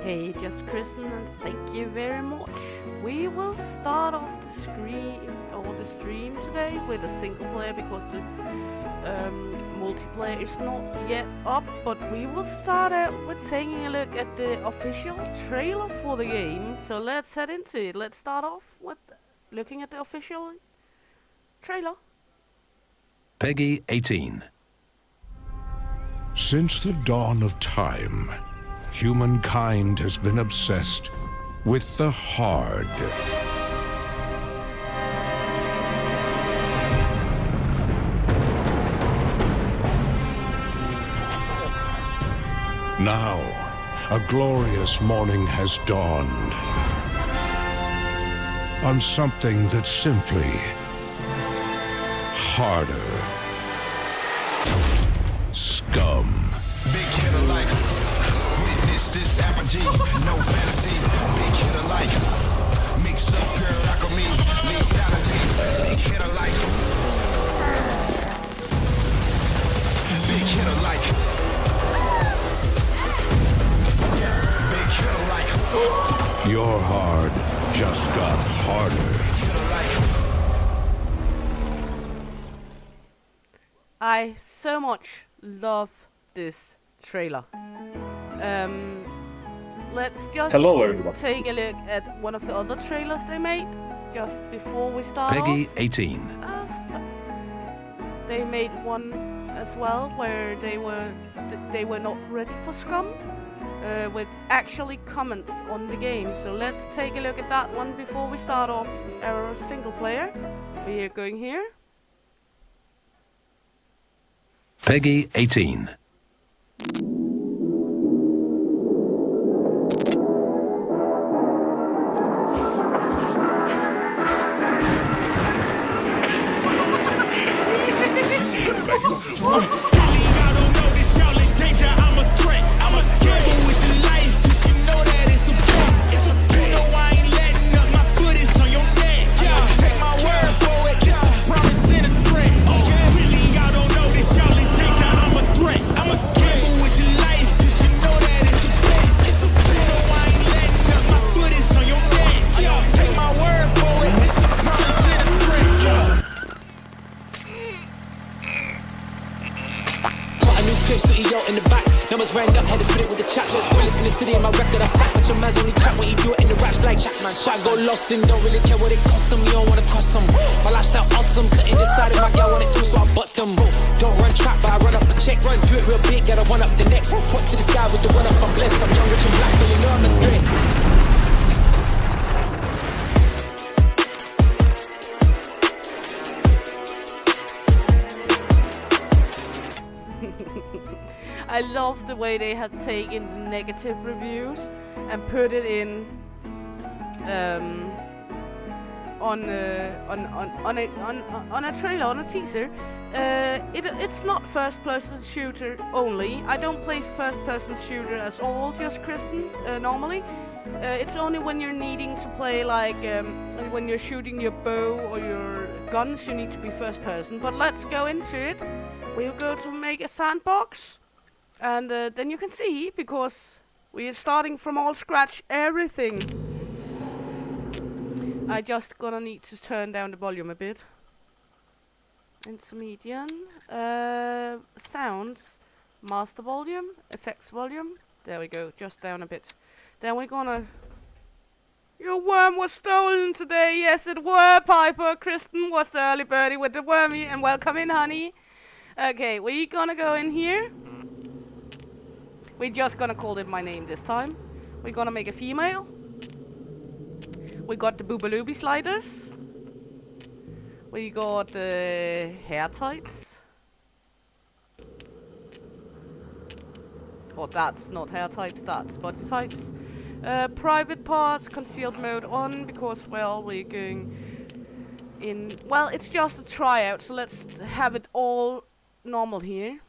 Hey, just Kristen, and thank you very much. We will start off the stream today with a single player because the multiplayer is not yet up. But we will start out with taking a look at the official trailer for the game. So let's head into it. Let's start off with looking at the official trailer. Peggy 18. Since the dawn of time, humankind has been obsessed with the hard. Now, a glorious morning has dawned on something that's simply harder. Scum. Big hit alike. Witness this apogee. No fantasy. Big hit alike. Mix up pure alchemy. Lethality. Big hit alike. Big hit alike. Big hit alike. Your hard just got harder. I so much love this trailer. Let's just take a look at one of the other trailers they made just before we start Peggy off. 18. They made one as well where they were not ready for Scum, with actually comments on the game. So let's take a look at that one before we start off our single player. We are going here. Peggy 18. In the back, numbers ran up, had to split it with the chap. Realest in the city, in my record, I fact. But your man's only chat when you do it in the raps like Squad go lost and don't really care what it cost them. You don't wanna cost them. My lifestyle awesome, couldn't decide if my girl wanted to, so I butt them. Don't run trap, but I run up a check. Run, do it real big, gotta run up the next. Point to the sky with the run up, I'm blessed. I'm young, rich and black, so you know I'm a threat. I love the way they have taken the negative reviews and put it in on a trailer, on a teaser. It's not first-person shooter only. I don't play first-person shooter as all, just Kristen, normally. It's only when you're needing to play, like when you're shooting your bow or your guns, you need to be first-person. But let's go into it. We'll go to make a sandbox. And then you can see, because we are starting from all scratch, everything. I just gonna need to turn down the volume a bit. Into medium. Sounds. Master volume. Effects volume. There we go, just down a bit. Then we're gonna... Your worm was stolen today. Yes, it were, Piper. Kristen was the early birdie with the wormy. And welcome in, honey. Okay, we're gonna go in here. We're just gonna call it my name this time. We're gonna make a female. We got the boobalooby sliders. We got the hair types. Oh, that's not hair types, that's body types. Private parts, concealed mode on, because, well, we're going in... Well, it's just a tryout, so let's have it all normal here.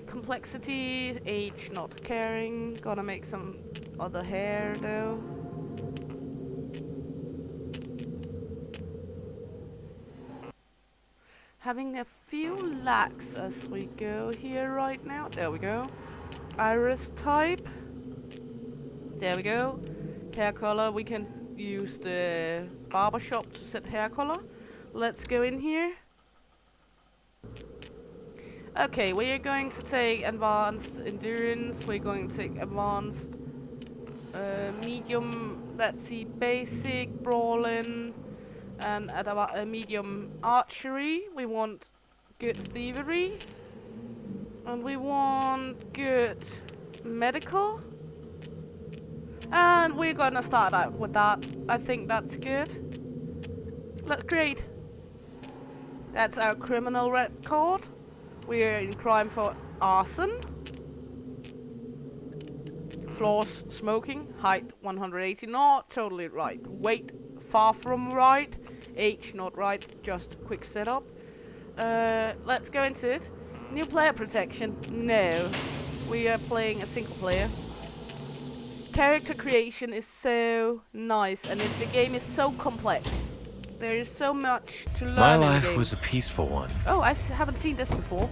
Complexity, age, not caring. Gonna make some other hair though. Having a few lags as we go here right now. There we go. iris type. There we go. Hair color, we can use the barber shop to set hair color. Let's go in here. Okay, we are going to take advanced endurance. We're going to take advanced medium, let's see, basic, brawling, and at a medium archery. We want good thievery. And we want good medical. And we're gonna start out with that. I think that's good. Let's create. That's our criminal record. We're in crime for arson. Floors smoking. Height 180, not totally right. Weight far from right. Age not right, just quick setup. Let's go into it. New player protection. No. We are playing a single player. Character creation is so nice, and the game is so complex. There is so much to learn. My in the life game. was a peaceful one. Oh, I haven't seen this before.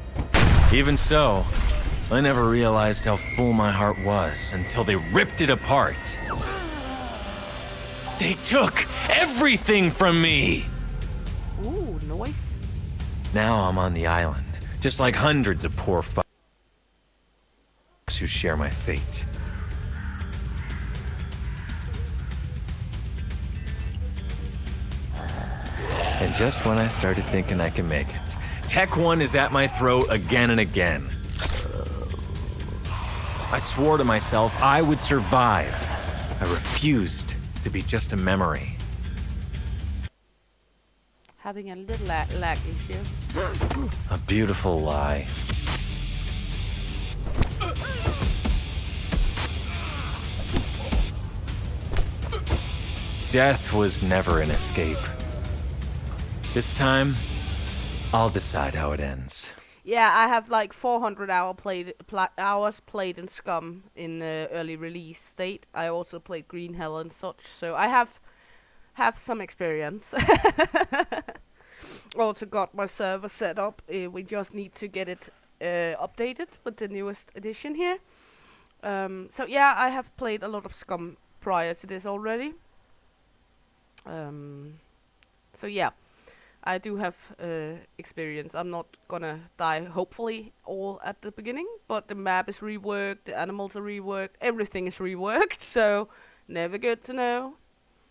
Even so, I never realized how full my heart was until they ripped it apart. They took everything from me! Ooh, nice. Now I'm on the island, just like hundreds of poor fucks who share my fate. And just when I started thinking I can make it, Tech 1 is at my throat again and again. I swore to myself I would survive. I refused to be just a memory. Having a little lag issue. A beautiful lie. Death was never an escape. This time, I'll decide how it ends. Yeah, I have like 400 hours played in Scum in the early release state. I also played Green Hell and such, so I have some experience. Also got my server set up. We just need to get it updated with the newest edition here. So yeah, I have played a lot of Scum prior to this already. So yeah. I do have experience. I'm not gonna die, hopefully, all at the beginning, but the map is reworked, the animals are reworked, everything is reworked, so never good to know.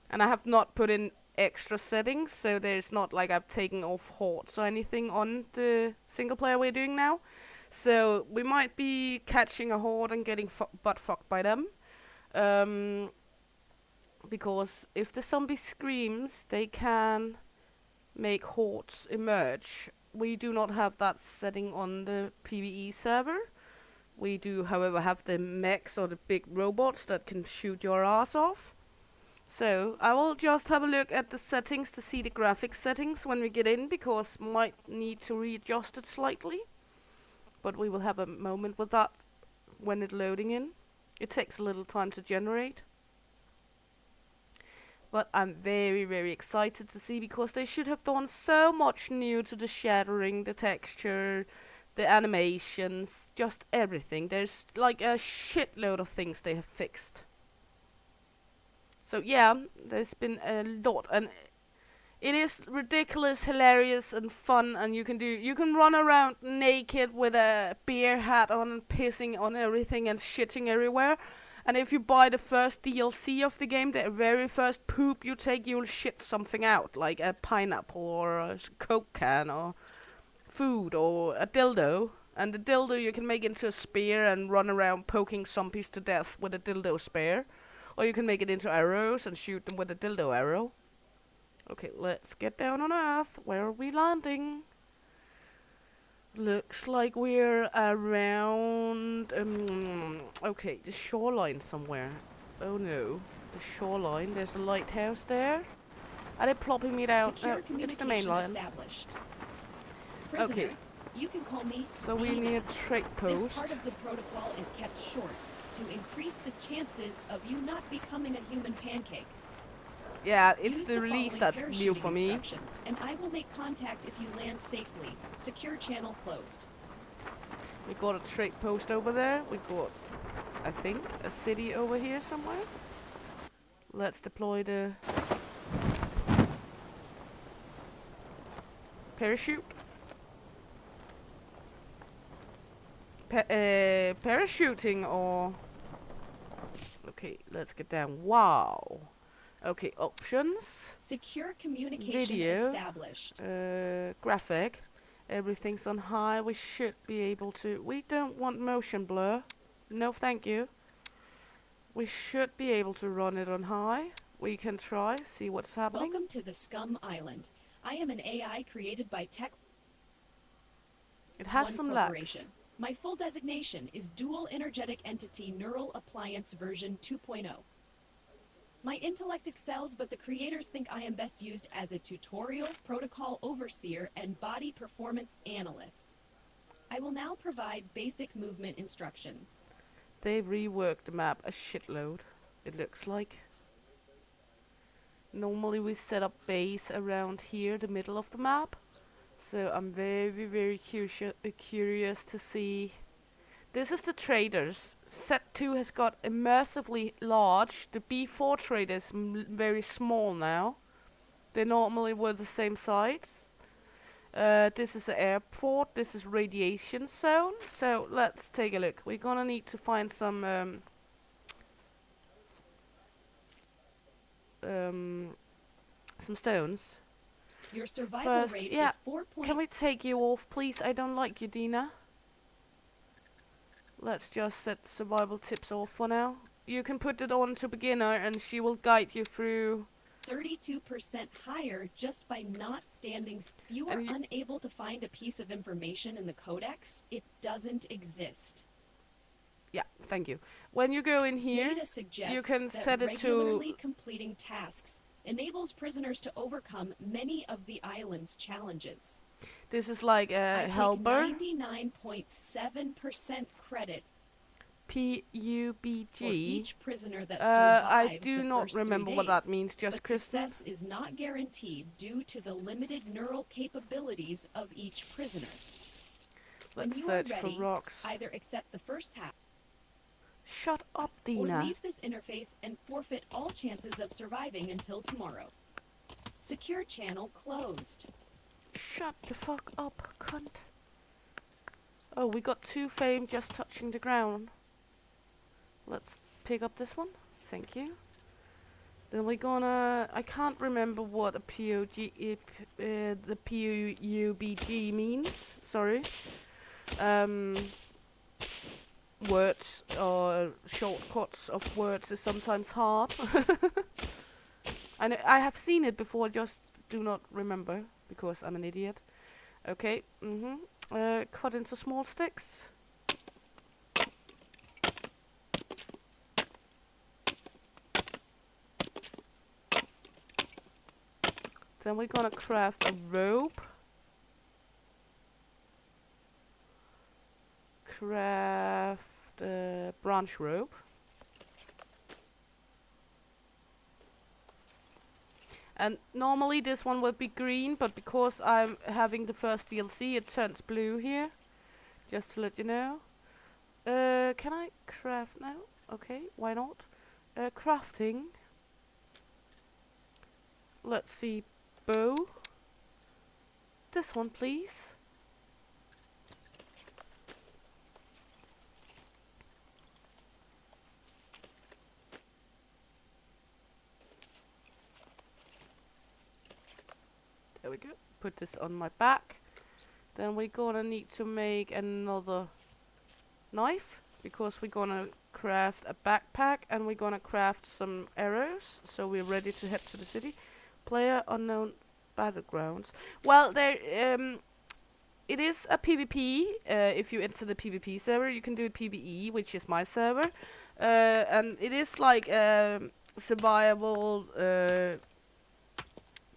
And I have not put in extra settings, so there's not like I've taken off hordes or anything on the single player we're doing now. So we might be catching a horde and getting butt fucked by them. Because if the zombie screams, they can make hordes emerge. We do not have that setting on the PvE server. We do, however, have the mechs or the big robots that can shoot your ass off. So I will just have a look at the settings to see the graphics settings when we get in, because might need to readjust it slightly. But we will have a moment with that when it's loading in. It takes a little time to generate. But I'm very, very excited to see, because they should have done so much new to the shattering, the texture, the animations, just everything. There's like a shitload of things they have fixed. So yeah, there's been a lot, and it is ridiculous, hilarious, and fun. And you can run around naked with a beer hat on, and pissing on everything and shitting everywhere. And if you buy the first DLC of the game, the very first poop you take, you'll shit something out, like a pineapple or a Coke can or food or a dildo. And the dildo you can make into a spear and run around poking zombies to death with a dildo spear. Or you can make it into arrows and shoot them with a dildo arrow. Okay, let's get down on Earth. Where are we landing? Looks like we're around, okay, the shoreline somewhere. Oh no, the shoreline, there's a lighthouse there. Are they plopping me down? Secure No, it's the main line. established. Prisoner, Okay. you can call me So we Tina. need a trade This post. part of the protocol is kept short to increase the chances of you not becoming a human pancake. Yeah, it's Use the release following that's new parachuting for me. instructions, and I will make contact if you land safely. Secure channel closed. We got a trade post over there. We got, I think, a city over here somewhere. Let's deploy the parachute. Parachuting or... Okay, let's get down. Wow. Okay, options. Secure communication Video. established. Graphic. Everything's on high. We should be able to... We don't want motion blur. No, thank you. We should be able to run it on high. We can try, see what's happening. Welcome to the Scum Island. I am an AI created by Tech It has One some lags. Corporation. My full designation is Dual Energetic Entity Neural Appliance version 2.0. My intellect excels, but the creators think I am best used as a tutorial, protocol overseer, and body performance analyst. I will now provide basic movement instructions. They reworked the map a shitload, it looks like. Normally we set up base around here, the middle of the map. So I'm very curious to see. This is the traders. Set 2 has got immersively large. The B4 trader is very small now. They normally were the same size. This is the airport. This is radiation zone. So let's take a look. We're gonna need to find some stones. Your survival First, rate yeah, is 4. Can we take you off, please? I don't like you, Dina. Let's just set survival tips off for now. You can put it on to beginner and she will guide you through. 32% higher just by not standing. If you are unable to find a piece of information in the codex, it doesn't exist. Yeah, thank you. When you go in here, Data suggests you can that set it regularly to... completing tasks enables prisoners to overcome many of the island's challenges. This is like a helper. 99.7% credit PUBG. for each prisoner that survives I do the not first 3 remember days, what that means, just but Kristen. success is not guaranteed due to the limited neural capabilities of each prisoner. When Let's you are search ready, for rocks. either accept the first task Shut up, or Dina. leave this interface and forfeit all chances of surviving until tomorrow. Secure channel closed. Shut the fuck up, cunt. Oh, we got 2 fame just touching the ground. Let's pick up this one. Thank you. Then we're gonna... I can't remember what a the PUBG means. Sorry. Words or shortcuts of words is sometimes hard. I have seen it before, just do not remember because I'm an idiot. Okay. Cut into small sticks. Then we're gonna craft a rope. Craft a branch rope. And normally this one would be green, but because I'm having the first DLC, it turns blue here. Just to let you know. Can I craft now? Okay, why not? Crafting. Let's see. Bow. This one, please. There we go. Put this on my back. Then we're gonna need to make another knife because we're gonna craft a backpack and we're gonna craft some arrows. So we're ready to head to the city. Player unknown battlegrounds. Well, there it is a PvP. If you enter the PvP server, you can do PvE, which is my server, and it is like survival,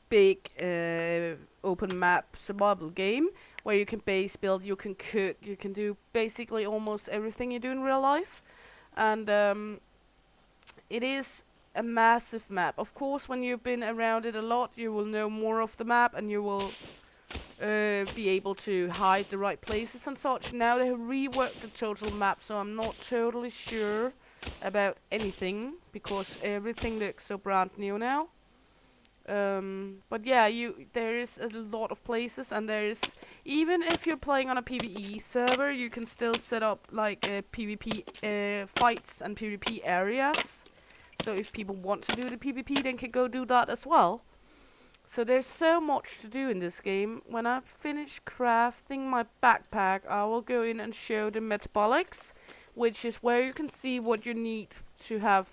big open map survival game where you can base build, you can cook, you can do basically almost everything you do in real life, and it is a massive map. Of course, when you've been around it a lot, you will know more of the map and you will be able to hide the right places and such. Now they have reworked the total map, so I'm not totally sure about anything because everything looks so brand new now. But yeah, there is a lot of places, and there is, even if you're playing on a PvE server, you can still set up like PvP fights and PvP areas. So if people want to do the PvP, they can go do that as well. So there's so much to do in this game. When I finish crafting my backpack, I will go in and show the metabolics, which is where you can see what you need to have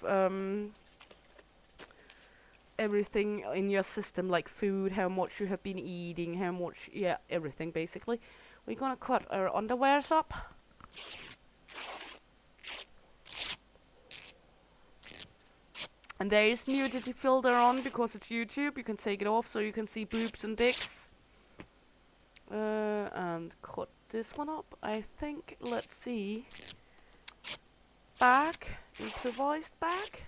everything in your system, like food, how much you have been eating, how much, yeah, everything basically. We're gonna cut our underwears up. And there is nudity filter on because it's YouTube. You can take it off so you can see boobs and dicks. And cut this one up. I think, let's see. Bag. Improvised bag.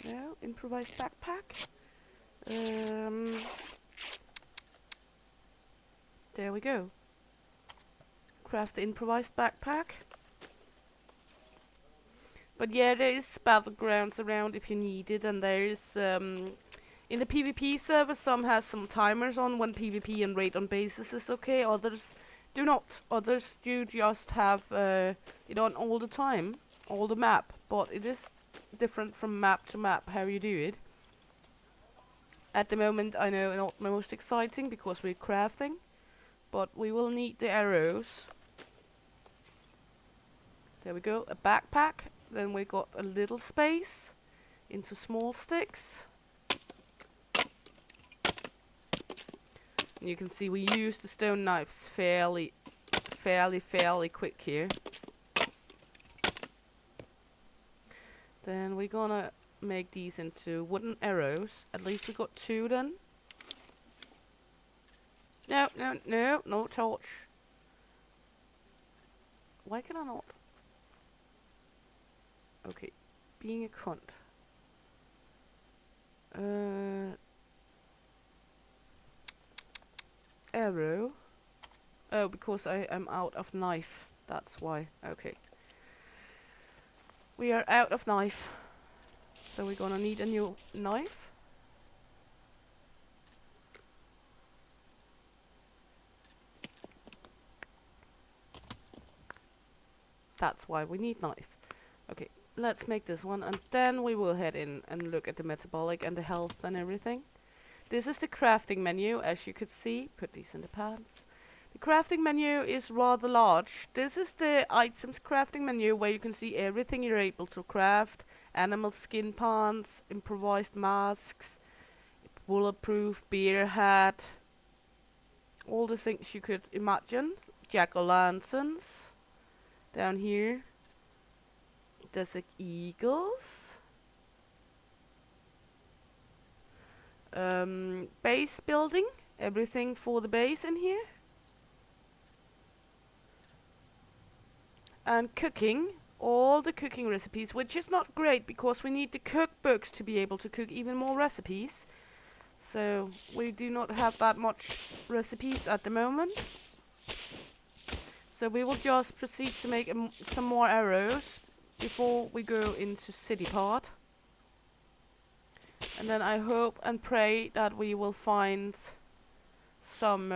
No, improvised backpack. There we go. Craft the improvised backpack. But yeah, there is battlegrounds around if you need it, and there is in the PvP server some has some timers on when PvP and raid on bases is okay. Others do not. Others do just have it on all the time, all the map. But it is different from map to map how you do it. At the moment, I know not most exciting because we're crafting, but we will need the arrows. There we go, a backpack. Then we got a little space into small sticks. And you can see we use the stone knives fairly quick here. Then we're gonna make these into wooden arrows. At least we got 2 then. No torch. Why can I not? Okay, being a cunt. Arrow. Oh, because I am out of knife. That's why. Okay. We are out of knife. So we're gonna need a new knife. That's why we need knife. Okay. Let's make this one, and then we will head in and look at the metabolic and the health and everything. This is the crafting menu, as you could see. Put these in the pants. The crafting menu is rather large. This is the items crafting menu where you can see everything you're able to craft. Animal skin pants, improvised masks, bulletproof beer hat. All the things you could imagine. Jack-o'-lanterns. Down here. Desert eagles. Base building. Everything for the base in here. And cooking. All the cooking recipes, which is not great because we need the cookbooks to be able to cook even more recipes. So we do not have that much recipes at the moment. So we will just proceed to make some more arrows before we go into city part. And then I hope and pray that we will find some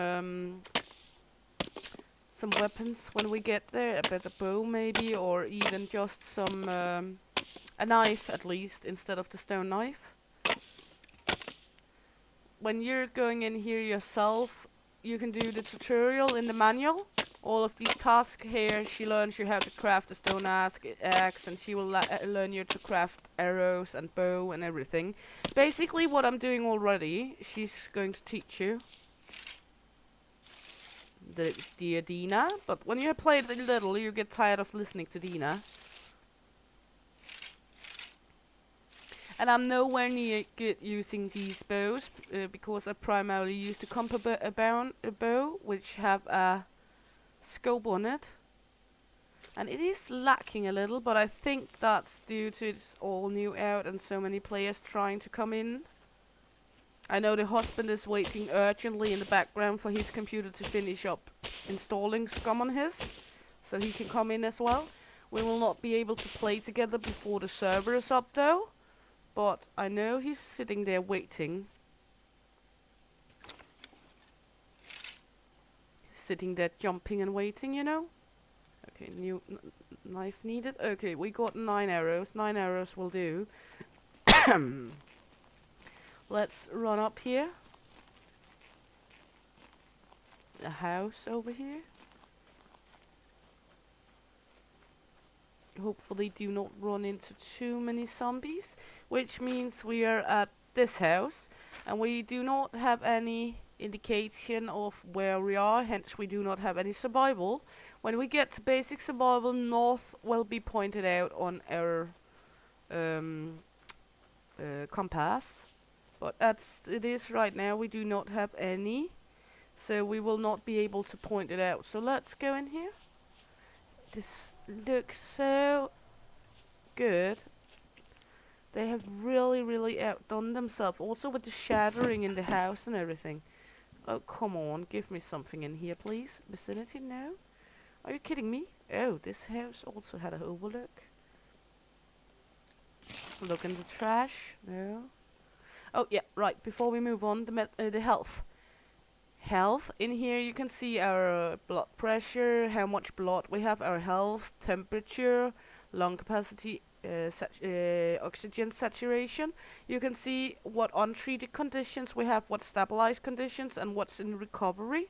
weapons when we get there. A better bow maybe, or even just some a knife at least instead of the stone knife. When you're going in here yourself, you can do the tutorial in the manual. All of these tasks here, she learns you how to craft a stone axe, and she will learn you to craft arrows and bow and everything. Basically what I'm doing already, she's going to teach you. The dear Dina, but when you play it a little, you get tired of listening to Dina. And I'm nowhere near good using these bows, because I primarily use the compo bow, which have a scope on it, and it is lacking a little, but I think that's due to it's all new out and so many players trying to come in. I know the husband is waiting urgently in the background for his computer to finish up installing Scum on his, so he can come in as well. We will not be able to play together before the server is up though, but I know he's sitting there waiting. Sitting there jumping and waiting, you know. Okay, new knife needed. Okay, we got 9 arrows. 9 arrows will do. Let's run up here. A house over here. Hopefully do not run into too many zombies, which means we are at this house and we do not have any indication of where we are, hence we do not have any survival. When we get to basic survival, north will be pointed out on our compass, but as it is right now we do not have any, so we will not be able to point it out. So let's go in here. This looks so good. They have really outdone themselves, also with the shattering in the house and everything. Oh, come on, give me something in here, please. Vicinity, no? Are you kidding me? Oh, this house also had an overlook. Look in the trash, no? Oh, yeah, right, before we move on, the health. Health, in here you can see our blood pressure, how much blood we have, our health, temperature, lung capacity, oxygen saturation. You can see what untreated conditions we have, what stabilized conditions, and what's in recovery.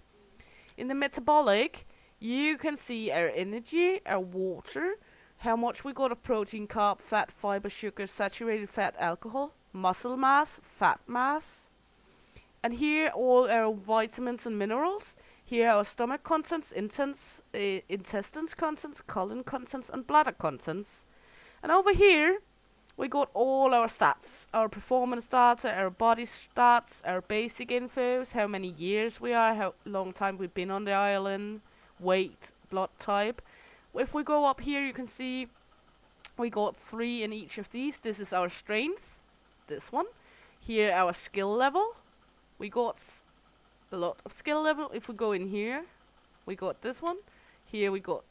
In the metabolic, you can see our energy, our water, how much we got of protein, carb, fat, fiber, sugar, saturated fat, alcohol, muscle mass, fat mass. And here all our vitamins and minerals. Here our stomach contents, intestines contents, colon contents, and bladder contents. And over here, we got all our stats. Our performance data, our body stats, our basic infos, how many years we are, how long time we've been on the island, weight, blood type. If we go up here, you can see we got 3 in each of these. This is our strength, this one. Here our skill level. We got a lot of skill level. If we go in here, we got this one. Here we got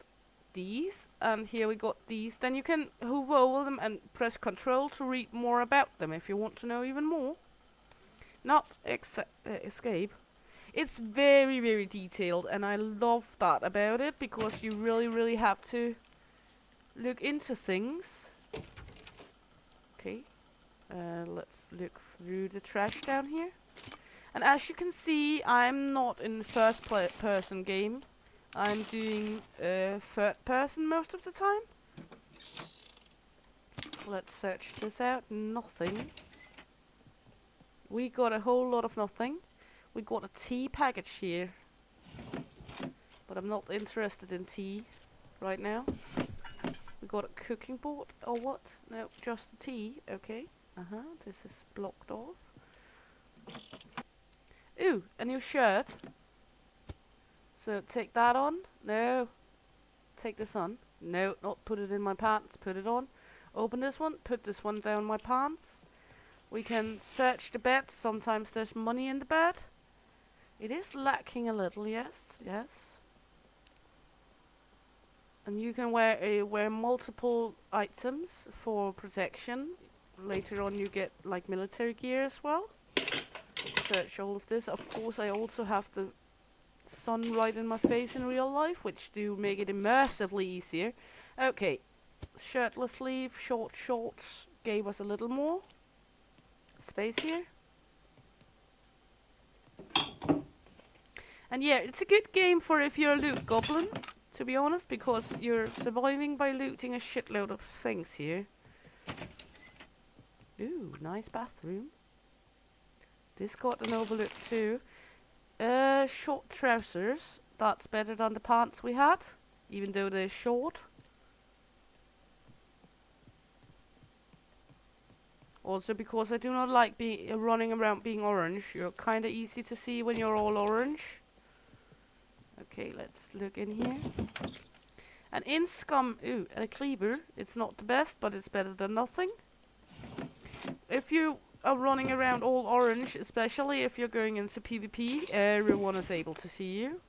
these, and here we got these. Then you can hover over them and press Control to read more about them if you want to know even more. Not escape. It's very detailed, and I love that about it, because you really have to look into things. Okay, let's look through the trash down here. And as you can see, I'm not in the first person game. I'm doing third person most of the time. Let's search this out. Nothing. We got a whole lot of nothing. We got a tea package here. But I'm not interested in tea right now. We got a cooking board or what? No, just the tea. Okay. This is blocked off. Ooh, a new shirt. So take that on. No. Take this on. No, not put it in my pants. Put it on. Open this one. Put this one down my pants. We can search the bed. Sometimes there's money in the bed. It is lacking a little, yes. And you can wear multiple items for protection. Later on you get like military gear as well. Search all of this. Of course I also have the sun right in my face in real life, which do make it immersively easier. Okay, shirtless sleeve, short shorts gave us a little more space here. And yeah, it's a good game for if you're a loot goblin, to be honest, because you're surviving by looting a shitload of things here. Ooh, nice bathroom. This got an overlook too. Short trousers. That's better than the pants we had, even though they're short. Also because I do not like running around being orange. You're kinda easy to see when you're all orange. Okay, let's look in here. And in Scum, and a cleaver. It's not the best, but it's better than nothing. If you are running around all orange, especially if you're going into PvP, everyone is able to see you.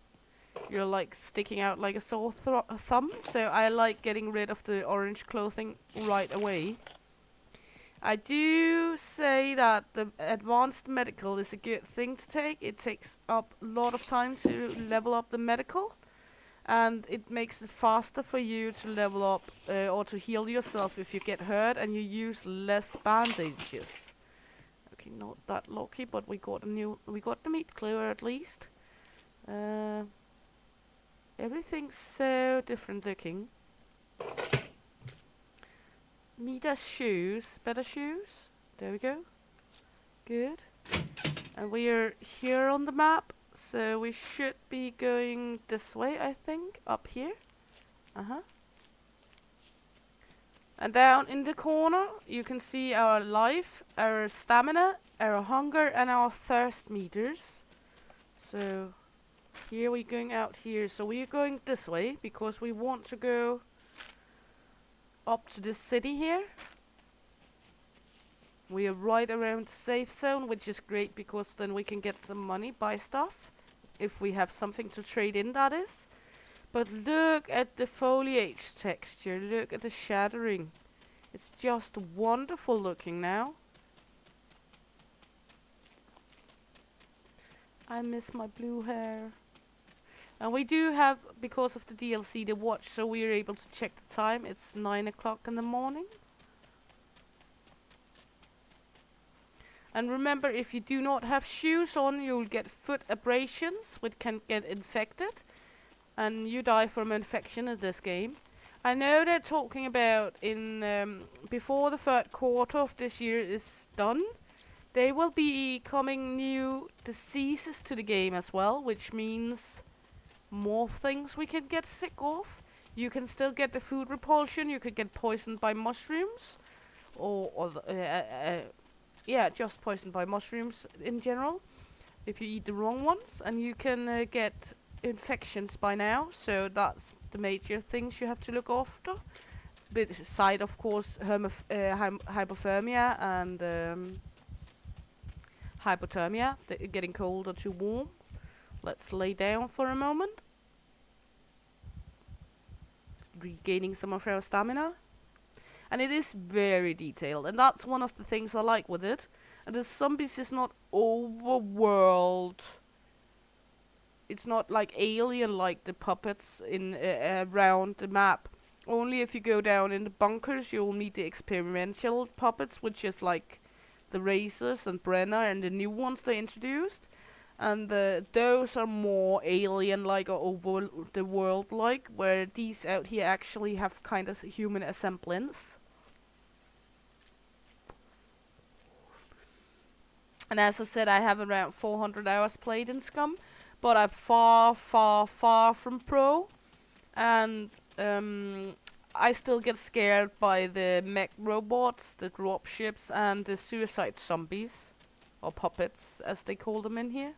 You're like sticking out like a sore thumb, so I like getting rid of the orange clothing right away. I do say that the advanced medical is a good thing to take. It takes up a lot of time to level up the medical, and it makes it faster for you to level up or to heal yourself if you get hurt, and you use less bandages. Okay, not that lucky, but we got the meat cleaver at least. Everything's so different looking. Mita's shoes, better shoes. There we go. Good. And we are here on the map, so we should be going this way, I think, up here. And down in the corner, you can see our life, our stamina, our hunger, and our thirst meters. So here we're going out here. So we're going this way because we want to go up to this city here. We are right around the safe zone, which is great because then we can get some money, buy stuff, if we have something to trade in, that is. But look at the foliage texture, look at the shattering. It's just wonderful looking now. I miss my blue hair. And we do have, because of the DLC, the watch, so we are able to check the time. It's 9 o'clock in the morning. And remember, if you do not have shoes on, you'll get foot abrasions, which can get infected. And you die from infection in this game. I know they're talking about before the third quarter of this year is done, there will be coming new diseases to the game as well, which means more things we can get sick of. You can still get the food repulsion, you could get poisoned by mushrooms, yeah, just poisoned by mushrooms in general, if you eat the wrong ones, and you can get infections by now, so that's the major things you have to look after. Beside, of course, hypothermia and hypothermia, getting cold or too warm. Let's lay down for a moment. Regaining some of our stamina. And it is very detailed, and that's one of the things I like with it. And the zombies is not overworld. It's not like alien like the puppets in around the map. Only if you go down in the bunkers you'll meet the experimental puppets, which is like the Racers and Brenner and the new ones they introduced. And those are more alien-like or over the world-like, where these out here actually have kind of human semblance. And as I said, I have around 400 hours played in Scum, but I'm far, far, far from pro. And I still get scared by the mech robots, the dropships, and the suicide zombies, or puppets, as they call them in here.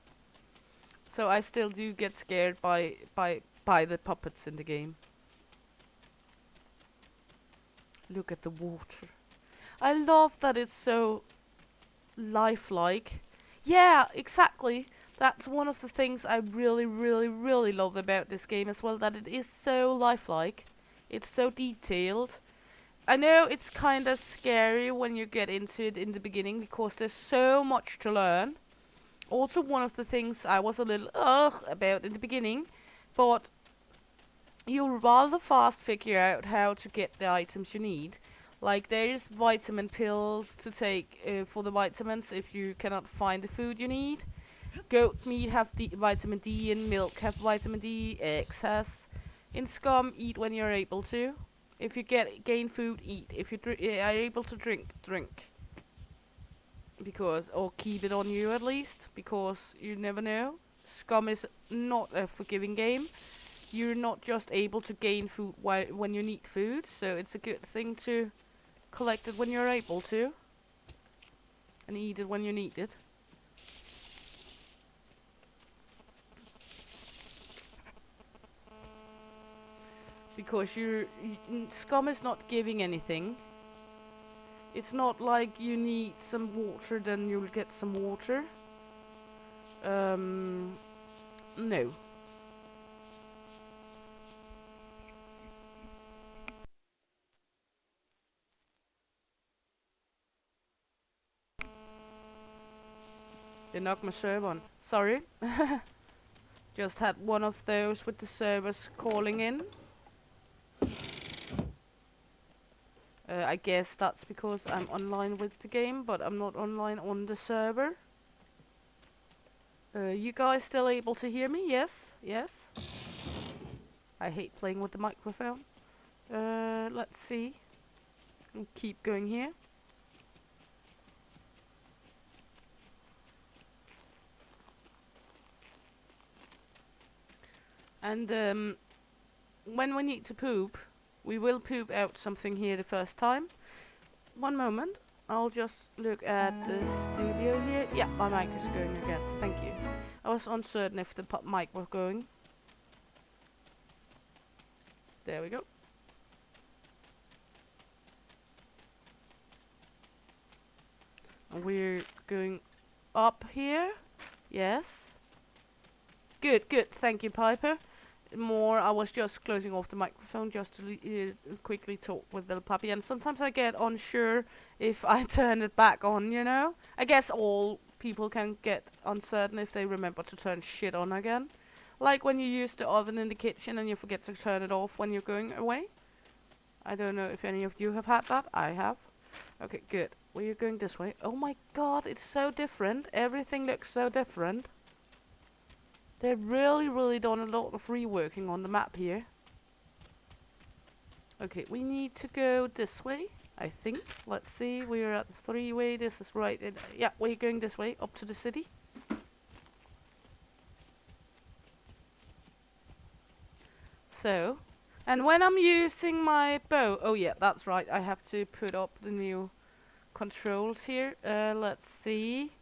So I still do get scared by the puppets in the game. Look at the water. I love that it's so lifelike. Yeah, exactly. That's one of the things I really, really, really love about this game as well, that it is so lifelike. It's so detailed. I know it's kind of scary when you get into it in the beginning, because there's so much to learn. Also, one of the things I was a little about in the beginning, but you'll rather fast figure out how to get the items you need. Like, there's vitamin pills to take for the vitamins if you cannot find the food you need. Goat meat have the vitamin D, and milk have vitamin D. Eggs has. In Scum, eat when you're able to. If you gain food, eat. If you are able to drink, drink. Because, or keep it on you at least, because you never know. Scum is not a forgiving game. You're not just able to gain food when you need food, so it's a good thing to collect it when you're able to, and eat it when you need it. Because Scum is not giving anything. It's not like you need some water, then you'll get some water. No. They knocked my server on. Sorry. Just had one of those with the servers calling in. I guess that's because I'm online with the game, but I'm not online on the server. You guys still able to hear me? Yes? Yes? I hate playing with the microphone. Let's see. I'll keep going here. And when we need to poop, we will poop out something here the first time. One moment. I'll just look at the studio here. Yeah, my mic is going again. Thank you. I was uncertain if the mic was going. There we go. And we're going up here. Yes. Good, good. Thank you, Piper. More, I was just closing off the microphone just to quickly talk with little puppy. And sometimes I get unsure if I turn it back on, you know? I guess all people can get uncertain if they remember to turn shit on again. Like when you use the oven in the kitchen and you forget to turn it off when you're going away. I don't know if any of you have had that. I have. Okay, good. We're going this way. Oh my god, it's so different. Everything looks so different. They've really done a lot of reworking on the map here. Okay, we need to go this way, I think. Let's see, we're at the 3-way. This is right. Yeah, we're going this way, up to the city. So, and when I'm using my bow... Oh yeah, that's right. I have to put up the new controls here. Let's see.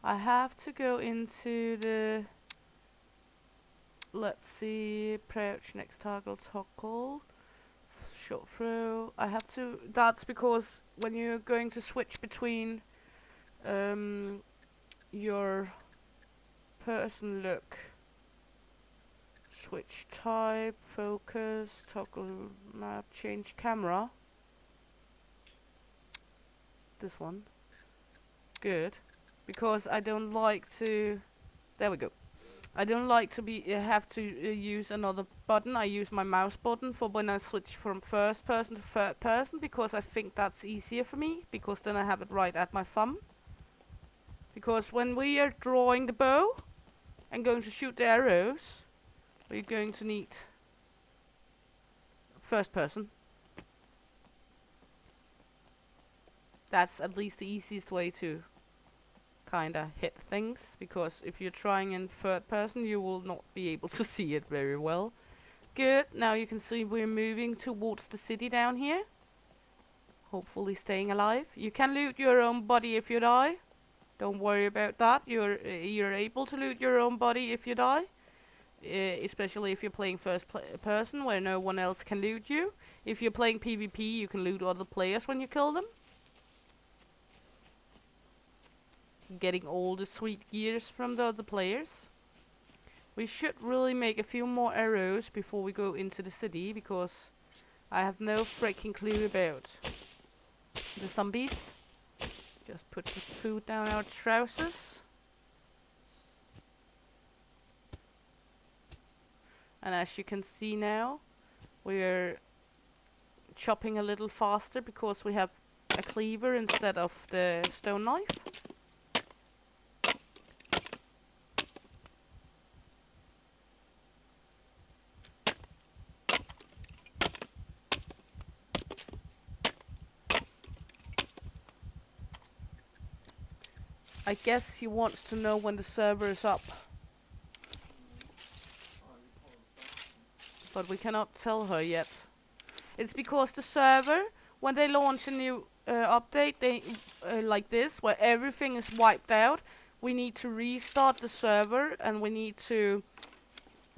I have to go into the... Let's see. Crouch, next target, toggle. Short throw. I have to... That's because when you're going to switch between your person look... Switch type, focus, toggle map, change camera. This one. Good. Because I don't like to... There we go. I don't like to have to use another button. I use my mouse button for when I switch from first person to third person, because I think that's easier for me, because then I have it right at my thumb. Because when we are drawing the bow and going to shoot the arrows, we're going to need first person. That's at least the easiest way to kinda hit things, because if you're trying in third person you will not be able to see it very well. Good, now you can see we're moving towards the city down here. Hopefully staying alive. You can loot your own body if you die. Don't worry about that. You're able to loot your own body if you die. Especially if you're playing first person where no one else can loot you. If you're playing PvP you can loot other players when you kill them. Getting all the sweet gears from the other players. We should really make a few more arrows before we go into the city, because I have no freaking clue about the zombies. Just put the food down our trousers. And as you can see now, we're chopping a little faster because we have a cleaver instead of the stone knife. I guess he wants to know when the server is up. But we cannot tell her yet. It's because the server, when they launch a new update, they like this, where everything is wiped out, we need to restart the server and we need to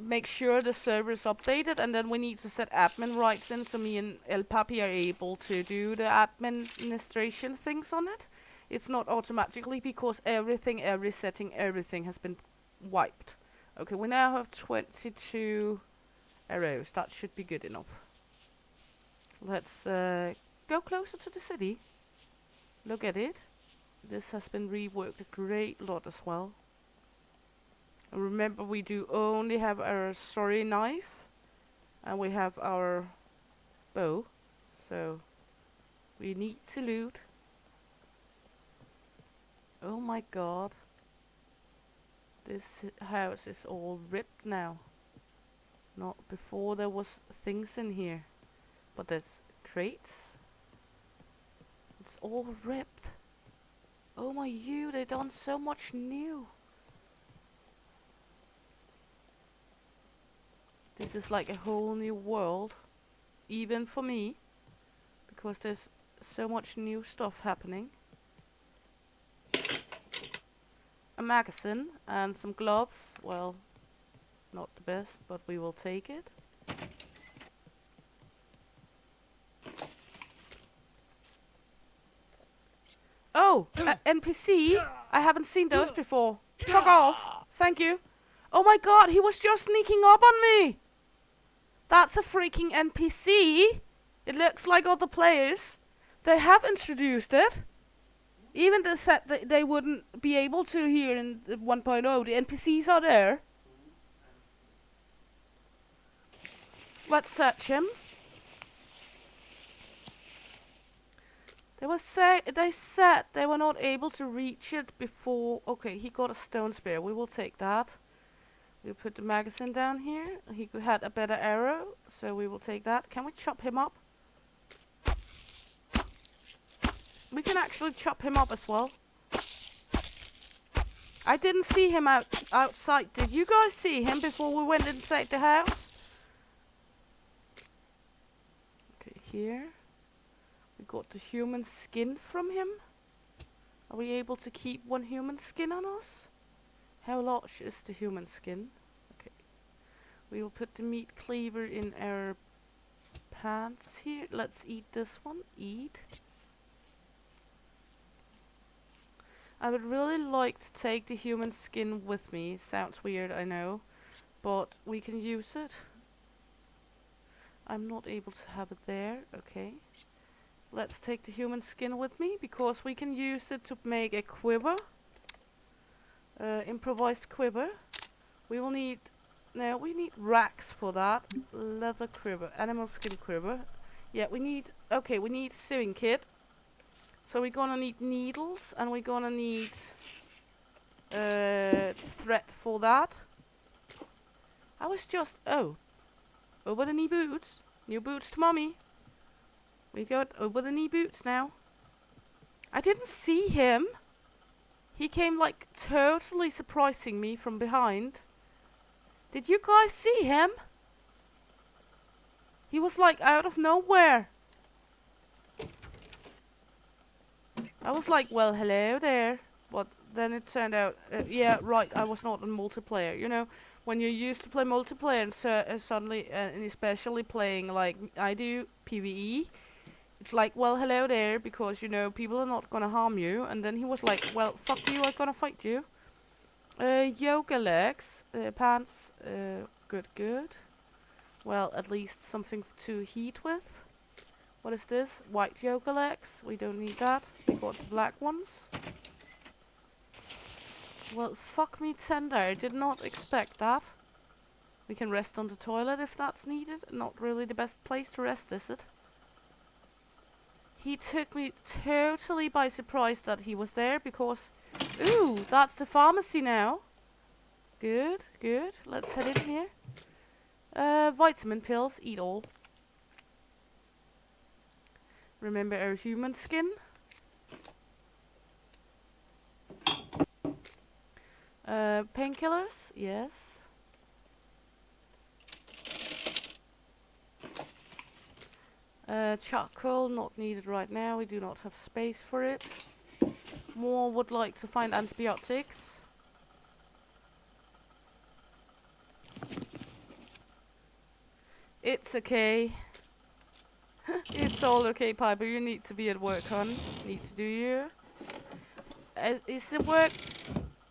make sure the server is updated, and then we need to set admin rights in so me and El Papi are able to do the administration things on it. It's not automatically because everything, every setting, everything has been wiped. Okay, we now have 22 arrows. That should be good enough. Let's go closer to the city. Look at it. This has been reworked a great lot as well. And remember, we do only have our sorry knife, and we have our bow, so we need to loot. Oh my god. This house is all ripped now. Not before there was things in here. But there's crates. It's all ripped. Oh my you, they done so much new. This is like a whole new world. Even for me. Because there's so much new stuff happening. A magazine and some gloves. Well, not the best, but we will take it. Oh, NPC? I haven't seen those before. Fuck off. Thank you. Oh my god, he was just sneaking up on me. That's a freaking NPC. It looks like other players. They have introduced it. Even they said that they wouldn't be able to here in the 1.0. The NPCs are there. Let's search him. They said they were not able to reach it before. Okay, he got a stone spear. We will take that. We'll put the magazine down here. He had a better arrow, so we will take that. Can we chop him up? We can actually chop him up as well. I didn't see him outside. Did you guys see him before we went inside the house? Okay, here. We got the human skin from him. Are we able to keep one human skin on us? How large is the human skin? Okay. We will put the meat cleaver in our pants here. Let's eat this one. Eat. I would really like to take the human skin with me. Sounds weird, I know. But we can use it. I'm not able to have it there. Okay. Let's take the human skin with me because we can use it to make a quiver. Improvised quiver. We will need... No, we need racks for that. Leather quiver. Animal skin quiver. Yeah, we need... Okay, we need sewing kit. So we're gonna need needles and we're gonna need thread for that. I was just... Oh. Over the knee boots. New boots to mommy. We got over the knee boots now. I didn't see him. He came like totally surprising me from behind. Did you guys see him? He was like out of nowhere. I was like, well, hello there. But then it turned out, yeah, right, I was not on multiplayer. You know, when you used to play multiplayer and suddenly, and especially playing like I do, PvE, it's like, well, hello there, because, you know, people are not gonna harm you. And then he was like, well, fuck you, I'm gonna fight you. Yoga legs, pants, good, good. Well, at least something to heat with. What is this? White yoga legs. We don't need that. We got the black ones. Well, fuck me tender. I did not expect that. We can rest on the toilet if that's needed. Not really the best place to rest, is it? He took me totally by surprise that he was there because... Ooh, that's the pharmacy now. Good, good. Let's head in here. Vitamin pills. Eat all. Remember our human skin. Painkillers. Yes. Charcoal, not needed right now. We do not have space for it. More would like to find antibiotics. It's okay. It's all okay, Piper. You need to be at work, hon. Need to do you. Is the work...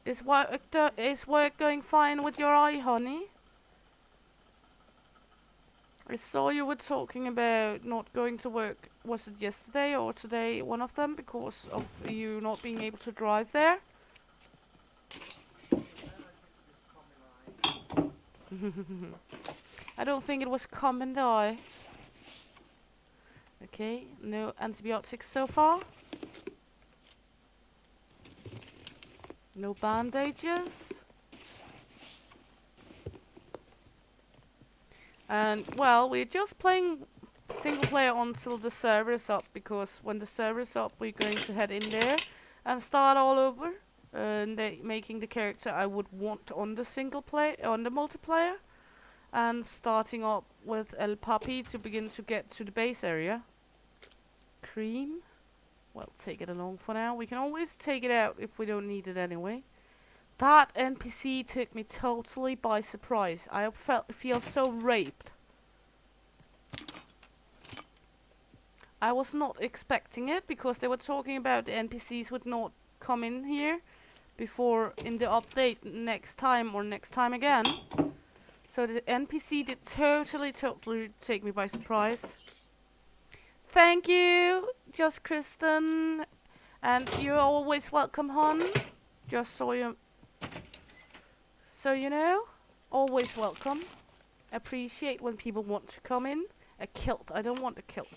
Is work going fine with your eye, honey? I saw you were talking about not going to work. Was it yesterday or today? One of them, because of you not being able to drive there. I don't think it was Scum in the eye. Okay, no antibiotics so far. No bandages. And, well, we're just playing single player until the server is up, because when the server is up, we're going to head in there and start all over, making the character I would want on the single play, on the multiplayer, and starting up with El Papi to begin to get to the base area. Cream. Well, take it along for now. We can always take it out if we don't need it anyway. That NPC took me totally by surprise. I feel so raped. I was not expecting it, because they were talking about the NPCs would not come in here before in the update next time or next time again. So the NPC did totally take me by surprise. Thank you, Just Kristen. And you're always welcome, hon. Just so you know, always welcome. Appreciate when people want to come in. A kilt. I don't want a kilt.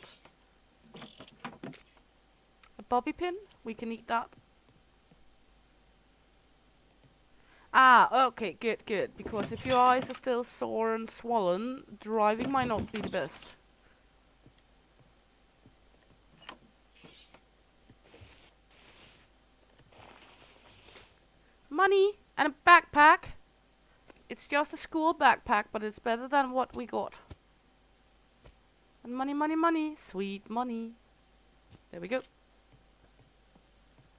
A bobby pin. We can eat that. Ah, okay, good. Because if your eyes are still sore and swollen, driving might not be the best. Money and a backpack. It's just a school backpack, but it's better than what we got. And money. Sweet money. There we go.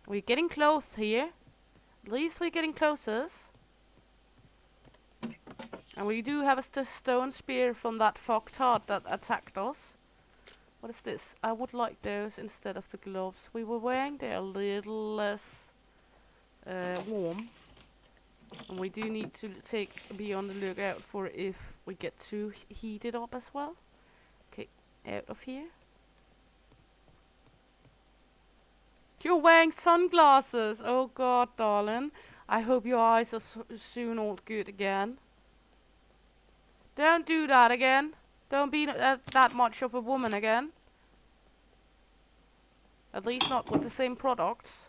We're getting close here. At least we're getting closer. And we do have a stone spear from that fucktard that attacked us. What is this? I would like those instead of the gloves we were wearing. They're a little less warm. And we do need to be on the lookout for if we get too heated up as well. Okay, out of here. You're wearing sunglasses! Oh god, darling. I hope your eyes are soon all good again. Don't do that again. Don't be that much of a woman again. At least not with the same products.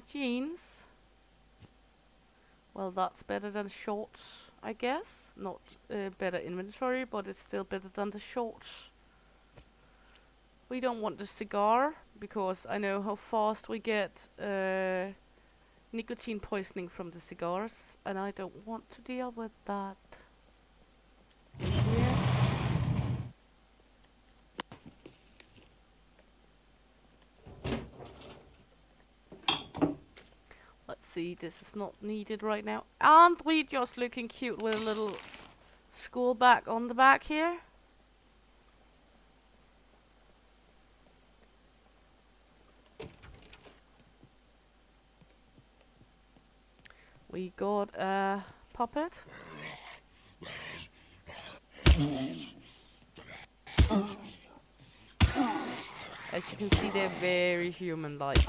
Jeans. Well, that's better than shorts, I guess. Not better inventory, but it's still better than the shorts. We don't want the cigar, because I know how fast we get nicotine poisoning from the cigars, and I don't want to deal with that. Here. Let's see, this is not needed right now. Aren't we just looking cute with a little school bag on the back here? We got a puppet. As you can see, they're very human-like.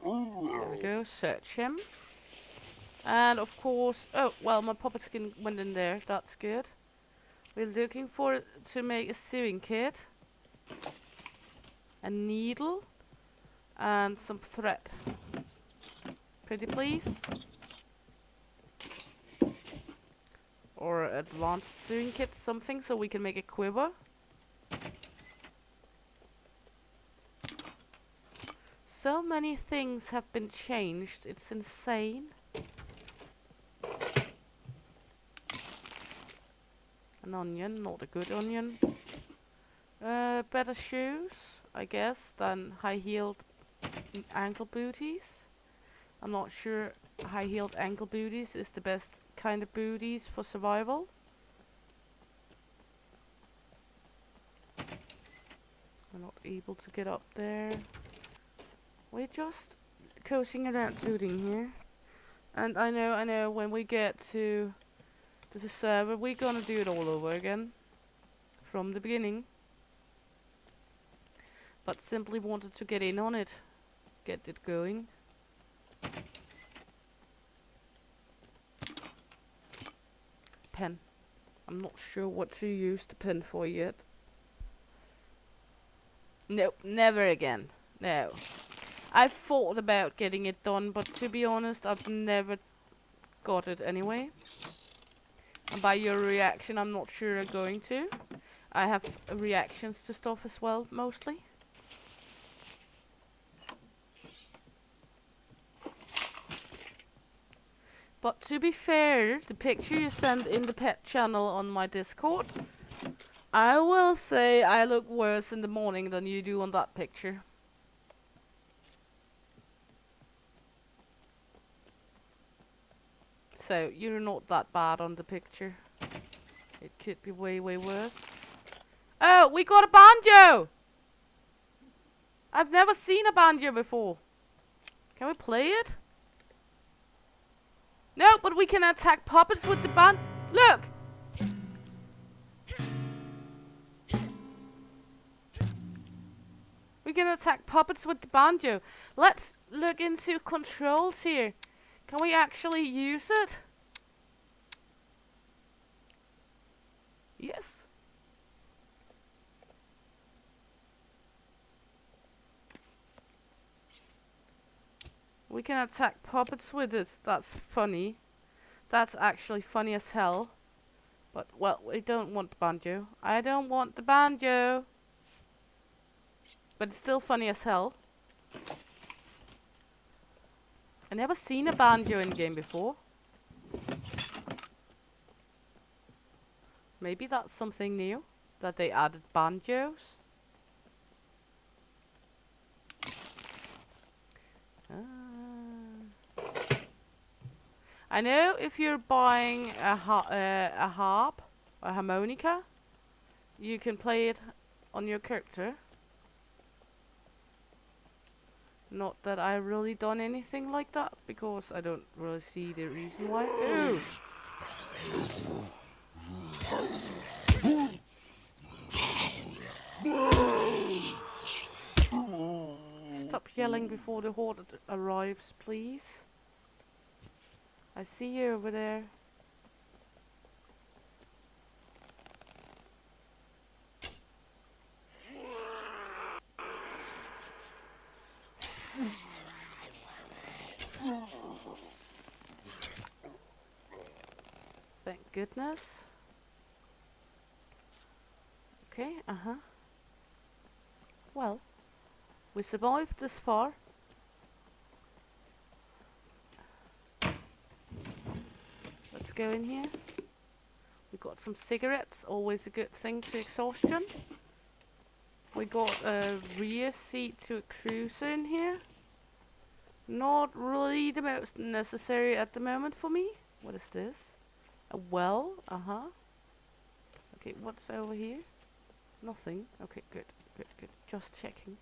There we go, search him. And of course, oh, well, my puppet skin went in there, that's good. We're looking to make a sewing kit. A needle. And some thread. Pretty please. Or advanced sewing kit, something, so we can make a quiver. So many things have been changed, it's insane. An onion, not a good onion. Better shoes, I guess, than high-heeled ankle booties. I'm not sure high-heeled ankle booties is the best kind of booties for survival. I'm not able to get up there. We're just coasting around looting here. And I know, when we get to the server, we're gonna do it all over again. From the beginning. But simply wanted to get in on it. Get it going. Pen. I'm not sure what to use the pen for yet. Nope, never again. No. I've thought about getting it done, but to be honest, I've never got it anyway. And by your reaction, I'm not sure I'm going to. I have reactions to stuff as well, mostly. But to be fair, the picture you sent in the pet channel on my Discord, I will say I look worse in the morning than you do on that picture. So, you're not that bad on the picture. It could be way, way worse. Oh, we got a banjo! I've never seen a banjo before. Can we play it? No, but we can attack puppets with the band. Look! We can attack puppets with the banjo. Let's look into controls here. Can we actually use it? Yes. We can attack puppets with it. That's funny. That's actually funny as hell. But, well, we don't want the banjo. I don't want the banjo. But it's still funny as hell. I never seen a banjo in game before. Maybe that's something new. That they added banjos. I know if you're buying a harp, a harmonica, you can play it on your character. Not that I really done anything like that, because I don't really see the reason why. Ew! Stop yelling before the horde arrives, please. I see you over there. Thank goodness. Okay, Well, we survived this far. Let's go in here. We got some cigarettes, always a good thing to exhaustion. We got a rear seat to a cruiser in here. Not really the most necessary at the moment for me. What is this? A well? Okay, what's over here? Nothing. Okay, good. Just checking.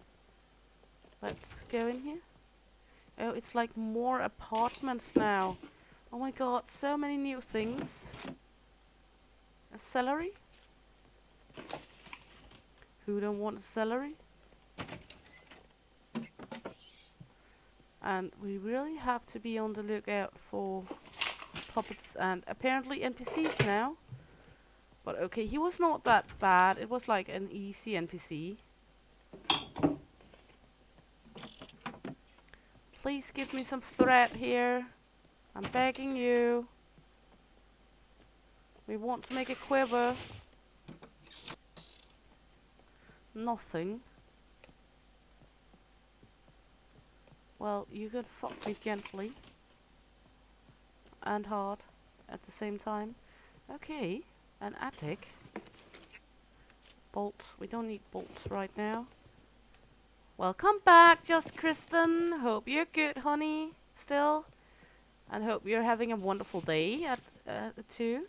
Let's go in here. Oh, it's like more apartments now. Oh my god, so many new things. A celery? Who don't want a celery? And we really have to be on the lookout for puppets and apparently NPCs now. But okay, he was not that bad. It was like an easy NPC. Please give me some threat here. I'm begging you. We want to make a quiver. Nothing. Well, you could fuck me gently. And hard. At the same time. Okay. An attic. bolts. We don't need bolts right now. Welcome back, Just Kristen. Hope you're good, honey, still. And hope you're having a wonderful day at 2.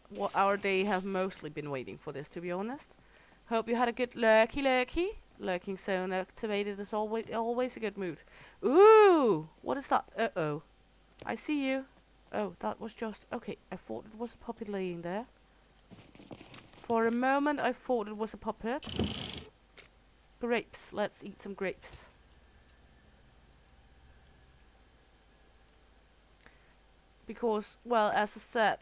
What our day have mostly been waiting for this, to be honest. Hope you had a good lurky. Lurking zone activated is always a good mood. Ooh! What is that? Uh-oh. I see you. Oh, that was just... Okay, I thought it was a puppy laying there. For a moment, I thought it was a puppet. Grapes. Let's eat some grapes. Because, well, as I said,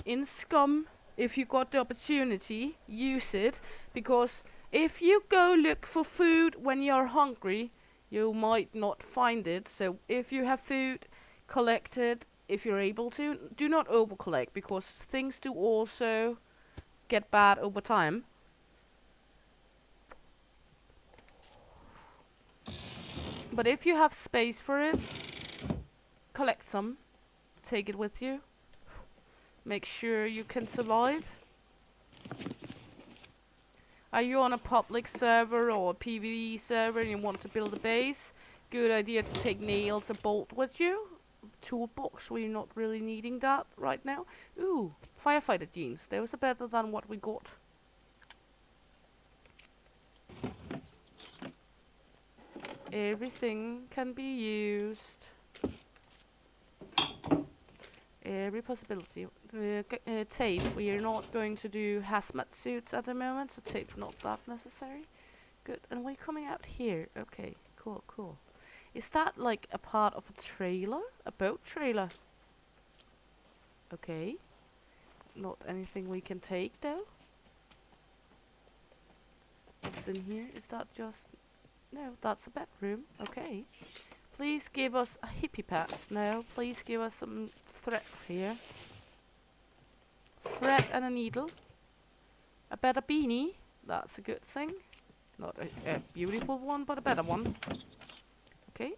in Scum, if you got the opportunity, use it. Because if you go look for food when you're hungry, you might not find it. So if you have food, collect it if you're able to. Do not over-collect, because things do also get bad over time. But if you have space for it, collect some. Take it with you. Make sure you can survive. Are you on a public server or a PvE server and you want to build a base? Good idea to take nails and bolt with you. Toolbox, we're not really needing that right now. Ooh, firefighter jeans. Those are better than what we got. Everything can be used. Every possibility. Tape, we are not going to do hazmat suits at the moment, so tape's not that necessary. Good, and we're coming out here. Okay, cool. Is that like a part of a trailer? A boat trailer? Okay. Not anything we can take though. What's in here? Is that just... No, that's a bedroom. Okay. Please give us a hippie pass. No, please give us some thread here. Thread and a needle. A better beanie. That's a good thing. Not a beautiful one, but a better one. Okay,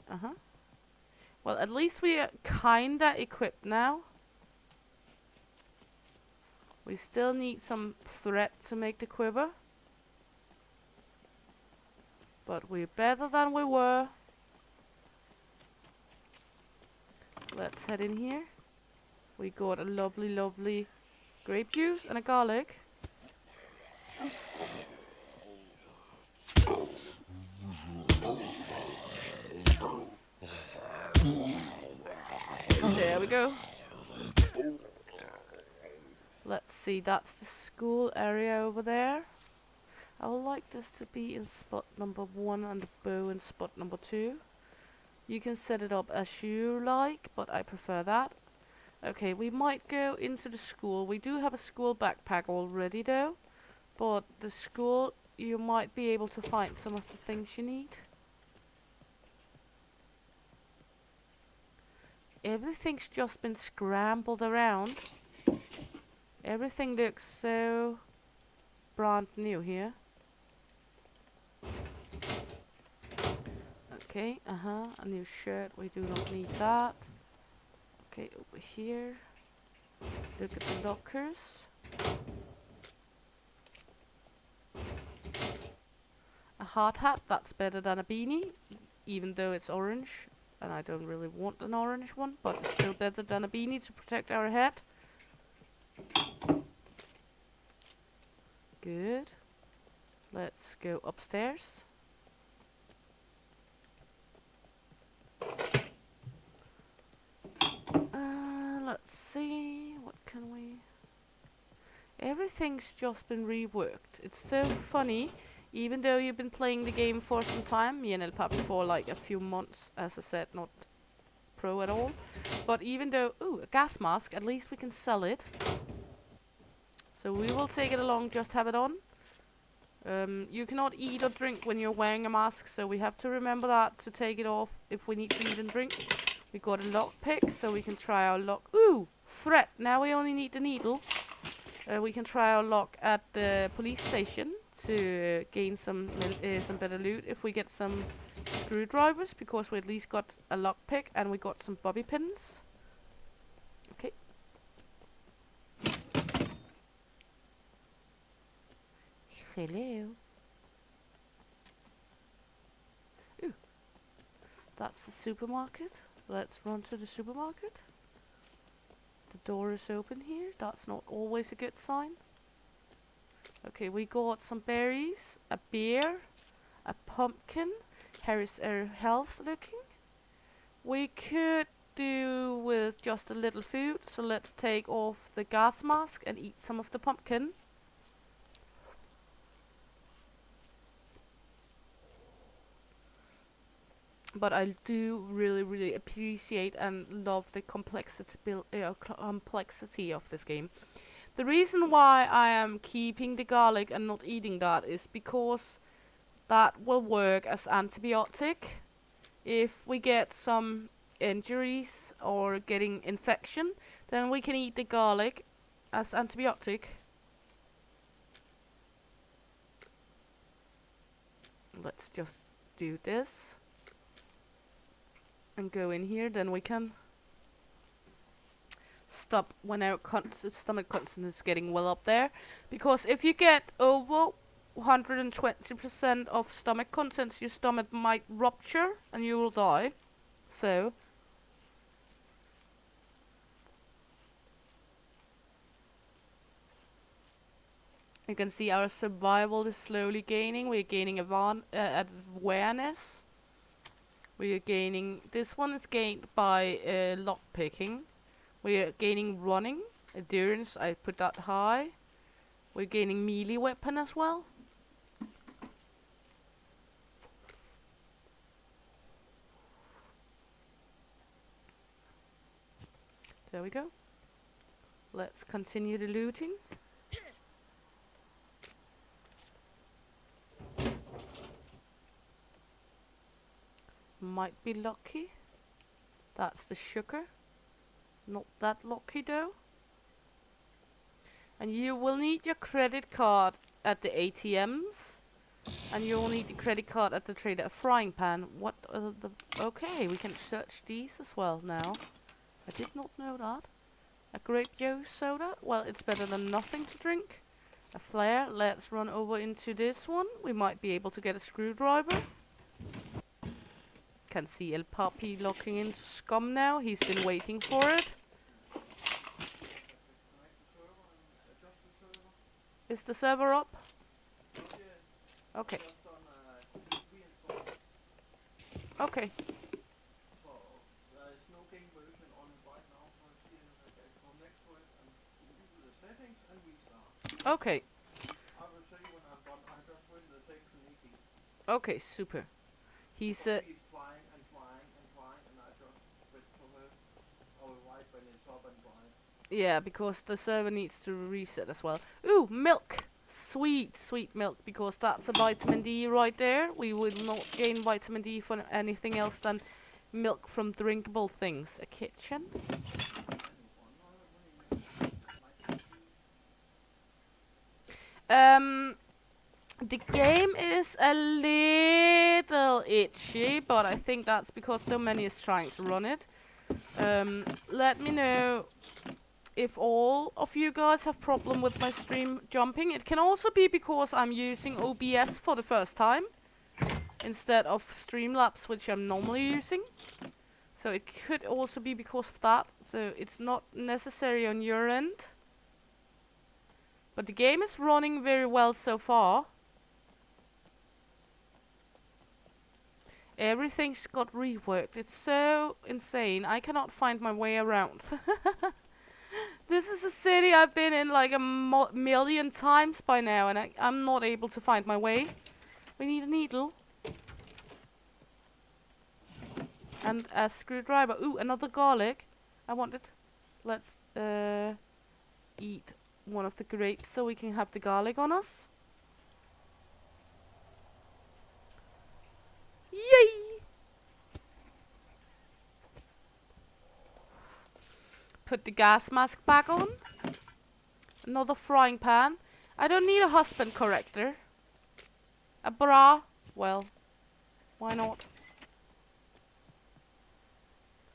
Well, at least we are kinda equipped now. We still need some thread to make the quiver. But we're better than we were. Let's head in here. We got a lovely grape juice and a garlic. There we go. Let's see, that's the school area over there. I would like this to be in spot number 1 and the bow in spot number 2. You can set it up as you like, but I prefer that. Okay, we might go into the school. We do have a school backpack already though, but the school, you might be able to find some of the things you need. Everything's just been scrambled around. Everything looks so brand new here. Okay, a new shirt, we do not need that. Okay, over here. Look at the lockers. A hard hat, that's better than a beanie, even though it's orange. And I don't really want an orange one, but it's still better than a beanie to protect our head. Good. Let's go upstairs. Let's see, what can we... Everything's just been reworked. It's so funny, even though you've been playing the game for some time, me and El Papi for like a few months, as I said, not pro at all. But even though, ooh, a gas mask, at least we can sell it. So we will take it along, just have it on. You cannot eat or drink when you're wearing a mask, so we have to remember that to take it off if we need to eat and drink. We got a lockpick, so we can try our lock. Ooh, thread. Now we only need the needle. We can try our lock at the police station to gain some better loot if we get some screwdrivers, because we at least got a lockpick and we got some bobby pins. Okay. hello. Ooh, that's the supermarket. Let's run to the supermarket. The door is open here. That's not always a good sign. Okay, we got some berries, a beer, a pumpkin. Here is our health looking. We could do with just a little food, so let's take off the gas mask and eat some of the pumpkin. But I do really appreciate and love the complexity of this game. The reason why I am keeping the garlic and not eating that is because that will work as antibiotic. If we get some injuries or getting infection, then we can eat the garlic as antibiotic. Let's just do this and go in here, then we can stop when our stomach content is getting well up there. Because if you get over 120% of stomach contents, your stomach might rupture and you will die. So you can see our survival is slowly gaining. We're gaining awareness. We are gaining, this one is gained by lock picking. We are gaining running, endurance, I put that high. We're gaining melee weapon as well. There we go. Let's continue the looting. Might be lucky. That's the sugar. Not that lucky though. And you will need your credit card at the ATMs. And you will need the credit card at the trader. A frying pan. What the... Okay, we can search these as well now. I did not know that. A grape juice soda. Well, it's better than nothing to drink. A flare. Let's run over into this one. We might be able to get a screwdriver. Can see El Papi locking into Scum now. He's been waiting for it. Is the server up? Okay. Okay. Okay. Okay, super. He's yeah, because the server needs to reset as well. Ooh, milk! Sweet, sweet milk, because that's a vitamin D right there. We would not gain vitamin D from anything else than milk from drinkable things. A kitchen. The game is a little itchy, but I think that's because so many is trying to run it. Let me know if all of you guys have problem with my stream jumping. It can also be because I'm using OBS for the first time instead of Streamlabs, which I'm normally using. So it could also be because of that. So it's not necessary on your end. But the game is running very well so far. Everything's got reworked. It's so insane. I cannot find my way around. This is a city I've been in like a million times by now, and I'm not able to find my way. We need a needle. And a screwdriver. Ooh, another garlic. I want it. Let's eat one of the grapes so we can have the garlic on us. Yay! Put the gas mask back on. Another frying pan. I don't need a husband corrector. A bra. Well, why not?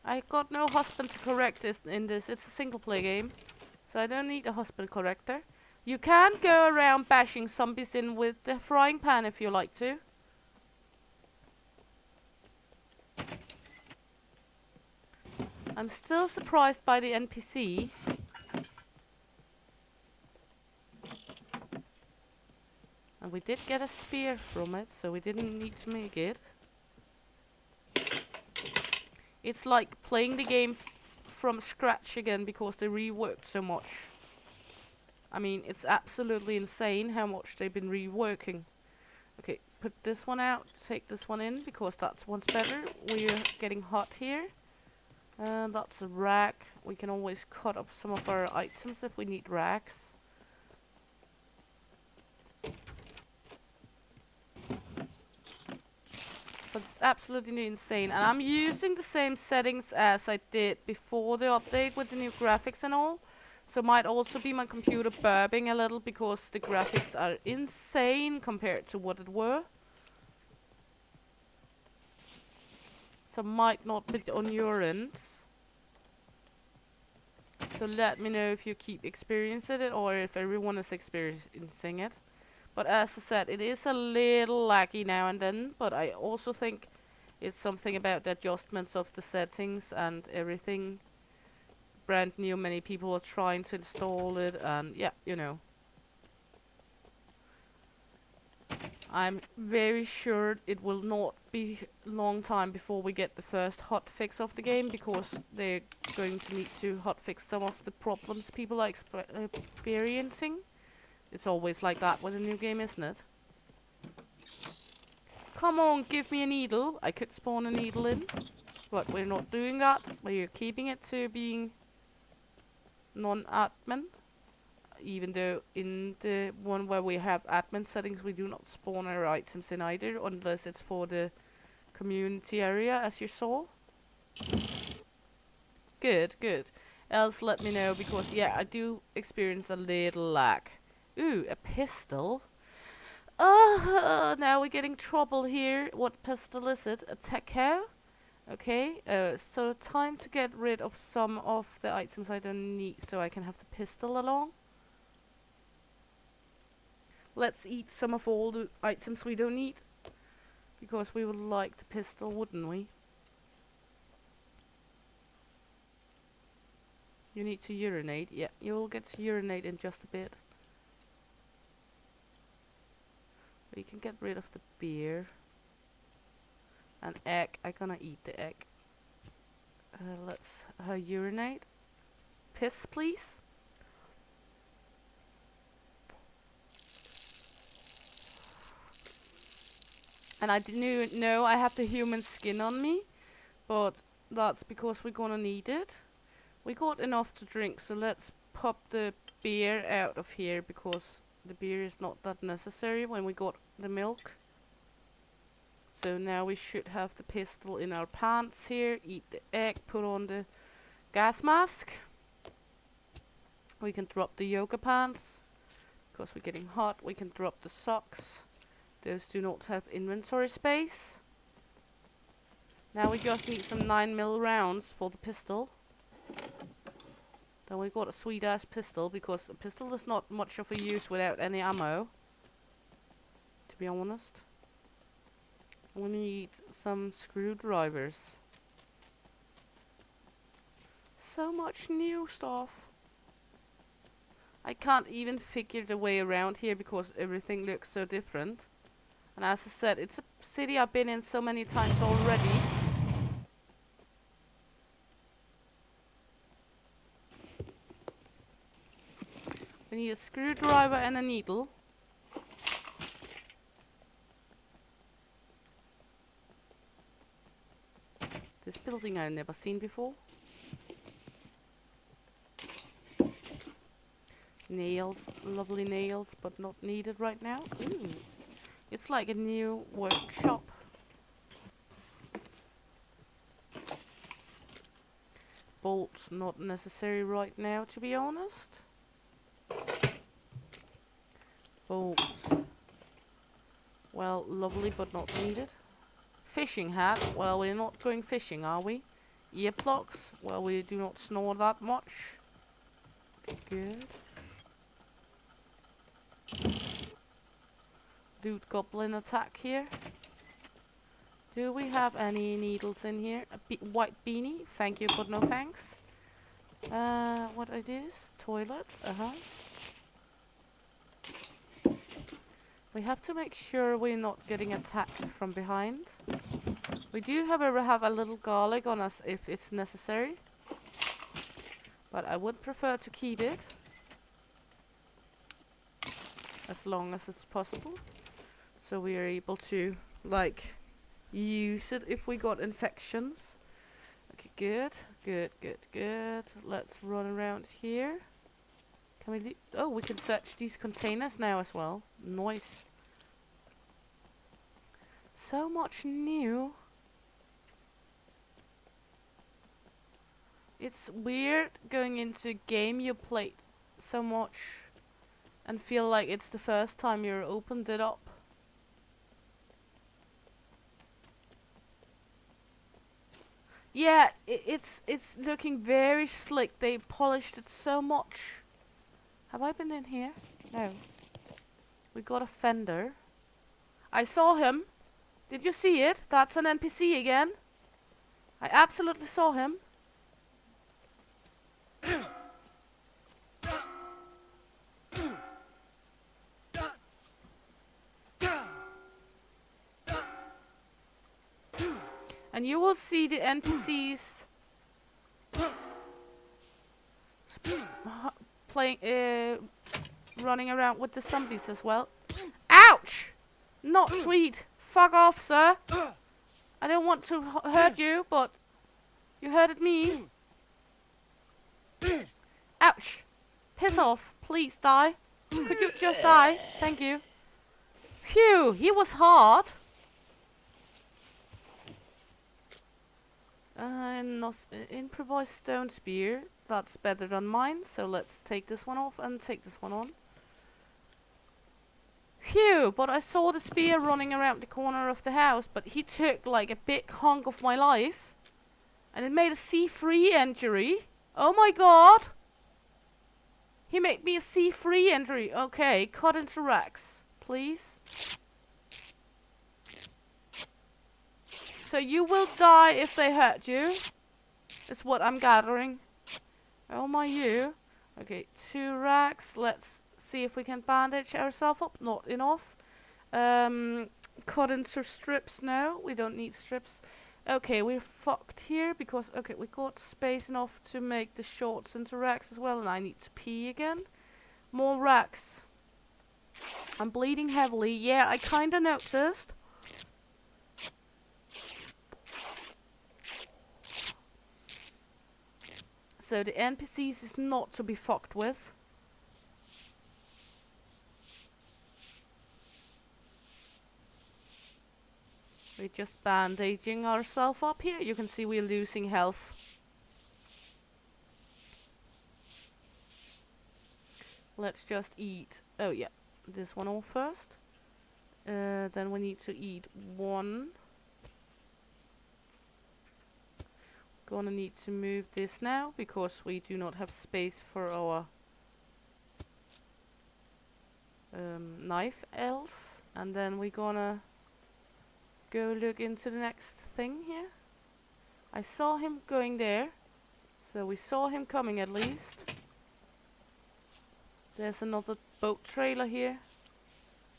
I got no husband to correct this in this. It's a single play game. So I don't need a husband corrector. You can go around bashing zombies in with the frying pan if you like to. I'm still surprised by the NPC. And we did get a spear from it, so we didn't need to make it. It's like playing the game from scratch again because they reworked so much. I mean, it's absolutely insane how much they've been reworking. Okay, put this one out, take this one in because that's one's better. We're getting hot here. And that's a rack. We can always cut up some of our items if we need racks. But it's absolutely insane. And I'm using the same settings as I did before the update with the new graphics and all. So might also be my computer burping a little because the graphics are insane compared to what it were. So might not be on your ends. So let me know if you keep experiencing it or if everyone is experiencing it. But as I said, it is a little laggy now and then, but I also think it's something about the adjustments of the settings and everything. Brand new, many people are trying to install it, and yeah, you know. I'm very sure it will not be a long time before we get the first hotfix of the game, because they're going to need to hotfix some of the problems people are experiencing. It's always like that with a new game, isn't it? Come on, give me a needle. I could spawn a needle in, but we're not doing that. We're keeping it to being non-admin. Even though in the one where we have admin settings, we do not spawn our items in either, unless it's for the community area, as you saw. Good, good. Else let me know, because yeah, I do experience a little lag. Ooh, a pistol. Now we're getting trouble here. What pistol is it? A Techo? Okay, so time to get rid of some of the items I don't need so I can have the pistol along. Let's eat some of all the items we don't need, because we would like the pistol, wouldn't we? You need to urinate. Yeah, you'll get to urinate in just a bit. We can get rid of the beer. An egg. I'm gonna eat the egg. Let's urinate. Piss, please. And I didn't know I have the human skin on me, but that's because we're gonna need it. We got enough to drink, so let's pop the beer out of here, because the beer is not that necessary when we got the milk. So now we should have the pistol in our pants here. Eat the egg, put on the gas mask. We can drop the yoga pants, because we're getting hot. We can drop the socks. Those do not have inventory space. Now we just need some 9mm rounds for the pistol. Then we got a sweet ass pistol, because a pistol is not much of a use without any ammo, to be honest. We need some screwdrivers. So much new stuff. I can't even figure the way around here because everything looks so different. And as I said, it's a city I've been in so many times already. We need a screwdriver and a needle. This building I've never seen before. Nails, lovely nails, but not needed right now. Ooh, it's like a new workshop. Bolts not necessary right now, to be honest. Bolts. Well, lovely, but not needed. Fishing hat. Well, we're not going fishing, are we? Earplugs. Well, we do not snore that much. Good. Dude goblin attack here. Do we have any needles in here? A white beanie? Thank you, but no thanks. What it is? Toilet? We have to make sure we're not getting attacked from behind. We do, however, have a little garlic on us if it's necessary. But I would prefer to keep it. As long as it's possible. So we are able to, like, use it if we got infections. Okay, good. Good, good, good. Let's run around here. Can we do... Oh, we can search these containers now as well. Nice. So much new. It's weird going into a game you played so much and feel like it's the first time you opened it up. Yeah, it's looking very slick. They polished it so much. Have I been in here? No. We got a fender. I saw him. Did you see it? That's an NPC again. I absolutely saw him. And you will see the NPCs playing, running around with the zombies as well. Ouch! Not sweet. Fuck off, sir. I don't want to hurt you, but you hurted me. Ouch! Piss off. Please die. Could you just die? Thank you. Phew, he was hard. Improvised stone spear. That's better than mine, so let's take this one off and take this one on. Phew, but I saw the spear running around the corner of the house, but he took like a big hunk of my life. And it made a C3 injury. Oh my god! He made me a C3 injury. Okay, cut into racks, please. So you will die if they hurt you. Is what I'm gathering. Oh my you. Okay, 2 racks. Let's see if we can bandage ourselves up. Not enough. Cut into strips now. We don't need strips. Okay, we're fucked here because, okay, we got space enough to make the shorts into racks as well, and I need to pee again. More racks. I'm bleeding heavily. Yeah, I kinda noticed. So the NPCs is not to be fucked with. We're just bandaging ourselves up here. You can see we're losing health. Let's just eat. Oh yeah, this one all first. Then we need to eat 1. Gonna need to move this now because we do not have space for our knife else. And then we're gonna go look into the next thing here. I saw him going there, so we saw him coming at least. There's another boat trailer here.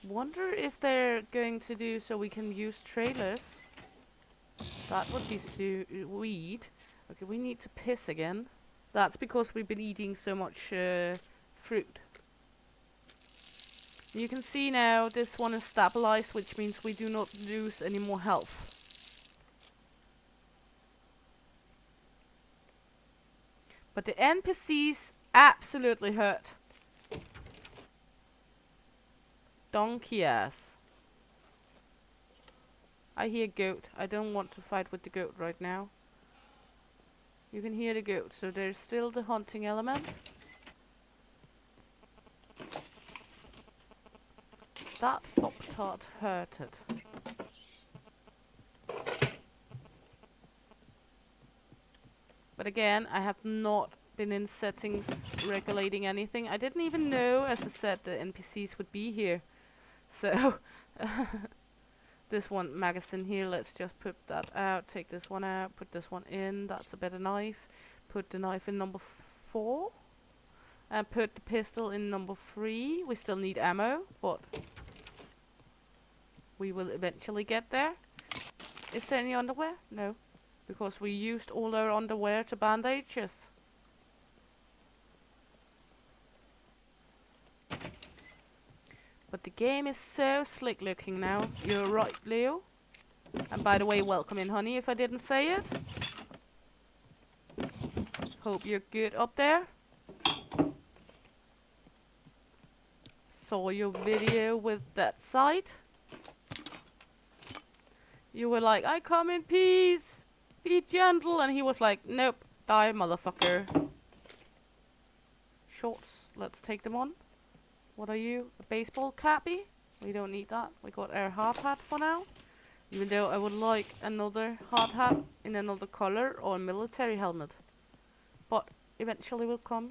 Wonder if they're going to do so we can use trailers. That would be sweet. Okay, we need to piss again. That's because we've been eating so much fruit. You can see now this one is stabilized, which means we do not lose any more health. But the NPCs absolutely hurt. Donkey ass. I hear goat. I don't want to fight with the goat right now. You can hear the goat, so there's still the hunting element. That fucktard hurted. But again, I have not been in settings regulating anything. I didn't even know, as I said, the NPCs would be here. So, this one magazine here, let's just put that out, take this one out, put this one in, that's a better knife. Put the knife in number 4. And put the pistol in number 3. We still need ammo, but we will eventually get there. Is there any underwear? No. Because we used all our underwear to bandage us. But the game is so slick looking now. You're right, Leo. And by the way, welcome in, honey, if I didn't say it. Hope you're good up there. Saw your video with that site. You were like, I come in peace. Be gentle. And he was like, nope, die, motherfucker. Shorts, let's take them on. What are you? A baseball cappy? We don't need that. We got our hard hat for now. Even though I would like another hard hat in another color or a military helmet. But eventually will come.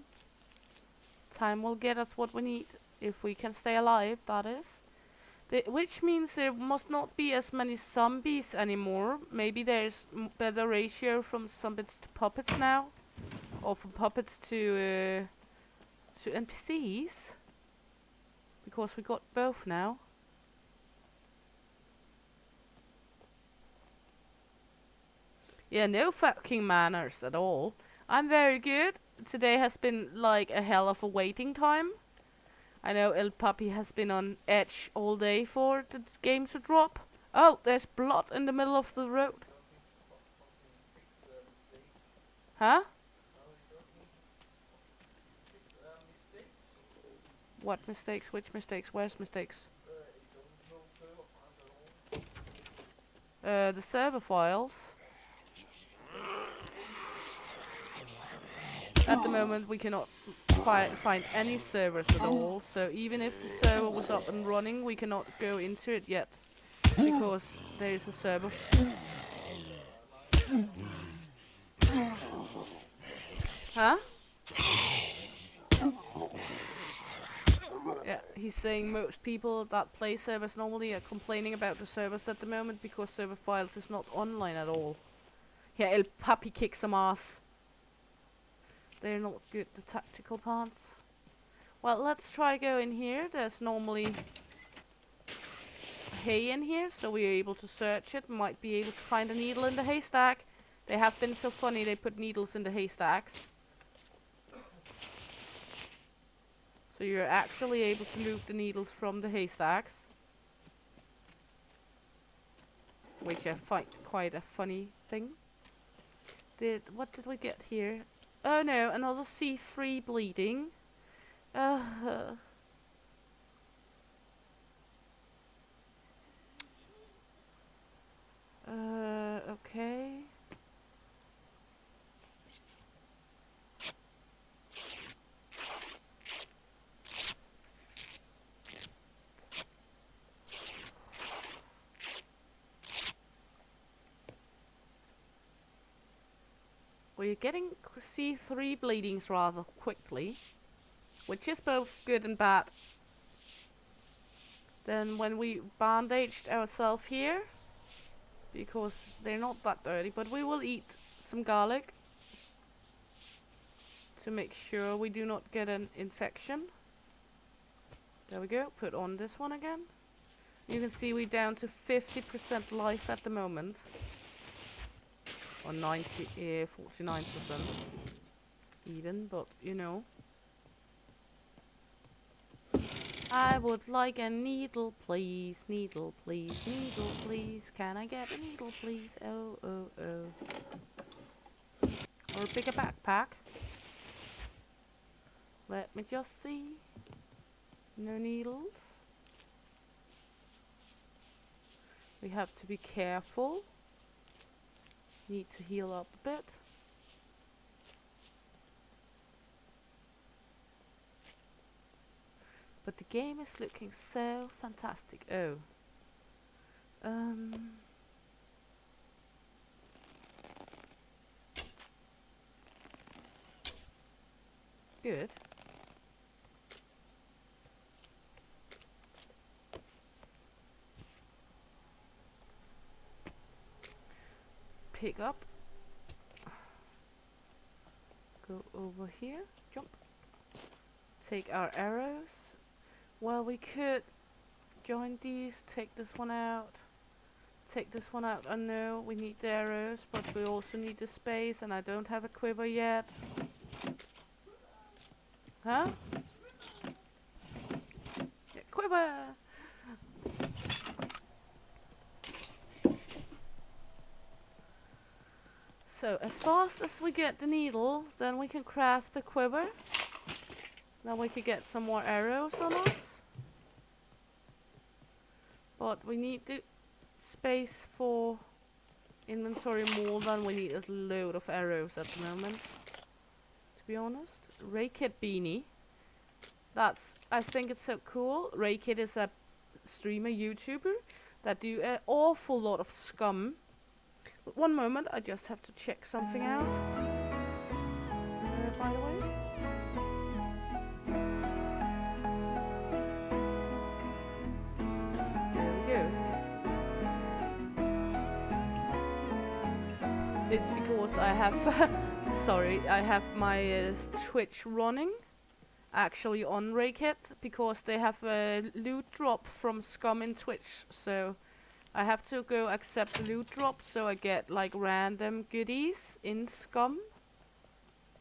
Time will get us what we need. If we can stay alive, that is. Which means there must not be as many zombies anymore. Maybe there's better ratio from zombies to puppets now. Or from puppets to NPCs. Because we got both now. Yeah, no fucking manners at all. I'm very good. Today has been like a hell of a waiting time. I know El Papi has been on edge all day for the game to drop. Oh, there's blood in the middle of the road. Huh? What mistakes? Which mistakes? Where's mistakes? The server files. At the moment we cannot find any servers at all, so even if the server was up and running, we cannot go into it yet. Because there is a server. Huh? Yeah, he's saying most people that play servers normally are complaining about the servers at the moment because server files is not online at all. Yeah, El Papi kicks some ass. They're not good, the tactical parts. Well, let's try go in here. There's normally hay in here, so we're able to search it. Might be able to find a needle in the haystack. They have been so funny, they put needles in the haystacks. So you're actually able to loot the needles from the haystacks. Which I find quite a funny thing. What did we get here? Oh no, another C3 bleeding. Okay. We're getting C3 bleedings rather quickly, which is both good and bad. Then when we bandaged ourselves here, because they're not that dirty, but we will eat some garlic to make sure we do not get an infection. There we go, put on this one again. You can see we're down to 50% life at the moment. Or 49% even, but you know. I would like a needle, please. Needle, please. Needle, please. Can I get a needle, please? Oh, oh, oh. Or a bigger backpack. Let me just see. No needles. We have to be careful. Need to heal up a bit. But the game is looking so fantastic. Oh. good. Pick up. Go over here. Jump. Take our arrows. Well, we could join these. Take this one out. Take this one out. I know we need the arrows, but we also need the space, and I don't have a quiver yet. Huh? Yeah, quiver! So, as fast as we get the needle, then we can craft the quiver. Then we could get some more arrows on us. But we need the space for inventory more than we need a load of arrows at the moment. To be honest. Raykid beanie. I think it's so cool. Raykid is a streamer, YouTuber that do an awful lot of Scum. But one moment, I just have to check something out. By the way. There we go. It's because I have, sorry, I have my Twitch running. Actually on Raykid, because they have a loot drop from Scum in Twitch, so I have to go accept the loot drop so I get like random goodies in Scum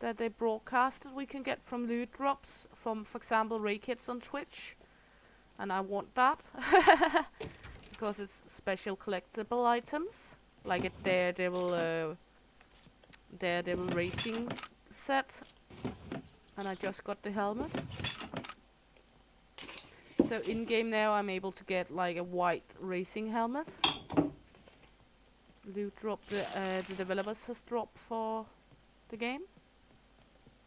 that they broadcasted we can get from loot drops from, for example, Raykids on Twitch, and I want that because it's special collectible items like a Daredevil racing set. And I just got the helmet. So in game now I'm able to get like a white racing helmet. Loot drop the developers has dropped for the game.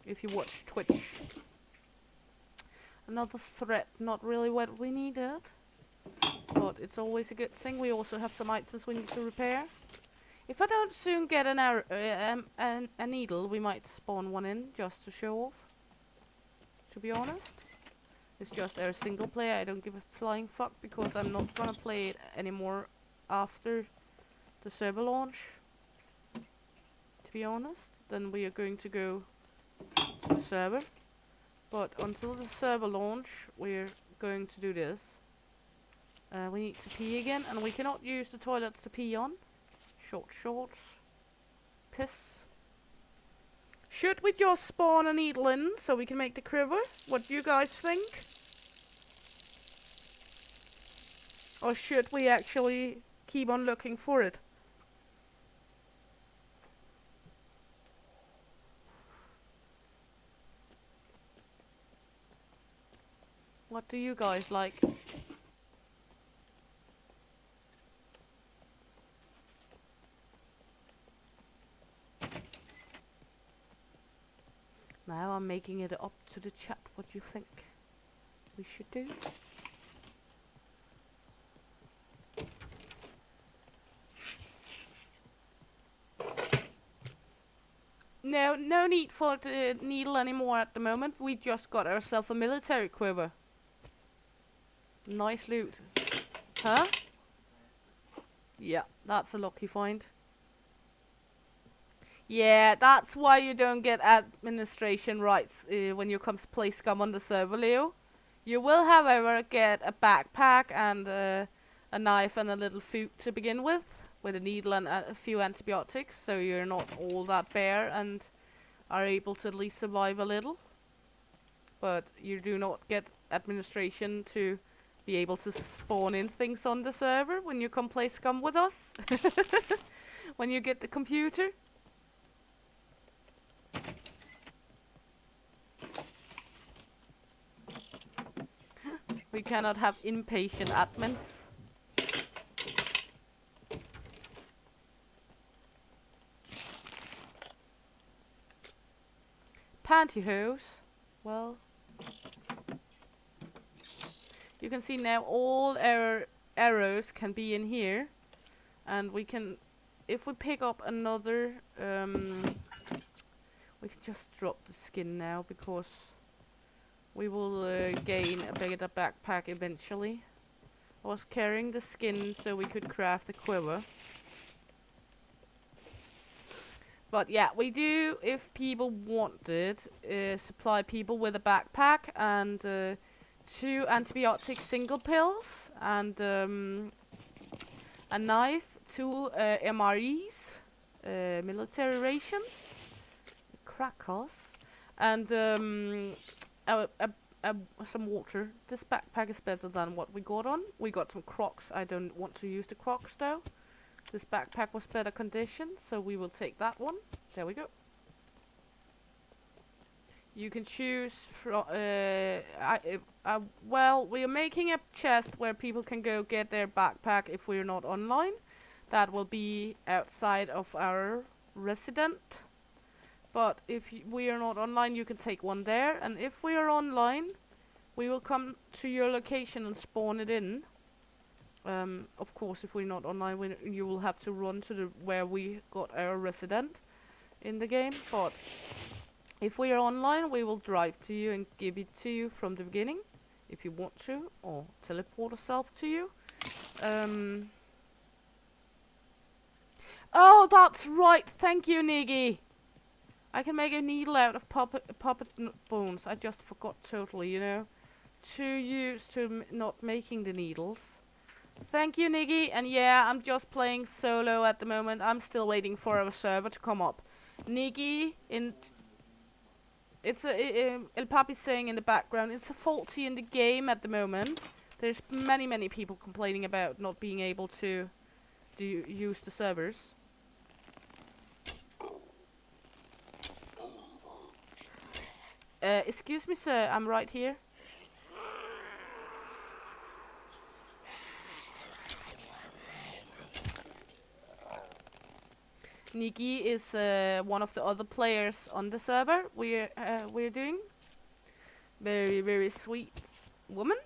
If you watch Twitch. Another threat, not really what we needed. But it's always a good thing. We also have some items we need to repair. If I don't soon get an arrow, a needle, we might spawn one in just to show off. To be honest, it's just a single player. I don't give a flying fuck because I'm not gonna play it anymore after the server launch. To be honest, then we are going to go to the server. But until the server launch, we're going to do this. We need to pee again, and we cannot use the toilets to pee on. Shorts. Piss. Should we just spawn a needle in so we can make the quiver? What do you guys think? Or should we actually keep on looking for it? What do you guys like? Now I'm making it up to the chat. What do you think we should do? No need for the needle anymore at the moment. We just got ourselves a military quiver. Nice loot. Huh? Yeah, that's a lucky find. Yeah, that's why you don't get administration rights when you come to play Scum on the server, Leo. You will, however, get a backpack and a knife and a little food to begin with a needle and a few antibiotics, so you're not all that bare and are able to at least survive a little. But you do not get administration to be able to spawn in things on the server when you come play Scum with us. When you get the computer. We cannot have impatient admins. Pantyhose. Well, you can see now all our arrows can be in here, and we can, if we pick up another, we can just drop the skin now because we will gain a bigger backpack eventually. I was carrying the skin so we could craft the quiver. But yeah, we do, if people wanted, supply people with a backpack and 2 antibiotic single pills and a knife, 2 MREs, military rations, crackers, and some water. This backpack is better than what we got on. We got some Crocs. I don't want to use the Crocs though. This backpack was better condition, so we will take that one. There we go. You can choose from. Well, we are making a chest where people can go get their backpack if we're not online. That will be outside of our resident. But if we are not online, you can take one there. And if we are online, we will come to your location and spawn it in. Of course, if we're not online, you will have to run to where we got our resident in the game. But if we are online, we will drive to you and give it to you from the beginning, if you want to, or teleport ourselves to you. Oh, that's right. Thank you, Niggy. I can make a needle out of puppet bones. I just forgot totally, you know. Too used to not making the needles. Thank you, Niggy. And yeah, I'm just playing solo at the moment. I'm still waiting for our server to come up. Niggy, it's El Papi's saying in the background, it's a faulty in the game at the moment. There's many people complaining about not being able to use the servers. Excuse me, sir, I'm right here. Nikki is one of the other players on the server we're doing. Very sweet woman.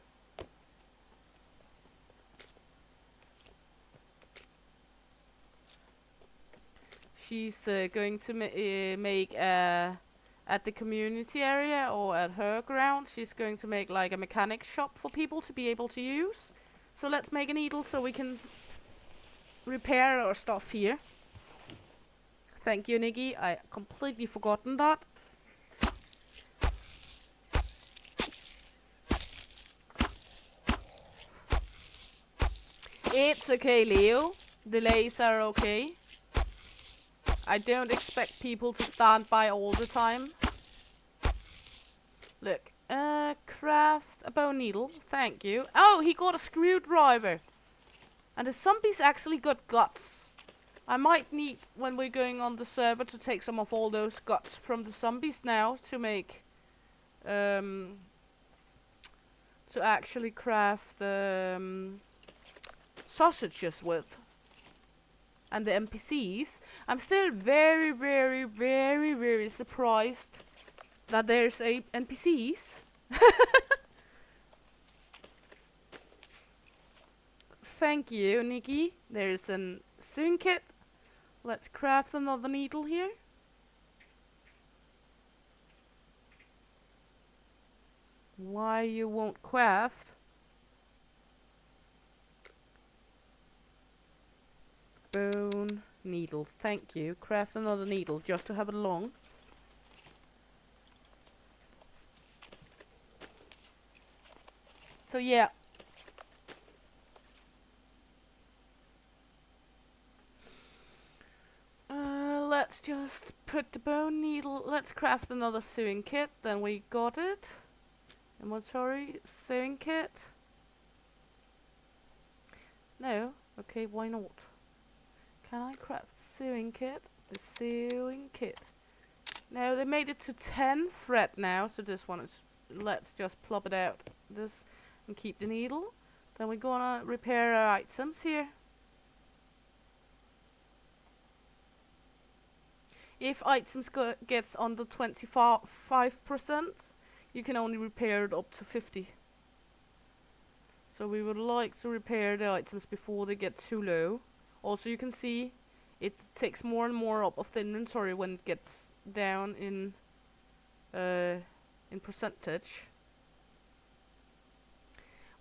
She's going to make at the community area or at her ground. She's going to make like a mechanic shop for people to be able to use. So let's make a needle so we can repair our stuff here. Thank you, Nikki. I completely forgotten that. It's okay, Leo. Delays are okay. I don't expect people to stand by all the time. Look, craft a bone needle. Thank you. Oh, he got a screwdriver. And the zombies actually got guts. I might need, when we're going on the server, to take some of all those guts from the zombies now to make, to actually craft sausages with. And the NPCs. I'm still very surprised that there's NPCs. Thank you, Nikki. There's an sewing kit. Let's craft another needle here. Why you won't craft? Bone needle. Thank you. Craft another needle just to have it along. So yeah. Let's just put the bone needle. Let's craft another sewing kit. Then we got it. Inventory sewing kit. No. Okay, why not? Can I craft sewing kit? The sewing kit. No, they made it to 10 thread now, so this one is. Let's just plop it out. This and keep the needle. Then we're gonna repair our items here. If items gets under 25%, you can only repair it up to 50. So we would like to repair the items before they get too low. Also, you can see it takes more and more up of the inventory when it gets down in in percentage.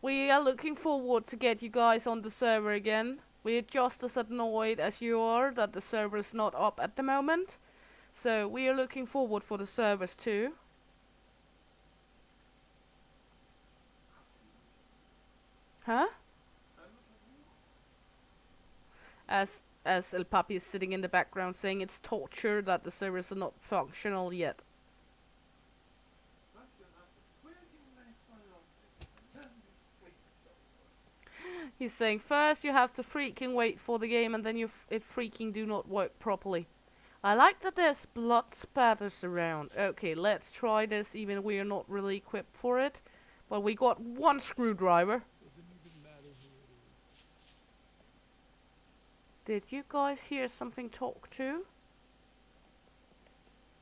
We are looking forward to get you guys on the server again. We're just as annoyed as you are that the server is not up at the moment. So we are looking forward for the servers too. Huh? As El Papi is sitting in the background saying it's torture that the servers are not functional yet. He's saying first you have to freaking wait for the game and then it freaking do not work properly. I like that there's blood spatters around. Okay, let's try this even we are not really equipped for it. But we got one screwdriver. Did you guys hear something talk too?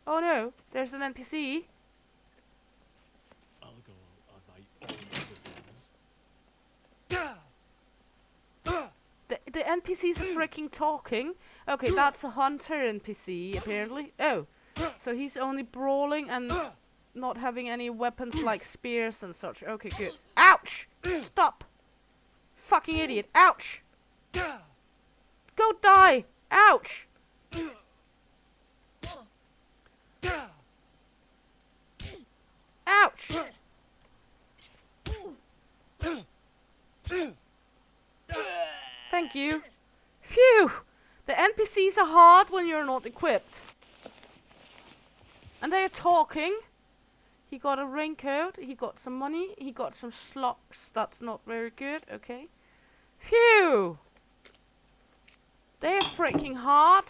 Oh no, there's an NPC. I'll go on my own The NPCs are freaking talking. Okay, that's a hunter NPC apparently. Oh, so he's only brawling and not having any weapons like spears and such. Okay, good. Ouch! Stop! Fucking idiot! Ouch! Go die! Ouch! Ouch! Thank you. Phew! The NPCs are hard when you're not equipped. And they are talking. He got a raincoat, he got some money, he got some slocks. That's not very good, okay. Phew! They're freaking hard.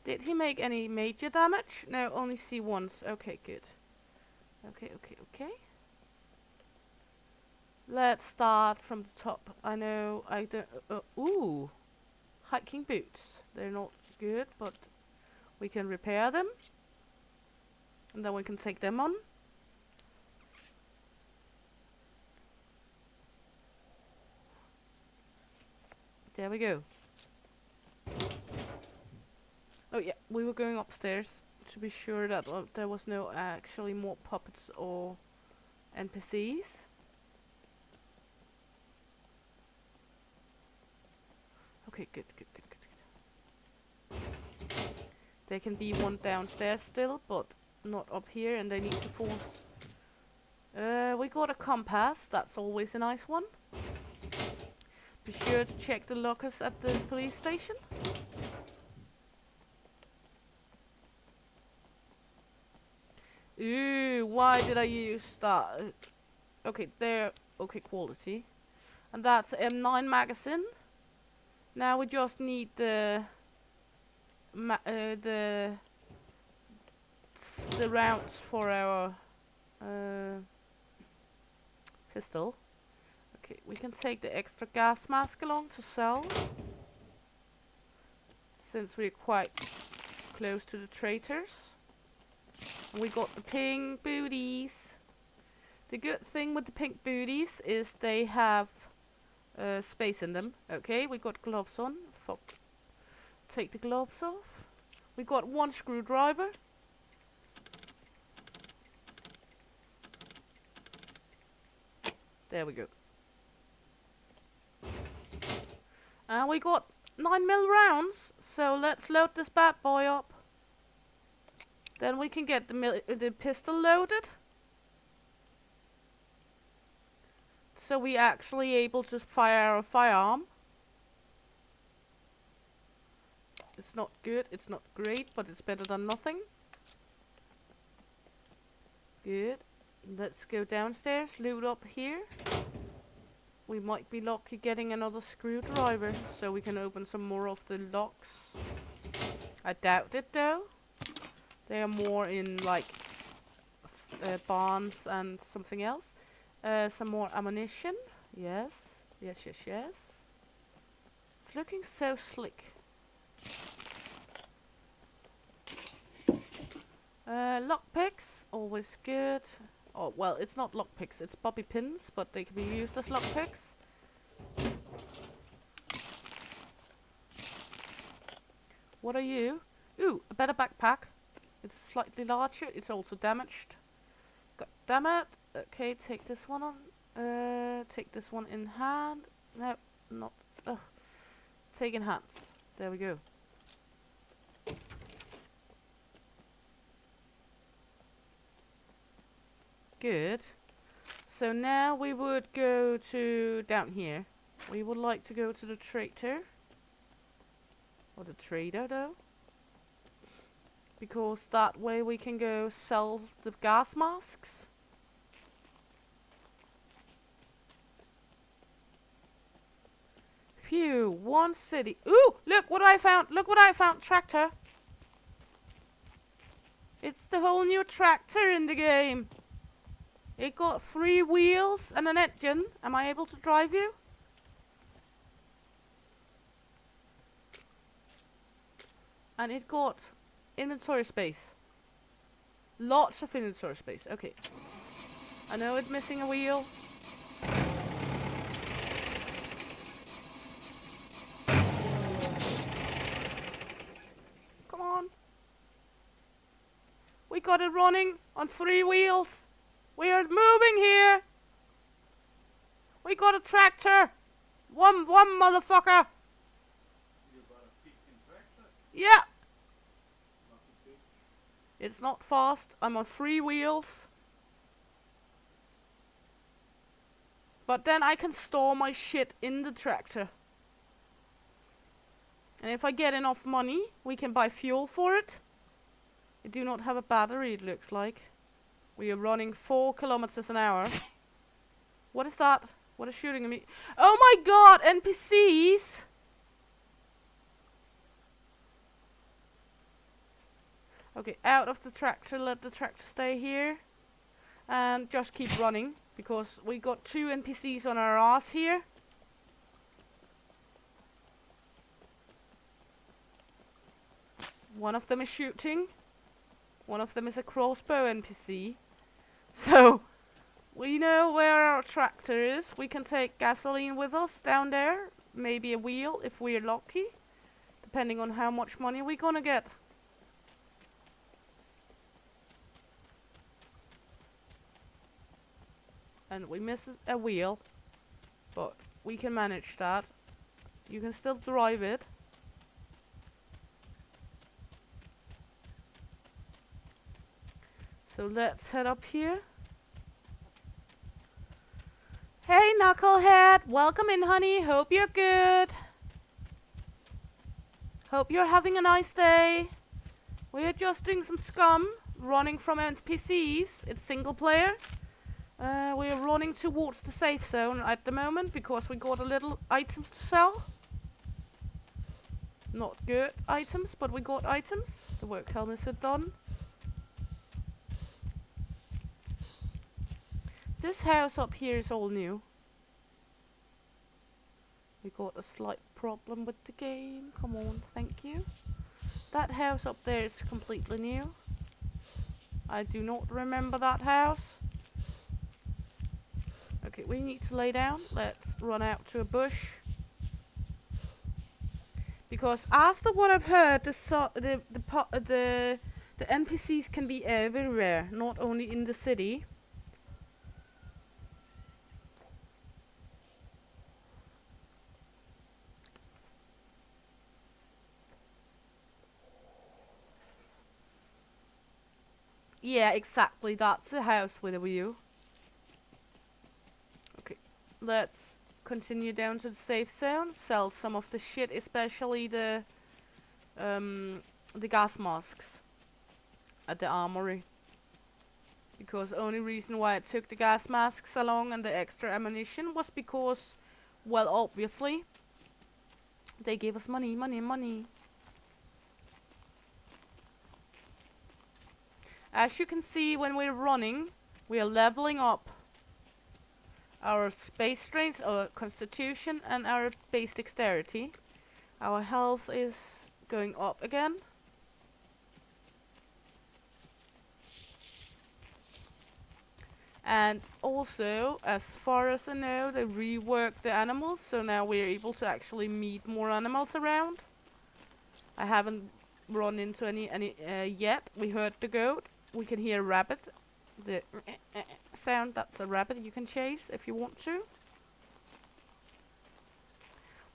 Did he make any major damage? No, only see once. Okay, good. Okay. Let's start from the top. I know I don't... ooh! Hiking boots. They're not good, but we can repair them. And then we can take them on. There we go. Oh yeah, we were going upstairs to be sure that there was no actually more puppets or NPCs. Okay, good. There can be one downstairs still, but not up here, and they need to force... we got a compass, that's always a nice one. Be sure to check the lockers at the police station. Ooh, why did I use that? Okay, there. Okay, quality. And that's M9 magazine. Now we just need the rounds for our pistol. Okay, we can take the extra gas mask along to sell, since we're quite close to the traitors. And we got the pink booties. The good thing with the pink booties is they have space in them. Okay, we got gloves on. Fuck. Take the gloves off. We got one screwdriver. There we go. And we got 9mm rounds. So let's load this bad boy up. Then we can get the pistol loaded. So we actually able to fire a firearm. It's not good, it's not great, but it's better than nothing. Good. Let's go downstairs, loot up here. We might be lucky getting another screwdriver, so we can open some more of the locks. I doubt it though. They are more in like barns and something else. Some more ammunition. Yes. It's looking so slick. Lockpicks, always good. Oh, well, it's not lockpicks, it's bobby pins, but they can be used as lockpicks. What are you? Ooh, a better backpack. It's slightly larger. It's also damaged. God damn it. Okay, take this one on. Take this one in hand. No, not. Ugh. Take in hands. There we go. Good. So now we would go to down here. We would like to go to the traitor. Or the trader though. Because that way we can go sell the gas masks. Phew, one city. Ooh, look what I found. Look what I found. Tractor. It's the whole new tractor in the game. It got 3 wheels and an engine. Am I able to drive you? And it got inventory space. Lots of inventory space. Okay. I know it's missing a wheel. Come on. We got it running on 3 wheels. We are moving here. We got a tractor. One motherfucker. Yeah. It's not fast. I'm on 3 wheels. But then I can store my shit in the tractor. And if I get enough money, we can buy fuel for it. I do not have a battery, it looks like. We are running 4 kilometers an hour. What is that? What is shooting at me? Oh my god, NPCs! Okay, out of the tractor, let the tractor stay here. And just keep running, because we got 2 NPCs on our ass here. One of them is shooting. One of them is a crossbow NPC. So, we know where our tractor is. We can take gasoline with us down there. Maybe a wheel if we're lucky. Depending on how much money we're gonna get. And we miss a wheel. But we can manage that. You can still drive it. So let's head up here. Hey Knucklehead, welcome in honey, hope you're good. Hope you're having a nice day. We're just doing some Scum, running from NPCs, it's single player. We're running towards the safe zone at the moment because we got a little items to sell. Not good items, but we got items. The work helmets are done. This house up here is all new. We got a slight problem with the game. Come on, thank you. That house up there is completely new. I do not remember that house. Okay, we need to lay down. Let's run out to a bush. Because after what I've heard, the NPCs can be everywhere, not only in the city. Yeah, exactly. That's the house with a view. Okay, let's continue down to the safe zone. Sell some of the shit, especially the gas masks at the armory. Because the only reason why I took the gas masks along and the extra ammunition was because, well, obviously, they gave us money, money, money. As you can see, when we're running, we are leveling up our space strength, our constitution, and our base dexterity. Our health is going up again. And also, as far as I know, they reworked the animals, so now we're able to actually meet more animals around. I haven't run into any yet. We heard the goat. We can hear a rabbit. The sound, that's a rabbit you can chase if you want to.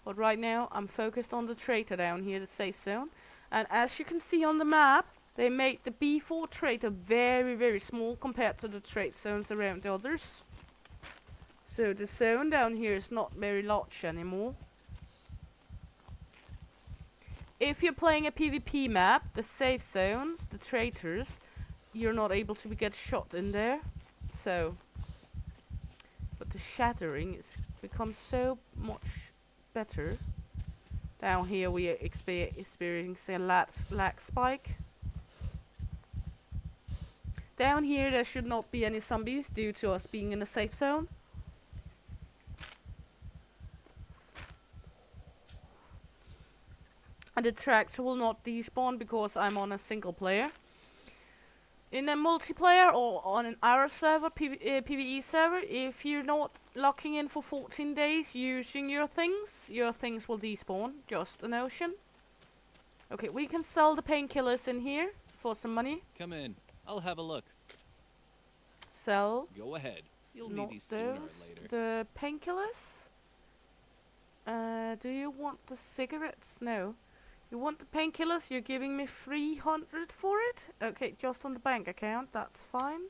But right now I'm focused on the traitor down here, the safe zone. And as you can see on the map, they made the B4 traitor very, very small compared to the trade zones around the others. So the zone down here is not very large anymore. If you're playing a PvP map, the safe zones, the traitors, you're not able to get shot in there. So, but the shattering is becomes so much better. Down here we are experiencing a lag spike. Down here there should not be any zombies due to us being in a safe zone. And the tracks will not despawn because I'm on a single player. In a multiplayer or on our server, PvE server, if you're not locking in for 14 days using your things will despawn. Just a notion. Okay, we can sell the painkillers in here for some money. Come in. I'll have a look. Sell. Go ahead. You'll Not need these sooner or those. later. The painkillers. Do you want the cigarettes? No. You want the painkillers? You're giving me 300 for it? Okay, just on the bank account. That's fine.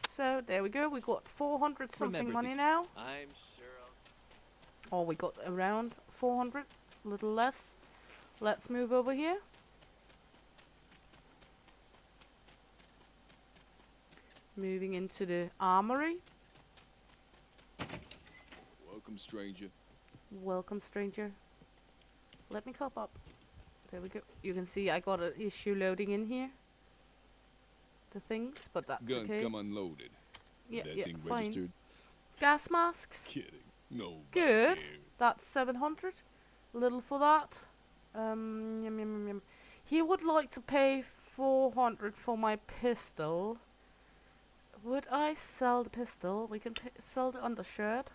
So, there we go. We got 400 something Remember money now. I'm sure I'll... Oh, we got around 400. A little less. Let's move over here. Moving into the armory. Welcome, stranger. Welcome, stranger. Let me cop up. There we go. You can see I got an issue loading in here. The things, but that's Guns okay. come unloaded. Yeah, That yeah, thing fine. registered. Gas masks. Kidding. No. Good. That's 700. Little for that. Yum, yum, yum, yum. He would like to pay 400 for my pistol. Would I sell the pistol? We can sell the undershirt.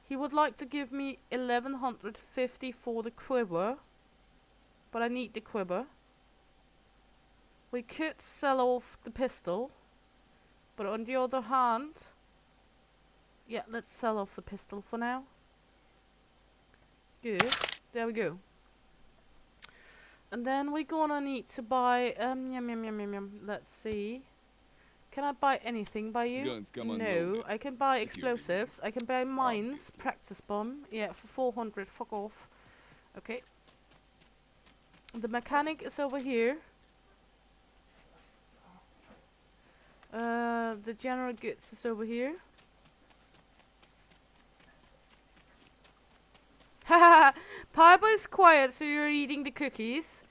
He would like to give me 1150 for the quiver. But I need the quiver. We could sell off the pistol. But on the other hand... Yeah, let's sell off the pistol for now. Good. There we go. And then we're gonna need to buy... Let's see. Can I buy anything by you? Guns come No, unloaded. I can buy Security explosives. I can buy mines, Obviously. practice bomb. Yeah, for 400. Fuck off. Okay. The mechanic is over here. The general goods is over here. Haha, Piper is quiet, so you're eating the cookies.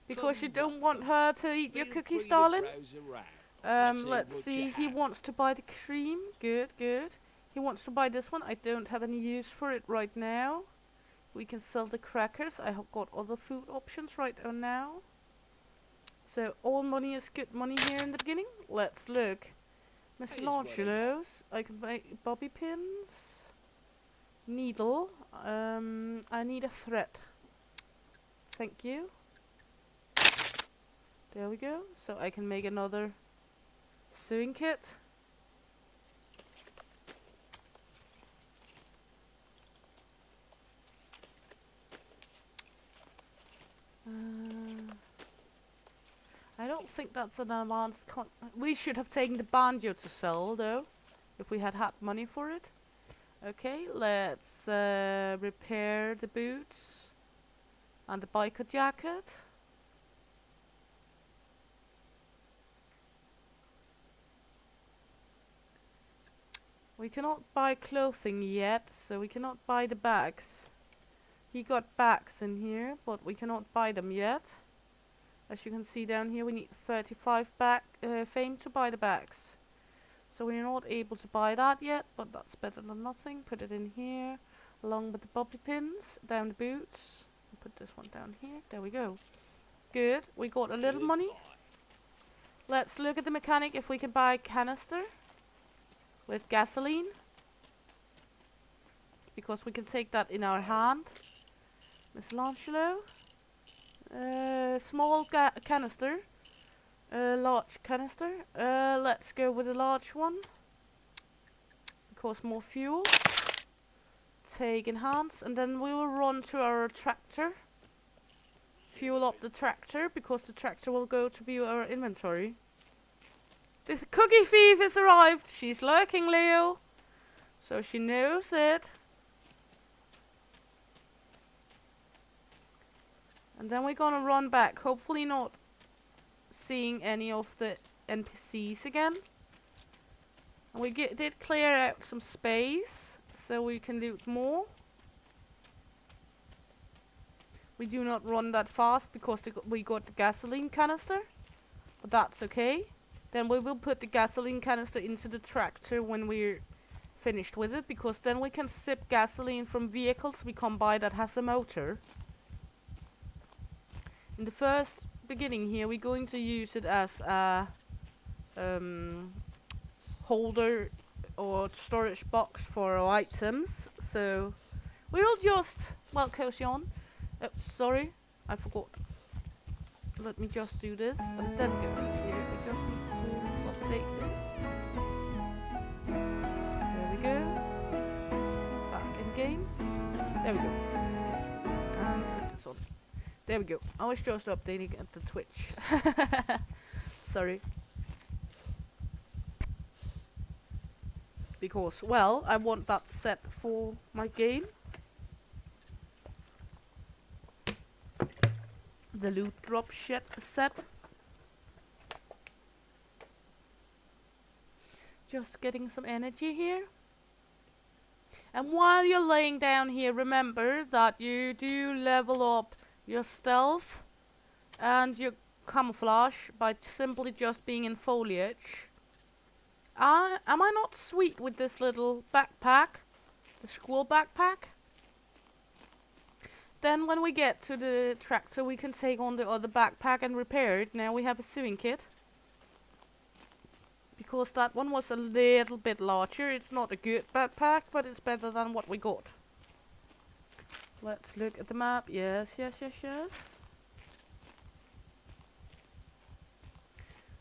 Because you don't want her to eat your cookies, darling. Let's see, he wants to buy the cream. Good, good. He wants to buy this one. I don't have any use for it right now. We can sell the crackers. I have got other food options right now. So all money is good money here in the beginning. Let's look. Miss Langelos. I can buy bobby pins. Needle. I need a thread. Thank you. There we go. So I can make another sewing kit. I don't think that's an advanced we should have taken the banjo to sell though, if we had money for it. Okay, let's repair the boots and the biker jacket. We cannot buy clothing yet, so we cannot buy the bags. He got bags in here, but we cannot buy them yet. As you can see down here, we need 35 fame to buy the bags. So we're not able to buy that yet, but that's better than nothing. Put it in here, along with the bobby pins, down the boots. Put this one down here. There we go. Good. We got a little money. Let's look at the mechanic if we can buy a canister with gasoline. Because we can take that in our hand. Miss Lancelot. Small canister. Large canister. Let's go with a large one. Because more fuel. Take enhance, and then we will run to our tractor. Fuel up the tractor, because the tractor will go to be our inventory. The cookie thief has arrived. She's lurking, Leo. So she knows it. And then we're gonna run back. Hopefully not seeing any of the NPCs again. And we did clear out some space, so we can loot more. We do not run that fast because we got the gasoline canister. But that's okay. Then we will put the gasoline canister into the tractor when we're finished with it, because then we can sip gasoline from vehicles we come by that has a motor. In the first beginning here, we're going to use it as a holder or storage box for our items. So we will just, well, cozy on. Sorry, I forgot. Let me just do this and then go here. We just need to update this. There we go. Back in game. There we go. And put this on. There we go. I was just updating at the Twitch. Sorry. Because, well, I want that set for my game. The loot drop shit set. Just getting some energy here. And while you're laying down here, remember that you do level up your stealth and your camouflage by simply just being in foliage. Am I not sweet with this little backpack? The squirrel backpack? Then when we get to the tractor, we can take on the other backpack and repair it. Now we have a sewing kit. Because that one was a little bit larger. It's not a good backpack, but it's better than what we got. Let's look at the map. Yes, yes, yes, yes.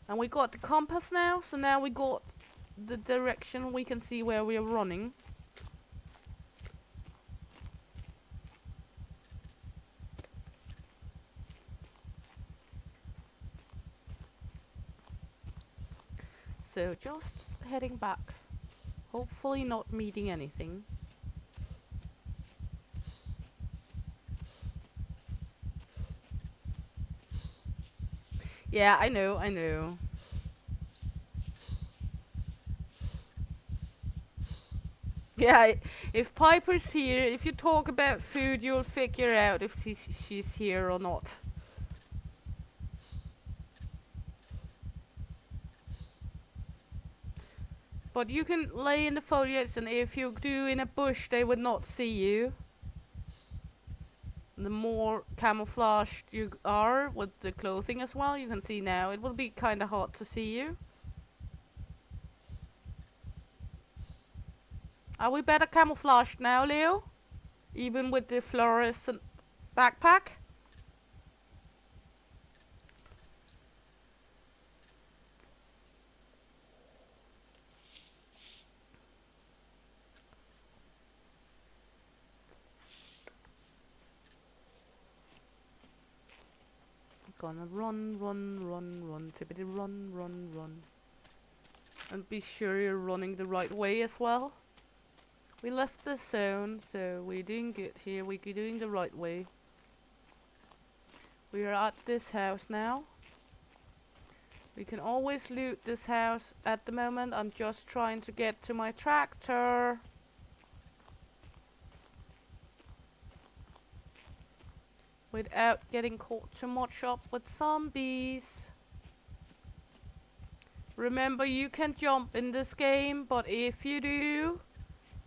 And we got the compass now, so now we got the direction. We can see where we are running. So just heading back. Hopefully not meeting anything. Yeah, I know, I know. Yeah, if Piper's here, if you talk about food, you'll figure out if she's here or not. But you can lay in the foliage, and if you do in a bush, they would not see you. The more camouflaged you are with the clothing as well, you can see now, it will be kind of hard to see you. Are we better camouflaged now, Leo? Even with the fluorescent backpack? Gonna run, tippity run. And be sure you're running the right way as well. We left the zone, so we're doing good here. We're doing the right way. We are at this house now. We can always loot this house at the moment. I'm just trying to get to my tractor. Without getting caught too much up with zombies. Remember, you can jump in this game, but if you do,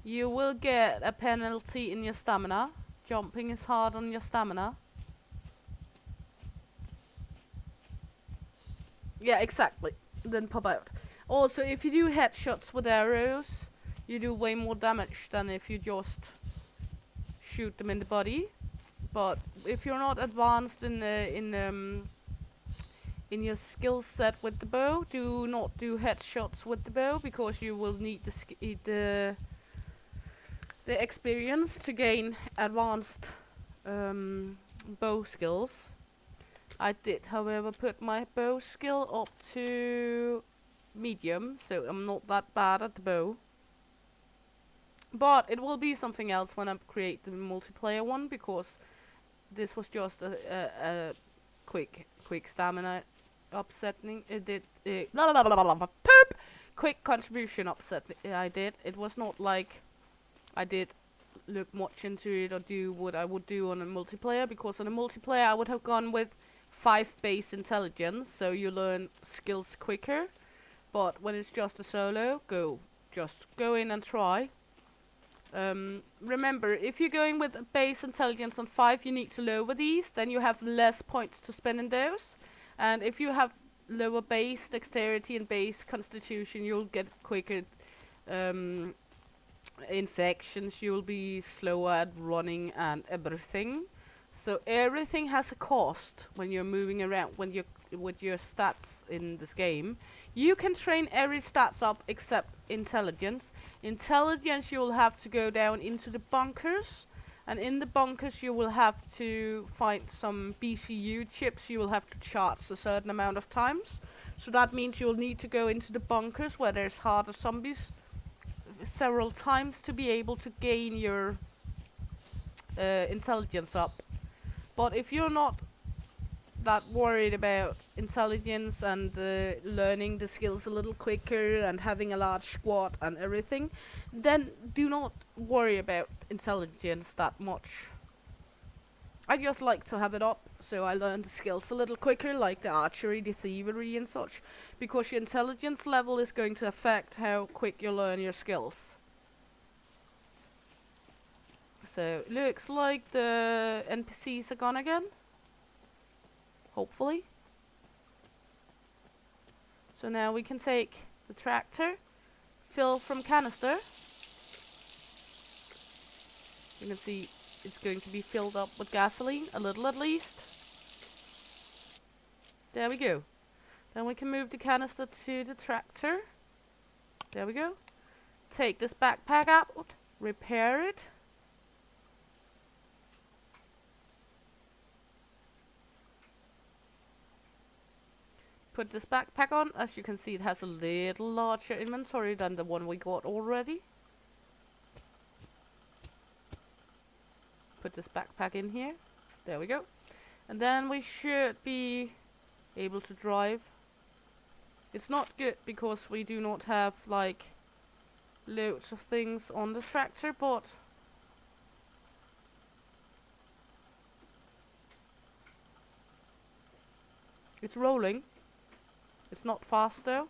you will get a penalty in your stamina. Jumping is hard on your stamina. Yeah, exactly. Then pop out. Also, if you do headshots with arrows, you do way more damage than if you just shoot them in the body. But if you're not advanced in your skill set with the bow, do not do headshots with the bow, because you will need the experience to gain advanced bow skills. I did, however, put my bow skill up to medium, so I'm not that bad at the bow. But it will be something else when I create the multiplayer one, because this was just a quick stamina upsetting. It did poop. Quick contribution upset. I did. It was not like I did look much into it or do what I would do on a multiplayer, because on a multiplayer I would have gone with 5 base intelligence, so you learn skills quicker. But when it's just a solo, just go in and try. Remember, if you're going with a base intelligence on 5, you need to lower these, then you have less points to spend in those. And if you have lower base dexterity and base constitution, you'll get quicker infections, you'll be slower at running and everything. So everything has a cost when you're moving around, when you're with your stats in this game. You can train every stats up except intelligence. Intelligence, you will have to go down into the bunkers, and in the bunkers you will have to find some BCU chips you will have to charge a certain amount of times. So that means you'll need to go into the bunkers where there's harder zombies several times to be able to gain your intelligence up. But if you're not that worried about intelligence and learning the skills a little quicker and having a large squad and everything, then do not worry about intelligence that much. I just like to have it up so I learn the skills a little quicker, like the archery, the thievery and such, because your intelligence level is going to affect how quick you learn your skills. So, looks like the NPCs are gone again. Hopefully. So now we can take the tractor, fill from canister. You can see it's going to be filled up with gasoline, a little at least. There we go. Then we can move the canister to the tractor. There we go. Take this backpack out, repair it. Put this backpack on. As you can see, it has a little larger inventory than the one we got already. Put this backpack in here. There we go. And then we should be able to drive. It's not good because we do not have like loads of things on the tractor, but it's rolling. It's not fast though.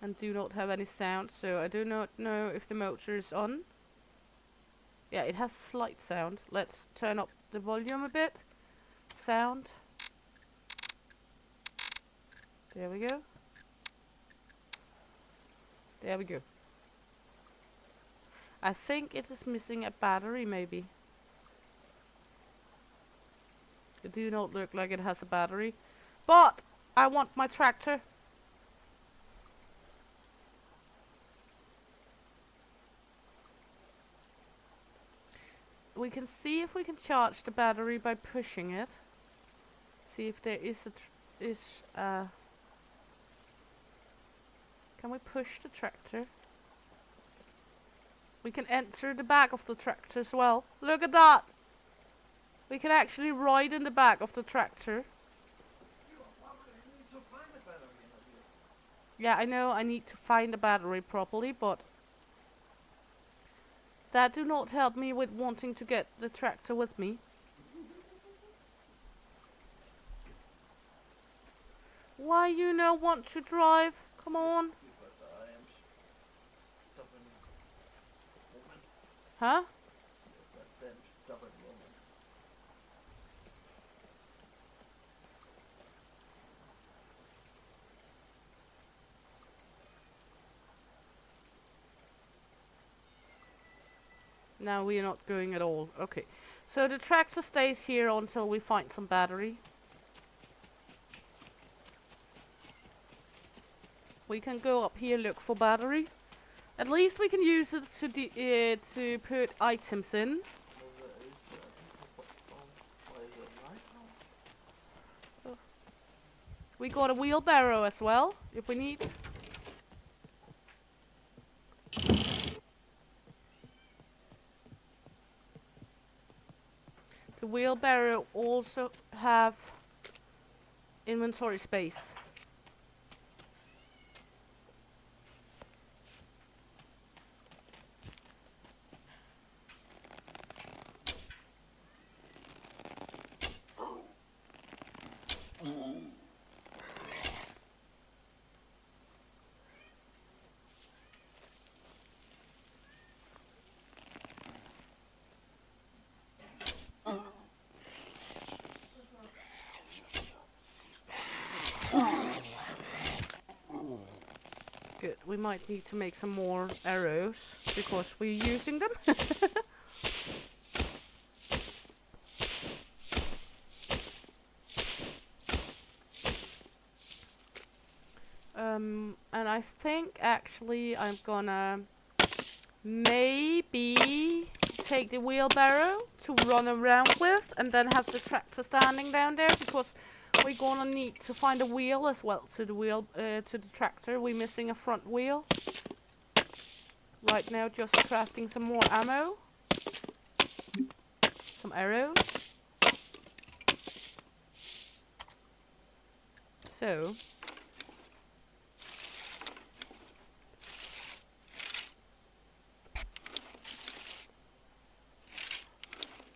And do not have any sound, so I do not know if the motor is on. Yeah, it has slight sound. Let's turn up the volume a bit. Sound. There we go. There we go. I think it is missing a battery maybe. It do not look like it has a battery. But I want my tractor. We can see if we can charge the battery by pushing it. See if there is a can we push the tractor? We can enter the back of the tractor as well. Look at that! We can actually ride in the back of the tractor. Yeah, I know I need to find the battery properly, but that do not help me with wanting to get the tractor with me. Why you no want to drive? Come on. Huh? Now we are not going at all. Okay. So the tractor stays here until we find some battery. We can go up here, look for battery. At least we can use it to put items in. We got a wheelbarrow as well, if we need. The wheelbarrow also have inventory space. Good. We might need to make some more arrows because we're using them. And I think actually I'm gonna maybe take the wheelbarrow to run around with and then have the tractor standing down there because we're gonna need to find a wheel as well to the tractor. We're missing a front wheel. Right now just crafting some more ammo. Some arrows. So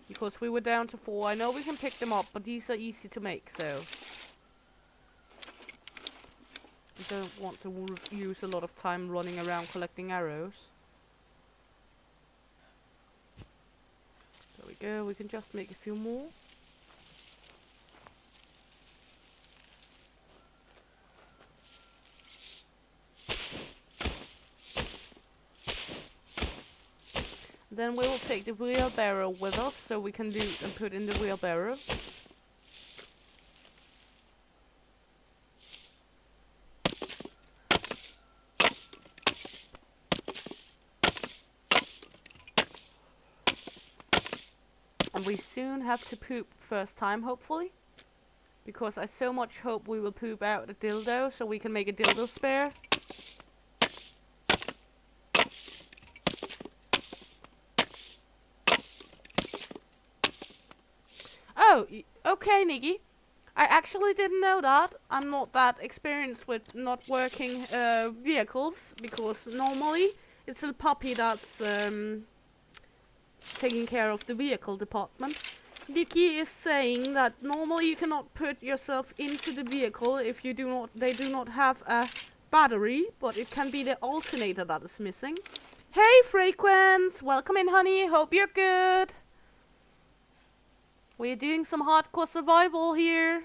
because we were down to 4. I know we can pick them up, but these are easy to make, so we don't want to use a lot of time running around collecting arrows. There we go, we can just make a few more. Then we will take the wheelbarrow with us so we can do and put in the wheelbarrow. And we soon have to poop first time, hopefully. Because I so much hope we will poop out a dildo so we can make a dildo spare. Oh, okay, Niggy. I actually didn't know that. I'm not that experienced with not working vehicles because normally it's a puppy that's taking care of the vehicle department. Nikki is saying that normally you cannot put yourself into the vehicle if you they do not have a battery, but it can be the alternator that is missing. Hey, Frequence! Welcome in, honey. Hope you're good. We're doing some hardcore survival here.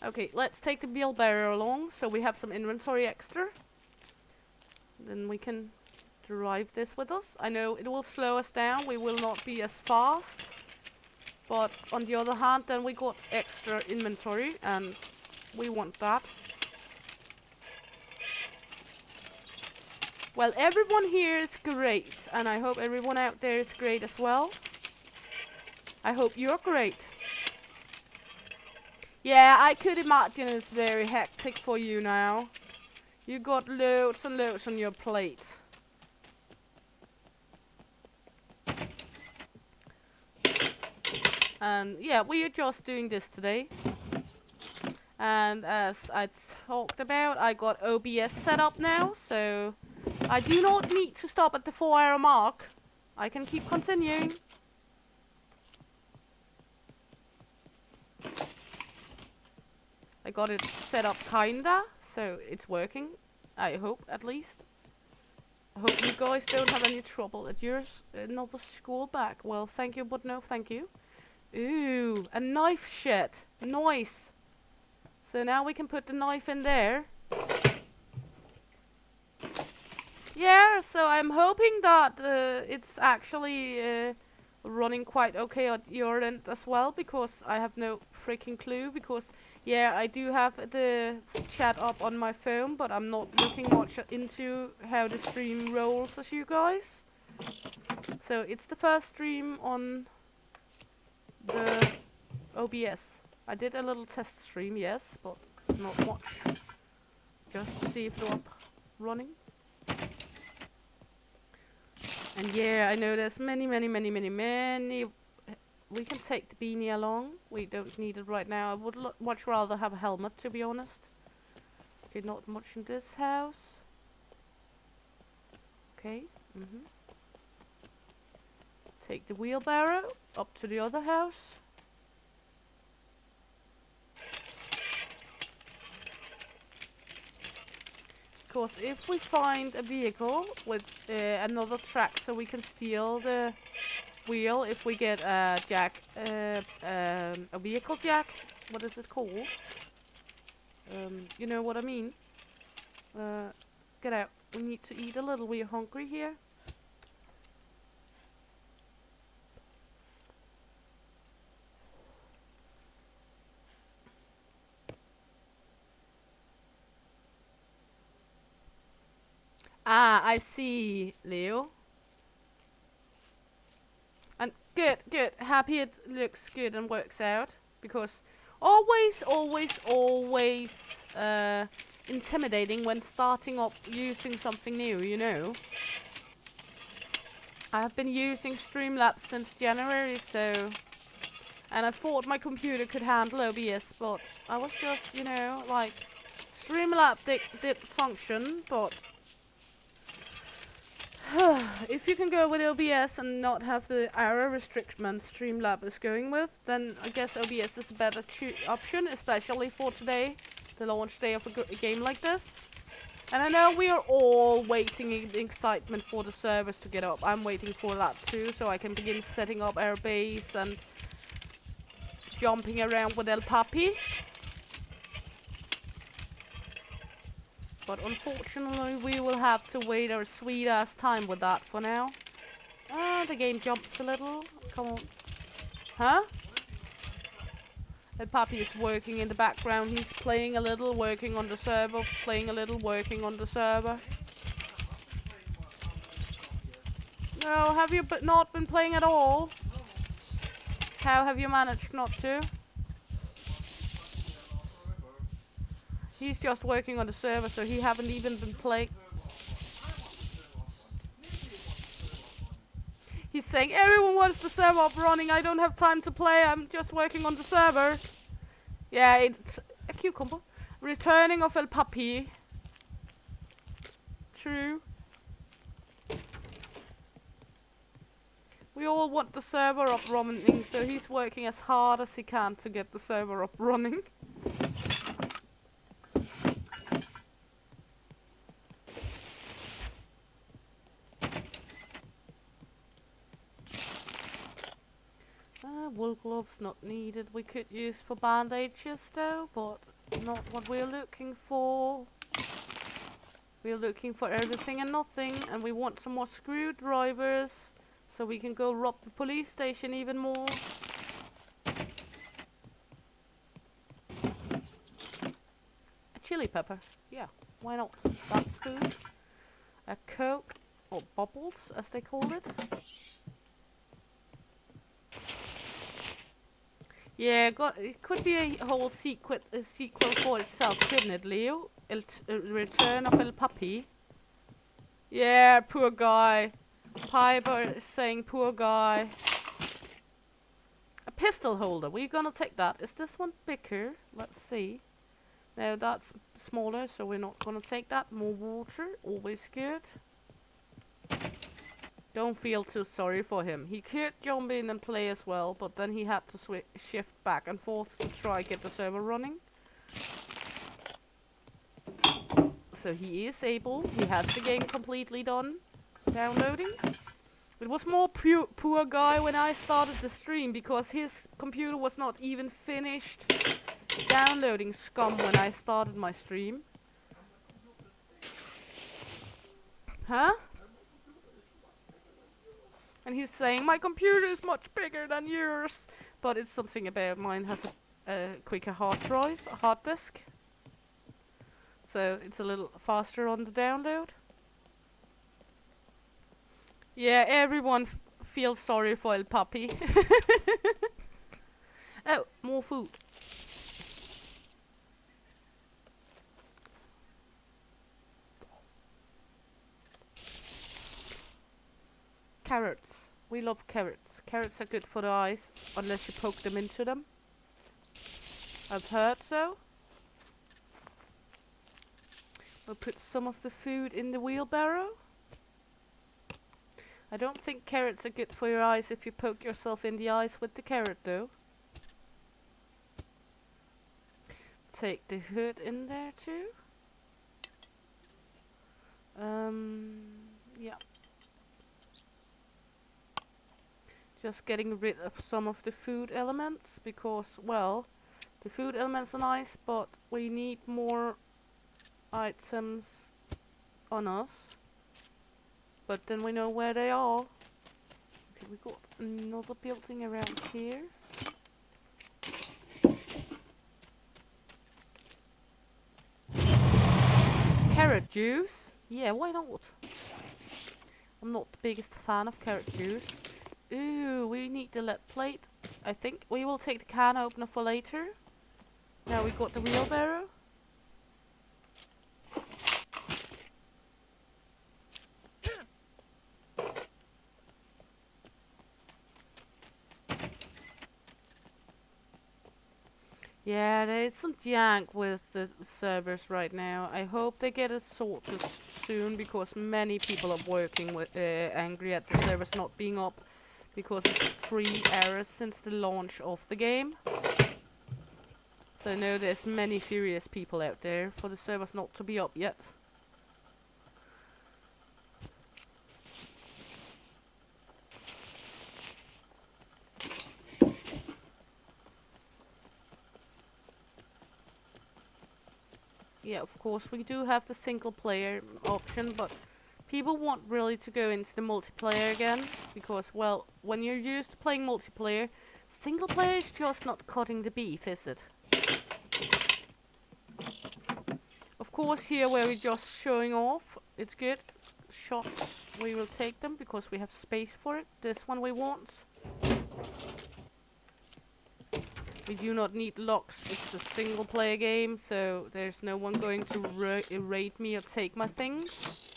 Okay, let's take the wheelbarrow along so we have some inventory extra. Then we can drive this with us. I know it will slow us down. We will not be as fast. But on the other hand, then we got extra inventory and we want that. Well, everyone here is great. And I hope everyone out there is great as well. I hope you're great. Yeah, I could imagine it's very hectic for you now. You got loads and loads on your plate. And yeah, we are just doing this today. And as I talked about, I got OBS set up now, so I do not need to stop at the 4-hour mark. I can keep continuing. I got it set up kinda, so it's working. I hope, at least. I hope you guys don't have any trouble at yours. Another school back. Well, thank you, but no thank you. Ooh, a knife shed. Nice. So now we can put the knife in there. yeah, so I'm hoping that it's actually running quite okay at your end as well, because I have no freaking clue. Because yeah, I do have the chat up on my phone, but I'm not looking much into how the stream rolls as you guys. So it's the first stream on the OBS. I did a little test stream, yes, but not much. Just to see if it's up running. And yeah, I know there's many. We can take the beanie along. We don't need it right now. I would much rather have a helmet, to be honest. Okay, not much in this house. Okay. Take the wheelbarrow up to the other house. Because if we find a vehicle with another track, so we can steal the wheel, if we get a jack, a vehicle jack, what is it called? You know what I mean? Get out. We need to eat a little. We're hungry here. Ah, I see, Leo. And good. Happy it looks good and works out. Because always intimidating when starting up using something new, you know. I have been using Streamlabs since January, so... And I thought my computer could handle OBS, but I was just, you know, like... Streamlabs did function, but... if you can go with OBS and not have the error restriction Streamlabs is going with, then I guess OBS is a better option, especially for today, the launch day of a game like this. And I know we are all waiting in excitement for the servers to get up. I'm waiting for that too, so I can begin setting up our base and jumping around with El Papi. But unfortunately, we will have to wait our sweet ass time with that for now. Ah, the game jumps a little. Come on. Huh? The puppy is working in the background. He's playing a little, working on the server. Playing a little, working on the server. No, have you not been playing at all? How have you managed not to? He's just working on the server, so he haven't even been playing. He's saying, everyone wants the server up running. I don't have time to play. I'm just working on the server. Yeah, it's a cucumber. Returning of El Papi. True. We all want the server up running, so he's working as hard as he can to get the server up running. Wool gloves not needed. We could use for bandages though, but not what we're looking for. We're looking for everything and nothing, and we want some more screwdrivers so we can go rob the police station even more. A chili pepper, yeah, why not? That's food. A Coke, or bubbles as they call it. Yeah, it could be a whole sequel for itself, couldn't it, Leo? Return of El Papi. Yeah, poor guy. Piper is saying poor guy. A pistol holder, we're gonna take that. Is this one bigger? Let's see. No, that's smaller, so we're not gonna take that. More water, always good. Don't feel too sorry for him. He could jump in and play as well, but then he had to shift back and forth to try get the server running. So he is able. He has the game completely done. Downloading. It was more poor guy when I started the stream, because his computer was not even finished downloading Scum when I started my stream. Huh? And he's saying, my computer is much bigger than yours. But it's something about mine has a quicker hard drive, a hard disk. So it's a little faster on the download. Yeah, everyone feels sorry for El Papi. Oh, more food. Carrots. We love carrots. Carrots are good for the eyes, unless you poke them into them. I've heard so. We'll put some of the food in the wheelbarrow. I don't think carrots are good for your eyes if you poke yourself in the eyes with the carrot though. Take the hood in there too. Yeah. Just getting rid of some of the food elements because, well, the food elements are nice, but we need more items on us. But then we know where they are. Okay, we got another building around here. Carrot juice? Yeah, why not? I'm not the biggest fan of carrot juice. Ooh, we need the lead plate. I think we will take the can opener for later. Now we got the wheelbarrow. Yeah, there's some jank with the servers right now. I hope they get it sorted soon because many people are working with angry at the servers not being up because it's 3 errors since the launch of the game. So I know there's many furious people out there for the servers not to be up yet. Yeah, of course, we do have the single player option, but people want really to go into the multiplayer again, because, well, when you're used to playing multiplayer, single player is just not cutting the beef, is it? Of course, here where we're just showing off, it's good. Shots, we will take them, because we have space for it. This one we want. We do not need locks, it's a single player game, so there's no one going to raid me or take my things.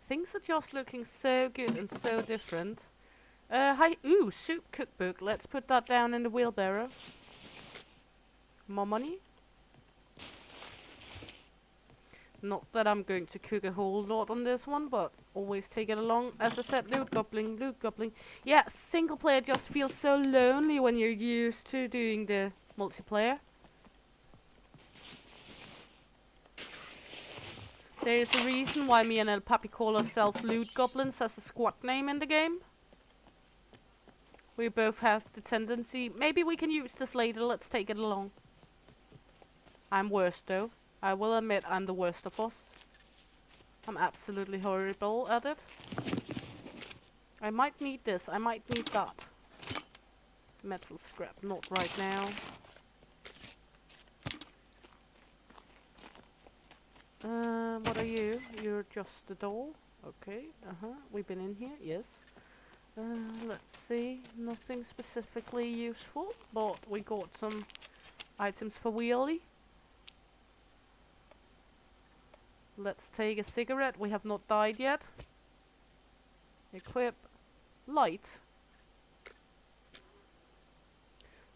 Things are just looking so good and so different. Hi, ooh, soup cookbook, let's put that down in the wheelbarrow. More money. Not that I'm going to cook a whole lot on this one, but always take it along. As I said, loot gobbling, loot gobbling. Yeah, single player just feels so lonely when you're used to doing the multiplayer. There is a reason why me and El Papi call ourselves loot goblins as a squad name in the game. We both have the tendency. Maybe we can use this later, let's take it along. I'm worse though. I will admit I'm the worst of us. I'm absolutely horrible at it. I might need this, I might need that. Metal scrap, not right now. What are you? You're just the door. Okay, we've been in here, yes. Let's see, nothing specifically useful, but we got some items for wheelie. Let's take a cigarette. We have not died yet. Equip. Light.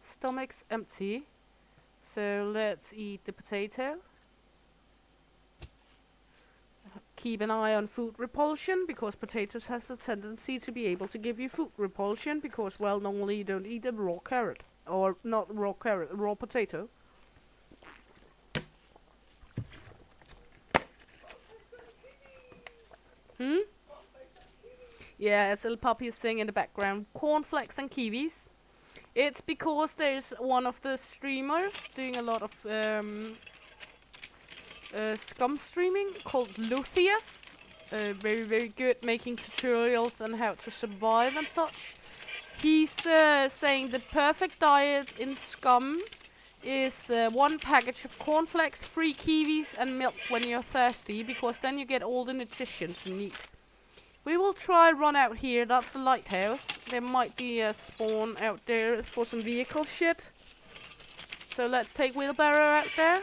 Stomach's empty. So let's eat the potato. Keep an eye on food repulsion, because potatoes has a tendency to be able to give you food repulsion, because, well, normally you don't eat a raw carrot. Or not raw carrot, raw potato. Yeah, as El Papi is saying in the background, cornflakes and kiwis. It's because there's one of the streamers doing a lot of Scum streaming called Lutheus. Very, very good, making tutorials on how to survive and such. He's saying the perfect diet in Scum is 1 package of cornflakes, 3 kiwis, and milk when you're thirsty, because then you get all the nutritions you need. We will try run out here. That's the lighthouse. There might be a spawn out there for some vehicle shit. So let's take wheelbarrow out there.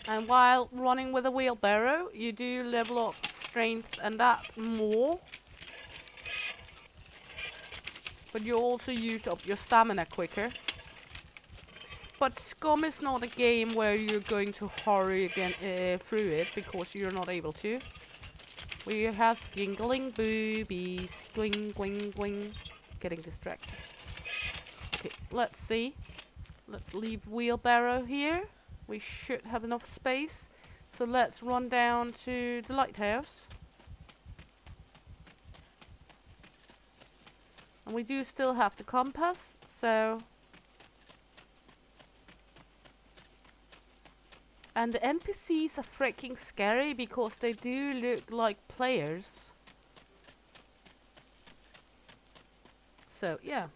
And while running with a wheelbarrow, you do level up strength and that more. But you also use up your stamina quicker. But Scum is not a game where you're going to hurry again through it, because you're not able to. We have jingling boobies, gwing, gwing, gwing. Getting distracted. Okay, let's see. Let's leave wheelbarrow here. We should have enough space. So let's run down to the lighthouse. And we do still have the compass, so... And the NPCs are freaking scary because they do look like players. So, yeah.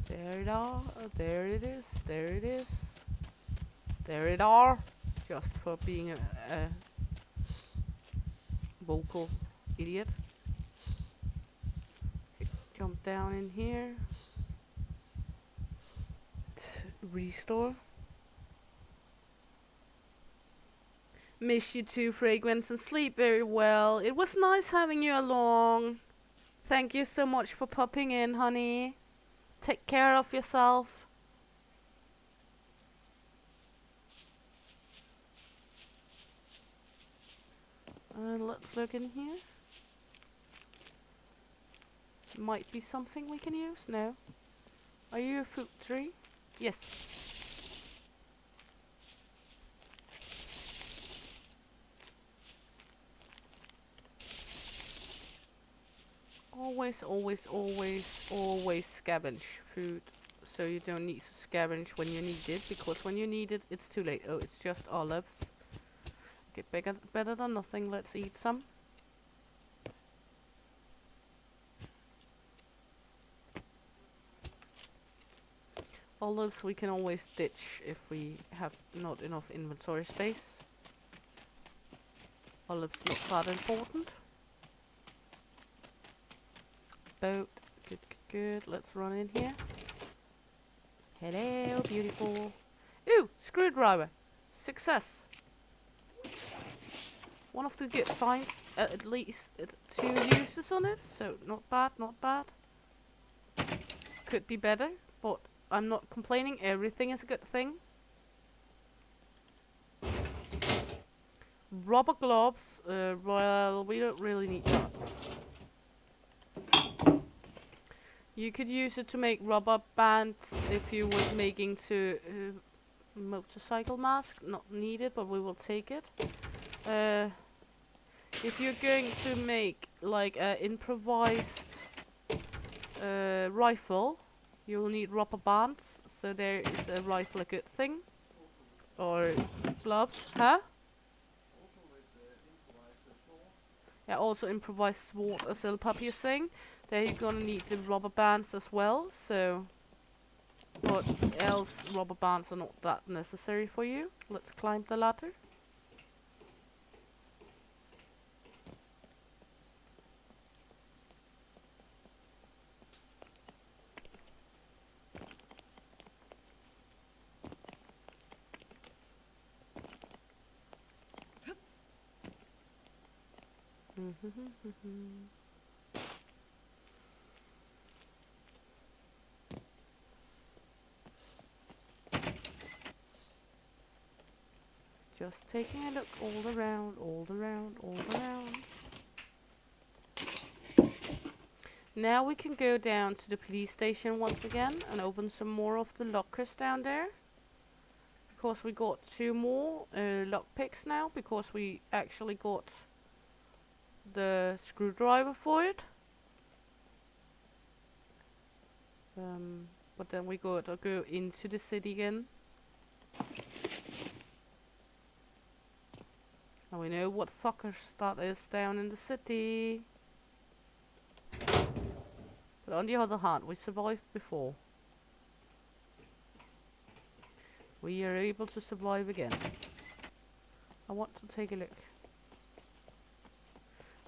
There it are. There it is. There it is. There it are. Just for being a vocal idiot. Okay, jump down in here. Restore. Miss you too, Fragrance, and sleep very well. It was nice having you along. Thank you so much for popping in, honey. Take care of yourself. Let's look in here. Might be something we can use. No. Are you a fruit tree? Yes. Always, always, always, always scavenge food, so you don't need to scavenge when you need it, because when you need it, it's too late. Oh, it's just olives. Okay, better than nothing. Let's eat some. Olives we can always ditch if we have not enough inventory space. Olives not that important. Boat. Good, good, good. Let's run in here. Hello, beautiful. Ooh, screwdriver. Success. One of the good finds, at least 2 uses on it, so not bad, not bad. Could be better, but I'm not complaining. Everything is a good thing. Rubber gloves. Well, we don't really need that. You could use it to make rubber bands if you were making to motorcycle mask. Not needed, but we will take it. If you're going to make like an improvised rifle, you will need rubber bands. So there is a rifle a good thing. Or gloves, huh? Yeah, also improvised sword, as El Papi is saying. There you're gonna need the rubber bands as well, so... But else, rubber bands are not that necessary for you. Let's climb the ladder. Just taking a look all around, all around, all around. Now we can go down to the police station once again and open some more of the lockers down there. Because we got 2 more lockpicks now, because we actually got the screwdriver for it. But then we gotta go into the city again. And we know what fuckers that is down in the city. But on the other hand, we survived before. We are able to survive again. I want to take a look.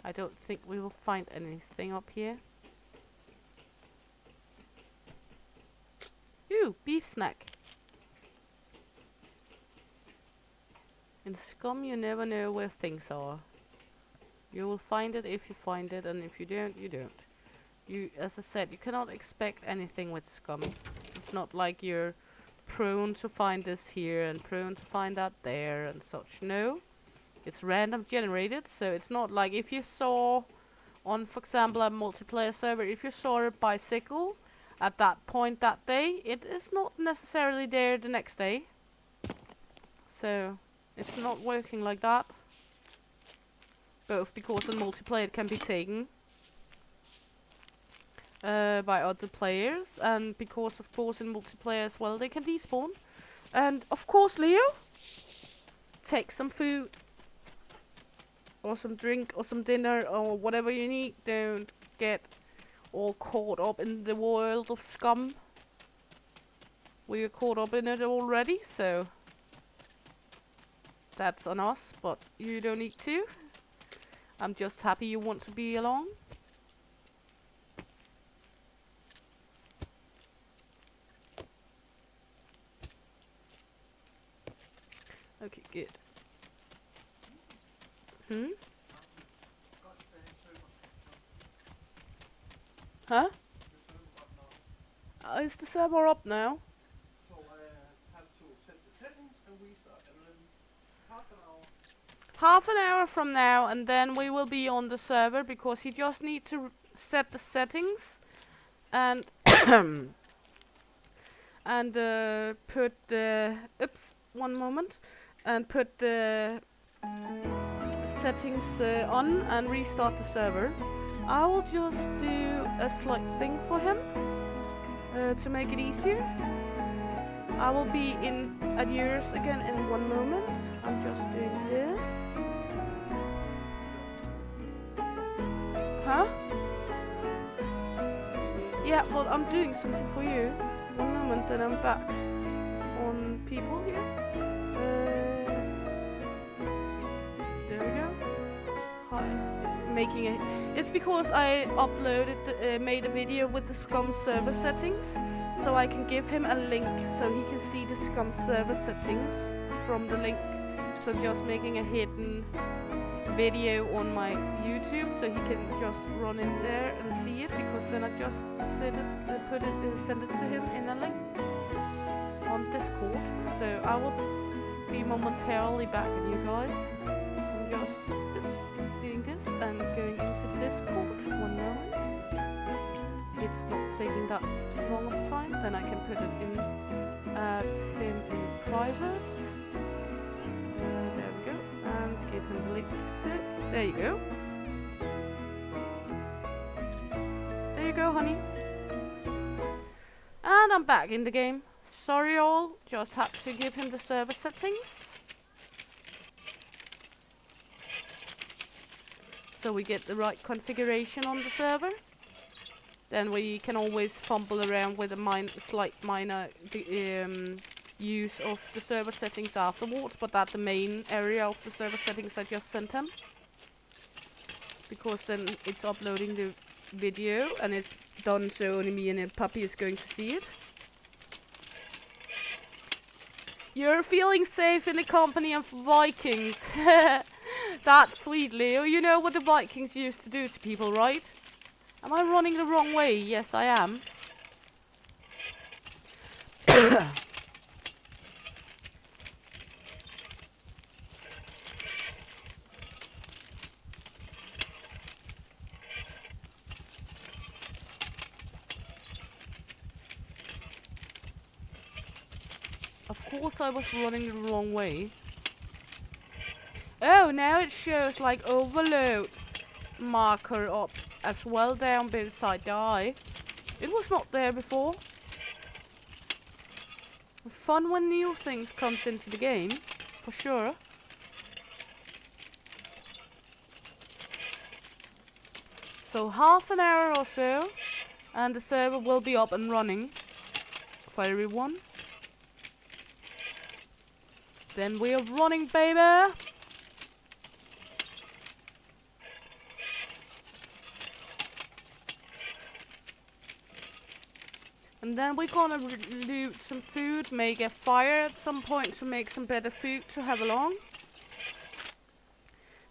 I don't think we will find anything up here. Ooh, beef snack. In Scum you never know where things are. You will find it if you find it, and if you don't, you don't. You, as I said, you cannot expect anything with Scum. It's not like you're prone to find this here and prone to find that there and such. No. It's random generated, so it's not like if you saw on, for example, a multiplayer server, if you saw a bicycle at that point that day, it is not necessarily there the next day. So it's not working like that. Both because in multiplayer it can be taken by other players, and because of course in multiplayer as well they can despawn. And of course, Leo, take some food or some drink or some dinner or whatever you need. Don't get all caught up in the world of Scum. We are caught up in it already, so that's on us, but you don't need to. I'm just happy you want to be along. Okay, good. Huh? Is the server up now? So I have to set the settings and restart, and then half an hour. Half an hour from now, and then we will be on the server, because you just need to set the settings and and put the one moment, and put the settings on and restart the server. I will just do a slight thing for him to make it easier. I will be in at yours again in 1 moment. I'm just doing this. Huh? Yeah, well, I'm doing something for you. 1 moment, then I'm back on people here. There we go. Hi. Making it. It's because I uploaded, made a video with the Scum server settings, so I can give him a link so he can see the Scum server settings from the link. So just making a hidden video on my YouTube, so he can just run in there and see it, because then I just send it to him in a link on Discord. So I will be momentarily back with you guys. I'm just doing this and going into Discord. 1 moment. It's not taking that long of a time. Then I can put it in, add him in private. There we go. And give him the link to it. There you go. There you go, honey. And I'm back in the game. Sorry all, just had to give him the server settings. So we get the right configuration on the server. Then we can always fumble around with a slight minor use of the server settings afterwards, but that's the main area of the server settings I just sent him. Because then it's uploading the video and it's done so only me and Puppy is going to see it. You're feeling safe in the company of Vikings. That's sweet, Leo. You know what the Vikings used to do to people, right? Am I running the wrong way? Yes, I am. course I was running the wrong way. Oh, now it shows like overload marker up as well down beside the eye. It was not there before. Fun when new things comes into the game, for sure. So half an hour or so, and the server will be up and running for everyone. Then we are running, baby! And then we're gonna loot some food, make a fire at some point to make some better food to have along.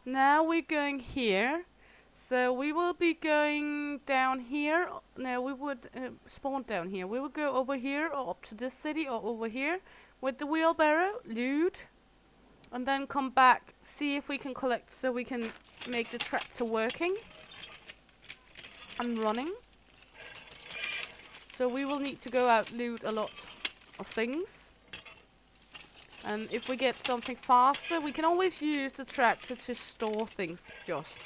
Now we're going here. So we will be going down here. No, we would spawn down here. We will go over here or up to this city or over here with the wheelbarrow, loot, and then come back, see if we can collect so we can make the tractor working and running. So we will need to go out loot a lot of things. And if we get something faster, we can always use the tractor to store things just.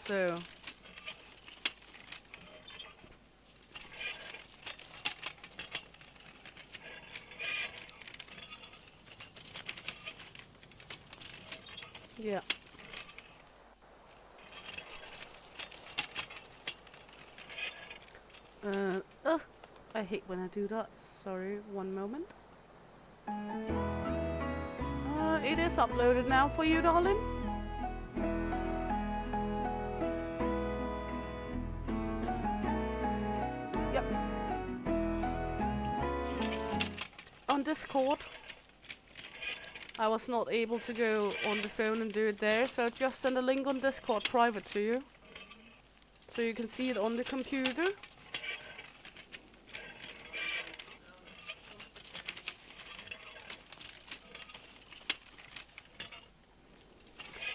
So. Yeah. I hate when I do that. Sorry, one moment. It is uploaded now for you, darling. Yep. On Discord. I was not able to go on the phone and do it there, so I just send a link on Discord private to you. So you can see it on the computer.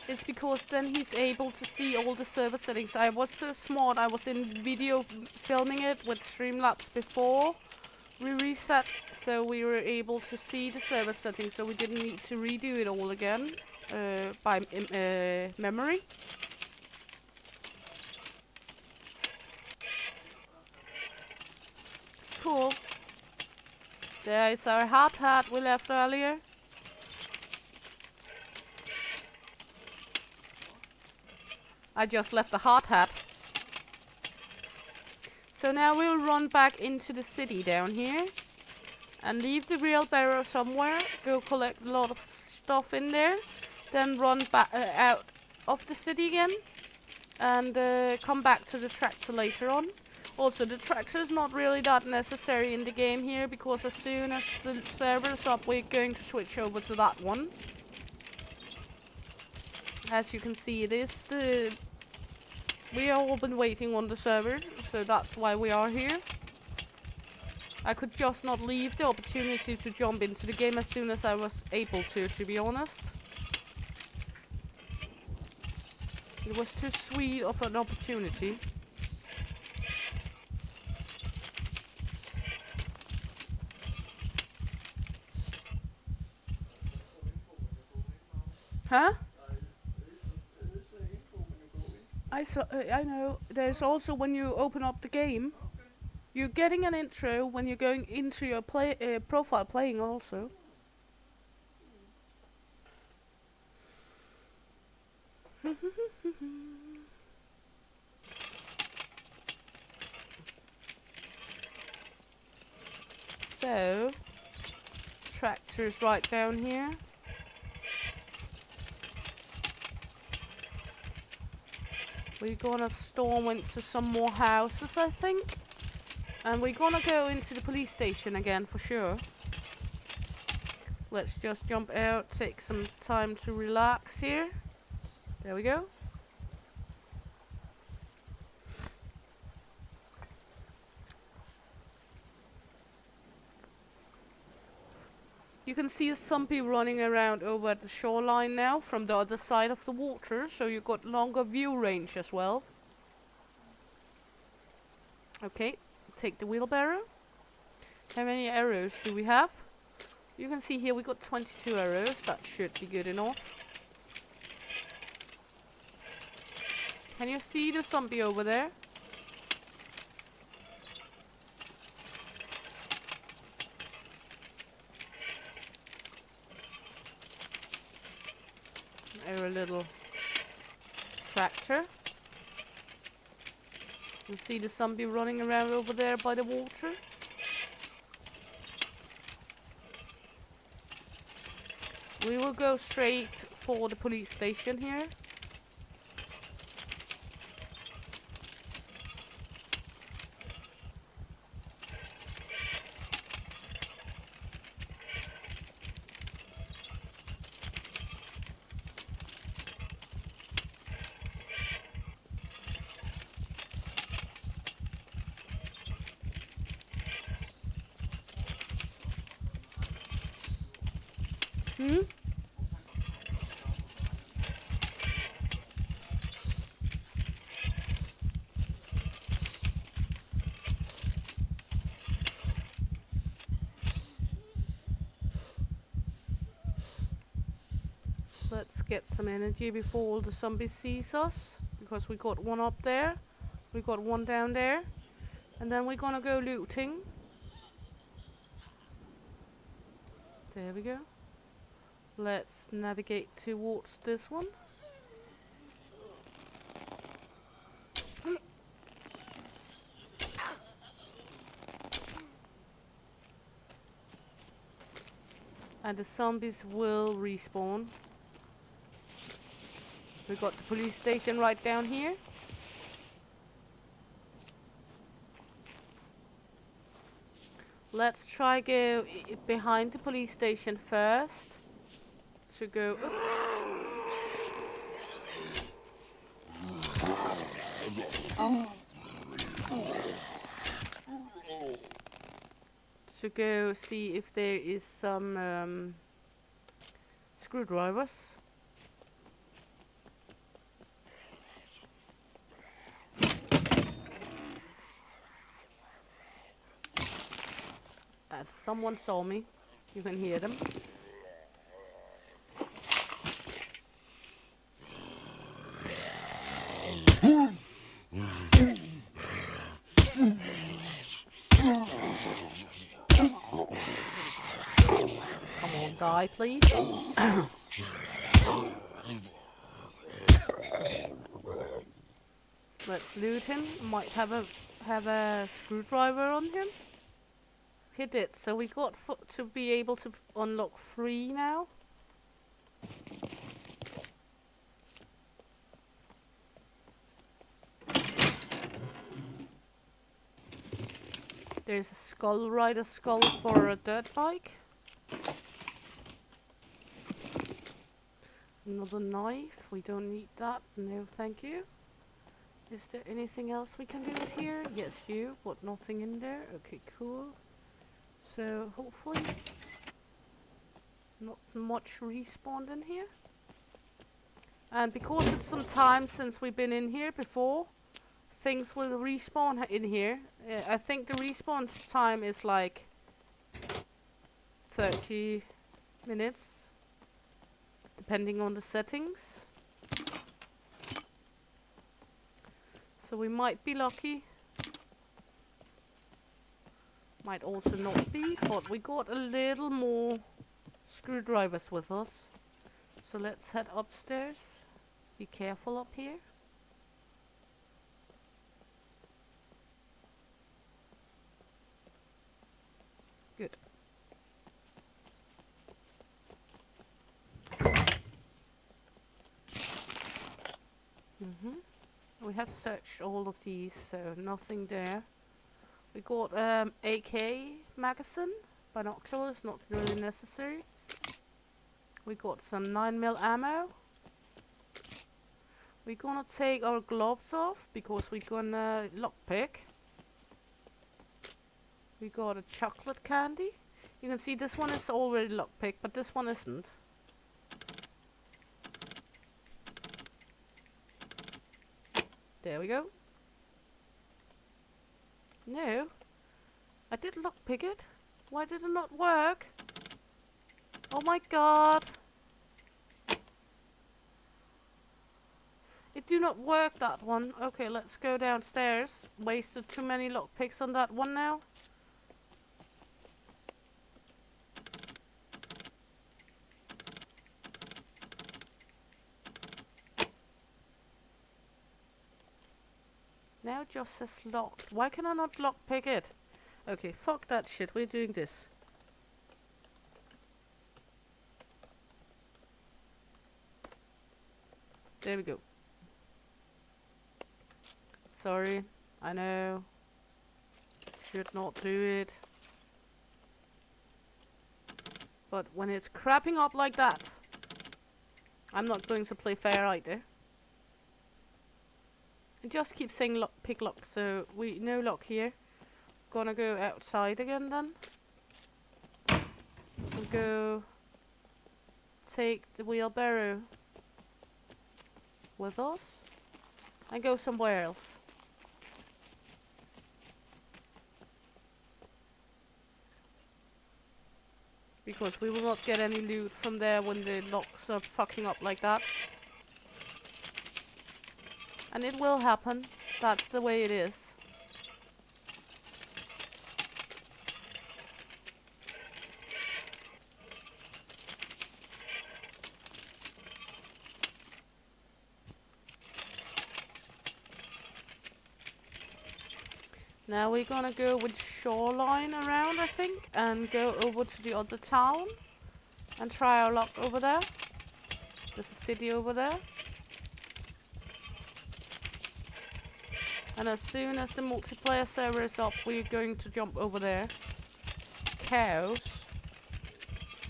It's because then he's able to see all the server settings. I was so smart, I was in video filming it with Streamlabs before we reset, so we were able to see the server settings, so we didn't need to redo it all again by memory. Cool. There is our hard hat we left earlier. I just left the hard hat. So now we'll run back into the city down here and leave the wheelbarrow somewhere, go collect a lot of stuff in there, then run back out of the city again and come back to the tractor later on. Also, the tractor is not really that necessary in the game here, because as soon as the server is up, we're going to switch over to that one. As you can see, it is the... We have all been waiting on the server, so that's why we are here. I could just not leave the opportunity to jump into the game as soon as I was able to be honest. It was too sweet of an opportunity. Huh? I know. There's also when you open up the game, you're getting an intro when you're going into your profile playing also. So, tractor's right down here. We're gonna storm into some more houses, I think. And we're gonna go into the police station again for sure. Let's just jump out, take some time to relax here. There we go. You can see a zombie running around over at the shoreline now from the other side of the water, so you've got longer view range as well. Okay, take the wheelbarrow. How many arrows do we have? You can see here we got 22 arrows. That should be good enough. Can you see the zombie over there? Our little tractor. You see the zombie running around over there by the water? We will go straight for the police station here. Hmm? Let's get some energy before all the zombies sees us. Because we got one up there. We got one down there. And then we're gonna go looting. There we go. Let's navigate towards this one. And the zombies will respawn. We got the police station right down here. Let's try go behind the police station first. To go. To go see if there is some screwdrivers. Someone saw me. You can hear them. Come on, die, please. Let's loot him. Might have a screwdriver on him. He did. So we got to be able to unlock 3 now. There's a skull rider skull for a dirt bike. Another knife. We don't need that. No, thank you. Is there anything else we can do with here? Yes, you. But nothing in there. Okay, cool. So hopefully not much respawned in here. And because it's some time since we've been in here before, things will respawn in here. I think the respawn time is like 30 minutes, depending on the settings. So we might be lucky. Might also not be, but we got a little more screwdrivers with us. So let's head upstairs. Be careful up here. Good. We have searched all of these, so nothing there. We got AK magazine, binoculars, not really necessary. We got some 9mm ammo. We're gonna take our gloves off because we're gonna lockpick. We got a chocolate candy. You can see this one is already lockpicked, but this one isn't. There we go. No. I did lockpick it. Why did it not work? Oh my god. It do not work, that one. Okay, let's go downstairs. Wasted too many lockpicks on that one now. Now it just says locked. Why can I not lockpick it? Okay, fuck that shit. We're doing this. There we go. Sorry, I know. Should not do it. But when it's crapping up like that, I'm not going to play fair either. It just keeps saying lock, pick lock, so we no lock here. Gonna go outside again then. And go take the wheelbarrow with us and go somewhere else. Because we will not get any loot from there when the locks are fucking up like that. And it will happen. That's the way it is. Now we're gonna go with shoreline around, I think, and go over to the other town and try our luck over there. There's a city over there. And as soon as the multiplayer server is up, we're going to jump over there. Cows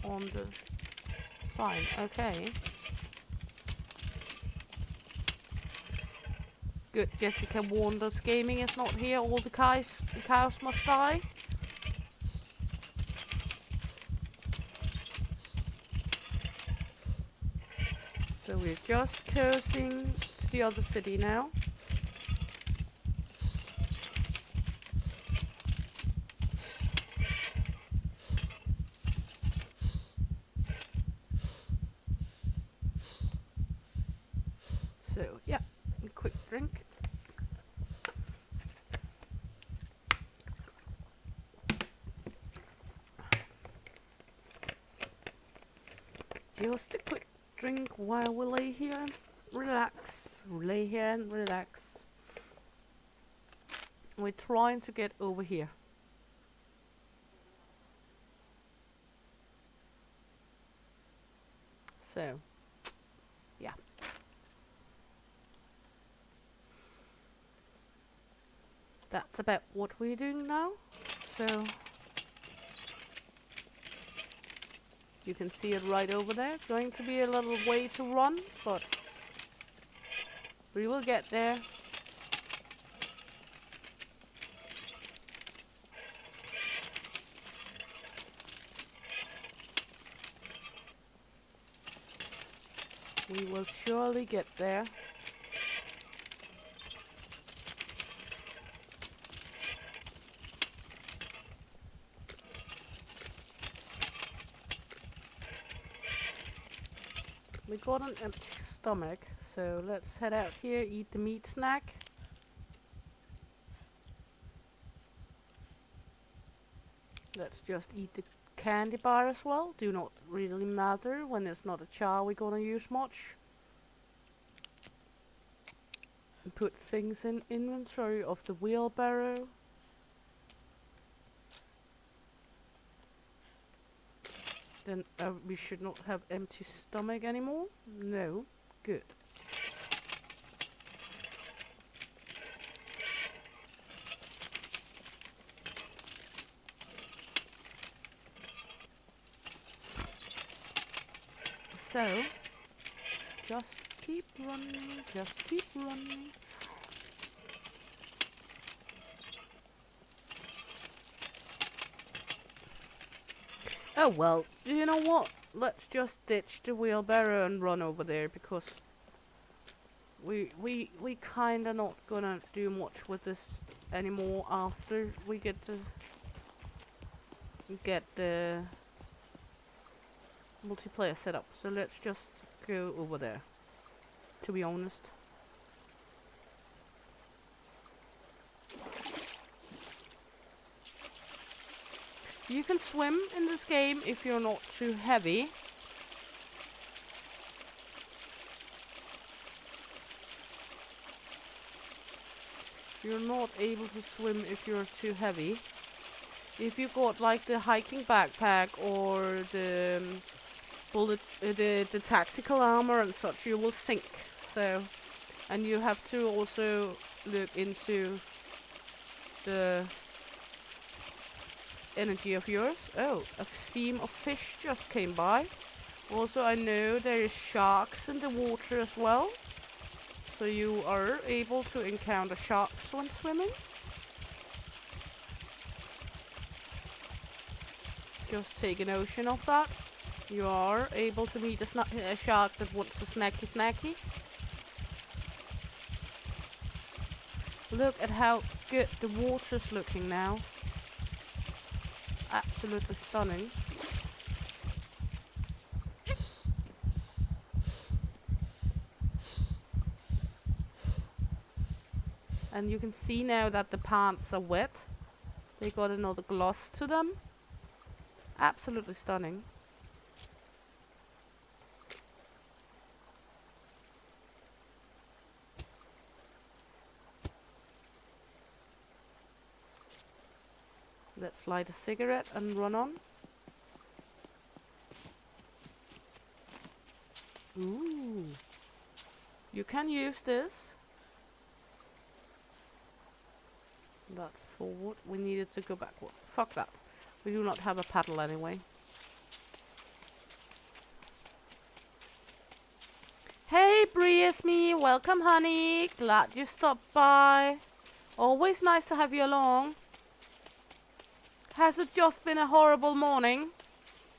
on the sign, okay. Good, Jessica warned us gaming is not here, all the cows must die. So we're just coasting to the other city now. So, yeah, a quick drink. Just a quick drink while we lay here and relax. Lay here and relax. We're trying to get over here. So, yeah. That's about what we're doing now. So, you can see it right over there. Going to be a little way to run, but we will get there. We will surely get there. We got an empty stomach, so let's head out here, eat the meat snack. Let's just eat the candy bar as well. Do not really matter when it's not a char we're gonna use much. And put things in inventory of the wheelbarrow. Then we should not have empty stomach anymore. No, good. So, just keep running, just keep running. Oh well, you know what? Let's just ditch the wheelbarrow and run over there because we kinda not gonna do much with this anymore after we get the multiplayer setup. So let's just go over there, to be honest. You can swim in this game if you're not too heavy. You're not able to swim if you're too heavy. If you got like the hiking backpack or the the tactical armor and such, you will sink. So, and you have to also look into the energy of yours. Oh, a stream of fish just came by. Also, I know there is sharks in the water as well. So you are able to encounter sharks when swimming. Just take a notion of that. You are able to meet a shark that wants a snacky. Look at how good the water's looking now. Absolutely stunning. And you can see now that the pants are wet. They got another gloss to them. Absolutely stunning. Let's light a cigarette and run on. Ooh. You can use this. That's forward. We needed to go backward. Fuck that. We do not have a paddle anyway. Hey, Bree, it's me. Welcome, honey. Glad you stopped by. Always nice to have you along. Has it just been a horrible morning?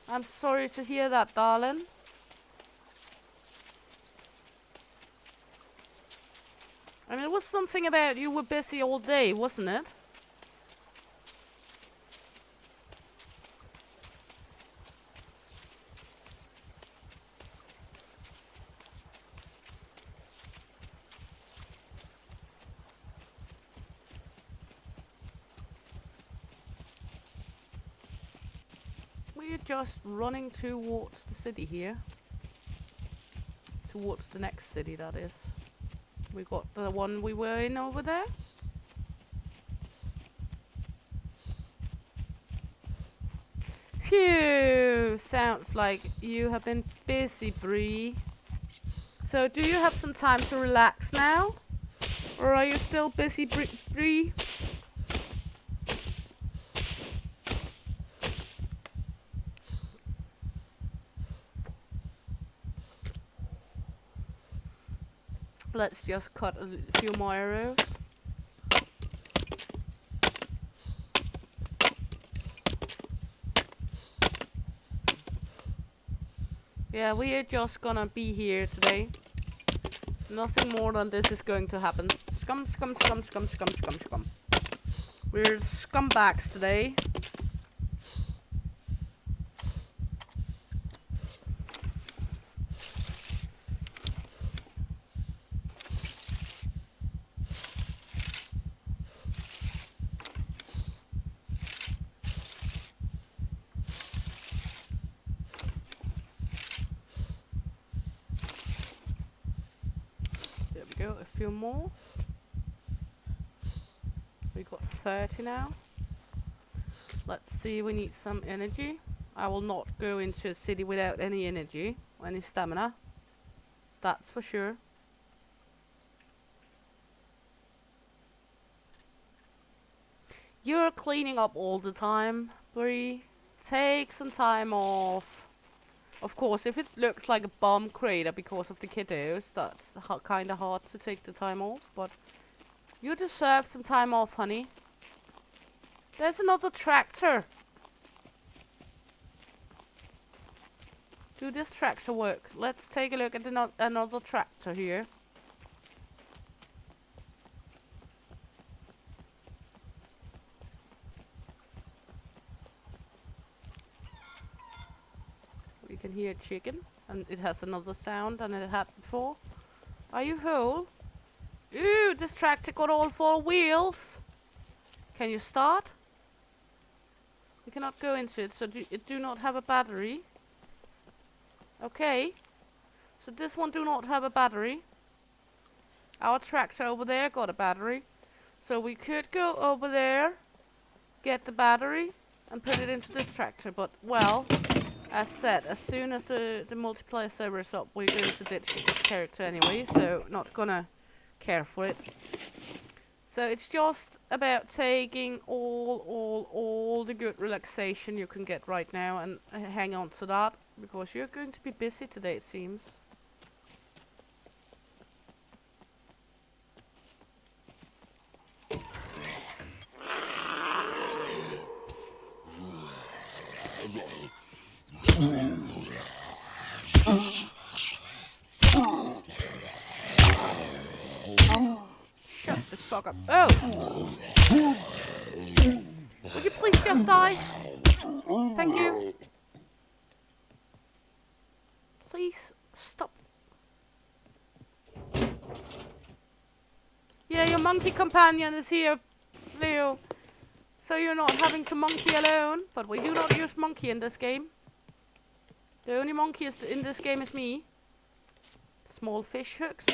I'm sorry to hear that, darling. I mean, it was something about you were busy all day, wasn't it? We're just running towards the city here. Towards the next city, that is. We got the one we were in over there. Phew! Sounds like you have been busy, Bree. So, do you have some time to relax now? Or are you still busy, Bree? Let's just cut a few more arrows. Yeah, we are just gonna be here today. Nothing more than this is going to happen. Scum. We're scumbags today. There we go, a few more. We got 30 now. Let's see, we need some energy. I will not go into a city without any energy, any stamina. That's for sure. You're cleaning up all the time, Bree. Take some time off. Of course, if it looks like a bomb crater because of the kiddos, that's kind of hard to take the time off, but you deserve some time off, honey. There's another tractor. Do this tractor work? Let's take a look at another tractor here. We can hear chicken, and it has another sound than it had before. Are you whole? Ooh, this tractor got all 4 wheels. Can you start? You cannot go into it, so it do not have a battery. Okay. So this one do not have a battery. Our tractor over there got a battery. So we could go over there, get the battery, and put it into this tractor. But, well, as said, as soon as the multiplayer server is up, we're going to ditch this character anyway. So, not gonna care for it. So it's just about taking all the good relaxation you can get right now and hang on to that, because you're going to be busy today, it seems. Shut the fuck up. Oh! Would you please just die? Thank you. Please stop. Yeah, your monkey companion is here, Leo. So you're not having to monkey alone. But we do not use monkey in this game. The only monkey in this game is me. Small fish hooks.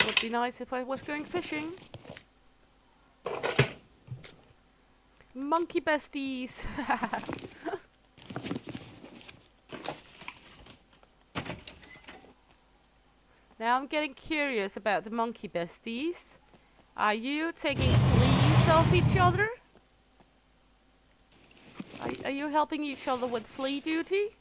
Would be nice if I was going fishing. Monkey besties. Now I'm getting curious about the monkey besties. Are you taking fleas off each other? Are you helping each other with flea duty?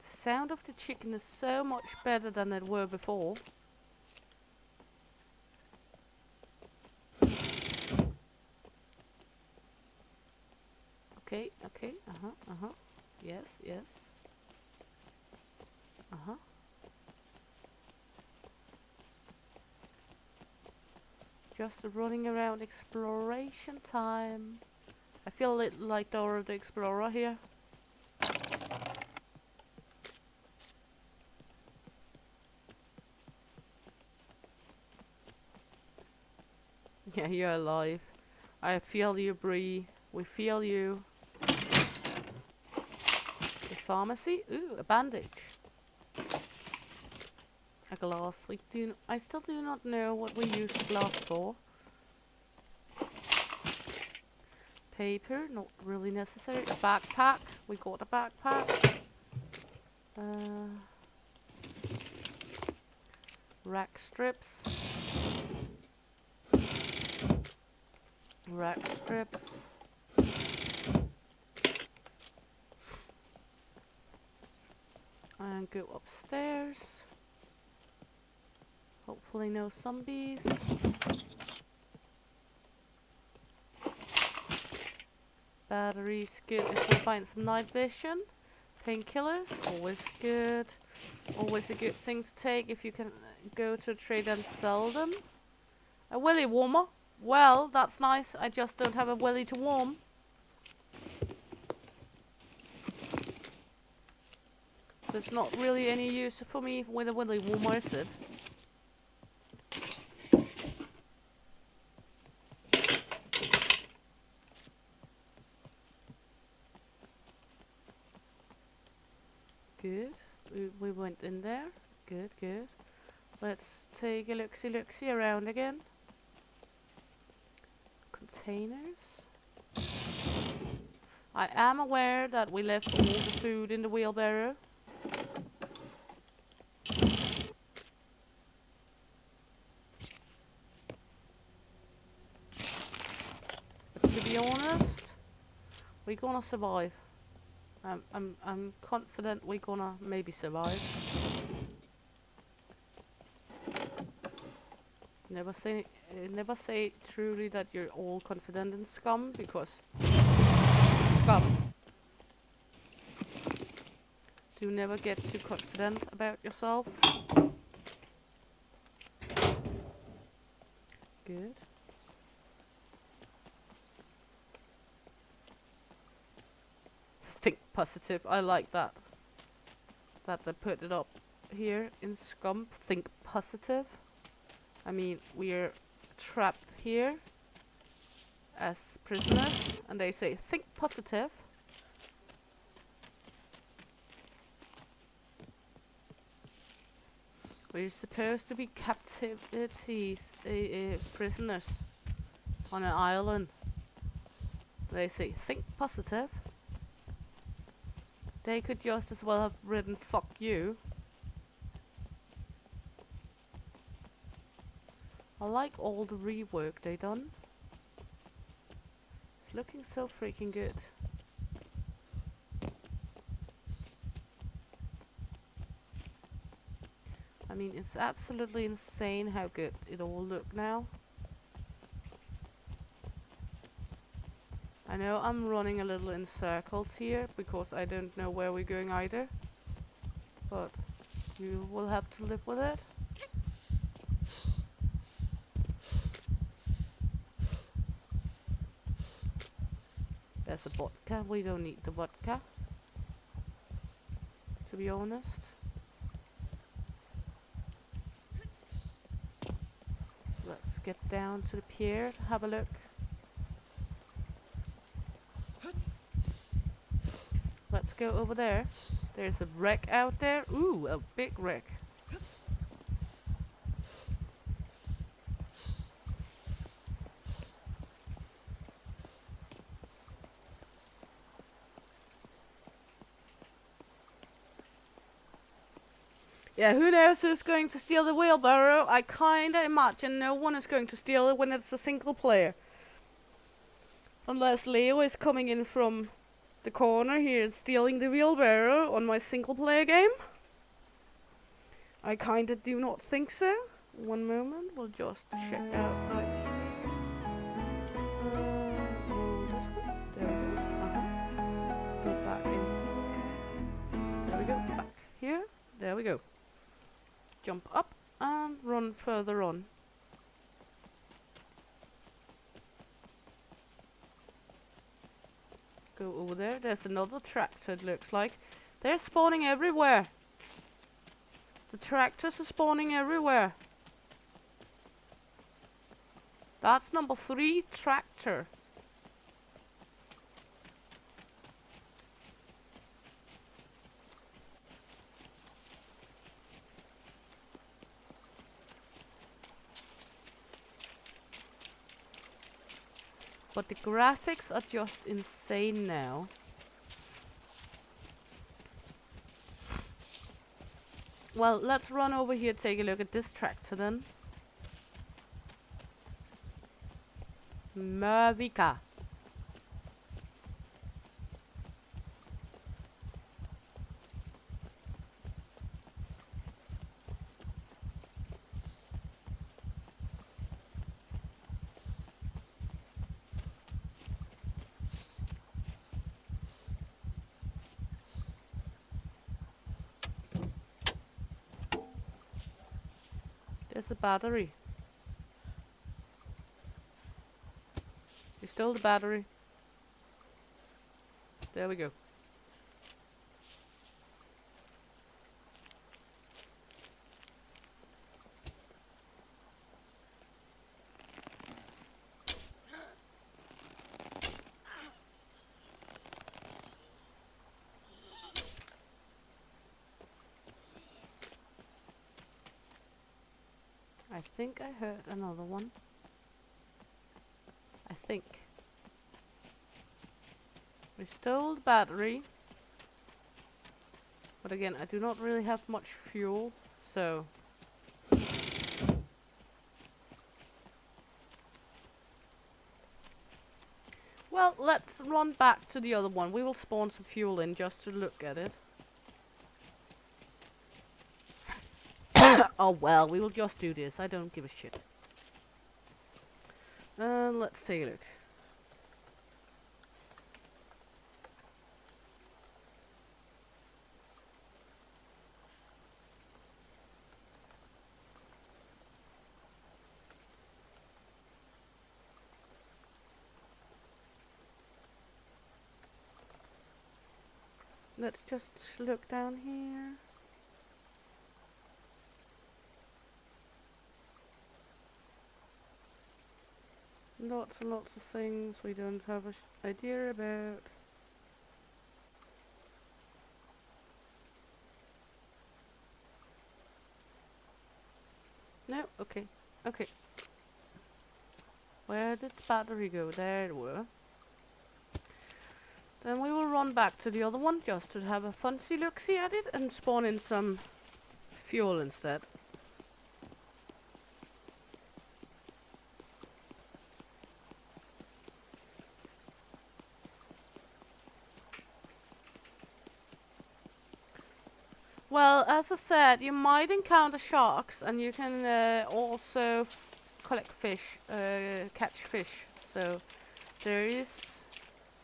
The sound of the chicken is so much better than it were before. Okay, okay, yes, yes. Just running around exploration time. I feel a little like Dora the Explorer here. Yeah, you're alive. I feel you, Bree. We feel you. The pharmacy? Ooh, a bandage. A glass. I still do not know what we use the glass for. Paper, not really necessary. A backpack. We got a backpack. Rack strips. Rack strips. And go upstairs. Hopefully no zombies. Batteries good if we find some night vision. Painkillers, always good. Always a good thing to take if you can go to a trade and sell them. A willy warmer. Well, that's nice. I just don't have a willy to warm. So it's not really any use for me with a willy warmer, is it? Good. We went in there. Good, good. Let's take a look-see around again. Containers. I am aware that we left all the food in the wheelbarrow. But to be honest, we're gonna survive. I'm confident we're gonna maybe survive. Never say truly that you're all confident in Scum, because Scum. Do never get too confident about yourself. Good. Think positive. I like that. That they put it up here in Scum. Think positive. I mean, we're trapped here as prisoners, and they say think positive. We're supposed to be prisoners on an island. They say think positive. They could just as well have written fuck you. I like all the rework they done. It's looking so freaking good. I mean, it's absolutely insane how good it all look now. I know I'm running a little in circles here because I don't know where we're going either. But you will have to live with it. There's a vodka. We don't need the vodka, to be honest. Let's get down to the pier to have a look. Let's go over there. There's a wreck out there. Ooh, a big wreck. Yeah, who knows who's going to steal the wheelbarrow? I kinda imagine no one is going to steal it when it's a single player. Unless Leo is coming in from the corner here and stealing the wheelbarrow on my single player game. I kinda do not think so. One moment, we'll just check out right here. This way. There we go. Go back in. There we go. Back here. There we go. Jump up and run further on. Go over there. There's another tractor, it looks like. They're spawning everywhere. The tractors are spawning everywhere. That's number 3 tractor. But the graphics are just insane now. Well, let's run over here, take a look at this tractor then. Mervika. There's a battery. We stole the battery. There we go. I think I heard another one. I think. We stole the battery. But again, I do not really have much fuel, so... Well, let's run back to the other one. We will spawn some fuel in just to look at it. Oh well, we will just do this. I don't give a shit. Let's take a look. Let's just look down here. Lots and lots of things we don't have an idea about. No, okay, okay. Where did the battery go? There it were. Then we will run back to the other one just to have a fancy look-see at it and spawn in some fuel instead. Well, as I said, you might encounter sharks, and you can also collect fish, catch fish. So there is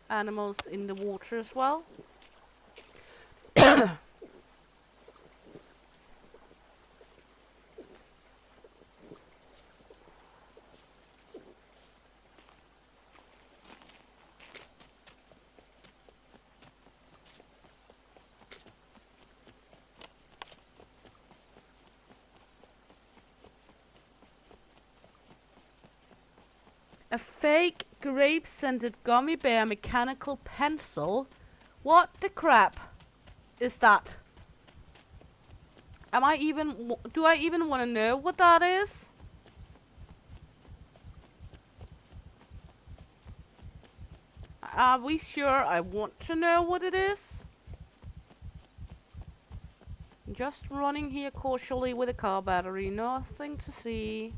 animals in the water as well. A fake grape-scented gummy bear mechanical pencil? What the crap is that? Am I even... do I even want to know what that is? Are we sure I want to know what it is? Just running here cautiously with a car battery, nothing to see.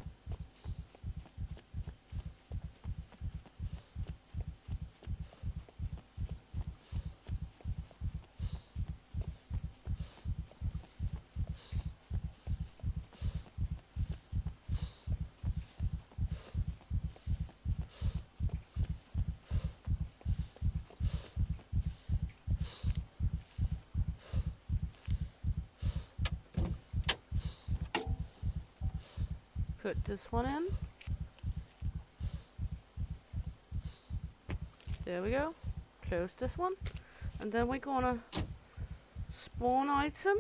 Put this one in. There we go. Close this one. And then we're gonna spawn item.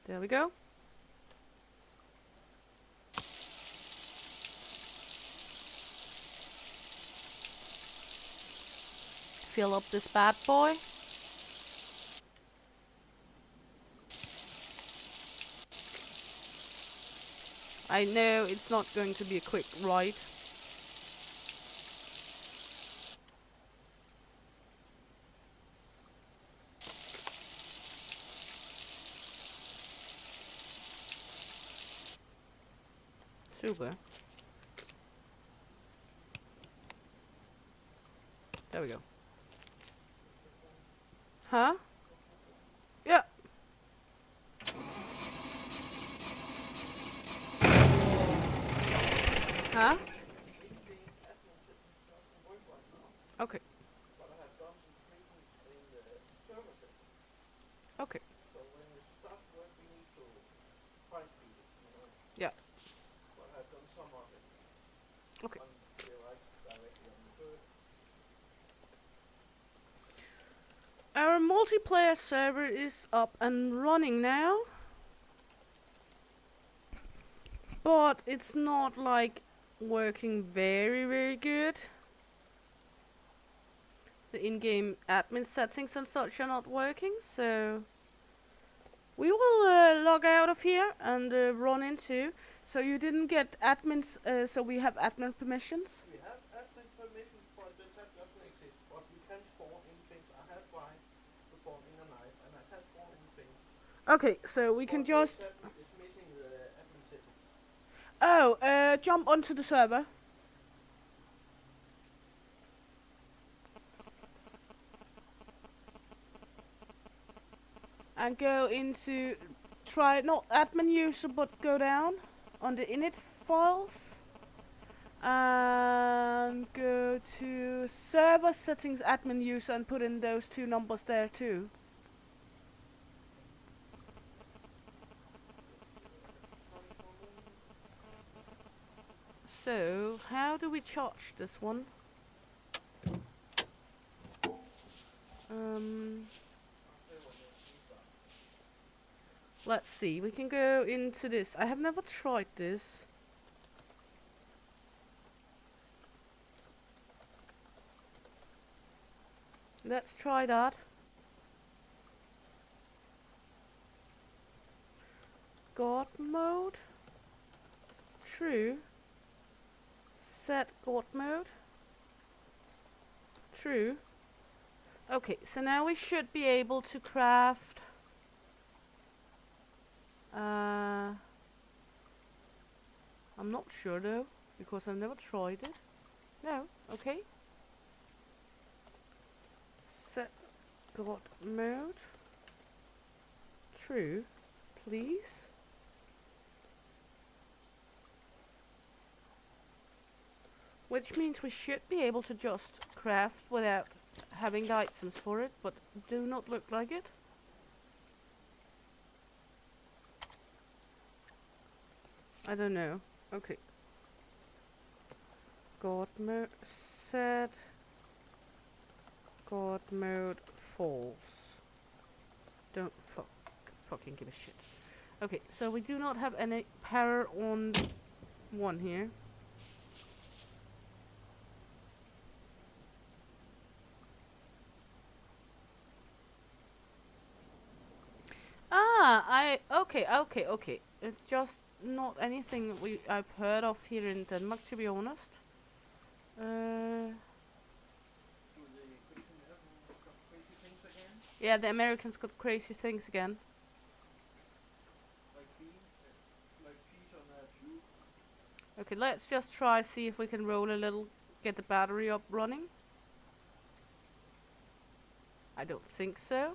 There we go. Fill up this bad boy. I know it's not going to be a quick ride. Super. There we go. Huh? Yeah. Huh? Okay. Okay. Yeah. Okay. Our multiplayer server is up and running now. But it's not like working very good. The in-game admin settings and such are not working, so we will log out of here and run into. So you didn't get admins, so we have admin permissions. We have admin permissions for the chat just exist, but we can spawn in things. I have tried to spawn in a knife, and I can spawn in things. Okay, so we can just... It's missing the admin settings. Oh, jump onto the server. And go into, try not admin user, but go down on the init files. And go to server settings admin user and put in those two numbers there too. So, how do we charge this one? Let's see, we can go into this. I have never tried this. Let's try that. God mode. True. Set God mode. True. Okay, so now we should be able to craft I'm not sure though, because I've never tried it. No, okay. Set God mode. True, please. Which means we should be able to just craft without having the items for it, but do not look like it. I don't know. Okay. God mode set. God mode false. Don't fucking give a shit. Okay, so we do not have any power on one here. Okay. It's just not anything I've heard of here in Denmark, to be honest. Yeah, the Americans got crazy things again. Okay, let's just try see if we can roll a little, get the battery up running. I don't think so.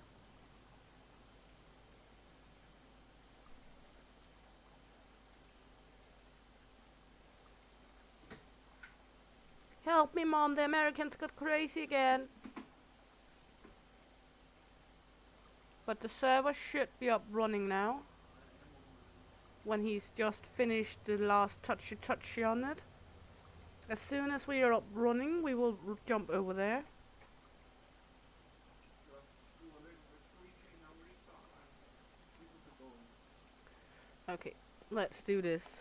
Help me, Mom, the Americans got crazy again. But the server should be up running now. When he's just finished the last touchy on it. As soon as we are up running, we will jump over there. Okay, let's do this.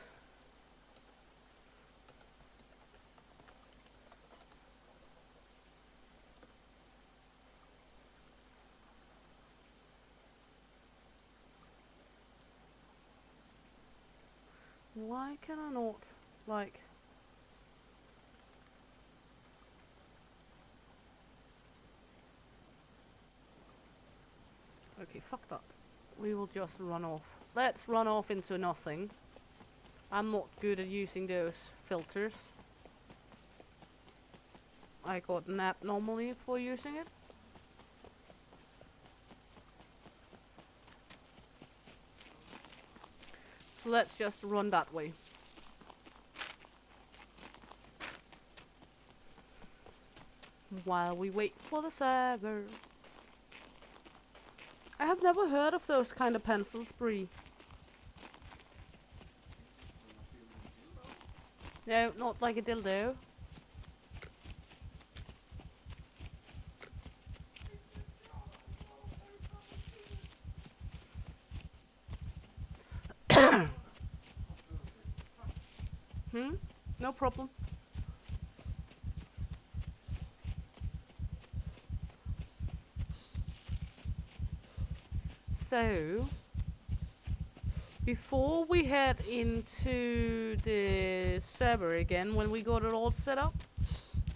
Why can I not, like... Okay, fuck that. We will just run off. Let's run off into nothing. I'm not good at using those filters. I got an app normally for using it. So let's just run that way. While we wait for the server. I have never heard of those kind of pencils, Bree. No, not like a dildo. No problem. So, before we head into the server again, when we got it all set up,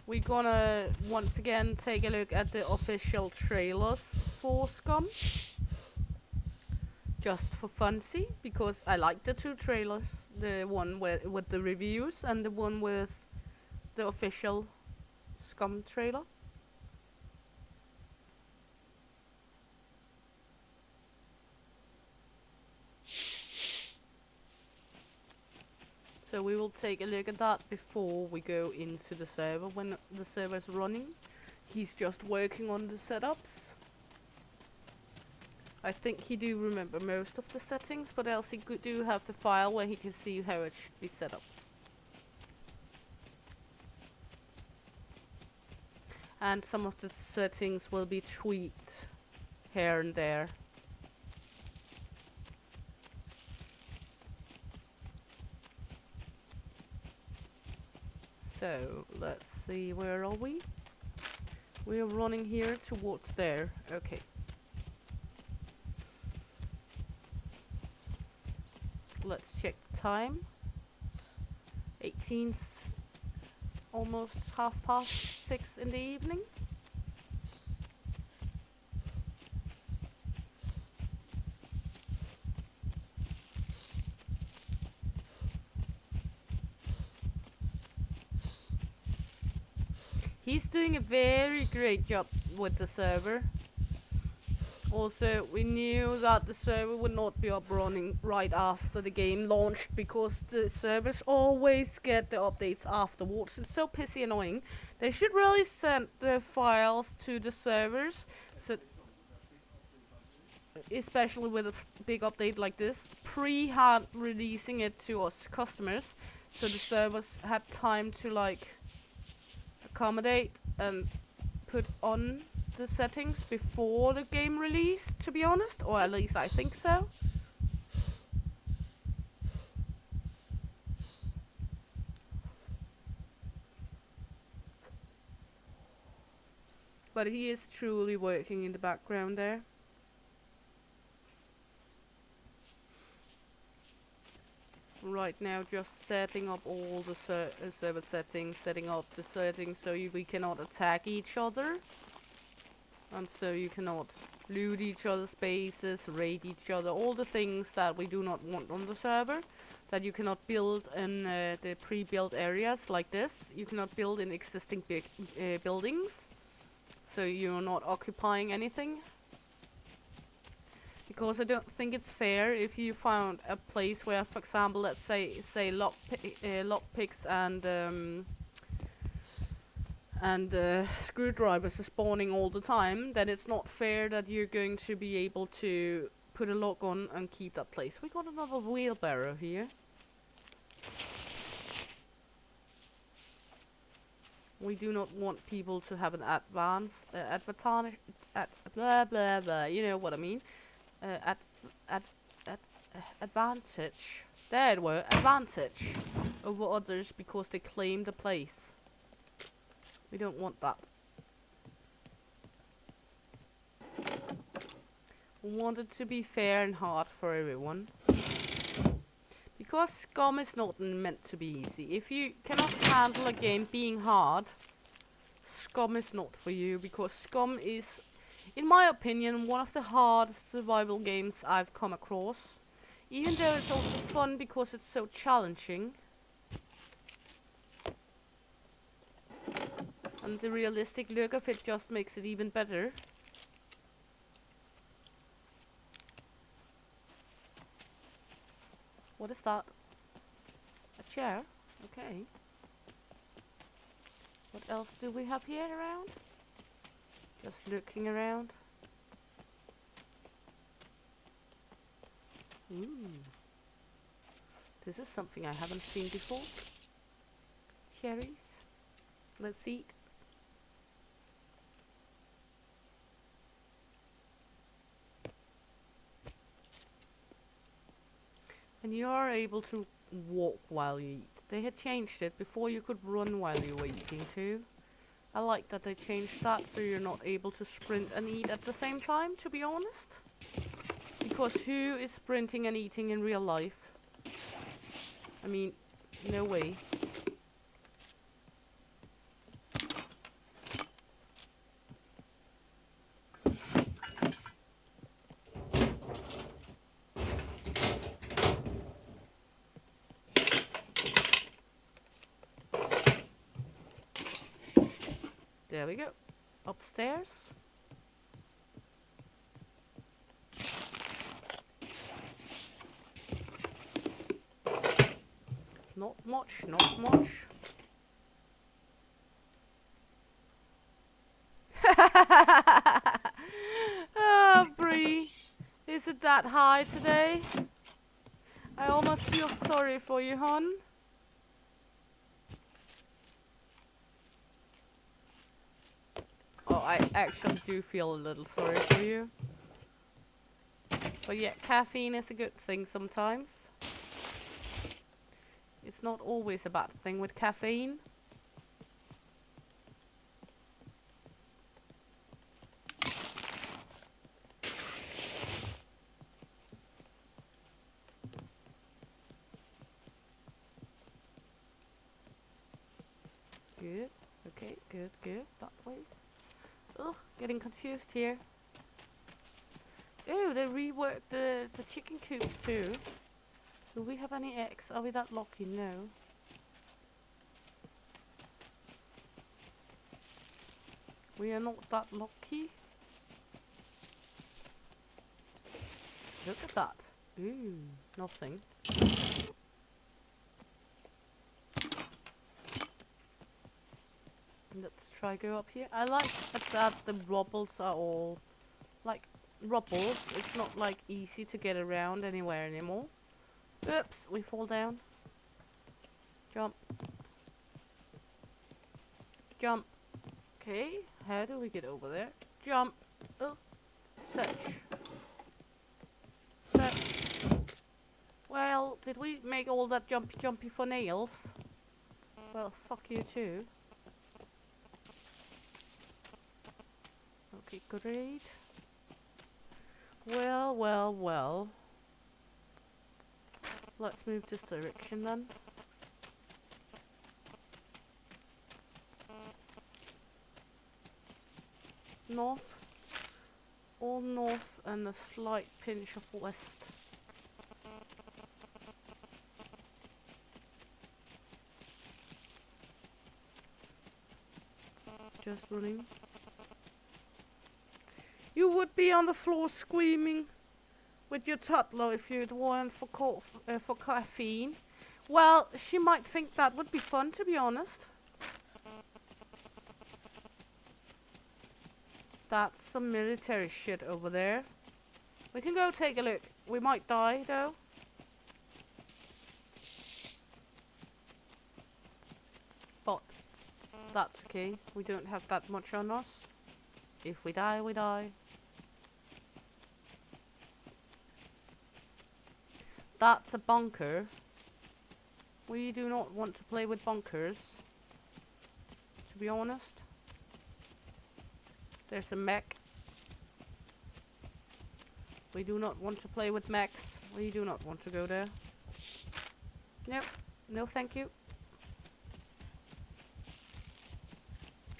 we're gonna once again take a look at the official trailers for Scum. Just for funsy, because I like the two trailers. The one with the reviews and the one with the official Scum trailer. So we will take a look at that before we go into the server. When the server is running, he's just working on the setups. I think he do remember most of the settings, but else he do have the file where he can see how it should be set up. And some of the settings will be tweaked here and there. So let's see, where are we? We're running here towards there. Okay. Let's check the time. 18's almost 6:30 in the evening. He's doing a very great job with the server. Also, we knew that the server would not be up running right after the game launched because the servers always get the updates afterwards. It's so pissy annoying. They should really send the files to the servers, so especially with a big update like this, pre-hand releasing it to us customers, so the servers had time to like accommodate and put on the settings before the game release, to be honest, or at least I think so. But he is truly working in the background there. Right now just setting up all the server settings, setting up the settings so we cannot attack each other. And so you cannot loot each other's bases, raid each other, all the things that we do not want on the server. That you cannot build in the pre-built areas like this. You cannot build in existing big buildings. So you're not occupying anything. Because I don't think it's fair if you found a place where, for example, let's say lockpicks and screwdrivers are spawning all the time, then it's not fair that you're going to be able to put a lock on and keep that place. We got another wheelbarrow here. We do not want people to have an blah blah blah. You know what I mean? Advantage. There it were. Advantage over others because they claim the place. We don't want that. We want it to be fair and hard for everyone. Because Scum is not meant to be easy. If you cannot handle a game being hard, Scum is not for you, because Scum is, in my opinion, one of the hardest survival games I've come across. Even though it's also fun because it's so challenging. And the realistic look of it just makes it even better. What is that? A chair? Okay. What else do we have here around? Just looking around. Ooh. This is something I haven't seen before. Cherries. Let's eat. And you are able to walk while you eat. They had changed it. Before you could run while you were eating too. I like that they changed that so you're not able to sprint and eat at the same time, to be honest. Because who is sprinting and eating in real life? I mean, no way. There we go. Upstairs. Not much, not much. Oh, Bree. Is it that high today? I almost feel sorry for you, hon. I actually do feel a little sorry for you. But yeah, caffeine is a good thing sometimes. It's not always a bad thing with caffeine. Good. Okay, good, good. That way. Ugh, getting confused here. Oh, they reworked the chicken coops too. Do we have any eggs? Are we that lucky? No. We are not that lucky. Look at that. Ooh, nothing. Let's try go up here. I like that the rubbles are all like rubbles. It's not like easy to get around anywhere anymore. Oops, we fall down. Jump. Jump. Okay, how do we get over there? Jump. Oh, search. Search. Well, did we make all that jumpy for nails? Well, fuck you too. Okay, great. Well, well, well. Let's move this direction then. North. All north and a slight pinch of west. Just running. You would be on the floor screaming with your toddler if you'd weren't for caffeine. Well, she might think that would be fun, to be honest. That's some military shit over there. We can go take a look. We might die, though. But that's okay. We don't have that much on us. If we die, we die. That's a bunker. We do not want to play with bunkers, to be honest. There's a mech. We do not want to play with mechs. We do not want to go there. Nope. No thank you.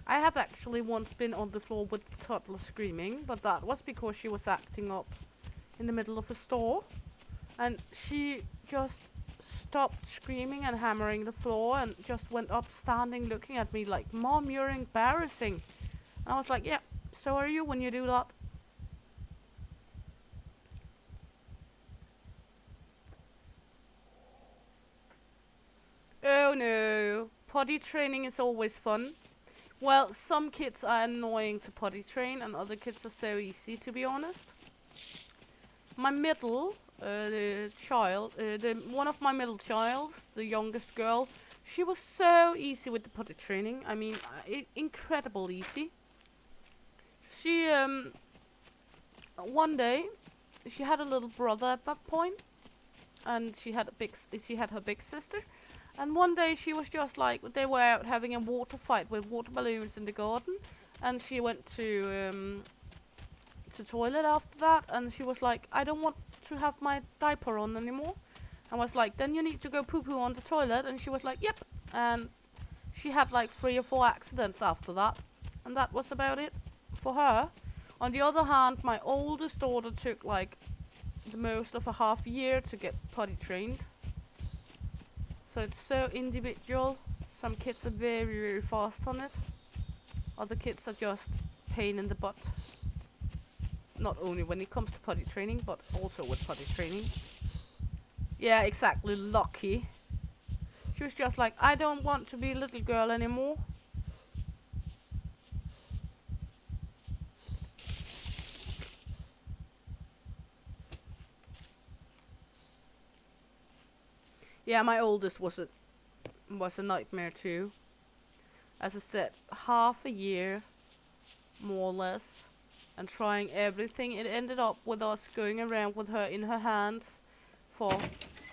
I have actually once been on the floor with the toddler screaming, but that was because she was acting up in the middle of a store. And she just stopped screaming and hammering the floor and just went up standing looking at me like, "Mom, you're embarrassing." And I was like, "Yeah, so are you when you do that." Oh no. Potty training is always fun. Well, some kids are annoying to potty train and other kids are so easy, to be honest. My middle one of my middle childs, the youngest girl, she was so easy with the potty training. I mean, incredible easy. She, one day, she had a little brother at that point, and she had her big sister. And one day she was just like, they were out having a water fight with water balloons in the garden, and she went to toilet after that, and she was like, "I don't want to have my diaper on anymore." I was like, "Then you need to go poo-poo on the toilet," and she was like, "Yep." And she had like 3 or 4 accidents after that, and that was about it for her. On the other hand, my oldest daughter took like the most of a half year to get potty trained. So it's so individual. Some kids are very, very fast on it. Other kids are just pain in the butt. Not only when it comes to potty training, but also with potty training. Yeah, exactly, lucky. She was just like, "I don't want to be a little girl anymore." Yeah, my oldest was a nightmare too. As I said, half a year more or less, and trying everything. It ended up with us going around with her in her hands for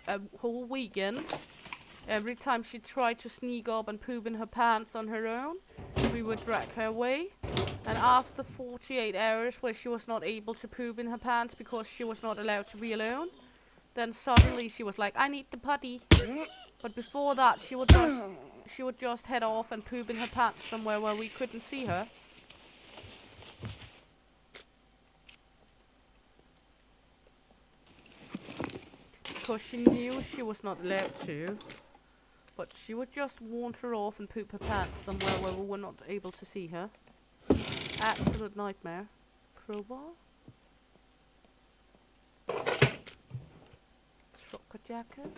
a whole weekend. Every time she tried to sneak up and poop in her pants on her own, we would drag her away. And after 48 hours where she was not able to poop in her pants because she was not allowed to be alone, then suddenly she was like, I need the potty. But before that, she would just head off and poop in her pants somewhere where we couldn't see her. Because she knew she was not allowed to. But she would just wander off and poop her pants somewhere where we were not able to see her. Absolute nightmare. Crowbar. Trucker jacket.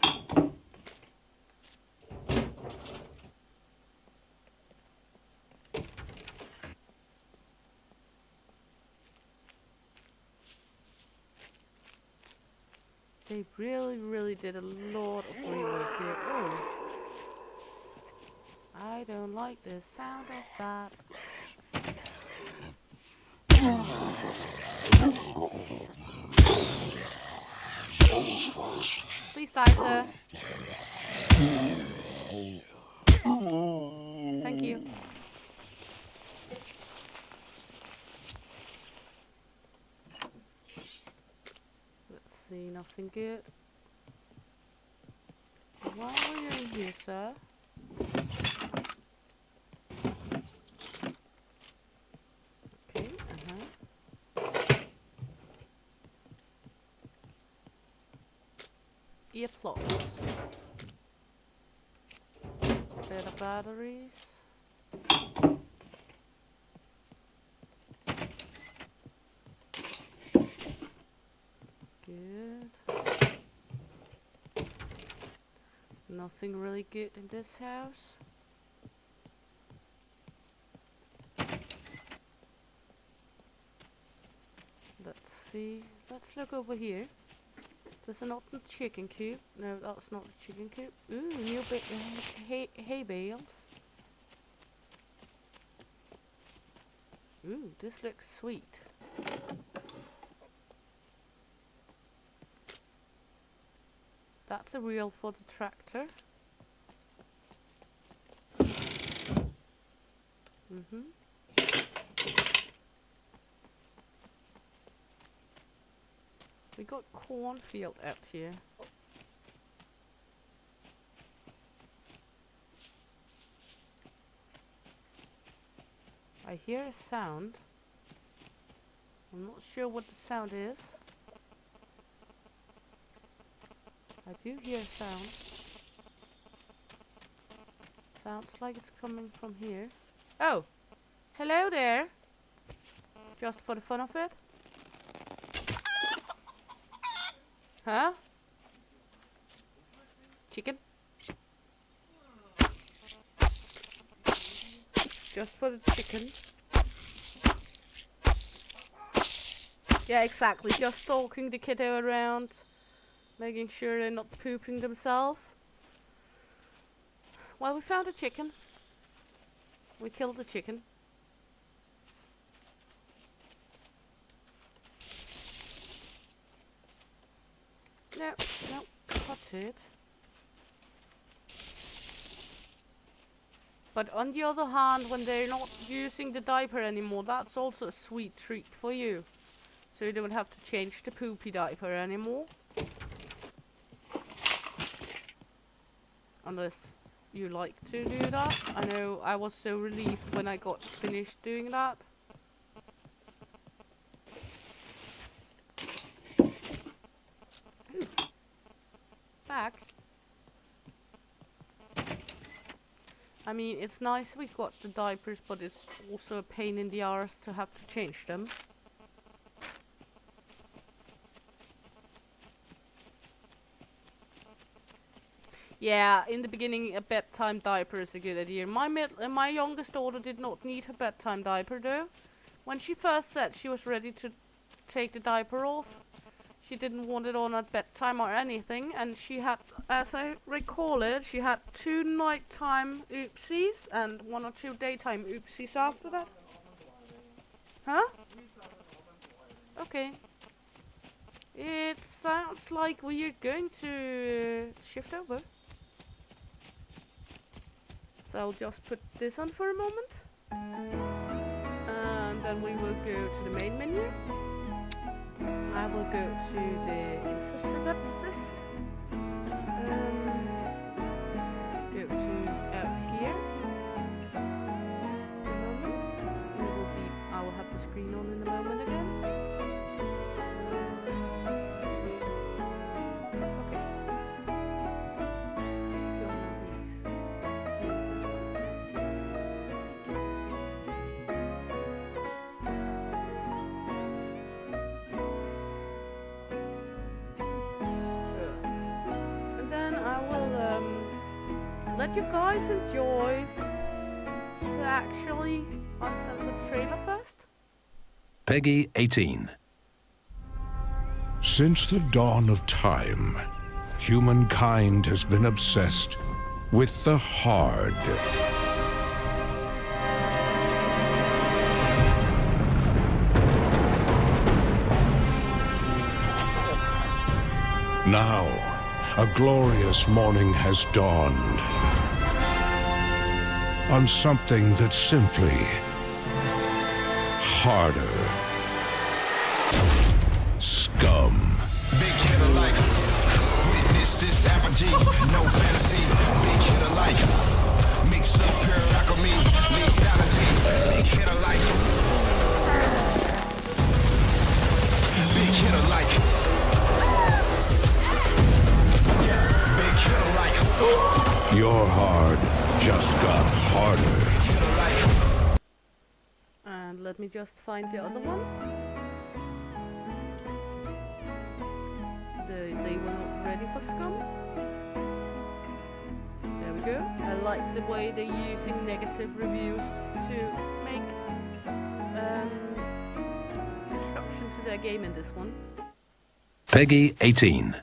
They really did a lot of rework here. Oh. I don't like the sound of that. Please die, sir. Thank you. Let's see, nothing good. Why are you in here, sir? Okay, Earplugs. Better batteries. Good. Nothing really good in this house. Let's see. Let's look over here. There's not a chicken coop. No, that's not a chicken coop. Ooh, new hay bales. Ooh, this looks sweet. That's a wheel for the tractor. We got cornfield out here. I hear a sound. I'm not sure what the sound is. I do hear a sound. Sounds like it's coming from here. Oh! Hello there! Just for the fun of it. Huh? Chicken? Just for the chicken. Yeah, exactly. Just stalking the kiddo around. Making sure they're not pooping themselves. Well, we found a chicken. We killed the chicken. No, cut it. But on the other hand, when they're not using the diaper anymore, that's also a sweet treat for you. So you don't have to change the poopy diaper anymore. Unless you like to do that. I know I was so relieved when I got finished doing that. Ooh. Back. I mean, it's nice we got the diapers, but it's also a pain in the arse to have to change them. Yeah, in the beginning, a bedtime diaper is a good idea. My youngest daughter did not need her bedtime diaper, though. When she first said she was ready to take the diaper off, she didn't want it on at bedtime or anything, and she had, as I recall it, she had 2 nighttime oopsies and 1 or 2 daytime oopsies after that. Huh? Okay. It sounds like we are going to shift over. So I'll just put this on for a moment. And then we will go to the main menu. I will go to the Insert. Go to out here. I will have the screen on in a moment again. Let you guys enjoy the actually uncensored trailer first. Peggy 18. Since the dawn of time, humankind has been obsessed with the hard. Now, a glorious morning has dawned on something that's simply harder. Scum. Big hitter like witness this apogee, no fantasy. Big hitter like mix up pure alchemy, lethality. Big hitter like big hitter like big hitter like Your hard just got harder. And let me just find the other one. They were not ready for Scum. There we go. I like the way they're using negative reviews to make introduction to their game in this one. Peggy 18.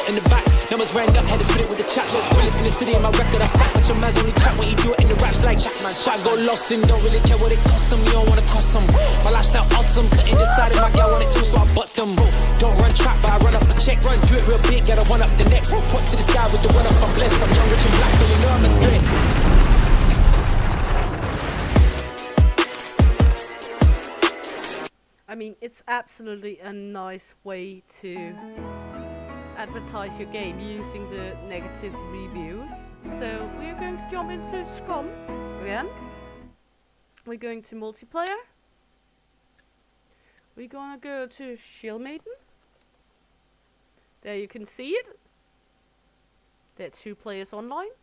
In the back, numbers ran up, had to split it with the chocolate. Realest in the city, in my record, I fight. But your man's only chat when you do it in the raps like squad go lost and don't really care what it cost them. You don't wanna cost them. My lifestyle awesome, couldn't decide if my gal wanted to, so I butt them. Don't run trap, but I run up a check. Run, do it real big, gotta one up the next. Point to the sky with the one up, I'm blessed. I'm young, rich and black, so you know I'm a threat. I mean, it's absolutely a nice way to advertise your game using the negative reviews. So we're going to jump into Scum again. We're going to multiplayer. We're gonna go to Shield Maiden. There you can see it. There are 2 players online.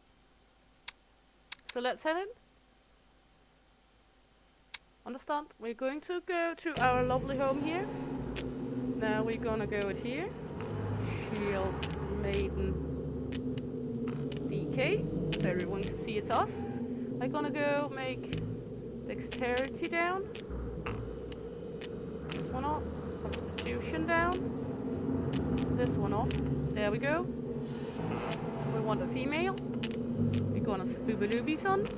So let's head in. Understand? We're going to go to our lovely home here. Now we're gonna go it here. Shield Maiden DK, so everyone can see it's us. I'm gonna go make dexterity down. This one up. Constitution down. This one up. There we go. We want a female. We're gonna set booby-doobies on.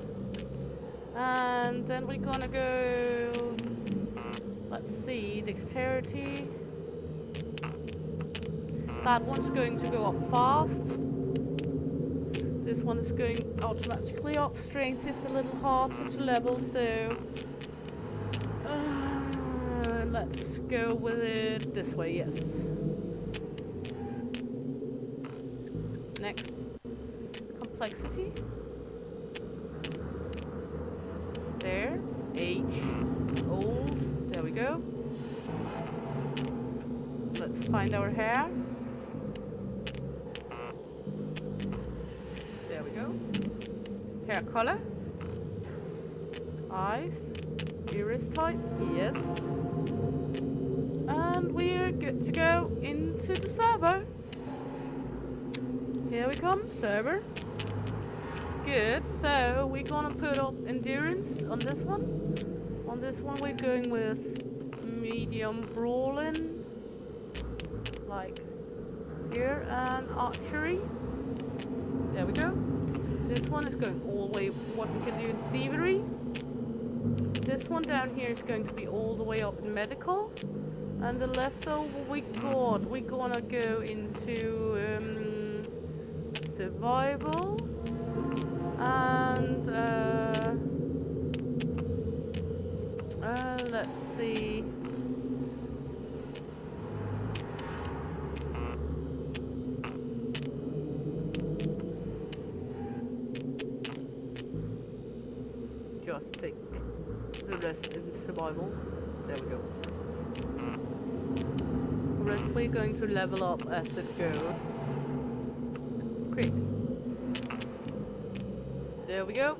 And then we're gonna go, let's see, dexterity. That one's going to go up fast. This one is going automatically up. Strength is a little harder to level, so let's go with it this way, yes. Next, complexity. There, age, old, there we go. let's find our hair. There we go. Hair color. Eyes. Iris type. Yes. And we're good to go into the server. Here we come, server. Good, so we're gonna put up endurance on this one. On this one we're going with medium brawling. Like here, and archery. There we go. This one is going all the way what we can do in thievery. This one down here is going to be all the way up in medical. And the leftover we're gonna go into survival. And let's see. Just take the rest in survival. There we go. The rest we're going to level up as it goes. Great. There we go.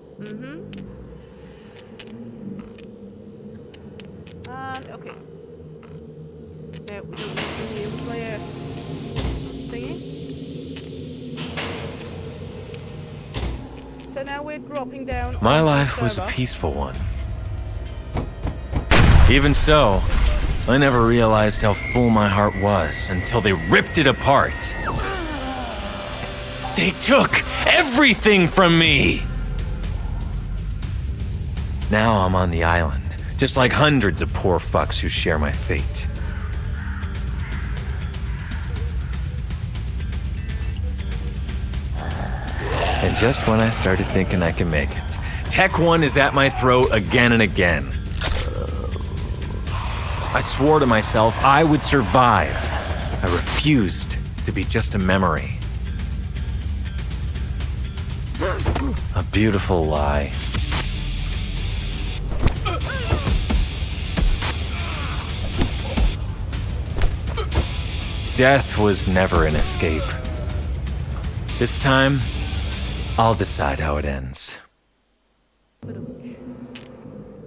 And okay. Now we don't need the new player thingy. So now we're dropping down. My on the life was a server. peaceful one. Even so, I never realized how full my heart was until they ripped it apart. They took everything from me! Now I'm on the island, just like hundreds of poor fucks who share my fate. And just when I started thinking I can make it, Tech 1 is at my throat again and again. I swore to myself I would survive. I refused to be just a memory. A beautiful lie. Death was never an escape. This time, I'll decide how it ends.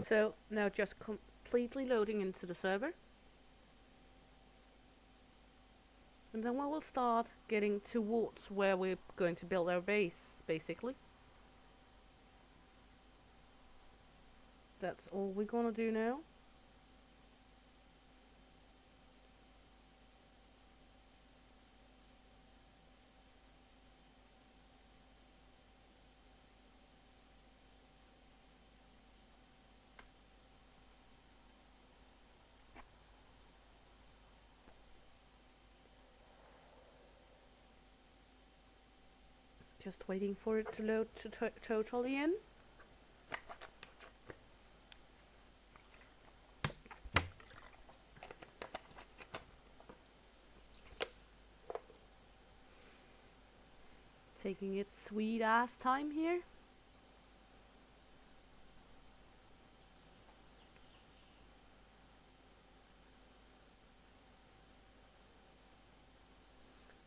So now just completely loading into the server. And then we will start getting towards where we're going to build our base, basically. That's all we're gonna do now. Just waiting for it to load to totally in. Taking its sweet ass time here.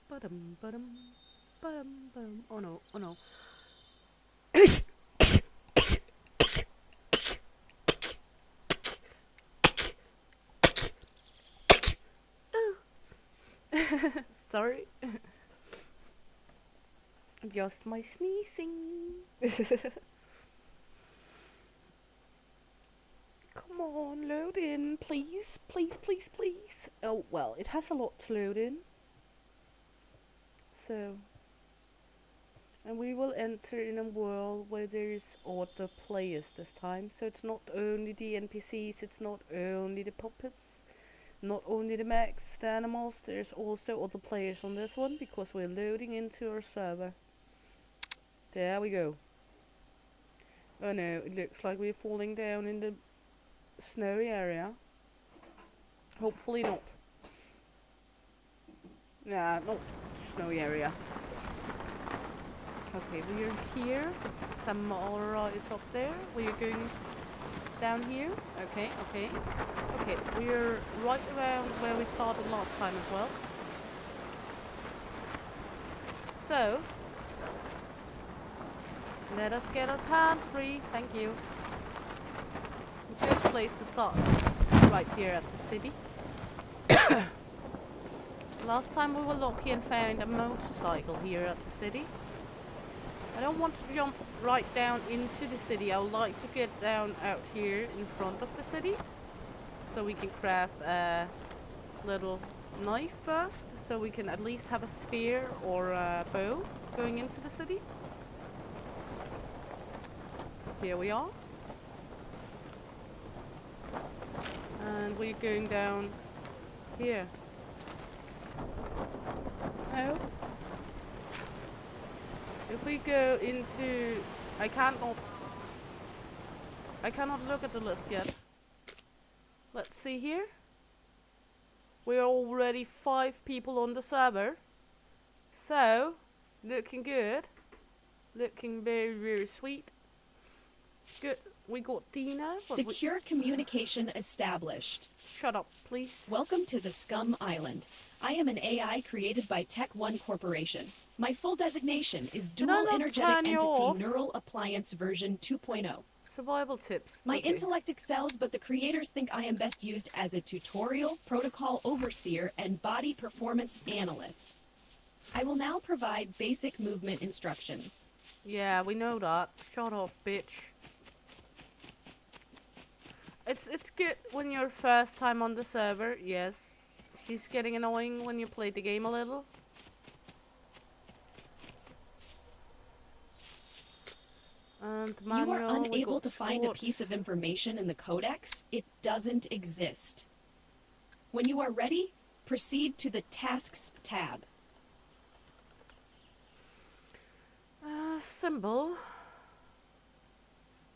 Ba-dum, ba-dum. Bum, bum. Oh no, oh no. Sorry. Just my sneezing. Come on, load in, please. Please, please, please. Oh, well, it has a lot to load in. So... And we will enter in a world where there is other players this time. So it's not only the NPCs, it's not only the puppets, not only the mechs, the animals, there's also other players on this one because we're loading into our server. There we go. Oh no, it looks like we're falling down in the snowy area. Hopefully not. Nah, not snowy area. Okay, we are here. Samara is up there. We are going down here. Okay, okay. Okay, we're right around where we started last time as well. So, let us get us hand-free. Thank you. A good place to start. Right here at the city. Last time we were lucky and found a motorcycle here at the city. I don't want to jump right down into the city. I would like to get down out here in front of the city. So we can craft a little knife first. So we can at least have a spear or a bow going into the city. Here we are. And we're going down here. Oh. If we go into... I cannot look at the list yet. Let's see here. We're already 5 people on the server. So, looking good. Looking very, very sweet. Good. We got Dina. Secure communication established. Shut up, please. Welcome to the Scum Island. I am an AI created by Tech One Corporation. My full designation is Dual Energetic Entity Neural Appliance version 2.0. Survival tips. My intellect excels, but the creators think I am best used as a tutorial, protocol overseer, and body performance analyst. I will now provide basic movement instructions. Yeah, we know that. Shut up, bitch. It's good when you're first time on the server, yes. She's getting annoying when you play the game a little. And you are unable to find a piece of information in the codex. It doesn't exist. When you are ready, proceed to the Tasks tab. Symbol.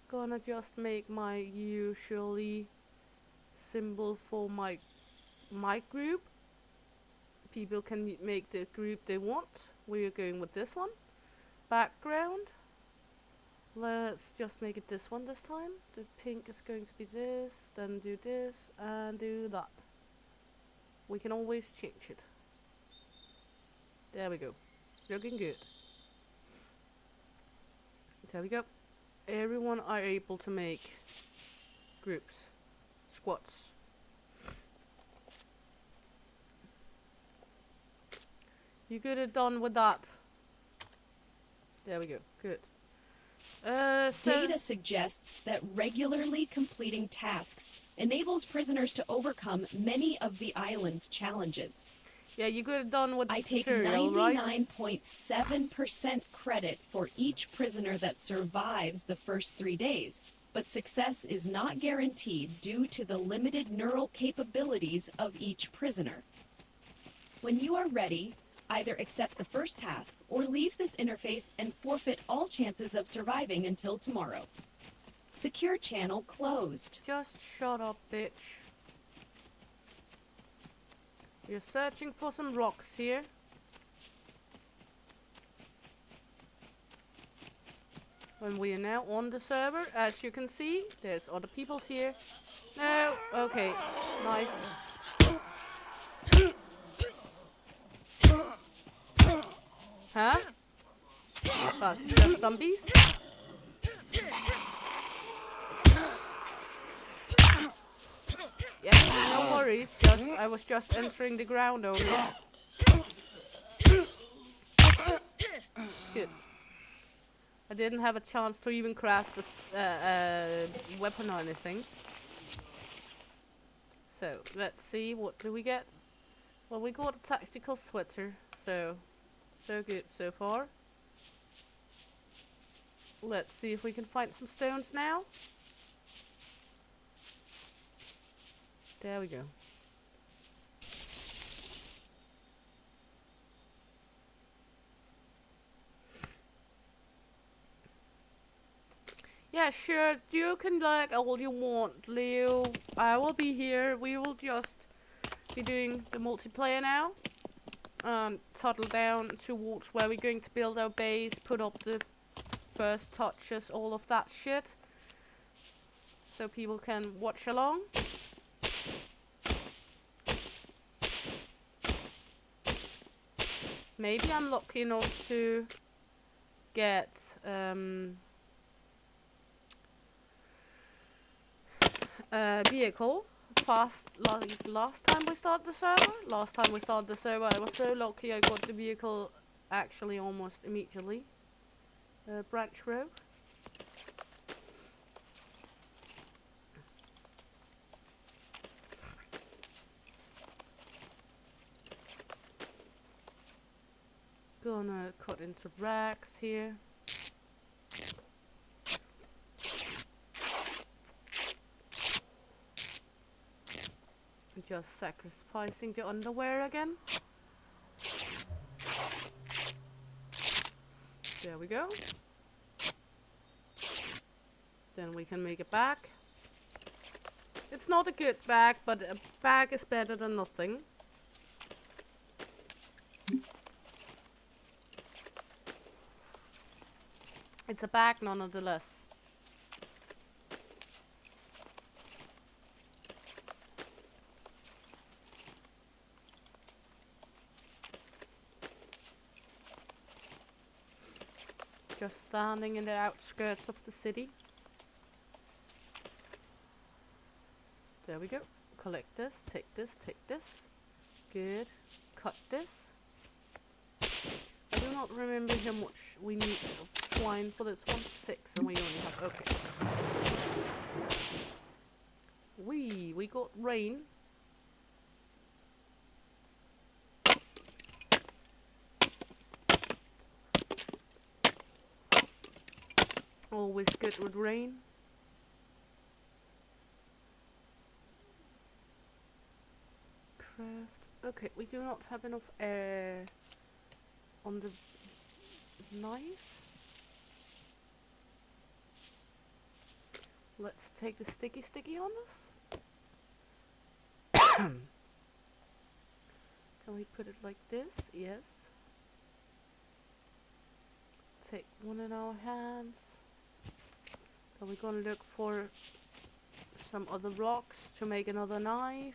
Gonna just make my usually symbol for my group. People can make the group they want. We're going with this one. Background. Let's just make it this one this time. The pink is going to be this, then do this, and do that. We can always change it. There we go. Looking good. There we go. Everyone are able to make groups. Squads. You could have done with that. There we go. Good. Data suggests that regularly completing tasks enables prisoners to overcome many of the island's challenges. Yeah, you could have done with I take tutorial, 99.7% credit for each prisoner that survives the first 3 days, but success is not guaranteed due to the limited neural capabilities of each prisoner. When you are ready, either accept the first task or leave this interface and forfeit all chances of surviving until tomorrow. Secure channel closed. Just shut up, bitch. We're searching for some rocks here. When we are now on the server, as you can see, there's other people here. No, okay, nice. Huh? But just zombies? Yeah, no worries. I was just entering the ground only. Good. I didn't have a chance to even craft a weapon or anything. So let's see, what do we get? Well, we got a tactical sweater, so good so far. Let's see if we can find some stones now. There we go. Yeah, sure, you can like all you want, Leo. I will be here. We will just be doing the multiplayer now. Toddle down towards where we're going to build our base, put up the first touches, all of that shit. so people can watch along. Maybe I'm lucky enough to get a vehicle fast like last time we started the server. Last time we started the server, I was so lucky I got the vehicle actually almost immediately. Branch road. Gonna cut into racks here. Just sacrificing the underwear again. There we go. Then we can make a bag. It's not a good bag, but a bag is better than nothing. It's a bag nonetheless. Just standing in the outskirts of the city. There we go. Collect this, take this, take this. Good. Cut this. I do not remember how much we need of twine for this one. 6, and we only have... Okay. We got rain. Always good with rain. Craft. Okay, we do not have enough air on the knife. Let's take the sticky on this. Can we put it like this? Yes. Take one in our hands. So we're gonna look for some other rocks to make another knife.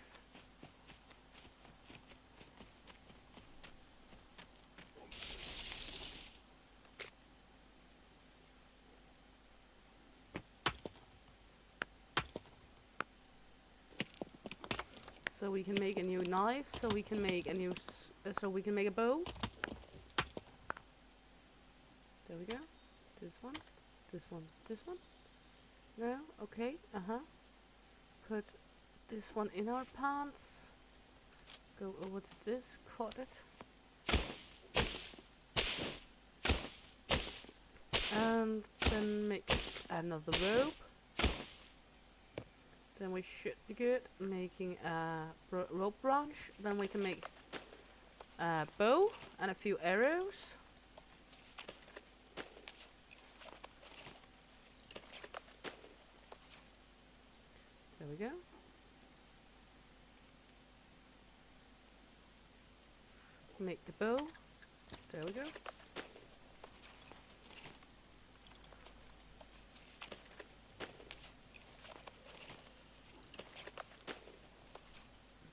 So we can make a new knife, so we can make a new so we can make a bow. There we go. This one, this one, this one. No, okay, Put this one in our pants. Go over to this, cut it. And then make another rope. Then we should be good making a rope branch. Then we can make a bow and a few arrows. There we go. Make the bow. There we go.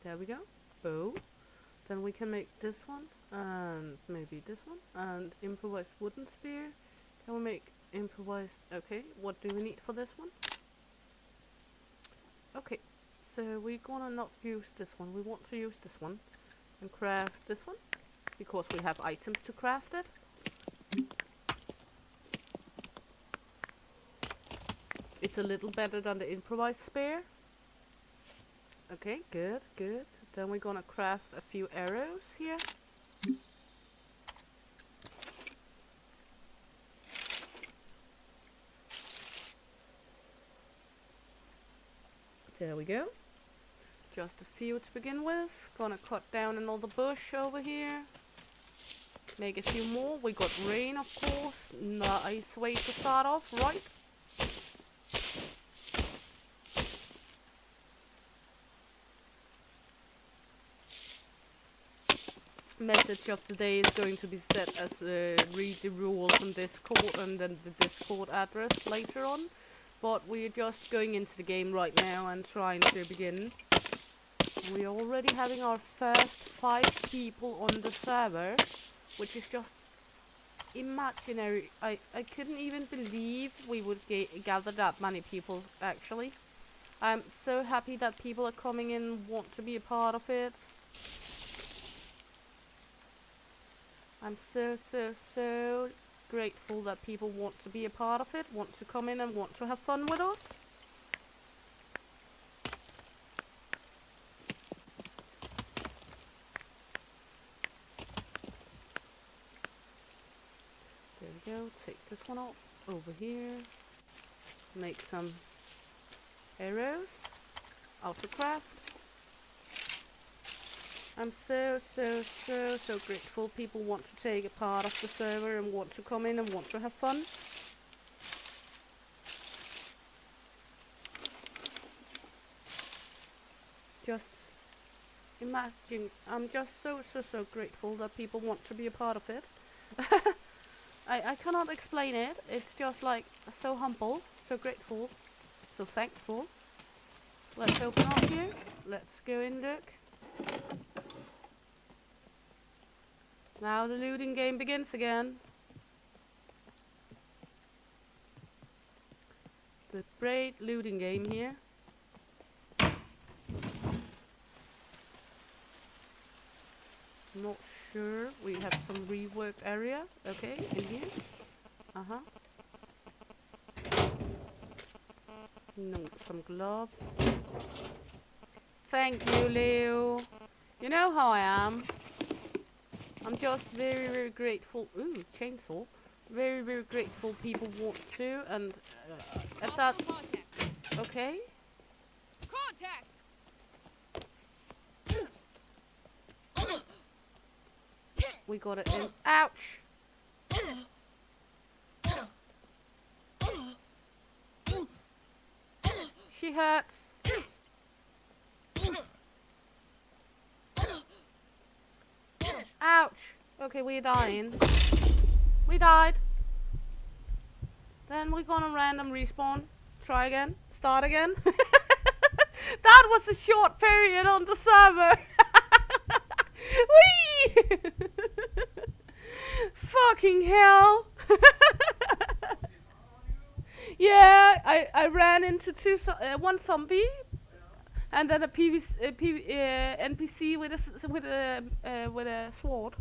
There we go. Bow. Then we can make this one and maybe this one and improvised wooden spear. Can we make improvised? Okay, what do we need for this one? Okay, so we're gonna not use this one. We want to use this one and craft this one because we have items to craft it. It's a little better than the improvised spear. Okay, good, good. Then we're gonna craft a few arrows here. There we go. Just a few to begin with. Gonna cut down another bush over here. Make a few more. We got rain, of course. Nice way to start off, right? Message of the day is going to be set as read the rules on Discord and then the Discord address later on. But we're just going into the game right now and trying to begin. We're already having our first 5 people on the server, which is just imaginary. I couldn't even believe we would gather that many people, actually. I'm so happy that people are coming in and want to be a part of it. I'm so grateful that people want to be a part of it, want to come in and want to have fun with us. There we go, take this one off, over here. Make some arrows, autocraft. I'm so grateful people want to take a part of the server and want to come in and want to have fun. Just imagine, I'm just so grateful that people want to be a part of it. I cannot explain it. It's just like so humble, so grateful, so thankful. Let's open up here. Let's go and look. Now the looting game begins again. The great looting game here. Not sure. We have some reworked area. Okay, in here. No, some gloves. Thank you, Leo. You know how I am. I'm just very grateful. Ooh, chainsaw. Very grateful people want to, and at that. Okay. Contact. We got it in. Ouch! She hurts. Ouch! Okay, we're dying. We died. Then we're gonna random respawn. Try again. Start again. That was a short period on the server. Whee! Fucking hell. Yeah, I ran into one zombie. And then a NPC with a sword,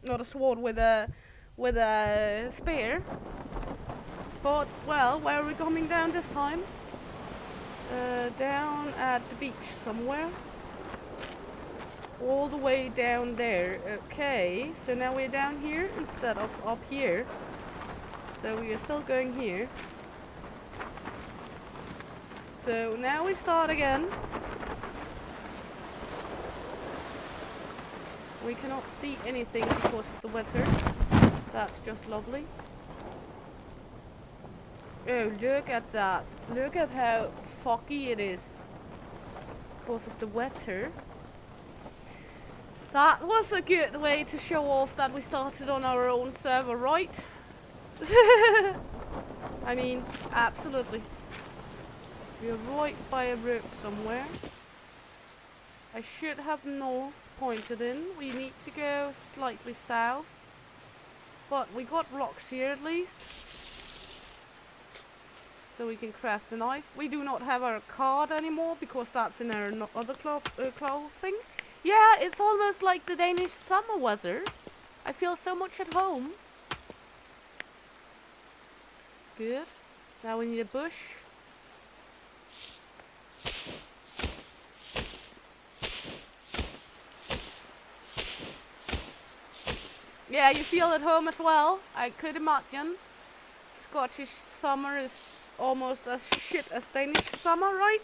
not a sword, with a spear. But well, where are we coming down this time? Down at the beach somewhere. All the way down there. Okay, so now we're down here instead of up here. So we are still going here. So now we start again. We cannot see anything because of the weather. That's just lovely. Oh, look at that. Look at how foggy it is because of the weather. That was a good way to show off that we started on our own server, right? I mean, absolutely. We're right by a road somewhere. I should have north pointed in. We need to go slightly south. But we got rocks here at least. So we can craft a knife. We do not have our card anymore because that's in our other clothing. Yeah, it's almost like the Danish summer weather. I feel so much at home. Good. Now we need a bush. Yeah, you feel at home as well, I could imagine. Scottish summer is almost as shit as Danish summer, right?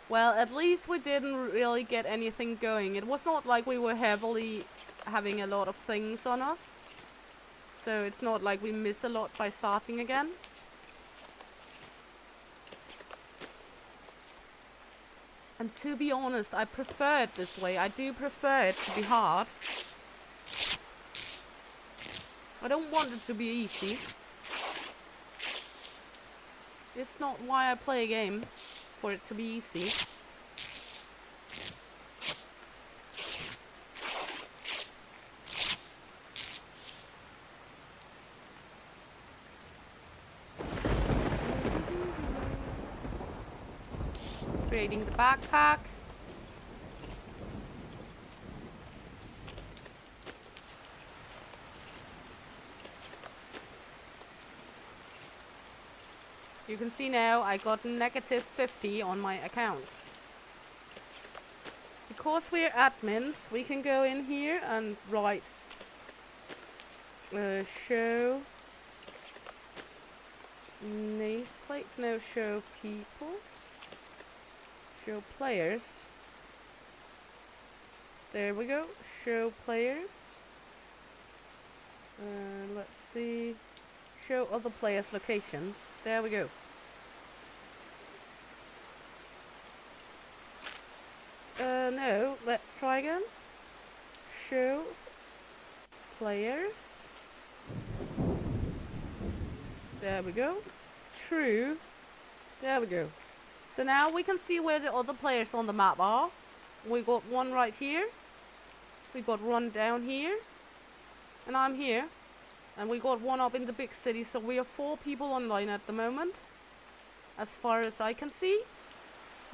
Well, at least we didn't really get anything going. It was not like we were heavily having a lot of things on us. So it's not like we miss a lot by starting again. And to be honest, I prefer it this way. I do prefer it to be hard. I don't want it to be easy. It's not why I play a game, for it to be easy. Creating the backpack. You can see now I got negative 50 on my account. Because we're admins, we can go in here and write show nameplates, no, show people, show players. There we go, show players. Let's see, show other players' locations. There we go. No, let's try again. Show players. There we go. True. There we go. So now we can see where the other players on the map are. We got one right here. We got one down here. And I'm here. And we got one up in the big city. So we are 4 people online at the moment, as far as I can see.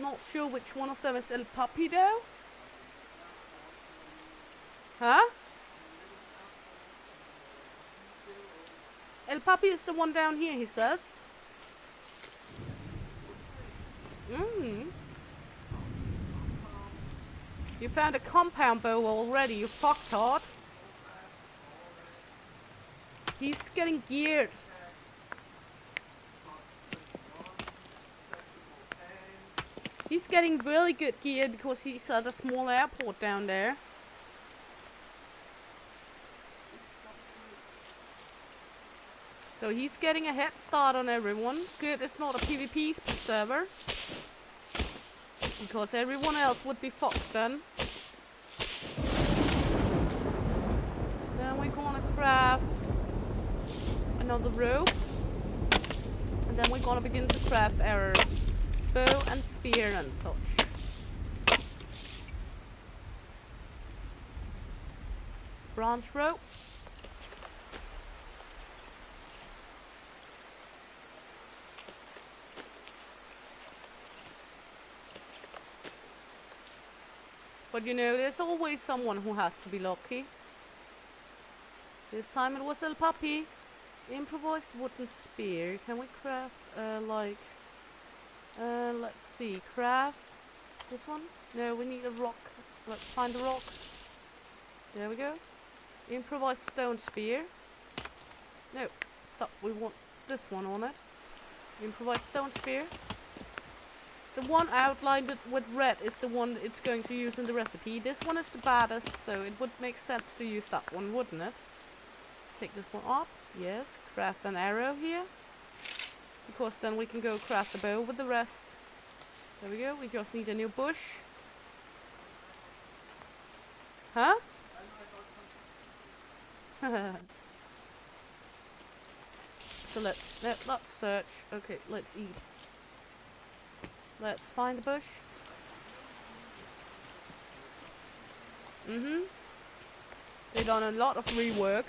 Not sure which one of them is El Papi though. Huh? El Papi is the one down here, he says. You found a compound bow already, you fucktard. He's getting geared. He's getting really good gear because he's at a small airport down there. So he's getting a head start on everyone. Good, it's not a PvP server. Because everyone else would be fucked then. Then we're gonna craft another rope. And then we're gonna begin to craft our bow and spear and such. Branch rope. But you know, there's always someone who has to be lucky. This time it was El Papi. Improvised wooden spear. Can we craft let's see, craft this one? No, we need a rock. Let's find a rock. There we go. Improvised stone spear. No, stop, we want this one on it. Improvised stone spear. The one outlined with red is the one it's going to use in the recipe. This one is the baddest, so it would make sense to use that one, wouldn't it? Take this one up. Yes, craft an arrow here. Because then we can go craft a bow with the rest. There we go, we just need a new bush. Huh? So let's search. Okay, let's eat. Let's find the bush. They've done a lot of rework.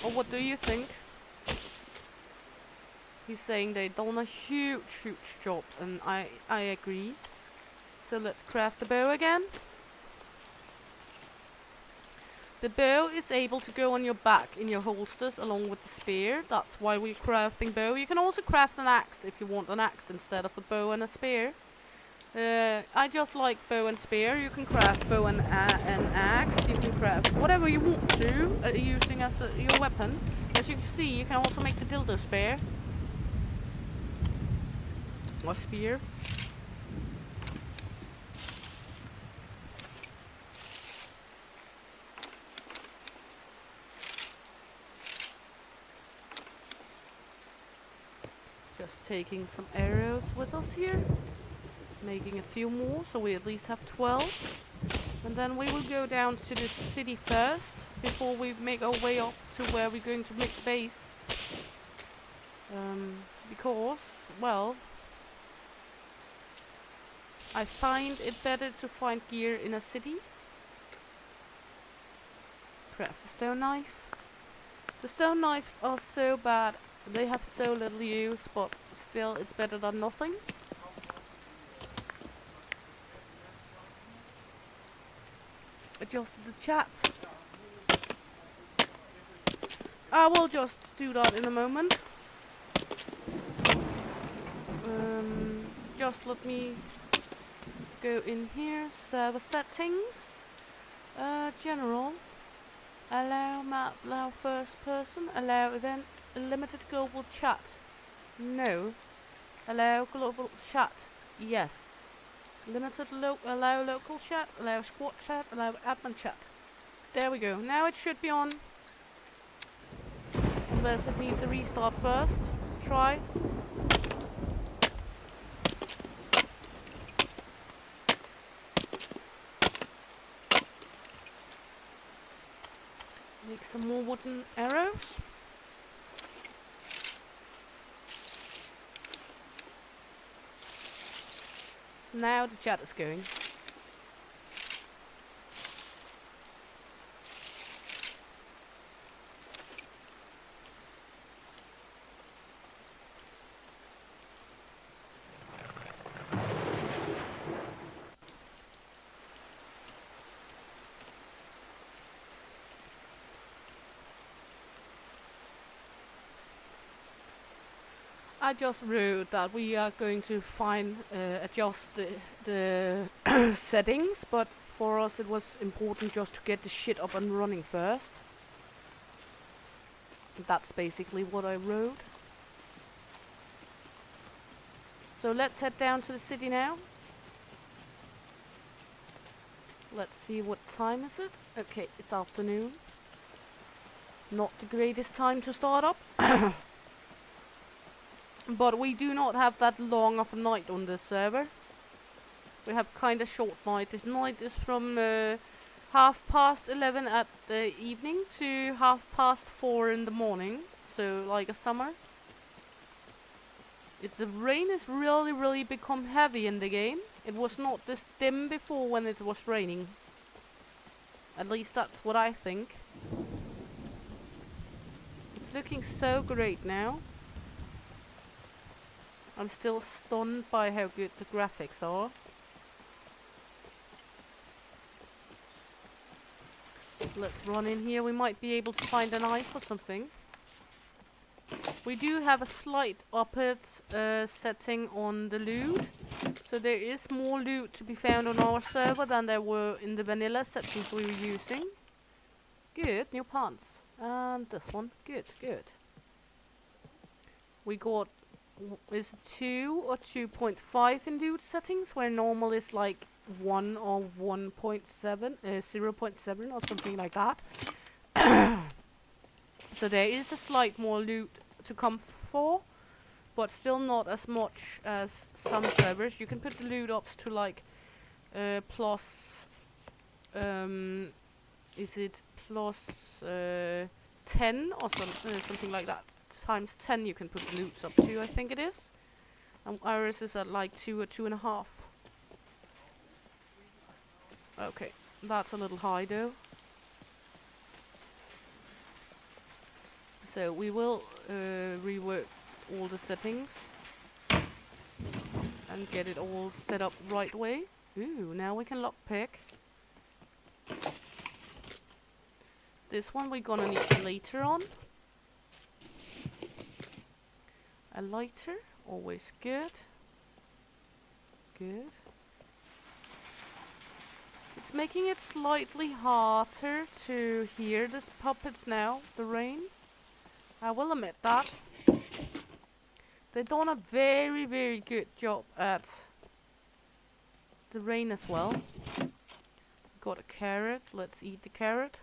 Or what do you think? He's saying they've done a huge job, and I agree. So let's craft the bow again. The bow is able to go on your back in your holsters along with the spear. That's why we're crafting bow. You can also craft an axe if you want an axe instead of a bow and a spear. I just like bow and spear. You can craft bow and an axe. You can craft whatever you want to using as your weapon. As you can see, you can also make the dildo spear. Or spear. Just taking some arrows with us here. Making a few more, so we at least have 12. And then we will go down to the city first, before we make our way up to where we're going to make base. Because, well, I find it better to find gear in a city. Craft a stone knife. The stone knives are so bad, they have so little use, but still it's better than nothing. Adjusted the chat. I will just do that in a moment. Just let me go in here. Server settings. General. Allow map, allow first person, allow events, limited global chat. No. Allow global chat. Yes. Limited allow local chat, allow squad chat, allow admin chat. There we go. Now it should be on. Unless it needs a restart first. Try. Make some more wooden arrows. Now the chat is going. I just wrote that we are going to adjust the settings, but for us it was important just to get the shit up and running first. That's basically what I wrote. So let's head down to the city now. Let's see, what time is it? Okay, it's afternoon. Not the greatest time to start up. But we do not have that long of a night on this server. We have kind of short night. This night is from 11:30 at the evening to 4:30 in the morning. So like a summer. The rain has really become heavy in the game. It was not this dim before when it was raining. At least that's what I think. It's looking so great now. I'm still stunned by how good the graphics are. Let's run in here. We might be able to find a knife or something. We do have a slight upward setting on the loot. So there is more loot to be found on our server than there were in the vanilla settings we were using. Good, new pants. And this one. Good. We got... is 2 or 2.5 in loot settings, where normal is like 1 or 1.7, 0.7 or something like that. So there is a slight more loot to come for, but still not as much as some servers. You can put the loot ups to like plus, is it plus 10 or something like that. Times 10 you can put the loots up to, I think it is. And ours is at like 2 or 2.5. Okay, that's a little high though. So we will rework all the settings and get it all set up right way. Ooh, now we can lockpick. This one we're gonna need later on. A lighter, always good. Good. It's making it slightly harder to hear the puppets now, the rain. I will admit that. They've done a very good job at the rain as well. Got a carrot, let's eat the carrot.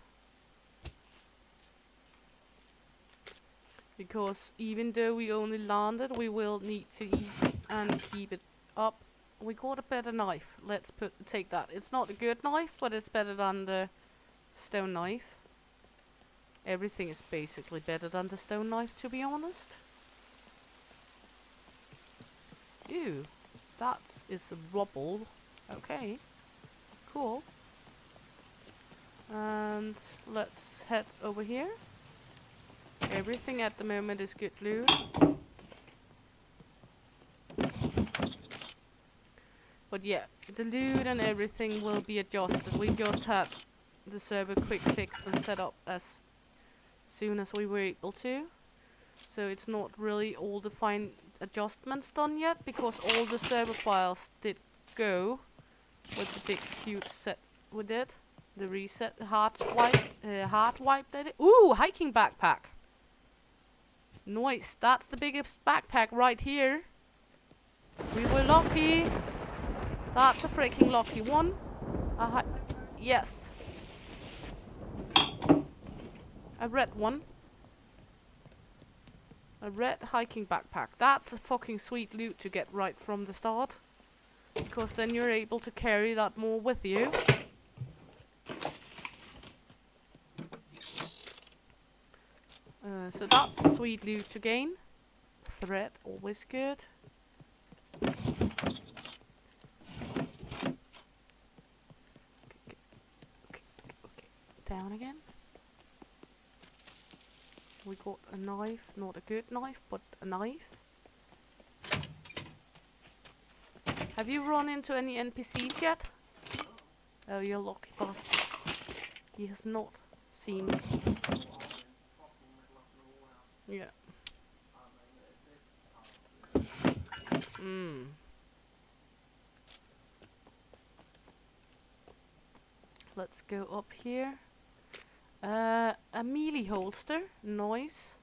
Because even though we only landed, we will need to eat and keep it up we got a better knife. Let's take that. It's not a good knife, but it's better than the stone knife. Everything is basically better than the stone knife, to be honest. Ew, that is a rubble. Okay, cool. And let's head over here. Everything at the moment is good loot. But yeah, the loot and everything will be adjusted. We just had the server quick fixed and set up as soon as we were able to. So it's not really all the fine adjustments done yet, because all the server files did go with the big huge set we did. The reset, hard wipe did it. Ooh, hiking backpack. Nice, that's the biggest backpack right here. We were lucky. That's a freaking lucky one. Yes. A red one. A red hiking backpack. That's a fucking sweet loot to get right from the start. Because then you're able to carry that more with you. So that's a sweet loot to gain. Thread, always good. Okay. Down again. We got a knife, not a good knife, but a knife. Have you run into any NPCs yet? Oh, you're lucky bastard. He has not seen me. Yeah. Let's go up here. A melee holster, nice.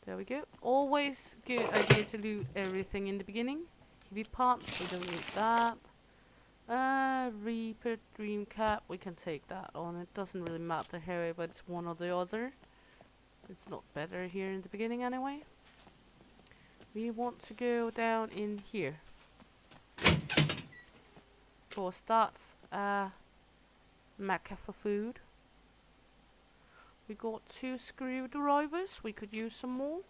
There we go. Always good idea to loot everything in the beginning. Heavy pants, we don't need that. Reaper dream cap, we can take that on. It doesn't really matter here, but it's one or the other. It's not better here in the beginning anyway. We want to go down in here. Of course, that's Mecca for food. We got 2 screwdrivers. We could use some more.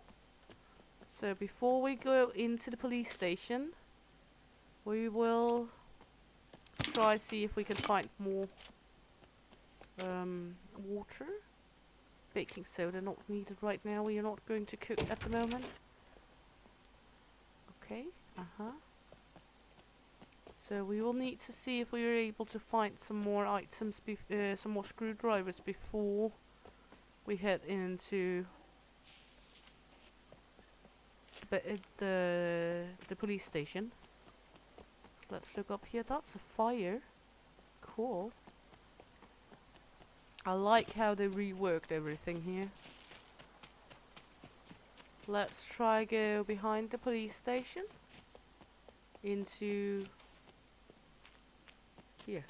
So before we go into the police station, we will try see if we can find more water. Baking soda not needed right now. We are not going to cook at the moment. Okay. So we will need to see if we are able to find some more items, some more screwdrivers before we head into the police station. Let's look up here. That's a fire. Cool. I like how they reworked everything here. Let's try go behind the police station into here.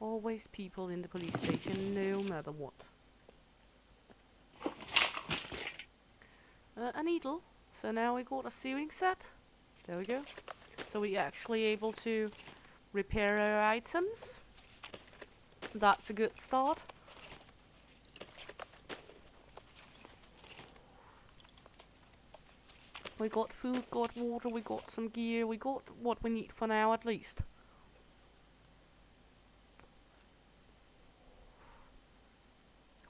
Always people in the police station, no matter what. A needle. So now we got a sewing set. There we go. So we're actually able to repair our items. That's a good start. We got food, got water, we got some gear, we got what we need for now at least.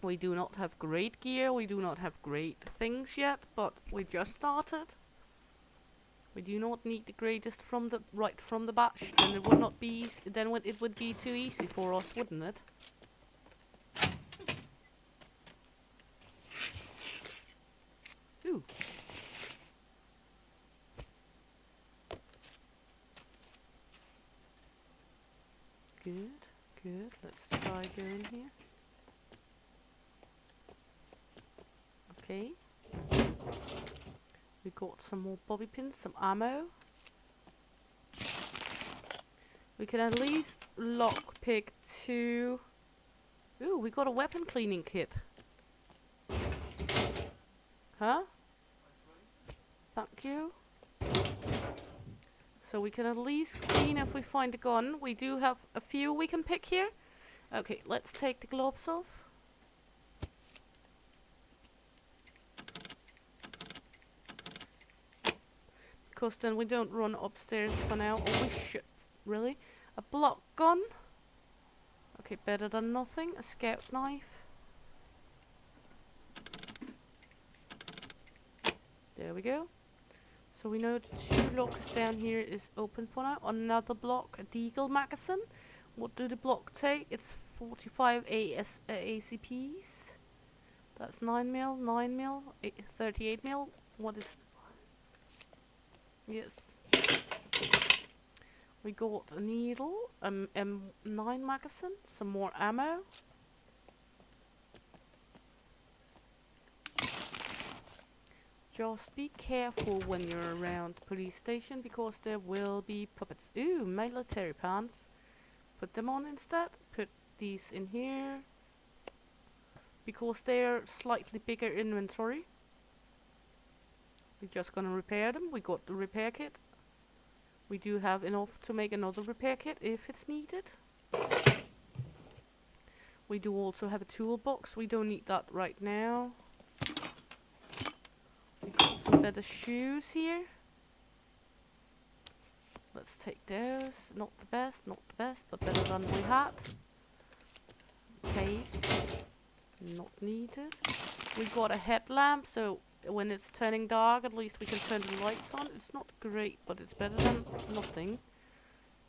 We do not have great gear, we do not have great things yet, but we just started. We do not need the greatest from the right from the batch, then it would not be it would be too easy for us, wouldn't it? Ooh. Good, good. Let's try going here. Okay. We got some more bobby pins, some ammo. We can at least lockpick 2. Ooh, we got a weapon cleaning kit. Huh? Thank you. So we can at least clean if we find a gun. We do have a few we can pick here. Okay, let's take the gloves off. Because then we don't run upstairs for now. Oh, we should. Really? A block gun? Okay, better than nothing. A scout knife. There we go. So we know the 2 lockers down here is open for now. Another block, a deagle magazine. What do the block take? It's 45 ACPs. That's 9mm, 9mm, 38mm. What is... Yes. We got a needle, M9 magazine, some more ammo. Just be careful when you're around the police station because there will be puppets. Ooh, military pants. Put them on instead. Put these in here. Because they're slightly bigger inventory. We're just gonna repair them. We got the repair kit. We do have enough to make another repair kit if it's needed. We do also have a toolbox. We don't need that right now. We got some better shoes here. Let's take those. Not the best, but better than we had. Okay. Not needed. We got a headlamp, so when it's turning dark, at least we can turn the lights on. It's not great, but it's better than nothing.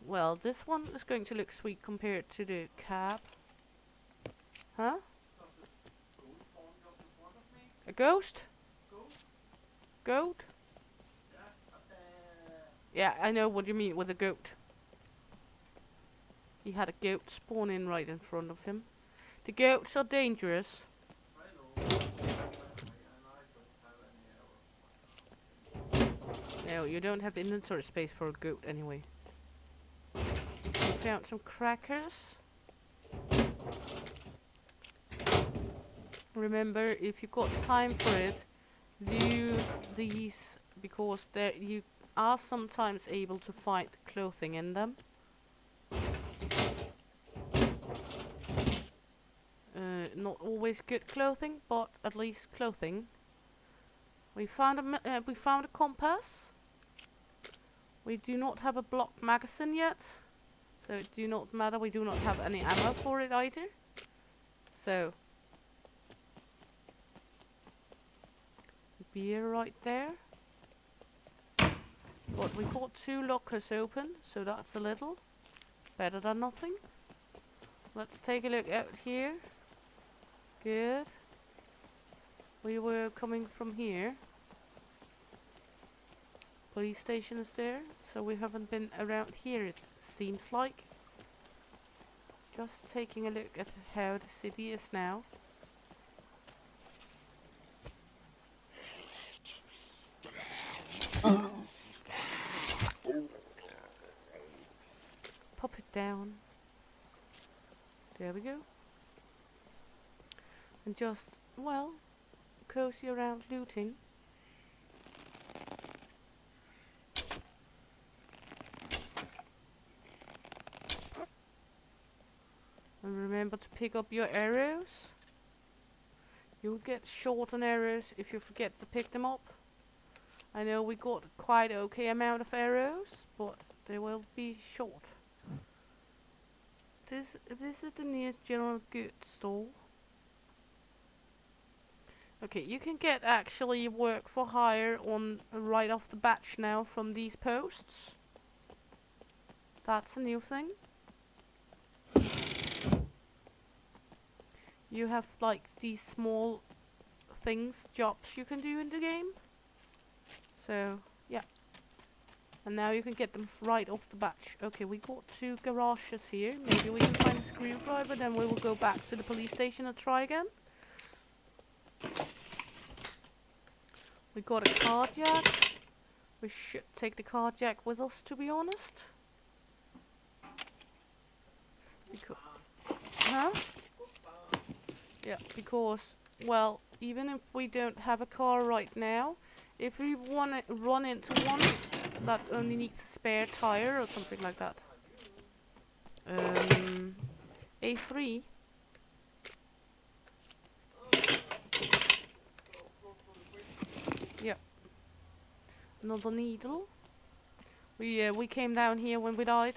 Well, this one is going to look sweet compared to the cab. Huh? A ghost? Goat? Yeah, I know what you mean with a goat. He had a goat spawn in right in front of him. The goats are dangerous. No, you don't have inventory space for a goat anyway. We found some crackers. Remember, if you got time for it, do these because you are sometimes able to find clothing in them. Not always good clothing, but at least clothing. We found a compass. We do not have a block magazine yet, so it do not matter. We do not have any ammo for it either. So beer right there. But we got 2 lockers open, so that's a little better than nothing. Let's take a look out here. Good. We were coming from here. Police station is there, so we haven't been around here, it seems like. Just taking a look at how the city is now. Pop it down. There we go. And just, well, cozy around looting. And remember to pick up your arrows. You'll get short on arrows if you forget to pick them up. I know we got quite okay amount of arrows, but they will be short. This is the nearest general goods store. Okay, you can get actually work for hire on right off the bat now from these posts. That's a new thing. You have like these small things, jobs you can do in the game. So, yeah. And now you can get them right off the bat. Okay, we got 2 garages here. Maybe we can find a screwdriver, then we will go back to the police station and try again. We got a car jack. We should take the car jack with us, to be honest. Huh? Yeah, because, well, even if we don't have a car right now, if we wanna run into one that only needs a spare tire or something like that. A3. Yep. Another needle. We came down here when we died.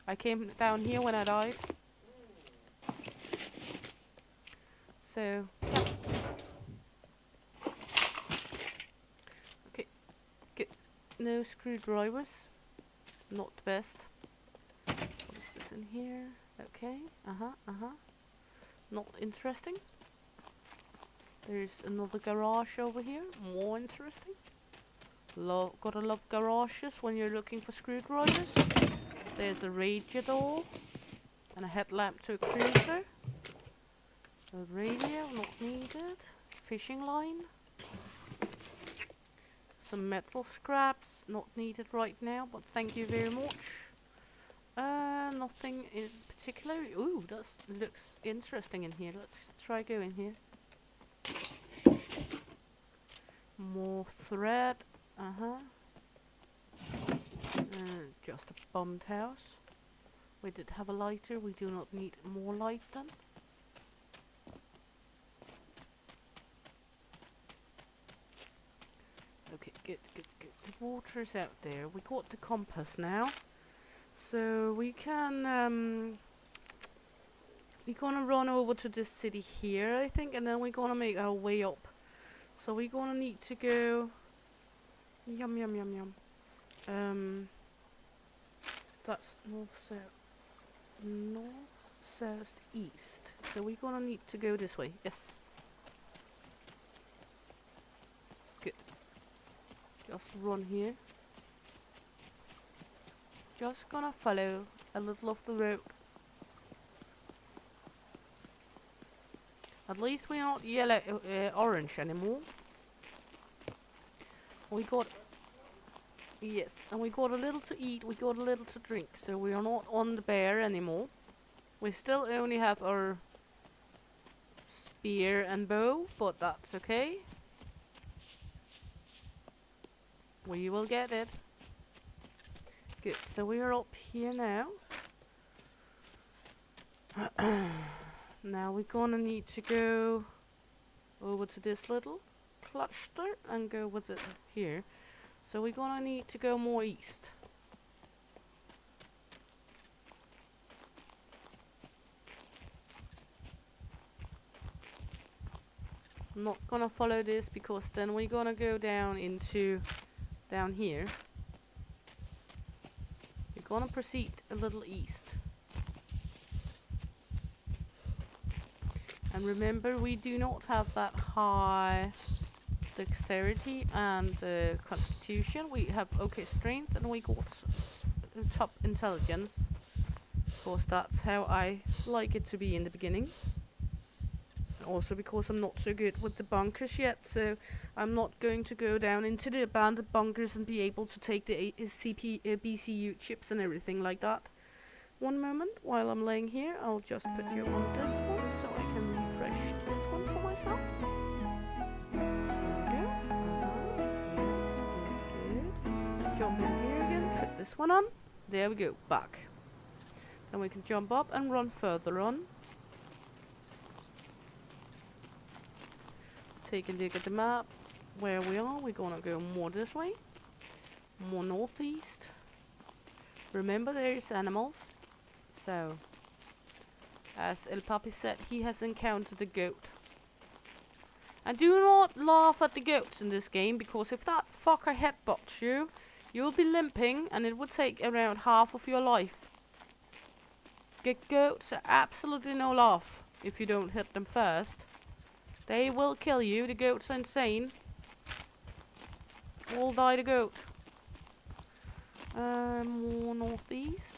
I came down here when I died. So, yeah. Okay, good. No screwdrivers. Not the best. What is this in here? Okay, not interesting. There's another garage over here. More interesting. Gotta love garages when you're looking for screwdrivers. There's a radiator. And a headlamp to a cruiser. A radio, not needed. Fishing line. Some metal scraps, not needed right now, but thank you very much. Nothing in particular. Ooh, that looks interesting in here. Let's try going here. More thread. Just a bummed house. We did have a lighter. We do not need more light then. Okay, good. The water's out there. We got the compass now. So we can, we're gonna run over to this city here, I think, and then we're gonna make our way up. So we're gonna need to go... Yum. That's north, south, east. So we're gonna need to go this way, yes. Good. Just run here. Just gonna follow a little of the road. At least we're not yellow, orange anymore. We got... Yes, and we got a little to eat, we got a little to drink, so we are not on the bear anymore. We still only have our spear and bow, but that's okay. We will get it. Good, so we are up here now. Now we're gonna need to go over to this little cluster and go with it here. So we're gonna need to go more east. I'm not gonna follow this because then we're gonna go down into down here. We're gonna proceed a little east. And remember, we do not have that high dexterity and constitution. We have okay strength and we got top intelligence. Of course, that's how I like it to be in the beginning. Also because I'm not so good with the bunkers yet, so I'm not going to go down into the abandoned bunkers and be able to take the BCU chips and everything like that. One moment, while I'm laying here, I'll just put you on this one so I can refresh this one for myself. Good. Jump in here again, put this one on. There we go, back. Then we can jump up and run further on. Take a look at the map. Where we are, we're gonna go more this way. More northeast. Remember, there's animals. So, as El Papi said, he has encountered a goat. And do not laugh at the goats in this game, because if that fucker headbutts you, you'll be limping and it would take around half of your life. Goats are absolutely no laugh if you don't hit them first. They will kill you. The goats are insane. All die the goat. More northeast.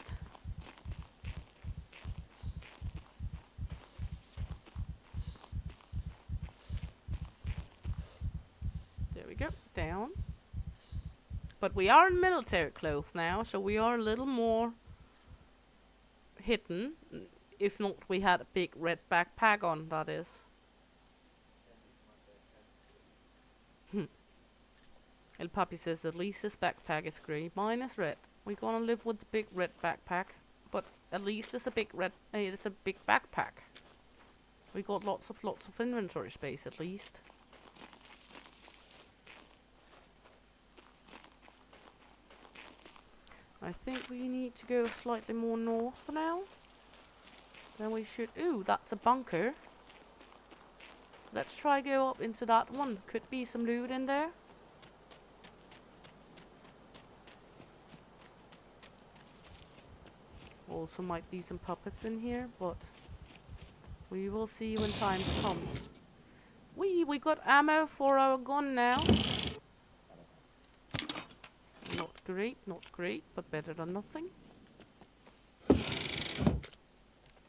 There we go. Down. But we are in military clothes now, so we are a little more hidden. If not, we had a big red backpack on, that is. El Papi says at least his backpack is grey. Mine is red. We're gonna live with the big red backpack, but at least it's a big red. It's a big backpack. We got lots of inventory space at least. I think we need to go slightly more north now. Then we should. Ooh, that's a bunker. Let's try go up into that one. Could be some loot in there. Also might be some puppets in here, but we will see when time comes. We got ammo for our gun now. Not great, but better than nothing.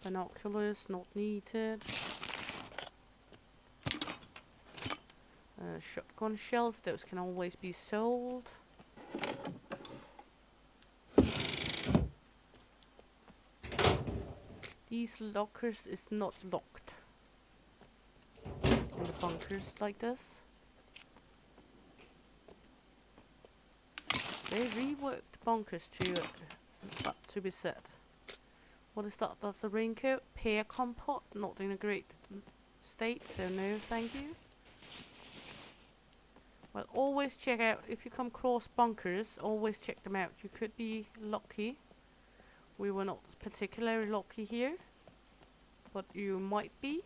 Binoculars not needed. Shotgun shells, those can always be sold. These lockers is not locked in the bunkers like this. They reworked the bunkers to be said. What is that? That's a raincoat. Pear compote, not in a great state, so no thank you. Well, always check out, if you come across bunkers, always check them out. You could be lucky. We were not particularly lucky here, but you might be.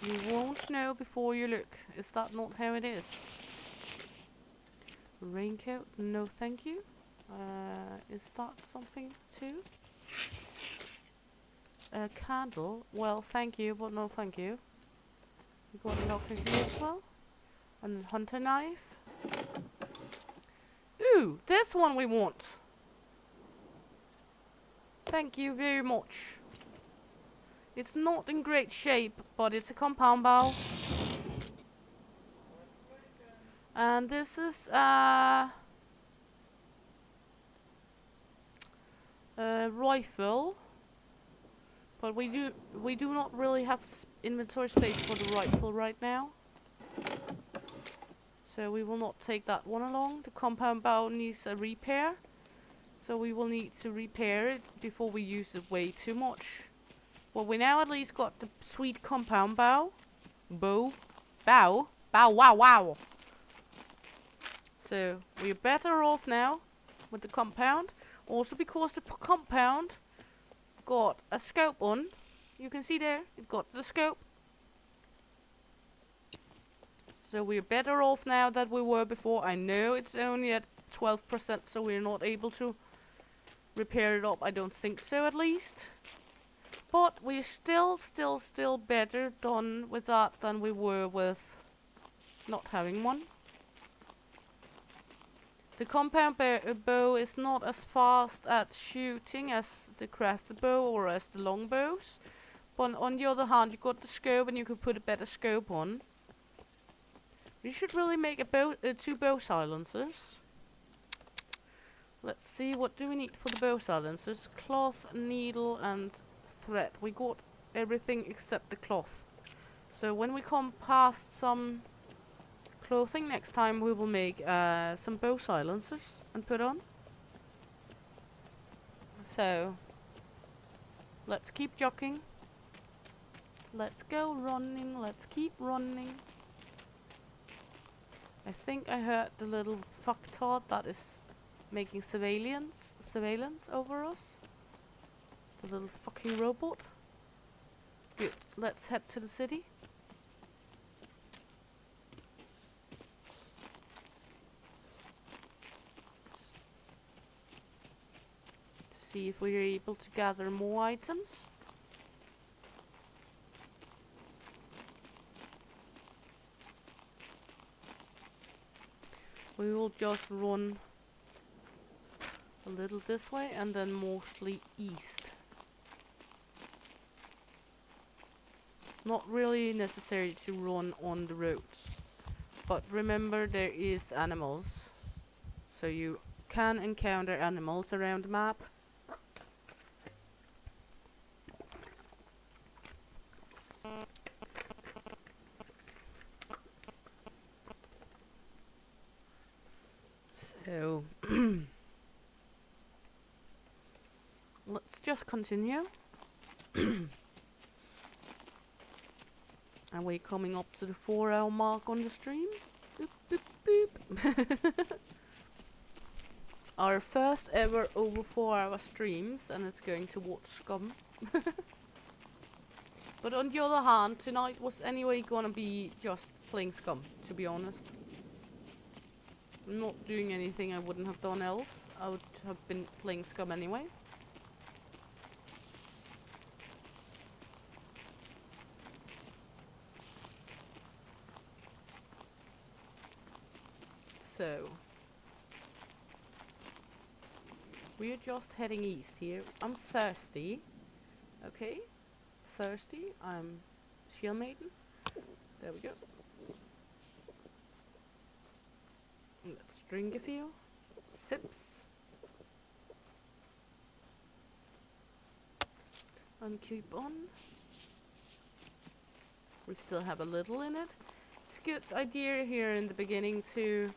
You won't know before you look. Is that not how it is? Raincoat, no thank you. Is that something too? A candle, well thank you, but no thank you. We got a locker here as well. And hunter knife. Ooh, this one we want. Thank you very much. It's not in great shape, but it's a compound bow. And this is a rifle. But we do not really have inventory space for the rifle right now. So we will not take that one along. The compound bow needs a repair. So we will need to repair it before we use it way too much. Well, we now at least got the sweet compound bow. Bow, wow. So we're better off now with the compound. Also because the compound got a scope on. You can see there, it got the scope. So we're better off now than we were before. I know it's only at 12%, so we're not able to repair it up. I don't think so, at least. But we're still better done with that than we were with not having one. The compound bow is not as fast at shooting as the crafted bow or as the longbows. But on the other hand, you got the scope and you can put a better scope on. We should really make a two bow silencers. Let's see, what do we need for the bow silencers? Cloth, needle and thread. We got everything except the cloth. So when we come past some clothing next time, we will make some bow silencers and put on. So let's keep jogging. Let's go running. Let's keep running. I think I heard the little fucktard that is making surveillance over us. The little fucking robot. Good. Let's head to the city. To see if we're able to gather more items. We will just run a little this way and then mostly east. Not really necessary to run on the roads, but remember there is animals, so you can encounter animals around the map. So let's just continue. Are we coming up to the 4-hour mark on the stream? Boop, boop, boop. Our first ever over 4-hour streams, and it's going towards Scum. But on the other hand, tonight was anyway gonna be just playing Scum, to be honest. I'm not doing anything I wouldn't have done else. I would have been playing Scum anyway. So we're just heading east here. I'm thirsty. Okay. Thirsty. I'm Shield Maiden. There we go. Let's drink a few sips. And keep on. We still have a little in it. It's a good idea here in the beginning to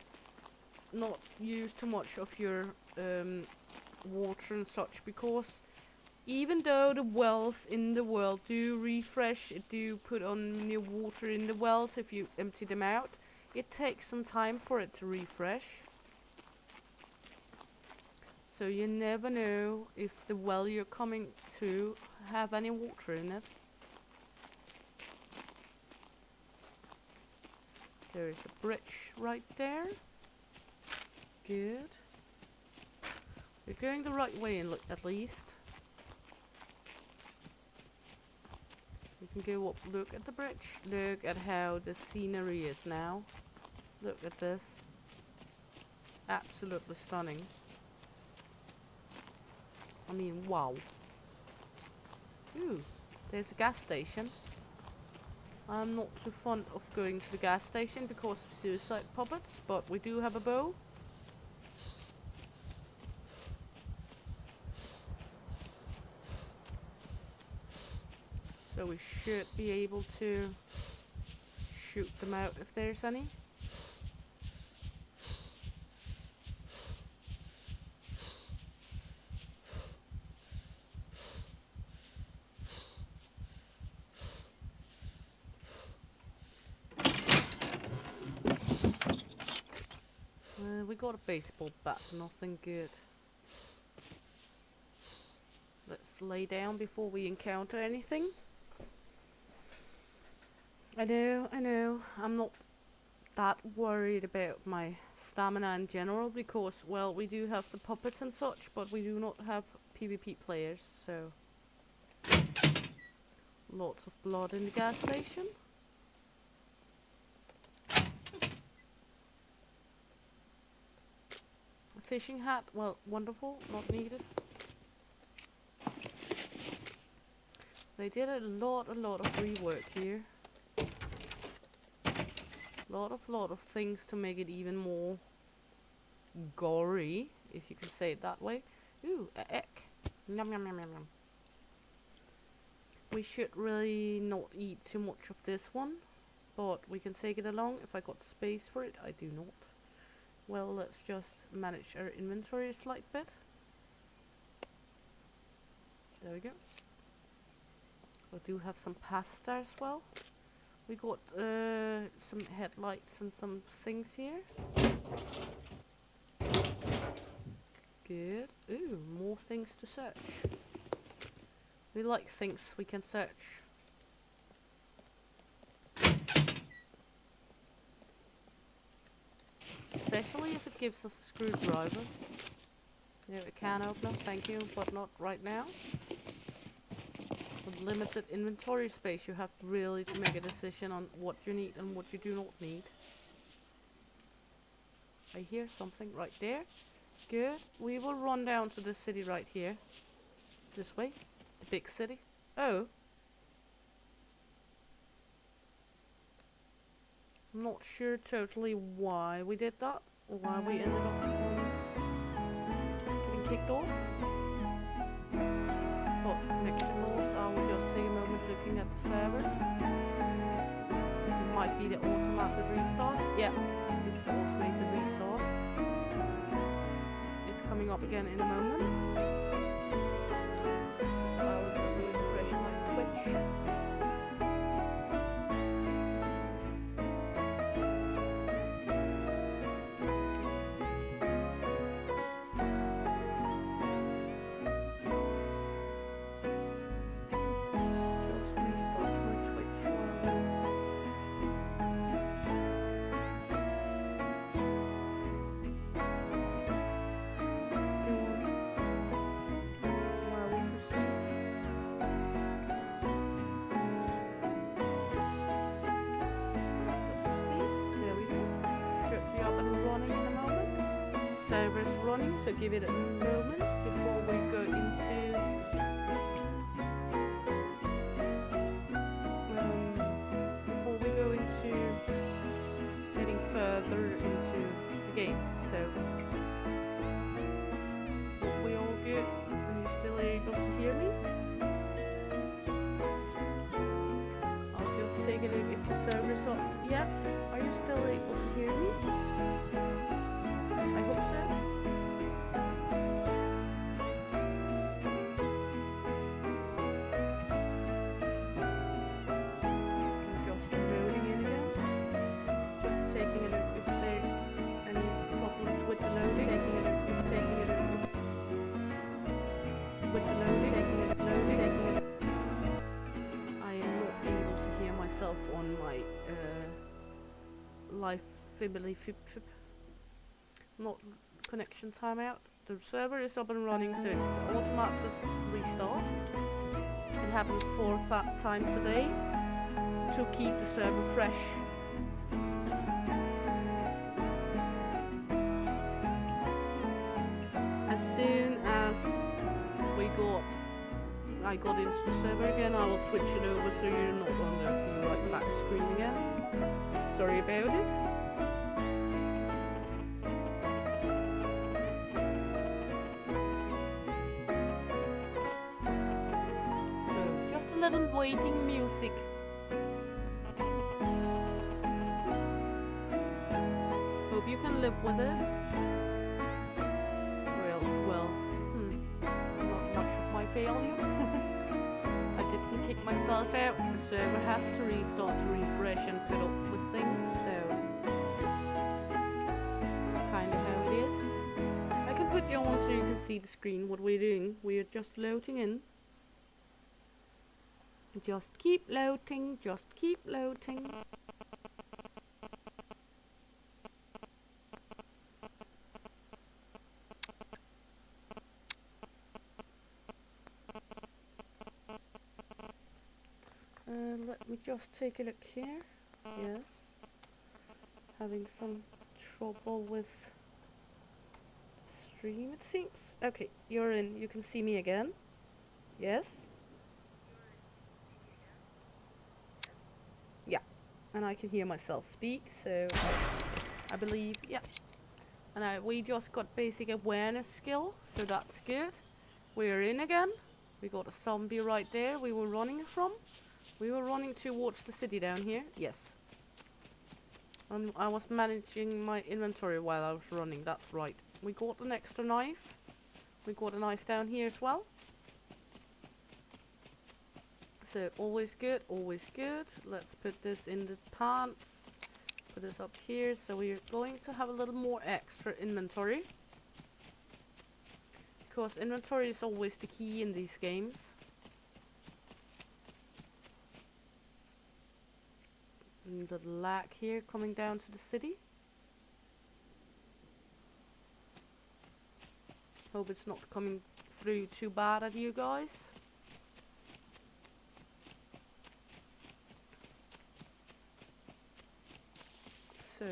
not use too much of your water and such, because even though the wells in the world do refresh, it do put on new water in the wells if you empty them out, it takes some time for it to refresh. So you never know if the well you're coming to have any water in it. There is a bridge right there. Good. You're going the right way at least. You can go up, look at the bridge. Look at how the scenery is now. Look at this. Absolutely stunning. I mean, wow. Ooh, there's a gas station. I'm not too fond of going to the gas station because of suicide puppets, but we do have a bow. So we should be able to shoot them out if there's any. We got a baseball bat, nothing good. Let's lay down before we encounter anything. I know, I'm not that worried about my stamina in general because, well, we do have the puppets and such, but we do not have PvP players, so lots of blood in the gas station. A fishing hat, well, wonderful, not needed. They did a lot of rework here. Lot of things to make it even more gory, if you can say it that way. Ooh, a egg. Yum yum yum yum yum. We should really not eat too much of this one, but we can take it along if I got space for it. I do not. Well, let's just manage our inventory a slight bit. There we go. We do have some pasta as well. We got some headlights and some things here. Good. Ooh, more things to search. We like things we can search. Especially if it gives us a screwdriver. Yeah, a can opener, thank you, but not right now. With limited inventory space, you have really to make a decision on what you need and what you do not need. I hear something right there. Good. We will run down to the city right here. This way. The big city. Oh. I'm not sure totally why we did that, or why we ended up getting kicked off. But connection lost. I will just take a moment looking at the server. It might be the automated restart. Yeah, it's the automated restart. again in a moment. I'll refresh my Twitch. Server's running, so give it a moment before we go into getting further into the game. So hope we all good. Are you still able to hear me? I'll just take a look if the server's up yet. Are you still able to hear me? I hope so. Just loading in again. Just taking a look if there's any problems with the loading. Taking a look with the loading. I am not able to hear myself on my live Fibly not connection timeout. The server is up and running, so it's the automatic restart. It happens 4 times a day to keep the server fresh. As soon as I got into the server again, I will switch it over so you're not on the right back screen again. Sorry about it. Waiting music. Hope you can live with it. Or else, well, not much of my failure. I didn't kick myself out. The server has to restart to refresh and put up with things, so kind of how it is. I can put you on so you can see the screen. What we're doing, we're just loading in. Just keep loading, just keep loading. Let me just take a look here. Yes. Having some trouble with the stream, it seems. Okay, you're in. You can see me again. Yes. And I can hear myself speak, so I believe, yeah. And we just got basic awareness skill, so that's good. We're in again. We got a zombie right there we were running from. We were running towards the city down here, yes. And I was managing my inventory while I was running, that's right. We got an extra knife. We got a knife down here as well. So always good, always good. Let's put this in the pants. Put this up here. So we're going to have a little more extra inventory. Because inventory is always the key in these games. And the lag here coming down to the city. Hope it's not coming through too bad at you guys. So,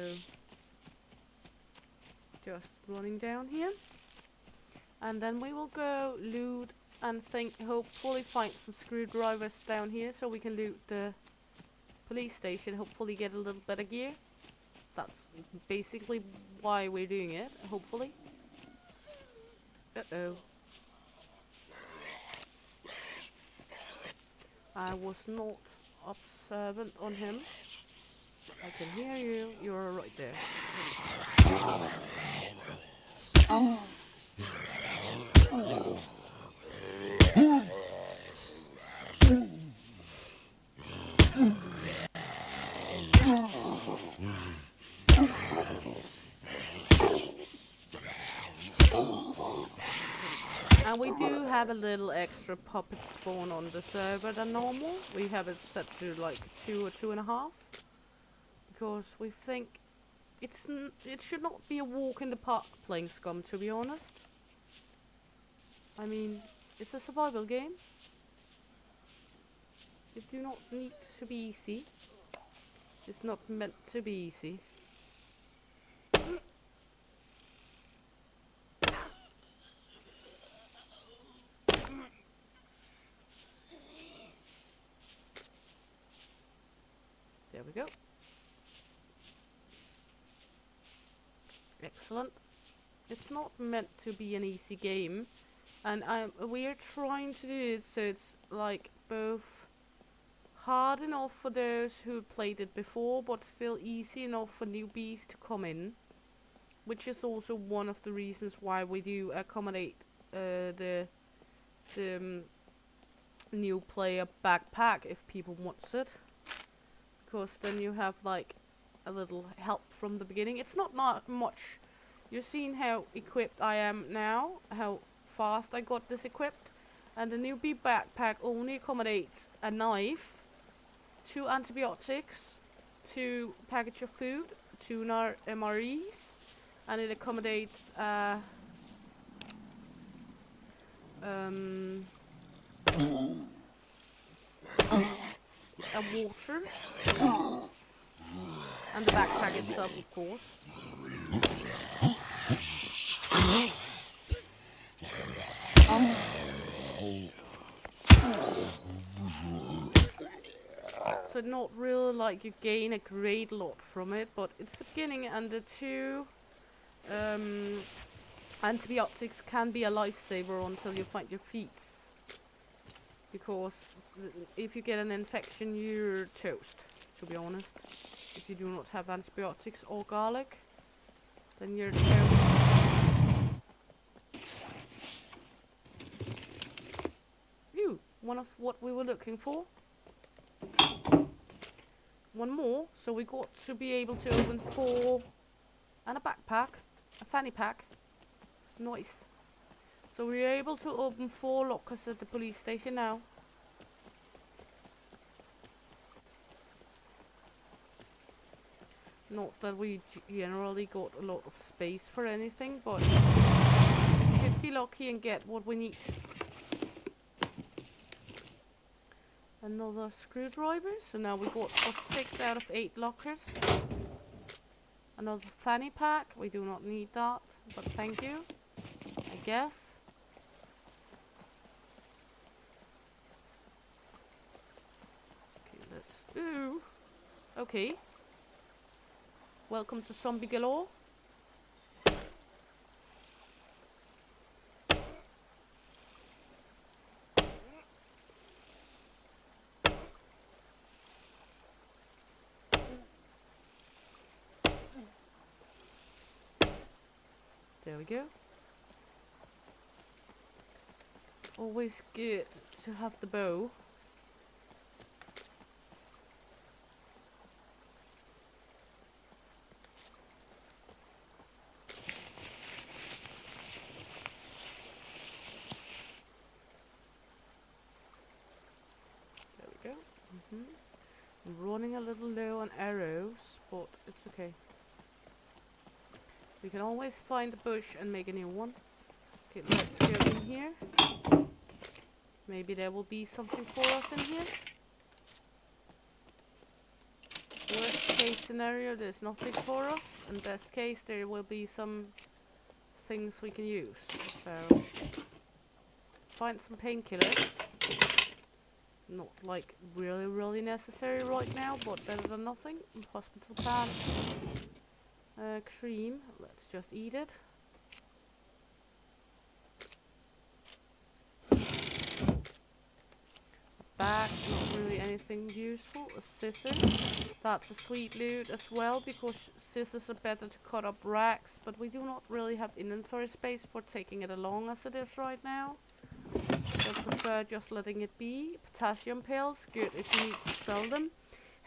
just running down here. And then we will go loot and hopefully find some screwdrivers down here so we can loot the police station, hopefully get a little bit of gear. That's basically why we're doing it, hopefully. Uh-oh. I was not observant on him. I can hear you. You're right there. Oh. And we do have a little extra puppet spawn on the server than normal. We have it set to like 2 or 2.5. Because we think it should not be a walk in the park playing Scum, to be honest. I mean, it's a survival game. It do not need to be easy. It's not meant to be easy. There we go. Excellent. It's not meant to be an easy game, and we are trying to do it so it's like both hard enough for those who played it before, but still easy enough for newbies to come in, which is also one of the reasons why we do accommodate the new player backpack if people want it, because then you have like a little help from the beginning. It's not much. You've seen how equipped I am now, how fast I got this equipped, and the newbie backpack only accommodates a knife, 2 antibiotics, 2 package of food, 2 MREs, and it accommodates a water, and the backpack itself, of course. So not really like you gain a great lot from it, but it's the beginning, and the 2 antibiotics can be a lifesaver until you find your feet. Because if you get an infection, you're toast, to be honest. If you do not have antibiotics or garlic, then you're toast. Phew, one of what we were looking for. One more, so we got to be able to open 4 and a backpack, a fanny pack. Nice. So we are able to open 4 lockers at the police station now. Not that we generally got a lot of space for anything, but we should be lucky and get what we need. Another screwdriver, so now we got 6 out of 8 lockers. Another fanny pack, we do not need that, but thank you, I guess. Okay, let's do. Okay. Welcome to Zombie Galore. There we go. Always good to have the bow. There we go. I'm running a little low on arrows, but it's okay. We can always find a bush and make a new one. Okay, let's go in here. Maybe there will be something for us in here. Worst case scenario, there's nothing for us. And best case, there will be some things we can use. So, find some painkillers. Not like really necessary right now, but better than nothing. Hospital plan. Cream, let's just eat it. Bag, not really anything useful. A scissor, that's a sweet loot as well, because scissors are better to cut up racks, but we do not really have inventory space for taking it along as it is right now. So I prefer just letting it be. Potassium pills, good if you need to sell them.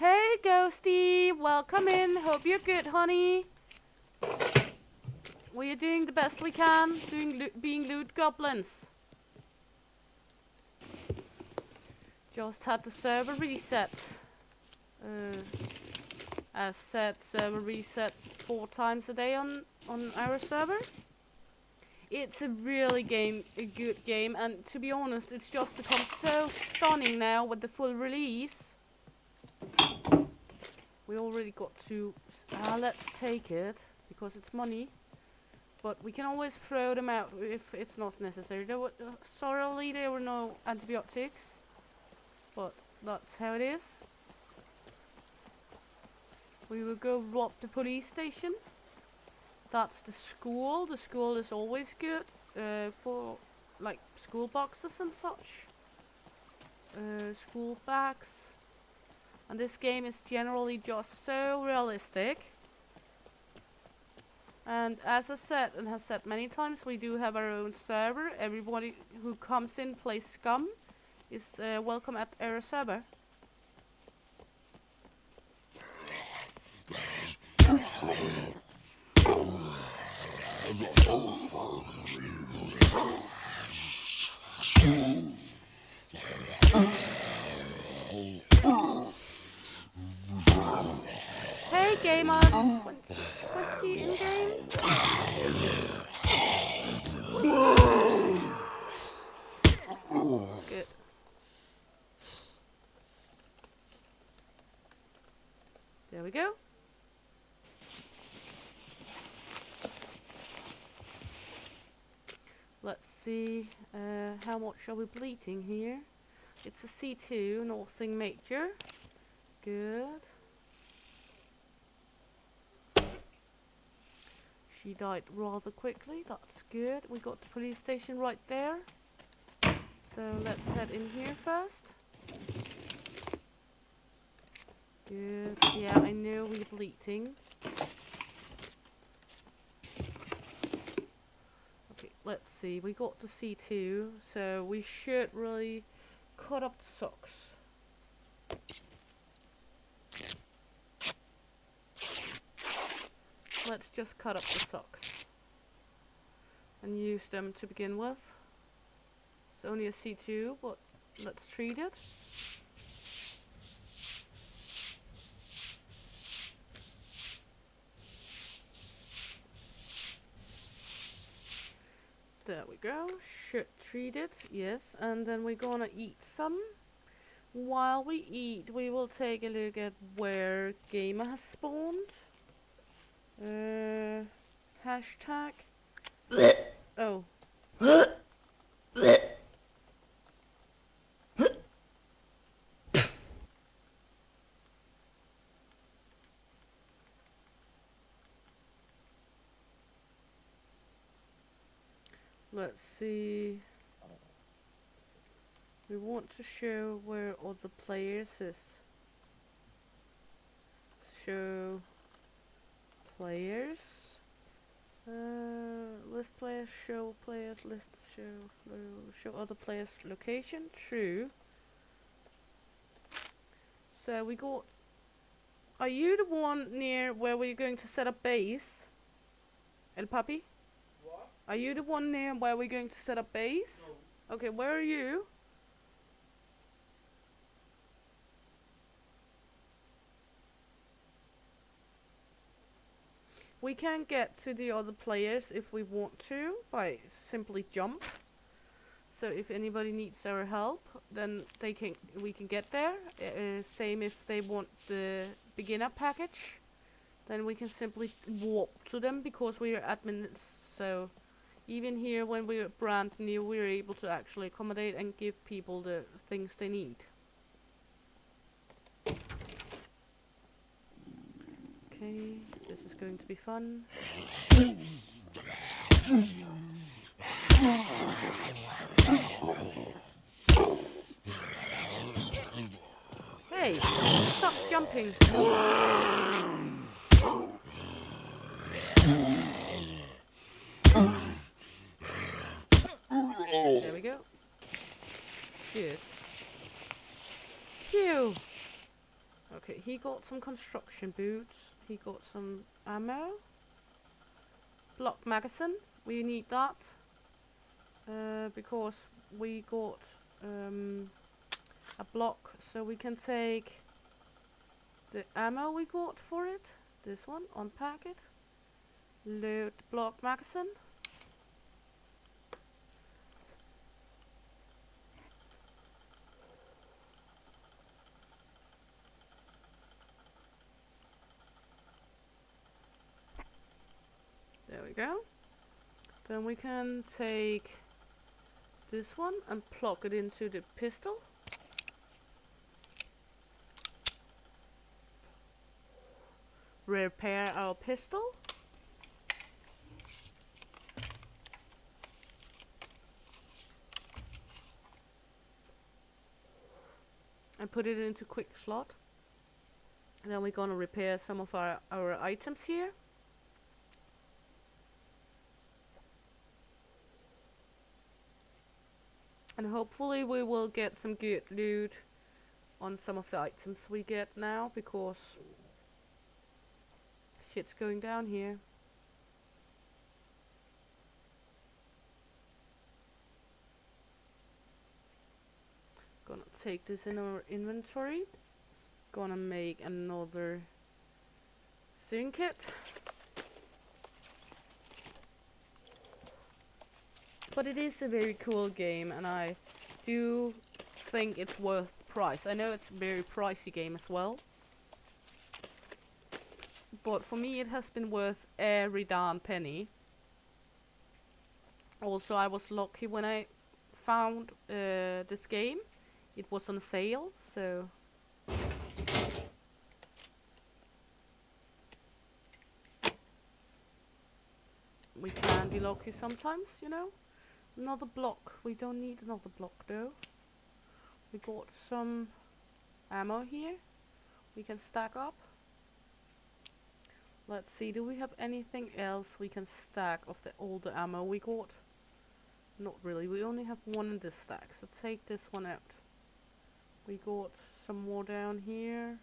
Hey, Ghosty, welcome in. Hope you're good, honey. We are doing the best we can, being loot goblins. Just had the server reset. As said, server resets 4 times a day on our server. It's a really good game, and to be honest, it's just become so stunning now with the full release. We already got to... let's take it, because it's money. But we can always throw them out if it's not necessary. Sorry, there were no antibiotics. But that's how it is. We will go rob the police station. That's the school. The school is always good for like school boxes and such. School bags. And this game is generally just so realistic. And as I said and have said many times, we do have our own server. Everybody who comes in plays Scum is welcome at our server. Hey gamers! 20 in game? Good. There we go. Let's see, how much are we bleeding here? It's a C2, nothing major. Good. She died rather quickly, that's good. We got the police station right there. So let's head in here first. Good, yeah, I know we're bleeding. Let's see, we got the C2, so we should really cut up the socks. Let's just cut up the socks and use them to begin with. It's only a C2, but let's treat it. There we go, should treat it, yes, and then we're gonna eat some. While we eat, we will take a look at where Gamer has spawned. Hashtag. Oh. Let's see. We want to show where all the players is. Show players. List players, show players, list, show other players location. True. So we got... Are you the one near where we're going to set up base? El Papi? What? Are you the one near where we're going to set up base? No. Okay, where are you? We can get to the other players if we want to by simply jump. So if anybody needs our help, then we can get there. Same if they want the beginner package, then we can simply walk to them because we are admins. So even here when we're brand new, we're able to actually accommodate and give people the things they need. Okay, this is going to be fun. Hey, stop jumping. There we go. Good. Phew. Okay, he got some construction boots. He got some ammo. Block magazine. We need that. Because we got a block, so we can take the ammo we got for it. This one, unpack it. Load the block magazine. There we go. Then we can take this one and plug it into the pistol. Repair our pistol. And put it into quick slot. And then we're gonna repair some of our items here. And hopefully we will get some good loot on some of the items we get now, because shit's going down here. Gonna take this in our inventory. Gonna make another sync kit. But it is a very cool game, and I do think it's worth the price. I know it's a very pricey game as well, but for me it has been worth every darn penny. Also, I was lucky when I found this game. It was on sale, so we can be lucky sometimes, you know. Another block. We don't need another block though. We got some ammo here. We can stack up. Let's see, do we have anything else we can stack of the older ammo we got? Not really, we only have one in this stack, so take this one out. We got some more down here.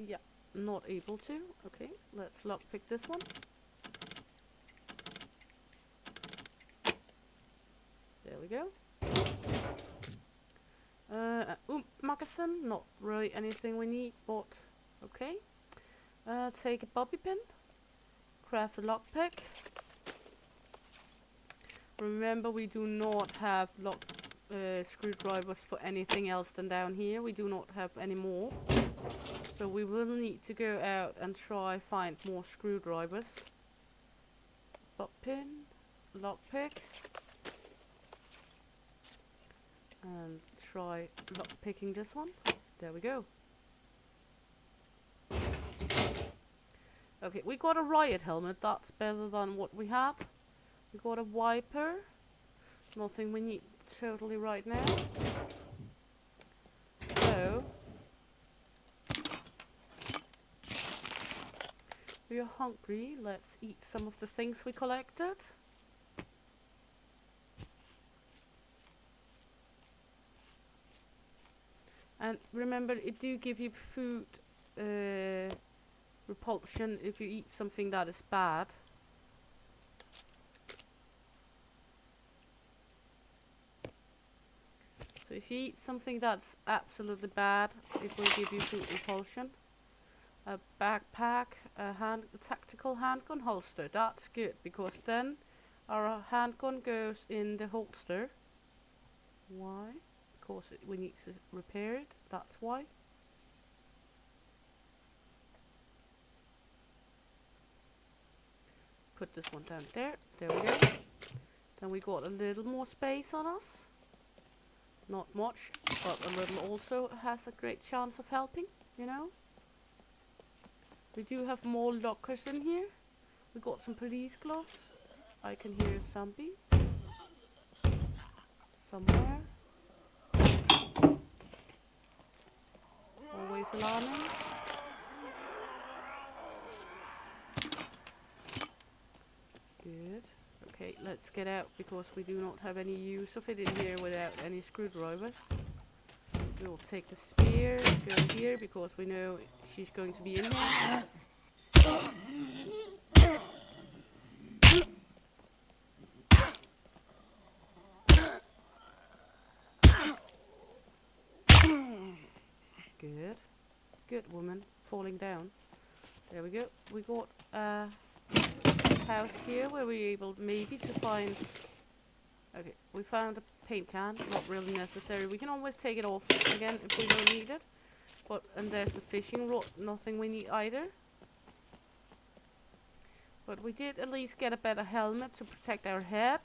Yeah, not able to. Okay, let's lockpick this one. There we go. Magazine, not really anything we need, but okay. Take a bobby pin. Craft a lockpick. Remember, we do not have screwdrivers for anything else than down here. We do not have any more. So we will need to go out and try find more screwdrivers. Bob pin, lockpick. And try lockpicking this one. There we go. Okay, we got a riot helmet. That's better than what we had. We got a wiper. Nothing we need totally right now. So we are hungry. Let's eat some of the things we collected. And remember, it do give you food repulsion if you eat something that is bad. So if you eat something that's absolutely bad, it will give you food repulsion. A backpack, a tactical handgun holster. That's good, because then our handgun goes in the holster. Why? Because we need to repair it. That's why. Put this one down there. There we go. Then we got a little more space on us. Not much, but a little also has a great chance of helping, you know. We do have more lockers in here. We got some police gloves. I can hear a zombie somewhere. Always alarming. Good. Okay. Okay, let's get out because we do not have any use of it in here without any screwdrivers. We will take the spear, go here because we know she's going to be in here. Good. Good woman. Falling down. There we go. We got a house here where we're able maybe to find... Okay, we found a paint can. Not really necessary. We can always take it off again if we don't need it. But, and there's a fishing rod. Nothing we need either. But we did at least get a better helmet to protect our head.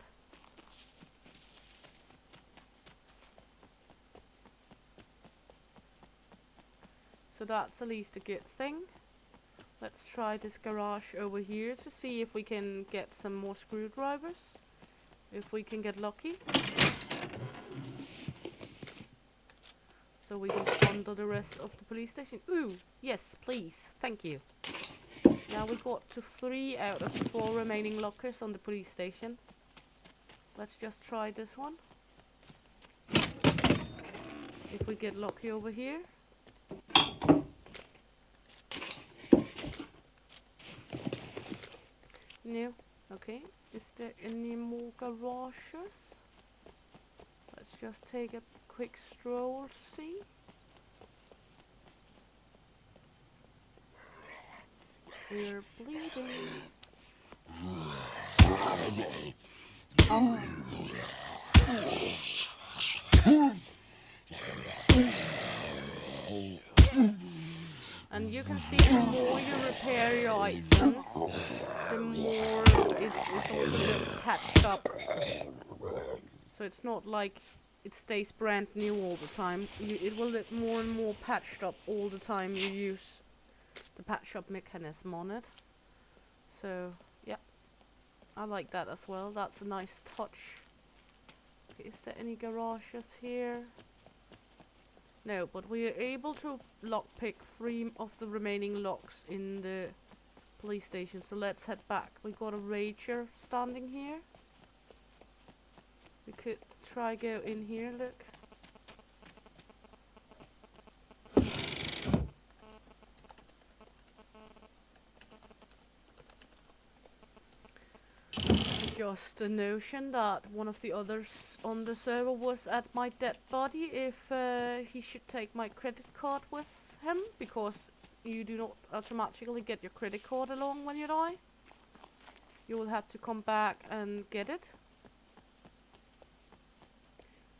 So that's at least a good thing. Let's try this garage over here to see if we can get some more screwdrivers. If we can get lucky. So we can bundle the rest of the police station. Ooh, yes, please. Thank you. Now we got to 3 out of the 4 remaining lockers on the police station. Let's just try this one. If we get lucky over here. No. Okay. Is there any more garages? Let's just take a quick stroll to see. We're bleeding. And you can see the more you repair your items, the more it is also patched up. So it's not like it stays brand new all the time. It will get more and more patched up all the time you use the patch up mechanism on it. So yeah, I like that as well. That's a nice touch. Okay, is there any garages here? No, but we are able to lockpick 3 of the remaining locks in the police station. So let's head back. We got a rager standing here. We could try go in here, look. Just a notion that one of the others on the server was at my dead body if he should take my credit card with him, because you do not automatically get your credit card along when you die. You will have to come back and get it.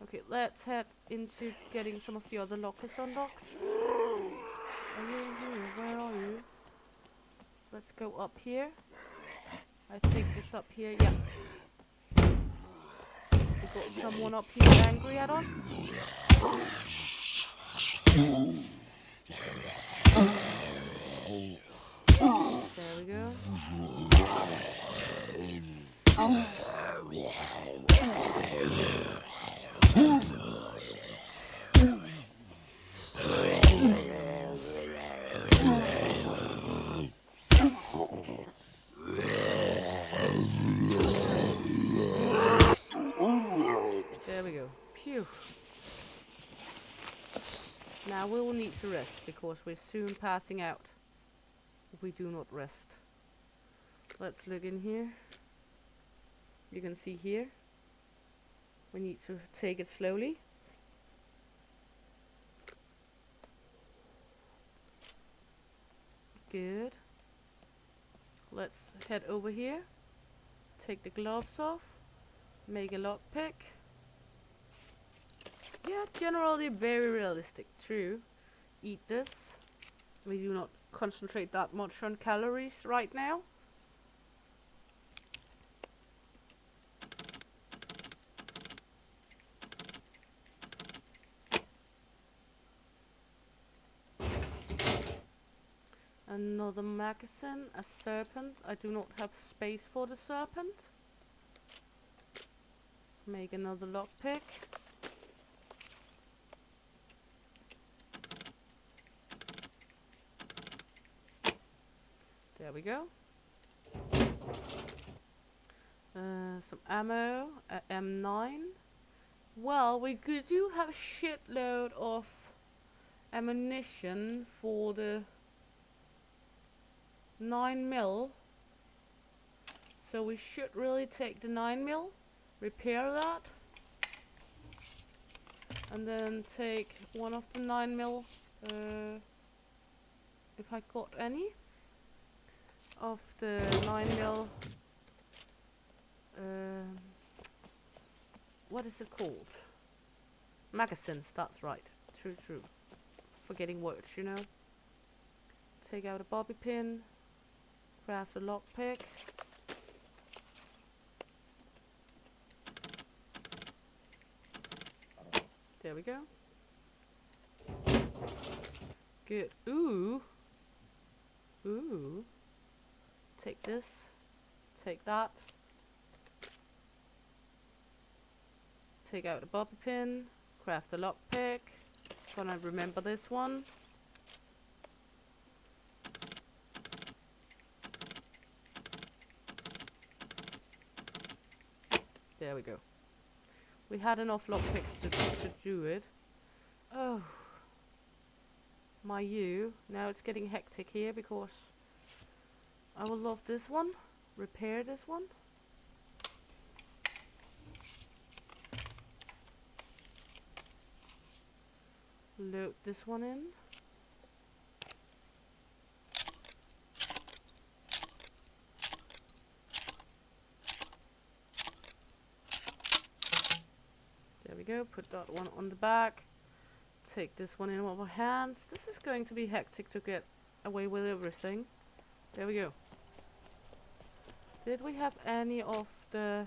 Okay, let's head into getting some of the other lockers unlocked. Are you in here? Where are you? Let's go up here. I think it's up here, yeah. We got someone up here angry at us. There we go. There we go. Phew. Now we will need to rest because we're soon passing out if we do not rest. Let's look in here. You can see here. We need to take it slowly. Good. Let's head over here. Take the gloves off. Make a lockpick. Yeah, generally very realistic. True. Eat this. We do not concentrate that much on calories right now. Another magazine, a serpent. I do not have space for the serpent. Make another lockpick. There we go. Some ammo, M9. Well, we do have a shitload of ammunition for the 9mm. So we should really take the 9mm, repair that, and then take one of the 9mm, if I got any, of the 9mm, what is it called? Magazines, that's right. True. Forgetting words, you know. Take out a bobby pin, craft a lockpick. There we go. Good. Ooh. Take this. Take that. Take out a bobby pin. Craft a lockpick. Gonna remember this one. There we go. We had enough lockpicks to do it. Oh. My now it's getting hectic here because I will love this one. Repair this one. Load this one in. There we go, put that one on the back. Take this one in with my hands. This is going to be hectic to get away with everything. There we go. Did we have any of the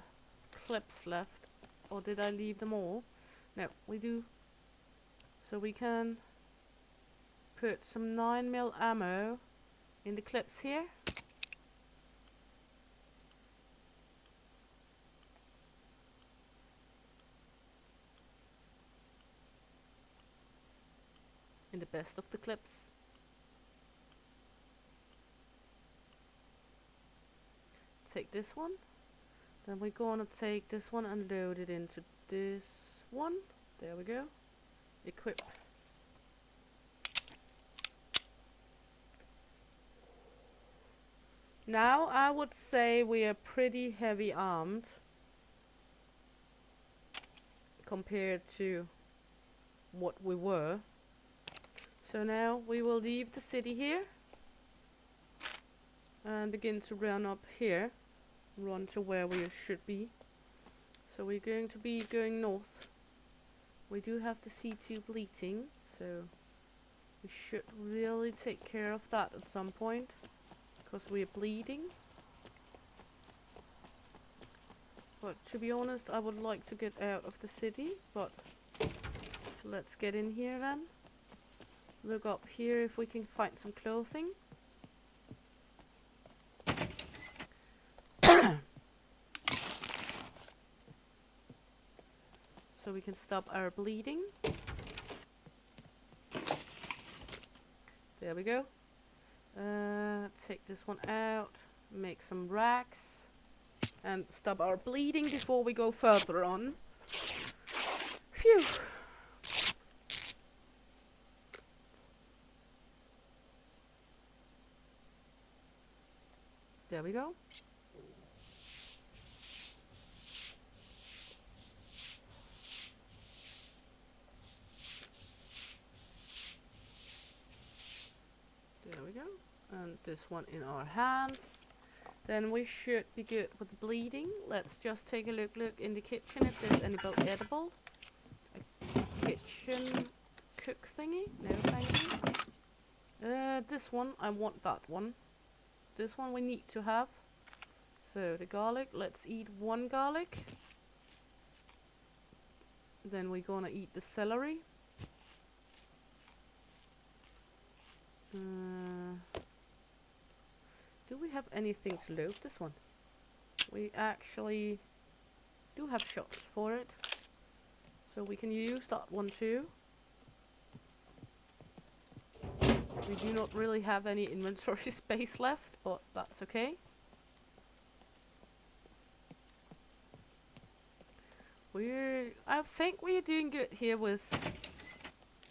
clips left? Or did I leave them all? No, we do. So we can put some 9mm ammo in the clips here. In the best of the clips. Take this one. Then we're gonna take this one and load it into this one. There we go. Equip. Now I would say we are pretty heavy armed compared to what we were. So now we will leave the city here and begin to run up here, run to where we should be. So we're going to be going north. We do have the C2 bleeding, so we should really take care of that at some point, because we are bleeding. But to be honest, I would like to get out of the city, but let's get in here then. Look up here if we can find some clothing. So we can stop our bleeding. There we go. Take this one out, make some racks, and stop our bleeding before we go further on. Phew. There we go. There we go. And this one in our hands. Then we should be good with the bleeding. Let's just take a look in the kitchen if there's anything edible. A kitchen cook thingy? No, thank you. This one, I want that one. This one we need to have. So the garlic, let's eat one garlic. Then we're gonna eat the celery. Do we have anything to load this one? We actually do have shots for it. So we can use that one too. We do not really have any inventory space left, but that's okay. I think we're doing good here with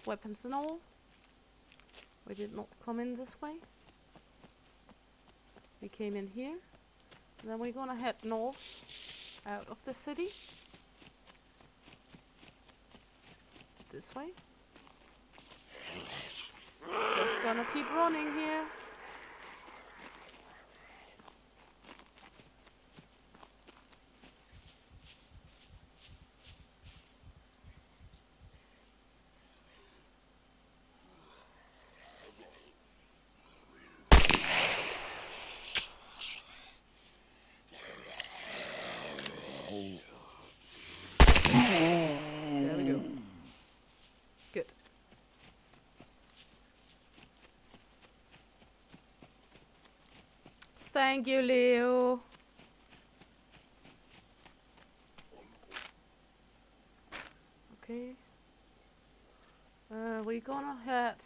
weapons and all. We did not come in this way. We came in here. And then we're gonna head north out of the city. This way. Just gonna keep running here. There we go. Good. Thank you, Leo. Okay. We're gonna head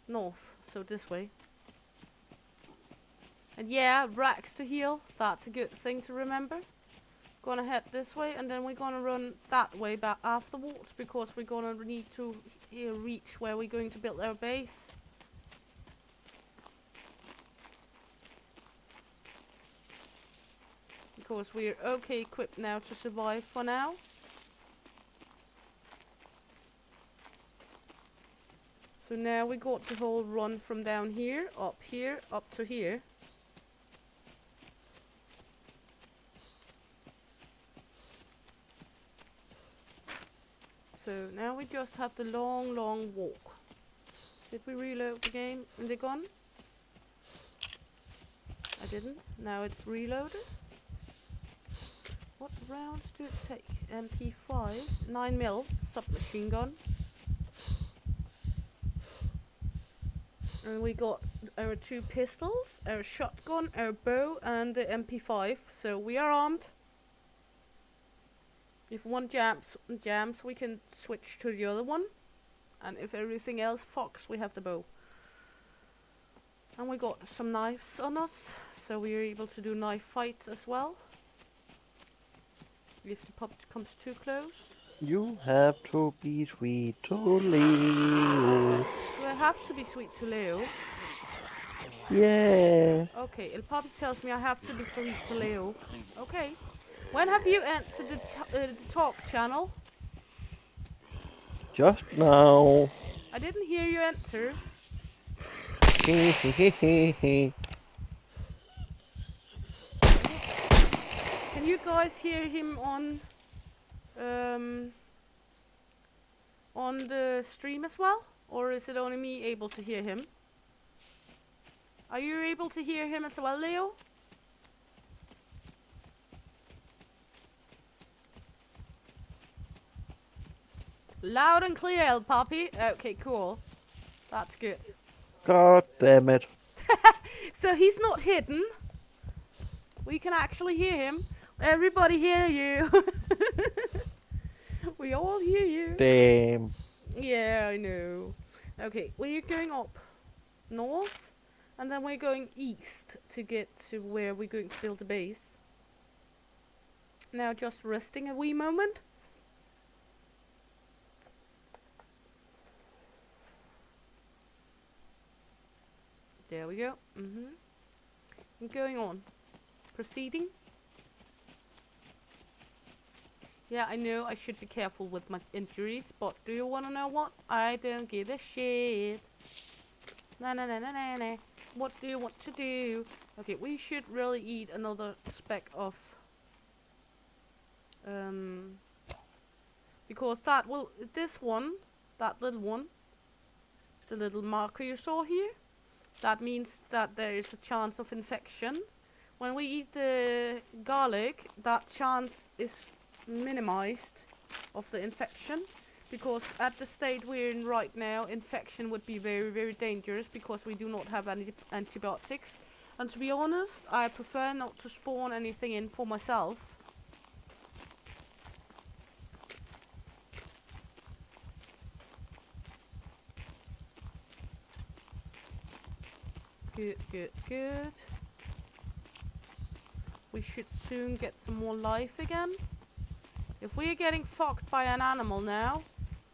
north, so this way. And yeah, racks to heal. That's a good thing to remember. Gonna head this way, and then we're gonna run that way back afterwards, because we're gonna need to reach where we're going to build our base. Because we're okay equipped now to survive for now. So now we got the whole run from down here, up to here. So now we just have the long walk. Did we reload the game in the gun? I didn't. Now it's reloaded. What rounds do it take? MP5, 9mm submachine gun. And we got our 2 pistols, our shotgun, our bow, and the MP5. So we are armed. If one jams, we can switch to the other one. And if everything else fucks, we have the bow. And we got some knives on us, so we are able to do knife fights as well. If the pup comes too close. You have to be sweet to Leo. Do I have to be sweet to Leo? Yeah. Okay, El Puppy tells me I have to be sweet to Leo. Okay. When have you entered the talk channel? Just now. I didn't hear you enter. Can you guys hear him on the stream as well? Or is it only me able to hear him? Are you able to hear him as well, Leo? Loud and clear, El Papi. Okay, cool. That's good. God damn it. So he's not hidden. We can actually hear him. Everybody hear you. We all hear you. Damn. Yeah, I know. Okay, we're going up north, and then we're going east to get to where we're going to build a base. Now just resting a wee moment. There we go. I'm going on. Proceeding. Yeah, I know I should be careful with my injuries, but do you want to know what? I don't give a shit. Na na na na na na. What do you want to do? Okay, we should really eat another speck of because that will, this one, that little one, the little marker you saw here, that means that there is a chance of infection. When we eat the garlic, that chance is minimized of the infection, because at the state we're in right now, infection would be very, very dangerous because we do not have any antibiotics. And to be honest, I prefer not to spawn anything in for myself. Good, good, good. We should soon get some more life again. If we are getting fucked by an animal now,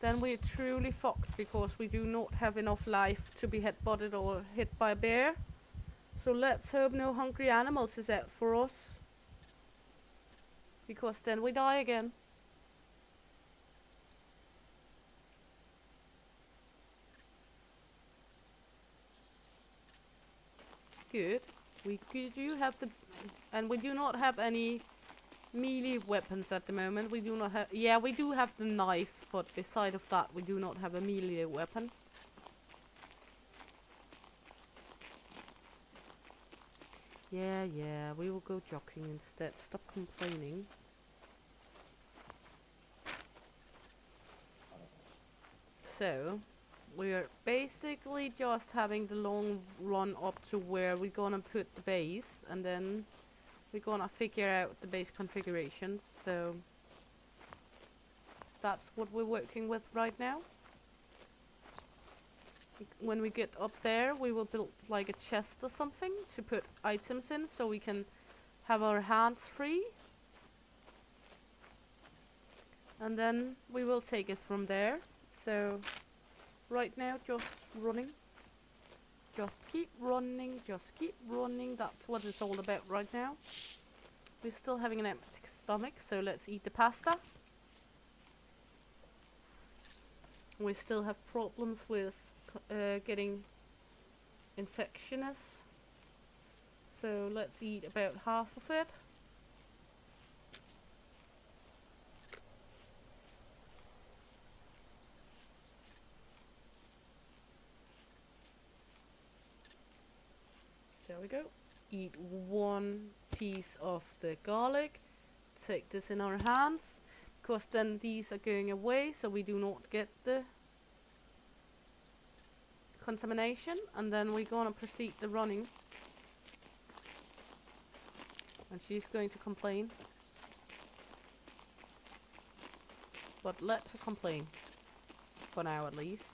then we're truly fucked because we do not have enough life to be headbutted or hit by a bear. So let's hope no hungry animals is out for us. Because then we die again. Good. We do have the... And we do not have any melee weapons at the moment. We do not have... Yeah, we do have the knife, but beside of that, we do not have a melee weapon. Yeah, we will go jogging instead. Stop complaining. So, we're basically just having the long run up to where we're gonna put the base, and then we're gonna figure out the base configurations. So, that's what we're working with right now. When we get up there, we will build like a chest or something to put items in, so we can have our hands free. And then we will take it from there. So, right now, just running. Just keep running, just keep running. That's what it's all about right now. We're still having an empty stomach, so let's eat the pasta. We still have problems with getting infectious, so let's eat about half of it. There we go. Eat one piece of the garlic. Take this in our hands, because then these are going away, so we do not get the contamination. And then we're gonna proceed the running. And she's going to complain. But let her complain. For now at least.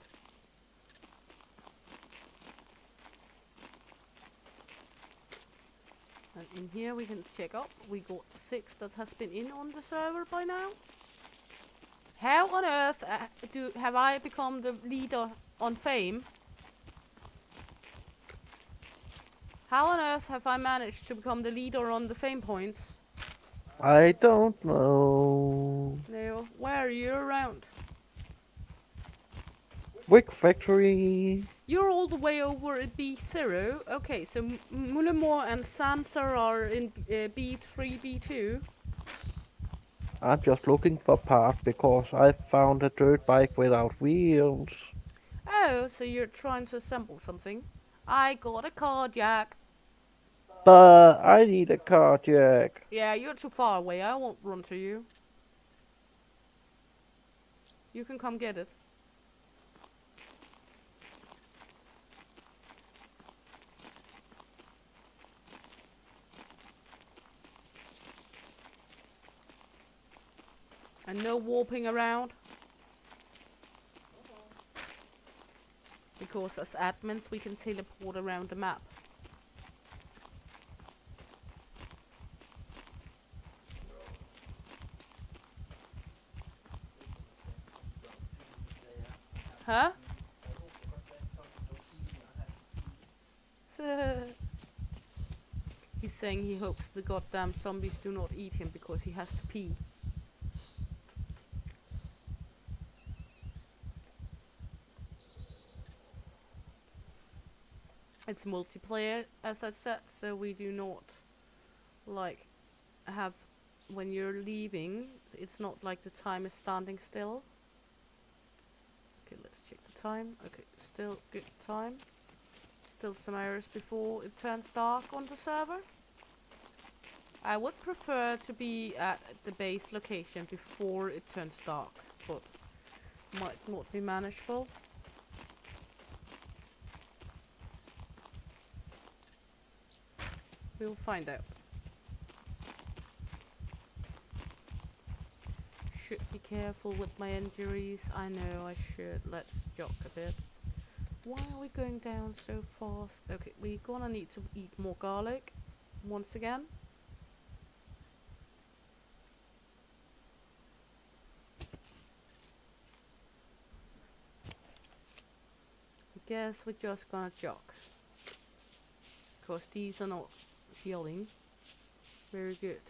And in here we can check up. We got 6 that has been in on the server by now. How on earth have I become the leader on Fame? How on earth have I managed to become the leader on the Fame points? I don't know. No, where are you around? Wick Factory. You're all the way over at B0. Okay, so Mullimore and Sansa are in B3, B2. I'm just looking for parts because I found a dirt bike without wheels. Oh, so you're trying to assemble something. I got a carjack. But I need a cardiac. Yeah, you're too far away. I won't run to you. You can come get it. And no warping around. Because as admins we can teleport around the map. Huh? He's saying he hopes the goddamn zombies do not eat him because he has to pee. It's multiplayer, as I said, so we do not like have, when you're leaving, it's not like the time is standing still. Okay, let's check the time. Okay, still good time. Still some hours before it turns dark on the server. I would prefer to be at the base location before it turns dark, but might not be manageable. We'll find out. Should be careful with my injuries. I know I should. Let's jog a bit. Why are we going down so fast? Okay, we're gonna need to eat more garlic once again. guess we're just gonna jog. Because these are not healing. Very good.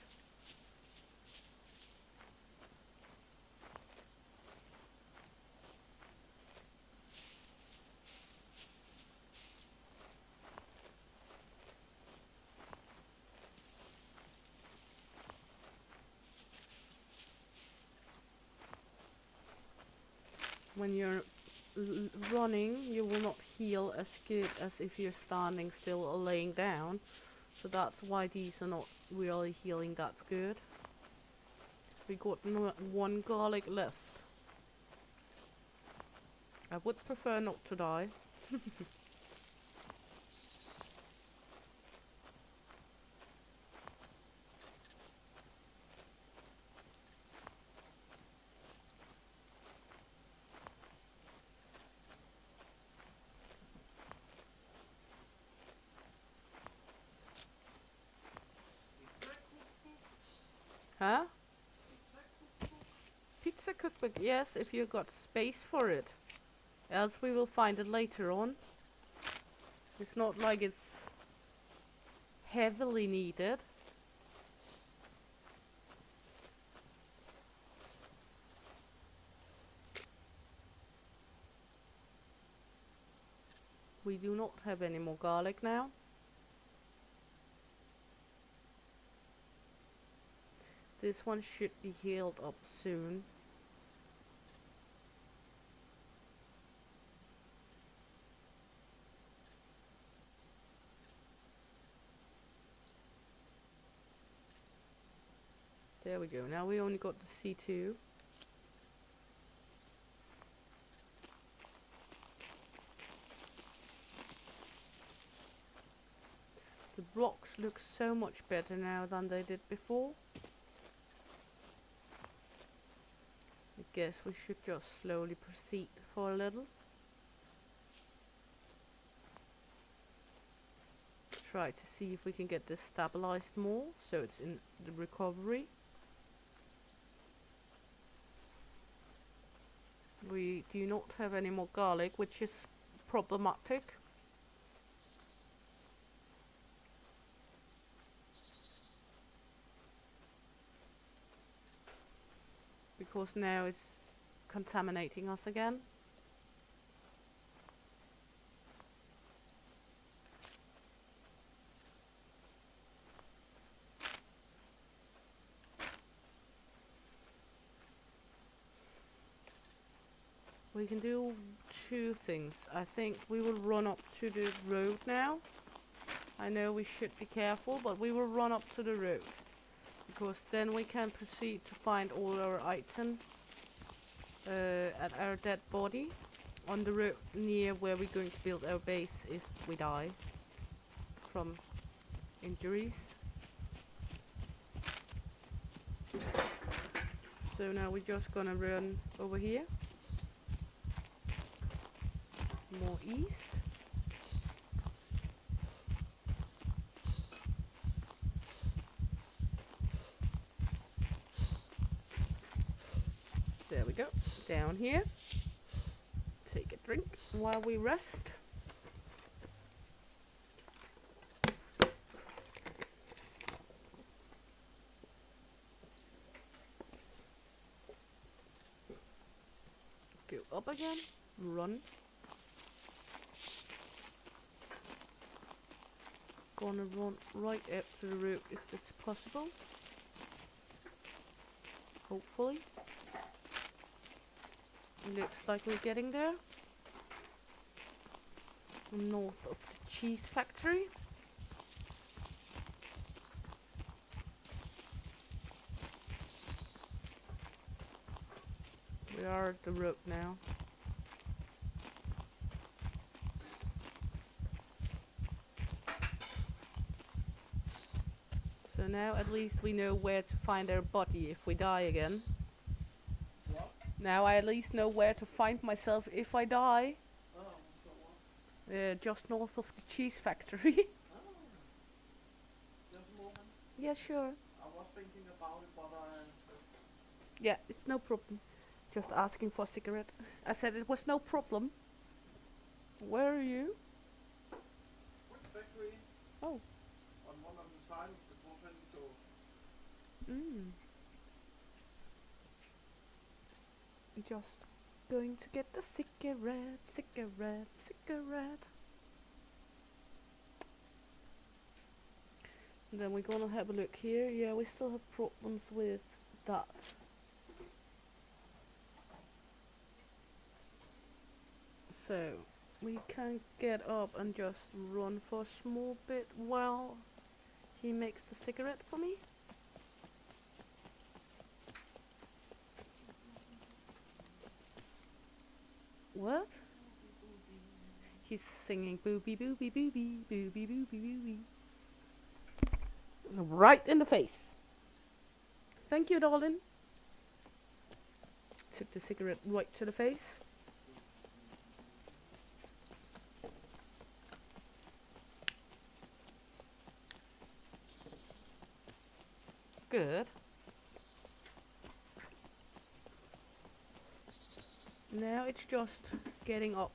When you're running, you will not heal as good as if you're standing still or laying down. So that's why these are not really healing that good. We got one garlic left. I would prefer not to die. Huh? Pizza cookbook, yes, if you got space for it. Else we will find it later on. It's not like it's heavily needed. We do not have any more garlic now. This one should be healed up soon. There we go. Now we only got the C2. The blocks look so much better now than they did before. I guess we should just slowly proceed for a little. Try to see if we can get this stabilized more, so it's in the recovery. We do not have any more garlic, which is problematic. Because now it's contaminating us again. We can do two things. I think we will run up to the road now. I know we should be careful, but we will run up to the road. Because then we can proceed to find all our items at our dead body on the road near where we're going to build our base if we die from injuries. So now we're just gonna run over here. More east. There we go. Down here. Take a drink while we rest. Go up again. Run. Gonna run right up to the road if it's possible. Hopefully. Looks like we're getting there. North of the cheese factory. We are at the road now. So now at least we know where to find our body if we die again. What? Now I at least know where to find myself if I die. Oh, so what? Just north of the cheese factory. Oh. Just a moment. Yeah, sure. I was thinking about it, but Yeah, it's no problem. Just asking for a cigarette. I said it was no problem. Where are you? Which factory? Oh. On one of the signs before 22. Mm. Just going to get the cigarette, cigarette, cigarette. And then we're gonna have a look here. Yeah, we still have problems with that. So we can get up and just run for a small bit while he makes the cigarette for me. What? He's singing booby booby booby booby booby booby. Right in the face. Thank you, darling. Took the cigarette right to the face. Good. Now it's just getting up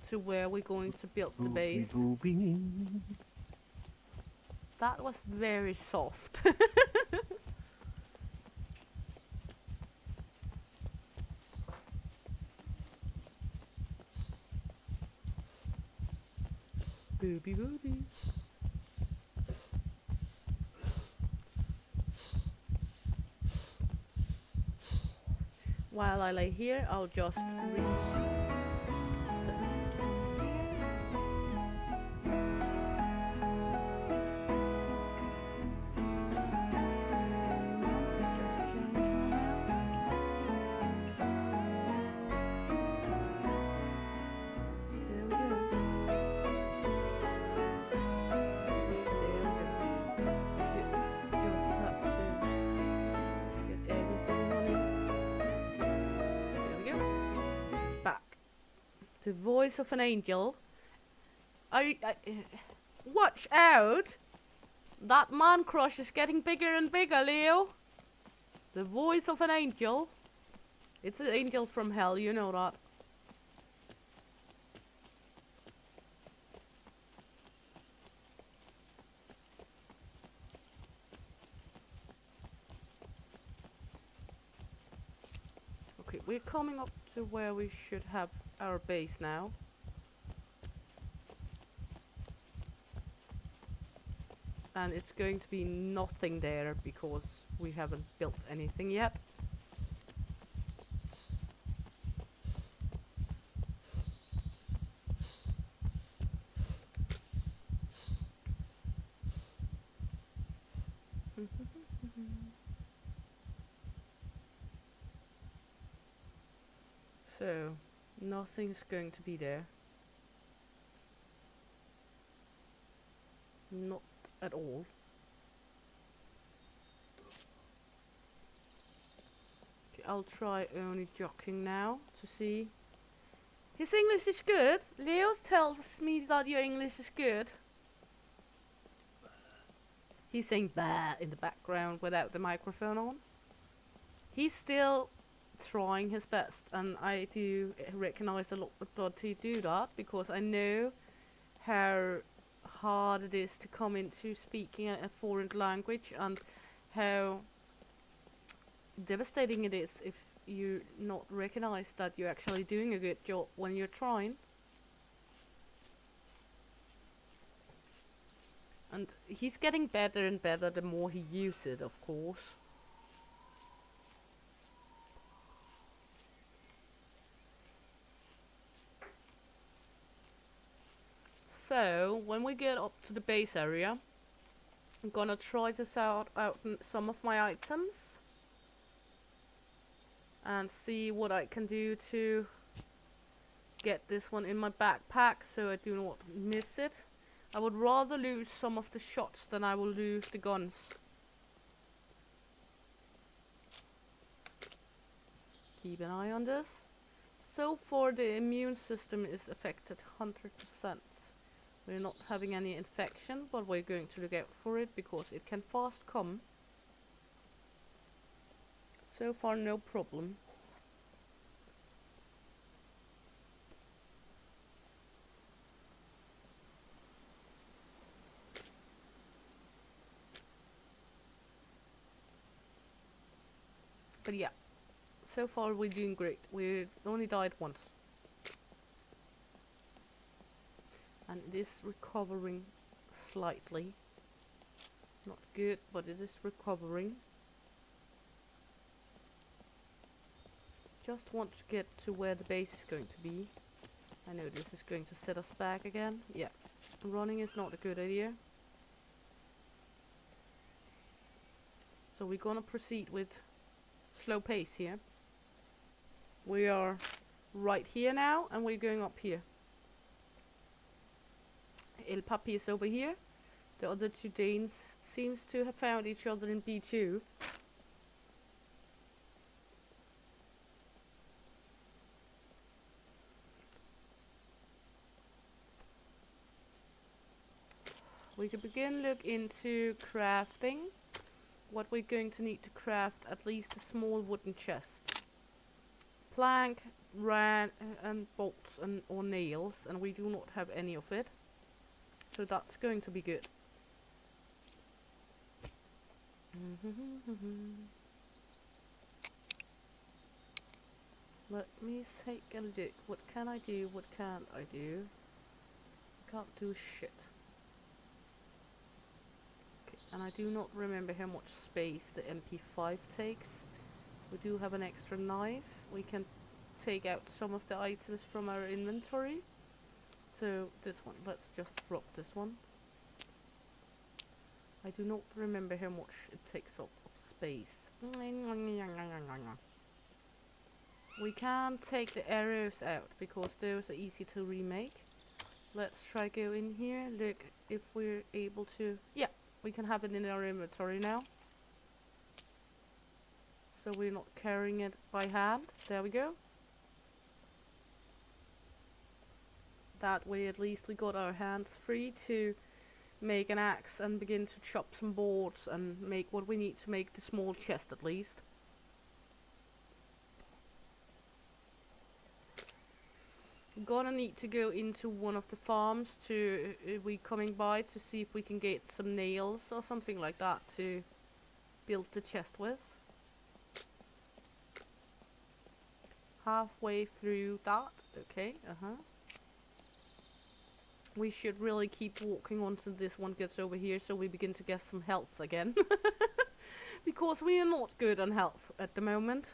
to where we're going to build the base. That was very soft. Booby booby. While I lay here, I'll just read. The voice of an angel. Watch out! That man crush is getting bigger and bigger, Leo. The voice of an angel. It's an angel from hell, you know that. Okay, we're coming up to where we should have our base now. And it's going to be nothing there because we haven't built anything yet. So, nothing's going to be there. Not at all. Okay, I'll try only joking now to see. His English is good. Leo tells me that your English is good. He's saying bah in the background without the microphone on. He's still trying his best, and I do recognize a lot to do that because I know how hard it is to come into speaking a foreign language and how devastating it is if you not recognize that you're actually doing a good job when you're trying. And he's getting better and better the more he uses it, of course. So, when we get up to the base area, I'm gonna try to sort out some of my items and see what I can do to get this one in my backpack so I do not miss it. I would rather lose some of the shots than I will lose the guns. Keep an eye on this. So far the immune system is affected 100%. We're not having any infection, but we're going to look out for it because it can fast come. So far no problem. But yeah, so far we're doing great. We only died once. And it is recovering slightly. Not good, but it is recovering. Just want to get to where the base is going to be. I know this is going to set us back again. Yeah, running is not a good idea. So we're gonna proceed with slow pace here. We are right here now, and we're going up here. El Papi is over here. The other two Danes seems to have found each other in B2. We can begin look into crafting. What we're going to need to craft at least a small wooden chest. Plank, and bolts or nails, and we do not have any of it. So that's going to be good. Let me take a look. What can I do? What can't I do? Can't do shit. Okay, and I do not remember how much space the MP5 takes. We do have an extra knife. We can take out some of the items from our inventory. So this one, let's just drop this one. I do not remember how much it takes up of space. We can take the arrows out because those are easy to remake. Let's try go in here, look if we're able to. Yeah, we can have it in our inventory now. So we're not carrying it by hand. There we go. That way at least we got our hands free to make an axe and begin to chop some boards and make what we need to make the small chest at least. Gonna need to go into one of the farms to we coming by to see if we can get some nails or something like that to build the chest with. Halfway through that. Okay, we should really keep walking on until this one gets over here so we begin to get some health again. Because we are not good on health at the moment.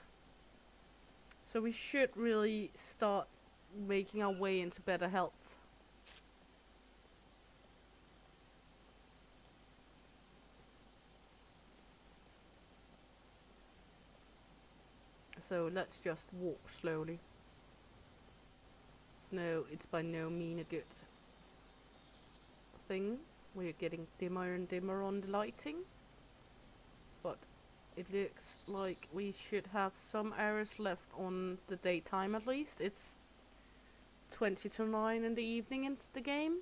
So we should really start making our way into better health. So let's just walk slowly. It's by no means a good thing. We're getting dimmer and dimmer on the lighting. But it looks like we should have some hours left on the daytime at least. It's 20 to 9 in the evening into the game.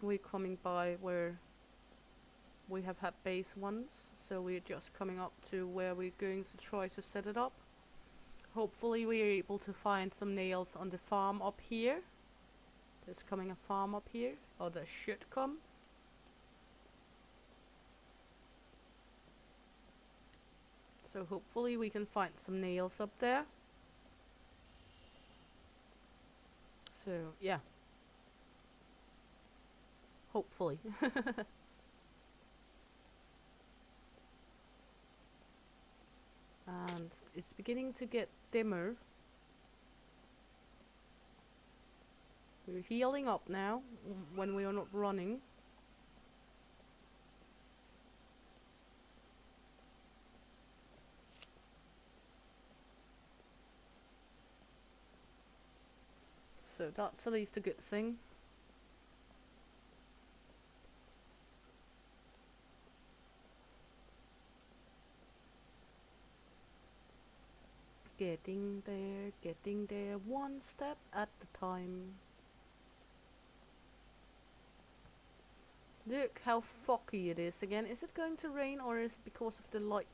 We're coming by where we have had base once, so we're just coming up to where we're going to try to set it up. Hopefully we are able to find some nails on the farm up here. There's coming a farm up here, or there should come. So hopefully we can find some nails up there. So yeah. Hopefully. And it's beginning to get dimmer. We're healing up now when we are not running. So that's at least a good thing. Getting there, one step at a time. Look how foggy it is again. Is it going to rain or is it because of the light?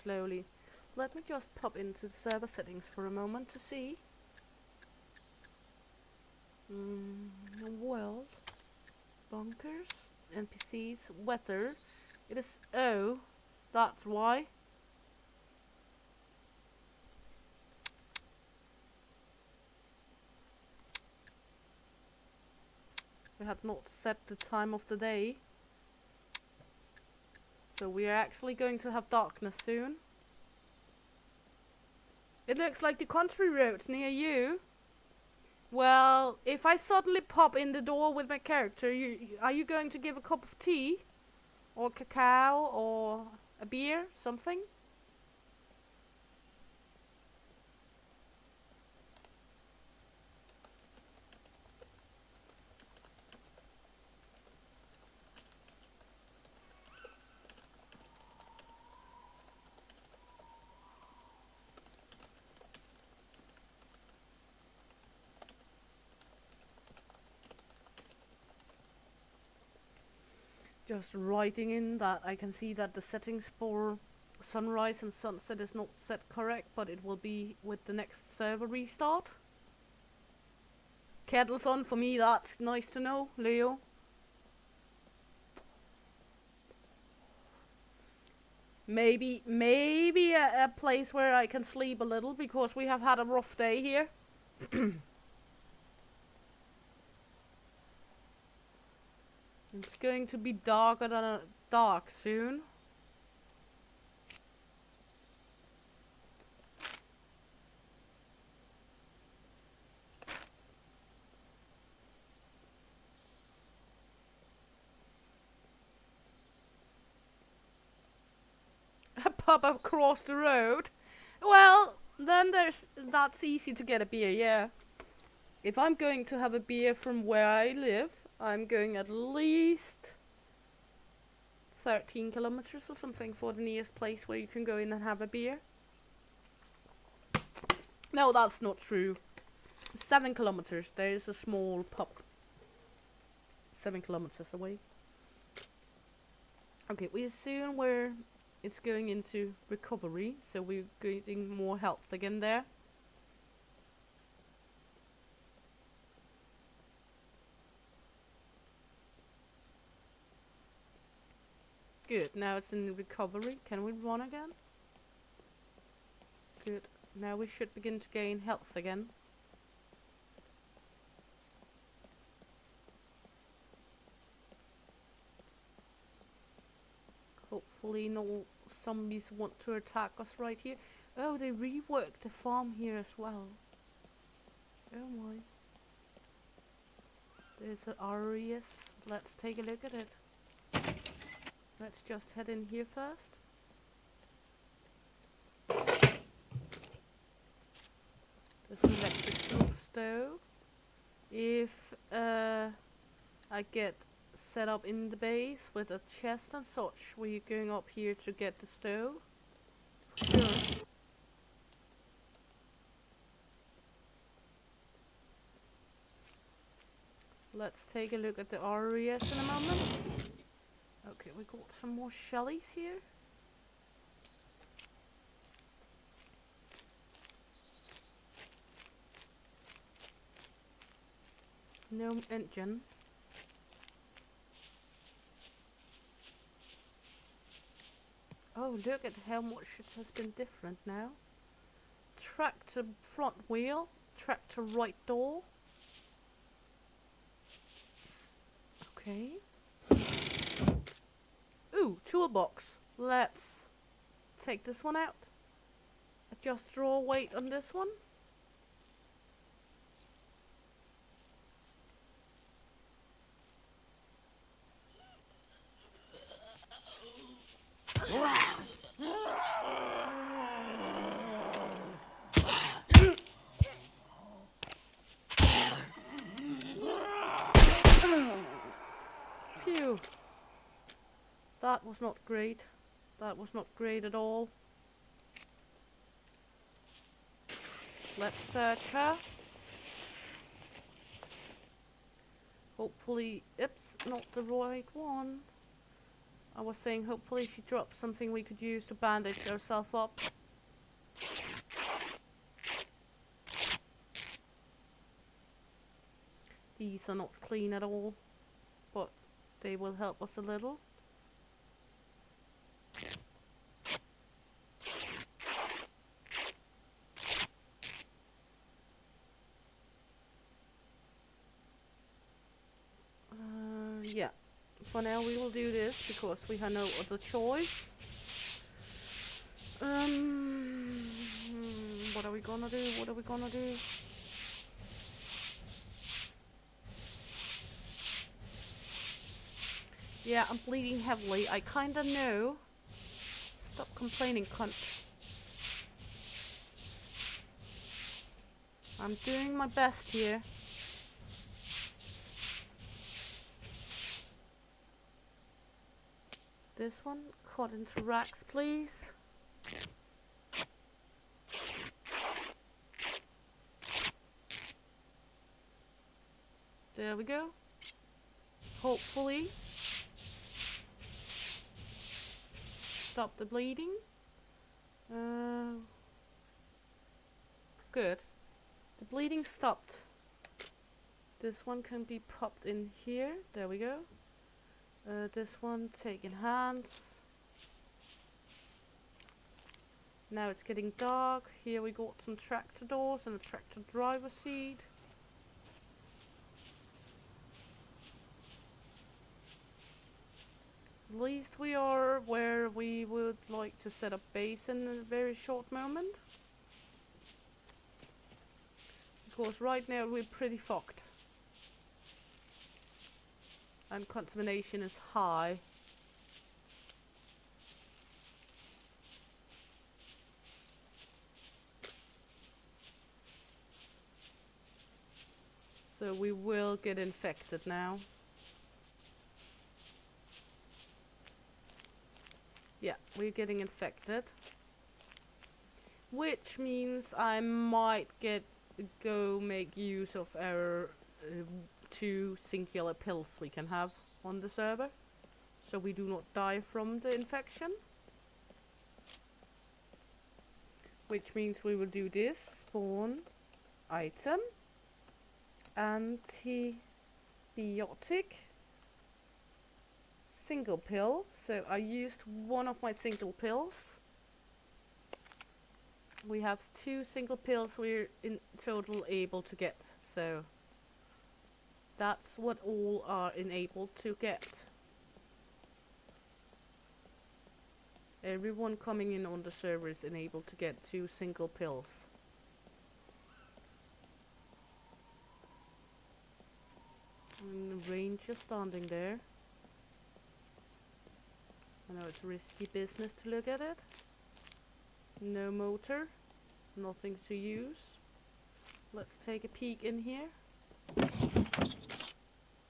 Slowly. Let me just pop into the server settings for a moment to see. Well, Bunkers, NPCs, weather. It is O. That's why. We had not set the time of the day. So we are actually going to have darkness soon. It looks like the country roads near you. Well, if I suddenly pop in the door with my character, are you going to give a cup of tea? Or cacao? Or a beer? Something? Just writing in that I can see that the settings for sunrise and sunset is not set correct, but it will be with the next server restart. Kettle's on for me, that's nice to know, Leo. Maybe a place where I can sleep a little, because we have had a rough day here. It's going to be darker than dark soon. A pub across the road. Well, then that's easy to get a beer, yeah. If I'm going to have a beer from where I live, I'm going at least 13 kilometers or something for the nearest place where you can go in and have a beer. No, that's not true. 7 kilometers. There is a small pub 7 kilometers away. Okay, we assume it's going into recovery, so we're getting more health again there. Good, now it's in recovery. Can we run again? Good, now we should begin to gain health again. Hopefully no zombies want to attack us right here. Oh, they reworked the farm here as well. Oh my. There's an RES. Let's take a look at it. Let's just head in here first. There's an electrical stove. If I get set up in the base with a chest and such, we're going up here to get the stove. For sure. Let's take a look at the RES in a moment. Okay, we got some more shellies here. No engine. Oh, look at how much it has been different now. Tractor front wheel, tractor right door. Okay. Ooh, toolbox. Let's take this one out. Adjust draw weight on this one. Phew. That was not great. That was not great at all. Let's search her. Hopefully, it's not the right one. I was saying hopefully she dropped something we could use to bandage herself up. These are not clean at all. but they will help us a little. Yeah, for now we will do this because we have no other choice. What are we gonna do? What are we gonna do? Yeah, I'm bleeding heavily. I kinda know. Stop complaining, cunt. I'm doing my best here. This one, cut into racks, please. There we go. Hopefully stop the bleeding. Good. The bleeding stopped. This one can be popped in here. There we go. This one taken hands. Now it's getting dark. Here we got some tractor doors and a tractor driver seat. At least we are where we would like to set up base in a very short moment. Because right now we're pretty fucked. And contamination is high. So we will get infected now. Yeah, we're getting infected. Which means I might go make use of our 2 singular pills we can have on the server. So we do not die from the infection. Which means we will do this. Spawn item. Antibiotic. Single pill. So I used one of my single pills. We have 2 single pills we're in total able to get. So that's what all are enabled to get. Everyone coming in on the server is enabled to get 2 single pills. And the ranger standing there. I know it's risky business to look at it. No motor. Nothing to use. Let's take a peek in here.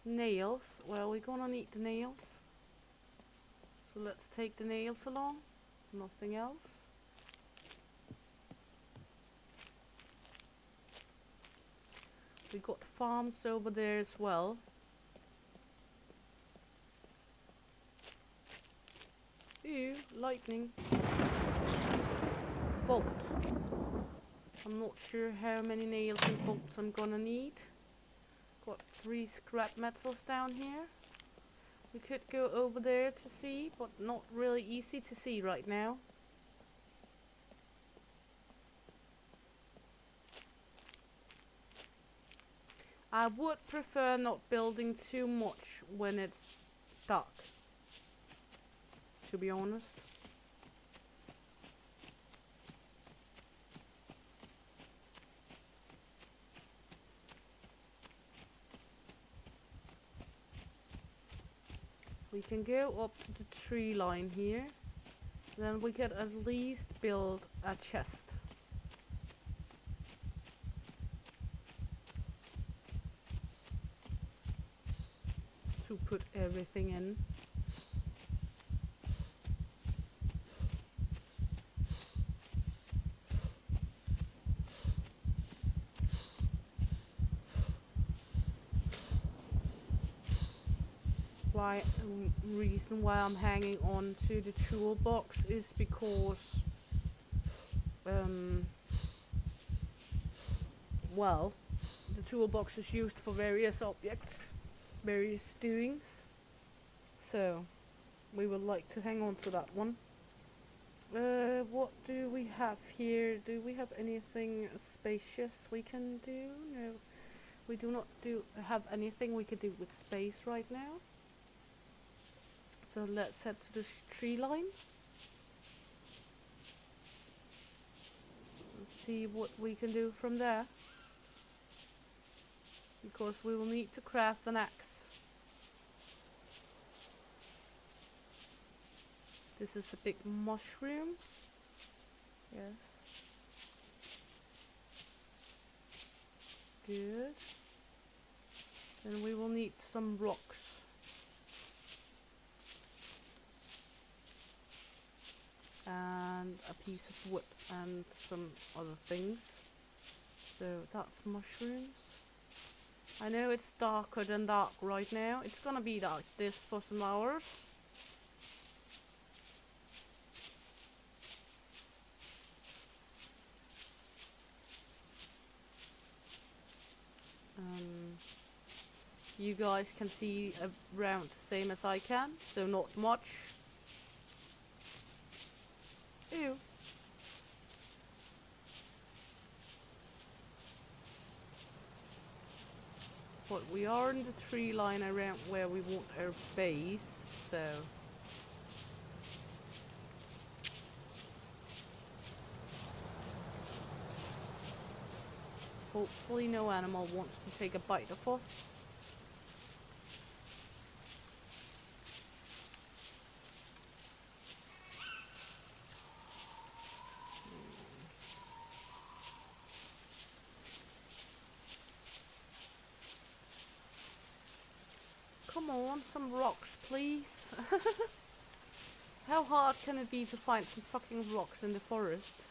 Nails. Well, we're gonna need the nails. So let's take the nails along. Nothing else. We got farms over there as well. Ew, lightning. Bolt. I'm not sure how many nails and bolts I'm gonna need. Got 3 scrap metals down here. We could go over there to see, but not really easy to see right now. I would prefer not building too much when it's dark, to be honest. We can go up to the tree line here. Then we could at least build a chest. To put everything in. Reason why I'm hanging on to the toolbox is because well, the toolbox is used for various objects, various doings. So we would like to hang on to that one. What do we have here? Do we have anything spacious we can do? No, we do not have anything we could do with space right now. So let's head to the tree line. See what we can do from there. Because we will need to craft an axe. This is a big mushroom. Yes. Good. Then we will need some rocks. And a piece of wood and some other things. So that's mushrooms. I know it's darker than dark right now. It's gonna be like this for some hours. You guys can see around the same as I can, so not much. Ew. But we are in the tree line around where we want our base, so hopefully no animal wants to take a bite of us. Come on, some rocks, please. How hard can it be to find some fucking rocks in the forest?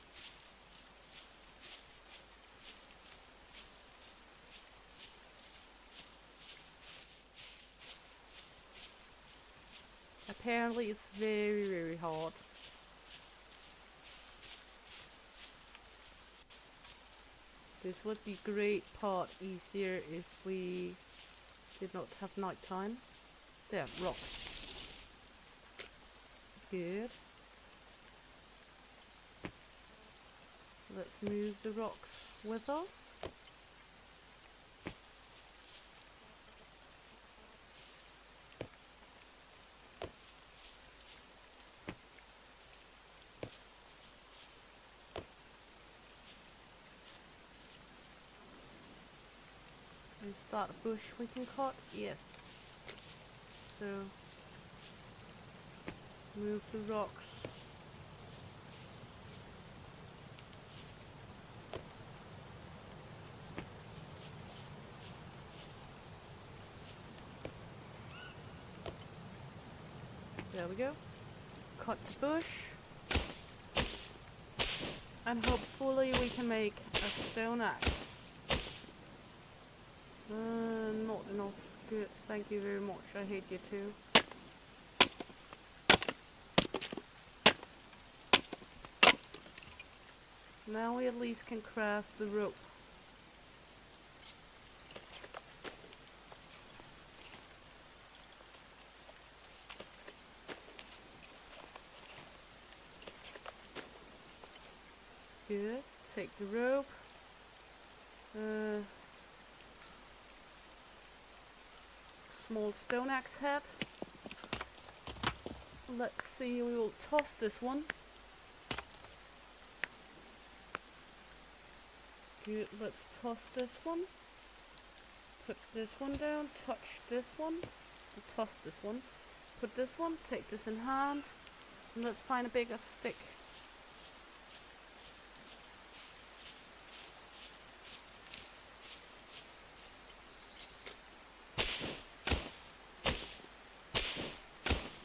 Apparently it's very, very hard. This would be great part easier if we did not have night time. There, rocks. Good. Let's move the rocks with us. Is that a bush we can cut? Yes. So, move the rocks. There we go. Cut the bush. And hopefully we can make a stone axe. Not enough. Good. Thank you very much. I hate you too. Now we at least can craft the rope. Good. Take the rope. Small stone axe head. Let's see, we will toss this one. Good, let's toss this one. Put this one down, touch this one, and toss this one. Put this one, take this in hand, and let's find a bigger stick.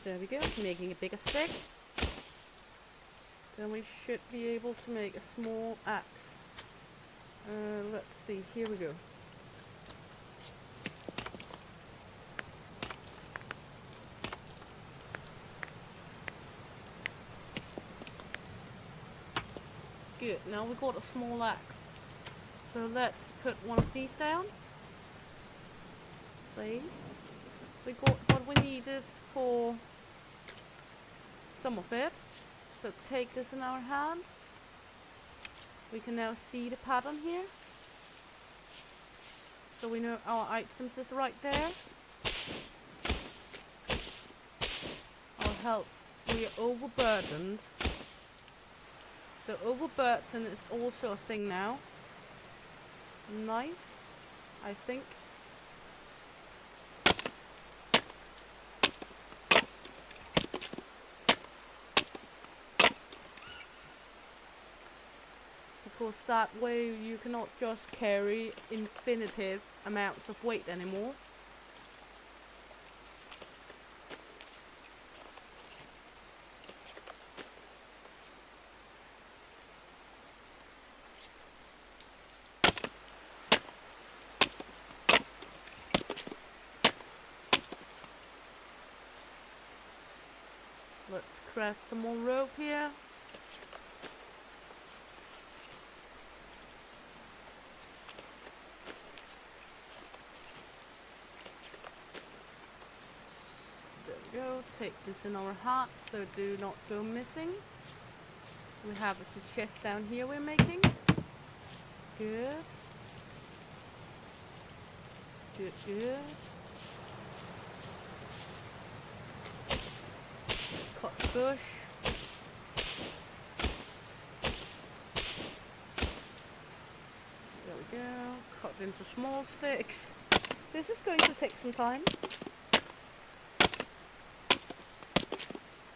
There we go, making a bigger stick. Then we should be able to make a small axe. Let's see, here we go. Good, now we got a small axe. So let's put one of these down. Please. We got what we needed for some of it. So take this in our hands. We can now see the pattern here. So we know our items is right there. Our health. We are overburdened. So overburden is also a thing now. Nice, I think. Because that way you cannot just carry infinitive amounts of weight anymore. Let's craft some more rope here. There we go. Take this in our hats so do not go missing. We have the chest down here we're making. Good. Good, good. Cut the bush. There we go. Cut into small sticks. This is going to take some time.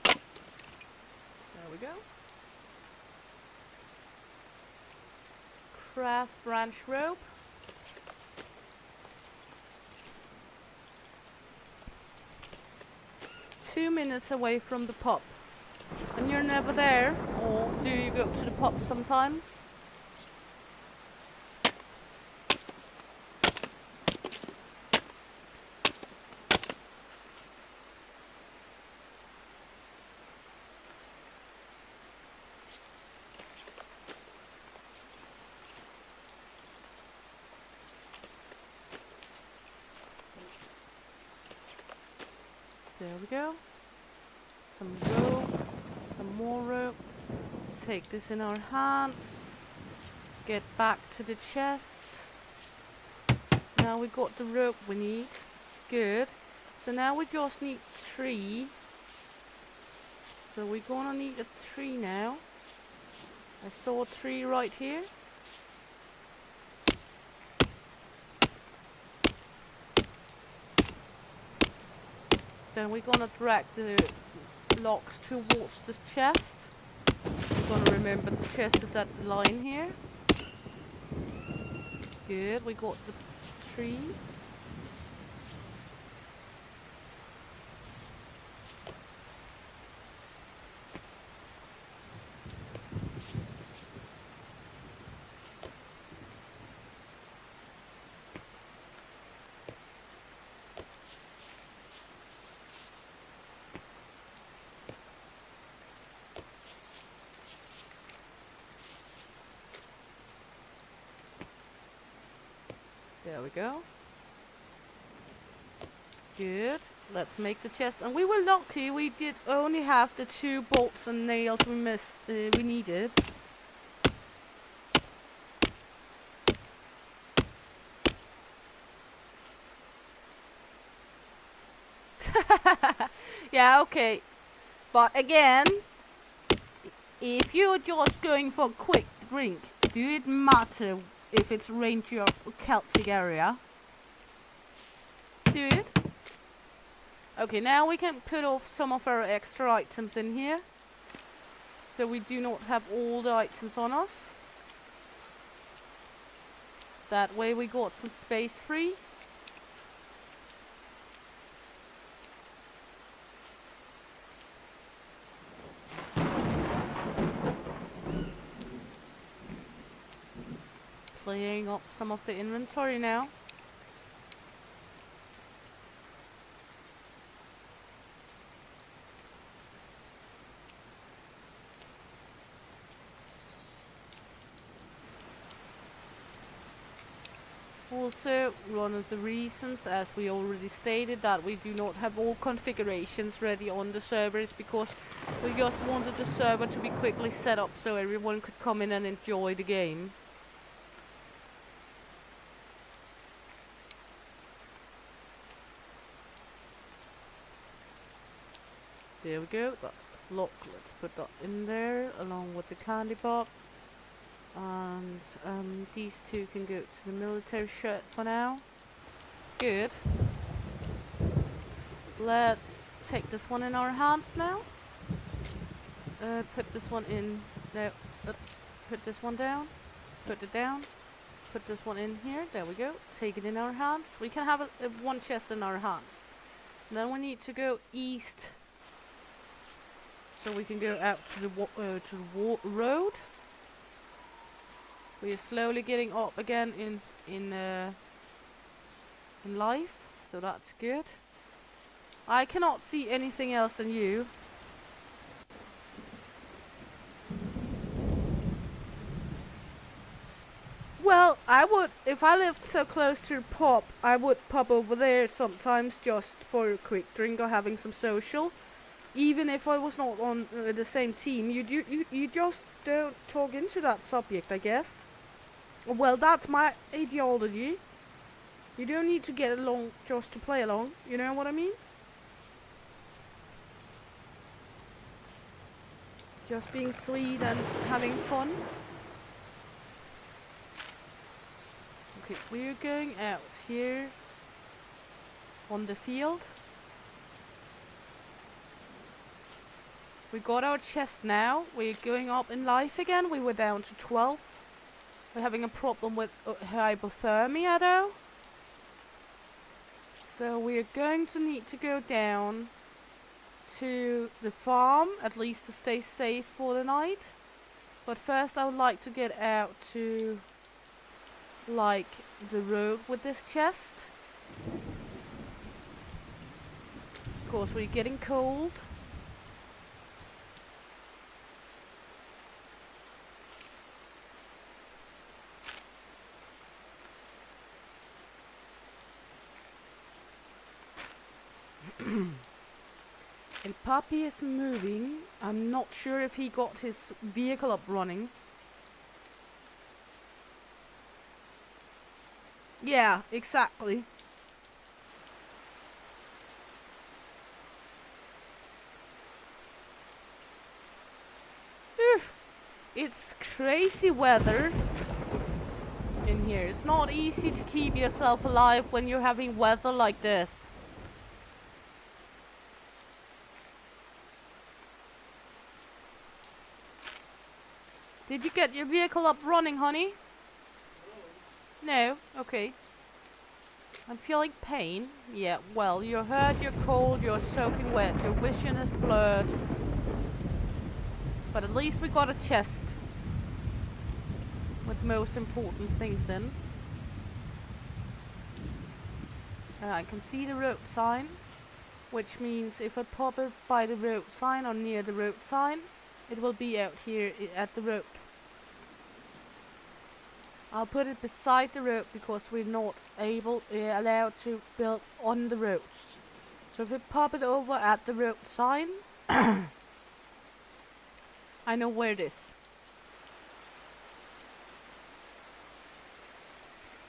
There we go. Craft branch rope. Two minutes away from the pub. And you're never there? Or do you go to the pub sometimes? There we go. Some rope, some more rope. Take this in our hands. Get back to the chest. Now we got the rope we need. Good. So now we just need 3. So we're gonna need a 3 now. I saw 3 right here. Then we're gonna drag the blocks towards the chest. We're gonna remember the chest is at the line here. Good, we got the 3. There we go. Good. Let's make the chest. And we were lucky we did only have the 2 bolts and nails we needed. Yeah, okay. But again, if you're just going for a quick drink, do it matter if it's ranger or Celtic area? Do it. Okay, now we can put off some of our extra items in here. So we do not have all the items on us. That way we got some space free. Clearing up some of the inventory now. Also, one of the reasons, as we already stated, that we do not have all configurations ready on the server is because we just wanted the server to be quickly set up so everyone could come in and enjoy the game. There we go, that's the block. Let's put that in there along with the candy bar. And these two can go to the military shirt for now. Good. Let's take this one in our hands now. Put this one in. No, let's put this one down. Put it down. Put this one in here. There we go. Take it in our hands. We can have one chest in our hands. And then we need to go east, so we can go out to the road. We are slowly getting up again in life, so that's good. I cannot see anything else than you. Well, I would, if I lived so close to the pub, I would pop over there sometimes just for a quick drink or having some social. Even if I was not on the same team, you just don't talk into that subject, I guess. Well, that's my ideology. You don't need to get along just to play along, you know what I mean? Just being sweet and having fun. Okay, we're going out here on the field. We got our chest now. We're going up in life again. We were down to 12. We're having a problem with hypothermia though. So we're going to need to go down to the farm, at least to stay safe for the night. But first I would like to get out to like the road with this chest. Of course we're getting cold. El Papi is moving. I'm not sure if he got his vehicle up running. Yeah, exactly. Oof. It's crazy weather in here. It's not easy to keep yourself alive when you're having weather like this. Did you get your vehicle up running, honey? No? Okay. I'm feeling pain. Yeah, well, you're hurt, you're cold, you're soaking wet, your vision is blurred. But at least we got a chest with most important things in. I can see the road sign, which means if I pop it by the road sign or near the road sign, it will be out here at the road. I'll put it beside the road because we're not allowed to build on the roads. So if we pop it over at the road sign, I know where it is.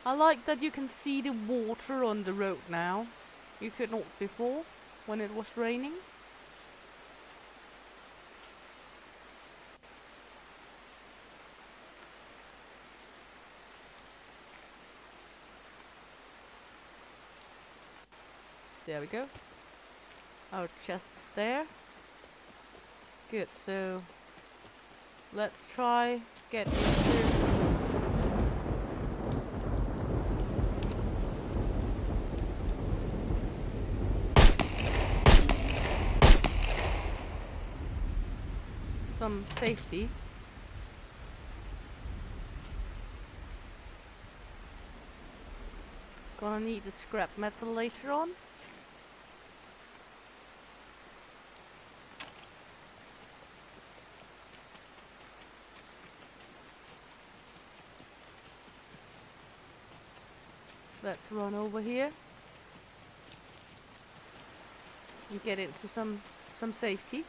I like that you can see the water on the road now. You could not before when it was raining. There we go. Our chest is there. Good, so let's try get into some safety. Gonna need the scrap metal later on. Let's run over here and get into some safety.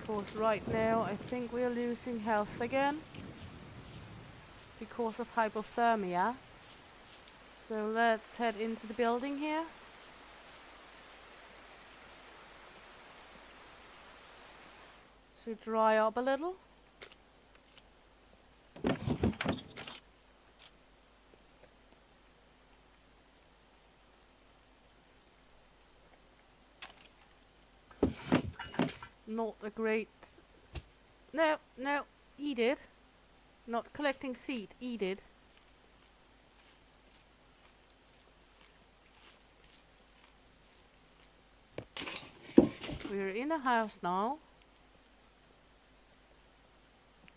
Because right now I think we're losing health again because of hypothermia. So let's head into the building here. To dry up a little. Not a great... No, eat it. Not collecting seed, eat it. We're in a house now.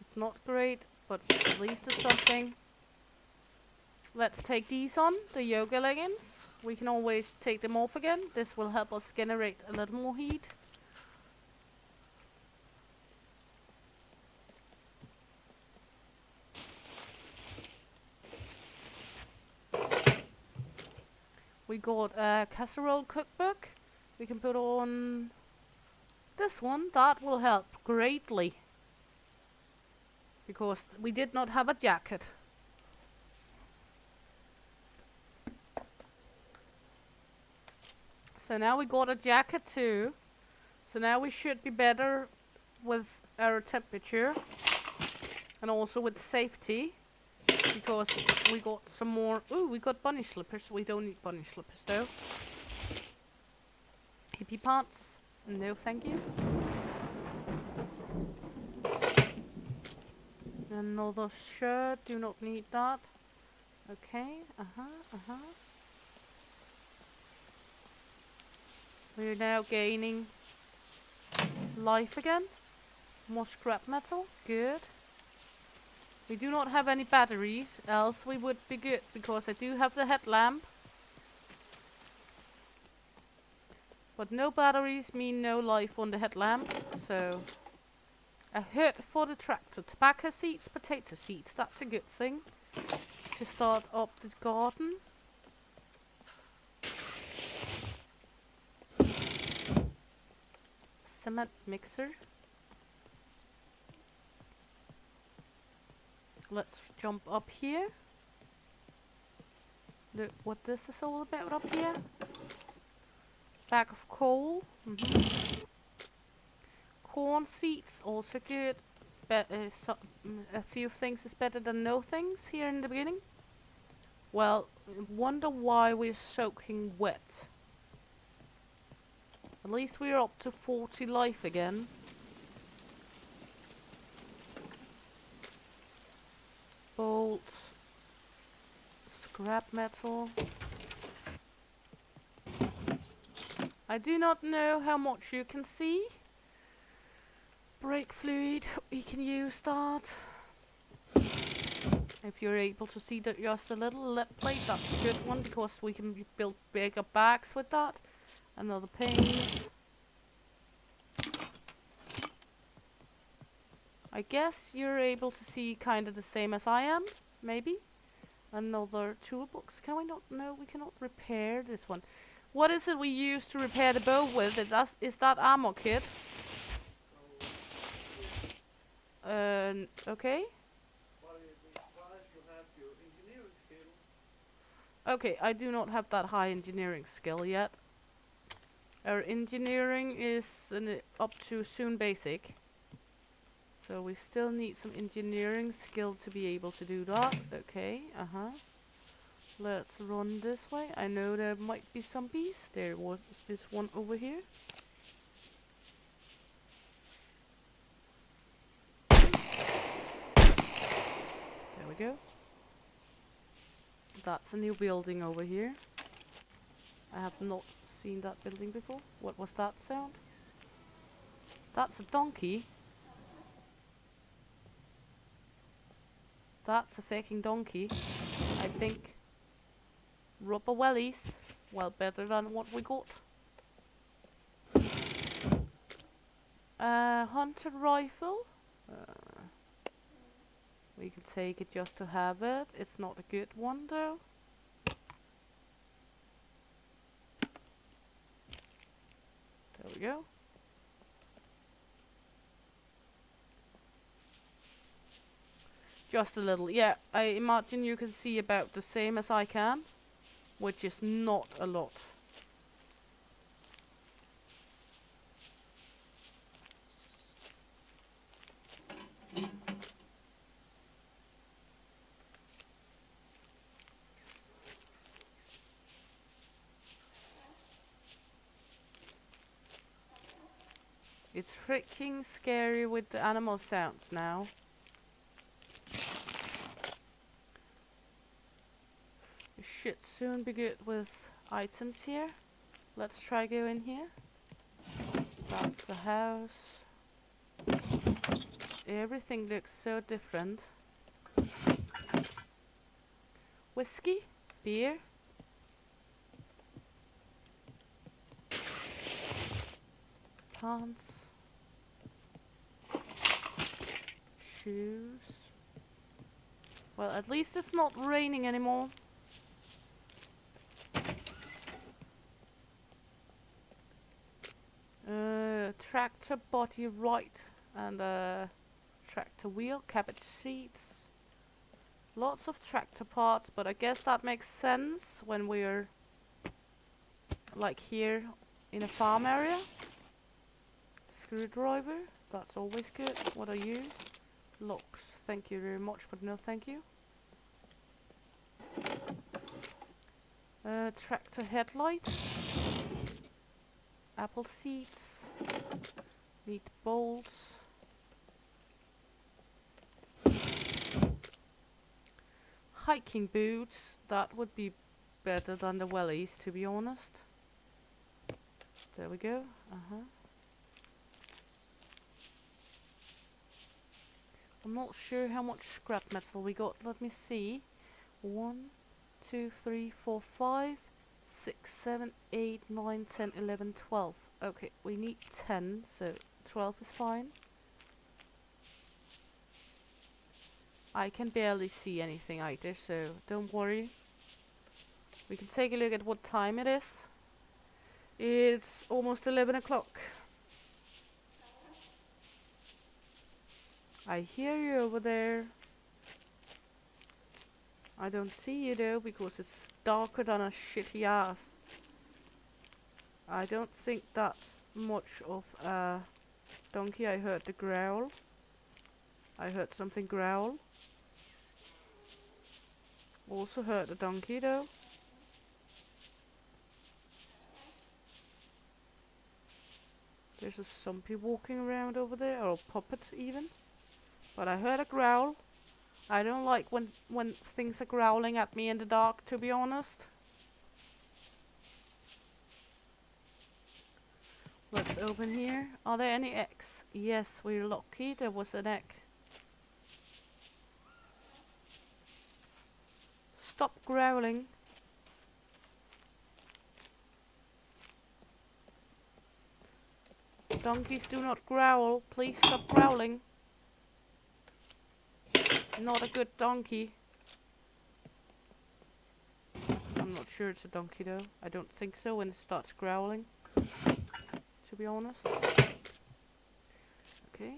It's not great, but at least it's something. Let's take these on, the yoga leggings. We can always take them off again. This will help us generate a little more heat. We got a casserole cookbook. We can put on this one. That will help greatly. Because we did not have a jacket. So now we got a jacket too. So now we should be better with our temperature. And also with safety. Because we got some more... Ooh, we got bunny slippers. We don't need bunny slippers though. Hippie pants. No, thank you. Another shirt. Do not need that. Okay. We're now gaining life again. More scrap metal. Good. We do not have any batteries, else we would be good, because I do have the headlamp. But no batteries mean no life on the headlamp, so... A hood for the tractor. Tobacco seeds, potato seeds, that's a good thing. To start up the garden. Cement mixer. Let's jump up here. Look what this is all about up here. Bag of coal. Corn seeds, also good. But a few things is better than no things here in the beginning. Well, wonder why we're soaking wet. At least we're up to 40 life again. Bolts, scrap metal. I do not know how much you can see. Brake fluid, we can use that. If you're able to see that just a little lead plate, that's a good one because we can build bigger bags with that. Another paint. I guess you're able to see kind of the same as I am, maybe. Another toolbox. Can we not? No, we cannot repair this one. What is it we use to repair the bow with? Is that armor kit? Okay. Okay, I do not have that high engineering skill yet. Our engineering is up to soon basic. So we still need some engineering skill to be able to do that. Okay, Let's run this way. I know there might be some bees. There was this one over here. There we go. That's a new building over here. I have not seen that building before. What was that sound? That's a donkey. That's a faking donkey. I think. Rubber wellies. Well, better than what we got. Hunter rifle. We can take it just to have it. It's not a good one though. There we go. Just a little. Yeah, I imagine you can see about the same as I can, which is not a lot. It's freaking scary with the animal sounds now. We should soon be good with items here. Let's try go in here. That's the house. Everything looks so different. Whiskey, beer. Pants. Shoes. Well, at least it's not raining anymore. Tractor body right and tractor wheel, cabbage seats. Lots of tractor parts, but I guess that makes sense when we're like here in a farm area. Screwdriver, that's always good. What are you? Locks, thank you very much, but no thank you. Tractor headlight. Apple seeds. Need bolts. Hiking boots, that would be better than the wellies, to be honest. There we go. I'm not sure how much scrap metal we got. Let me see. 1, 2, 3, 4, 5, 6, 7, 8, 9, 10, 11, 12. Okay, we need 10, so 12 is fine. I can barely see anything either, so don't worry. We can take a look at what time it is. It's almost 11 o'clock. I hear you over there. I don't see you though, because it's darker than a shitty ass. I don't think that's much of a donkey. I heard the growl. I heard something growl. Also heard a donkey though. There's a zombie walking around over there, or a puppet even. But I heard a growl. I don't like when things are growling at me in the dark, to be honest. Let's open here. Are there any eggs? Yes, we're lucky there was an egg. Stop growling. Donkeys do not growl. Please stop growling. Not a good donkey. I'm not sure it's a donkey though. I don't think so when it starts growling, to be honest. Okay.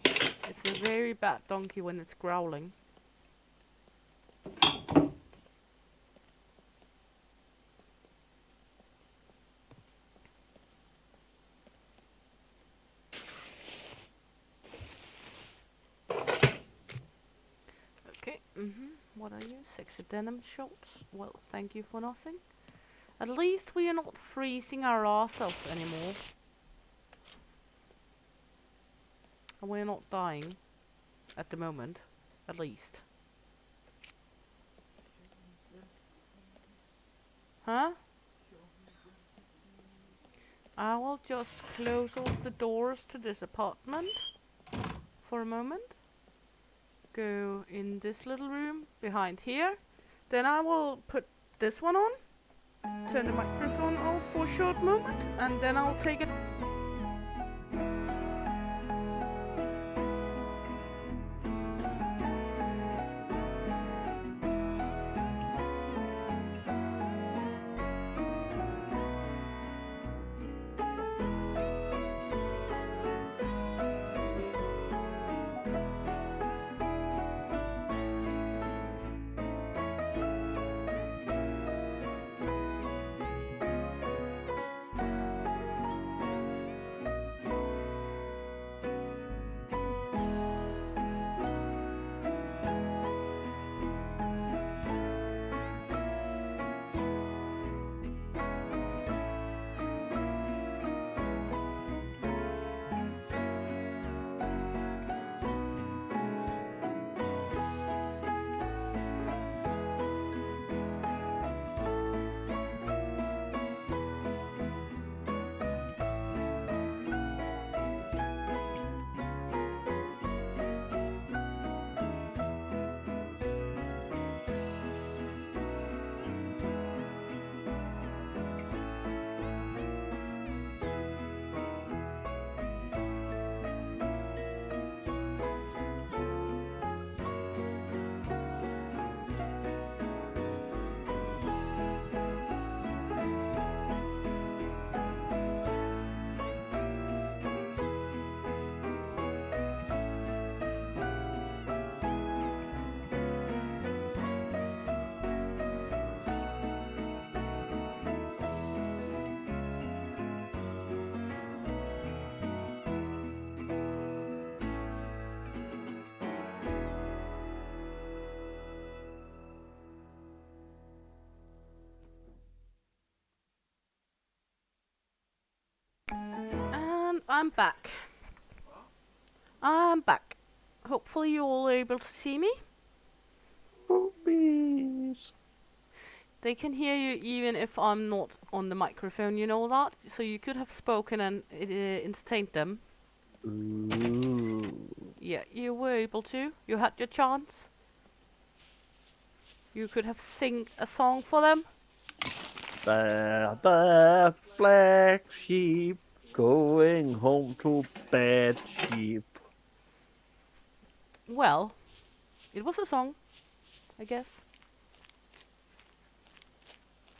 It's a very bad donkey when it's growling. What are you? Sexy denim shorts? Well, thank you for nothing. At least we are not freezing our arse off anymore. And we're not dying. At the moment. At least. Huh? I will just close off the doors to this apartment. For a moment. go in this little room behind here. Then I will put this one on, turn the microphone off for a short moment, and then I'll take it. And I'm back. I'm back. Hopefully you're all able to see me. Boobies. They can hear you even if I'm not on the microphone, you know that? So you could have spoken and entertained them. Ooh. Yeah, you were able to. You had your chance. You could have sing a song for them. The black sheep going home to bed sheep. Well, it was a song, I guess.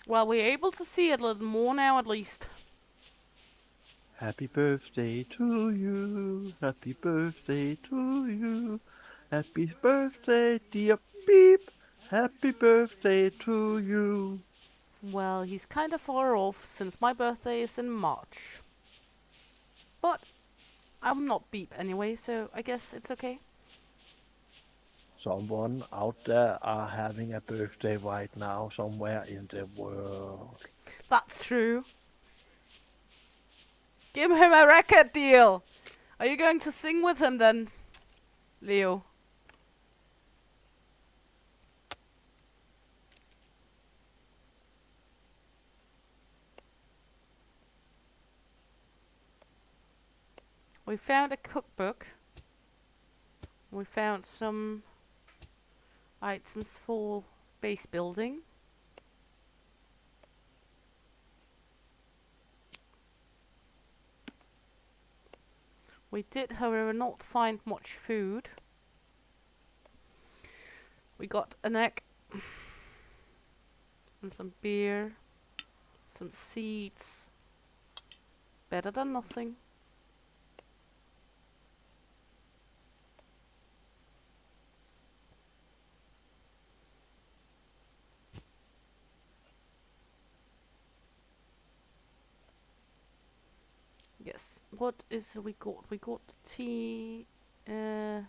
Well, we're able to see it a little more now at least. Happy birthday to you. Happy birthday to you. Happy birthday, dear Beep. Happy birthday to you. Well, he's kind of far off since my birthday is in March. But I'm not Beep anyway, so I guess it's okay. Someone out there are having a birthday right now somewhere in the world. That's true. Give him a record deal. Are you going to sing with him then, Leo? We found a cookbook. We found some items for base building. We did, however, not find much food. We got an egg and some beer, some seeds. Better than nothing. Yes. What is it we got? We got the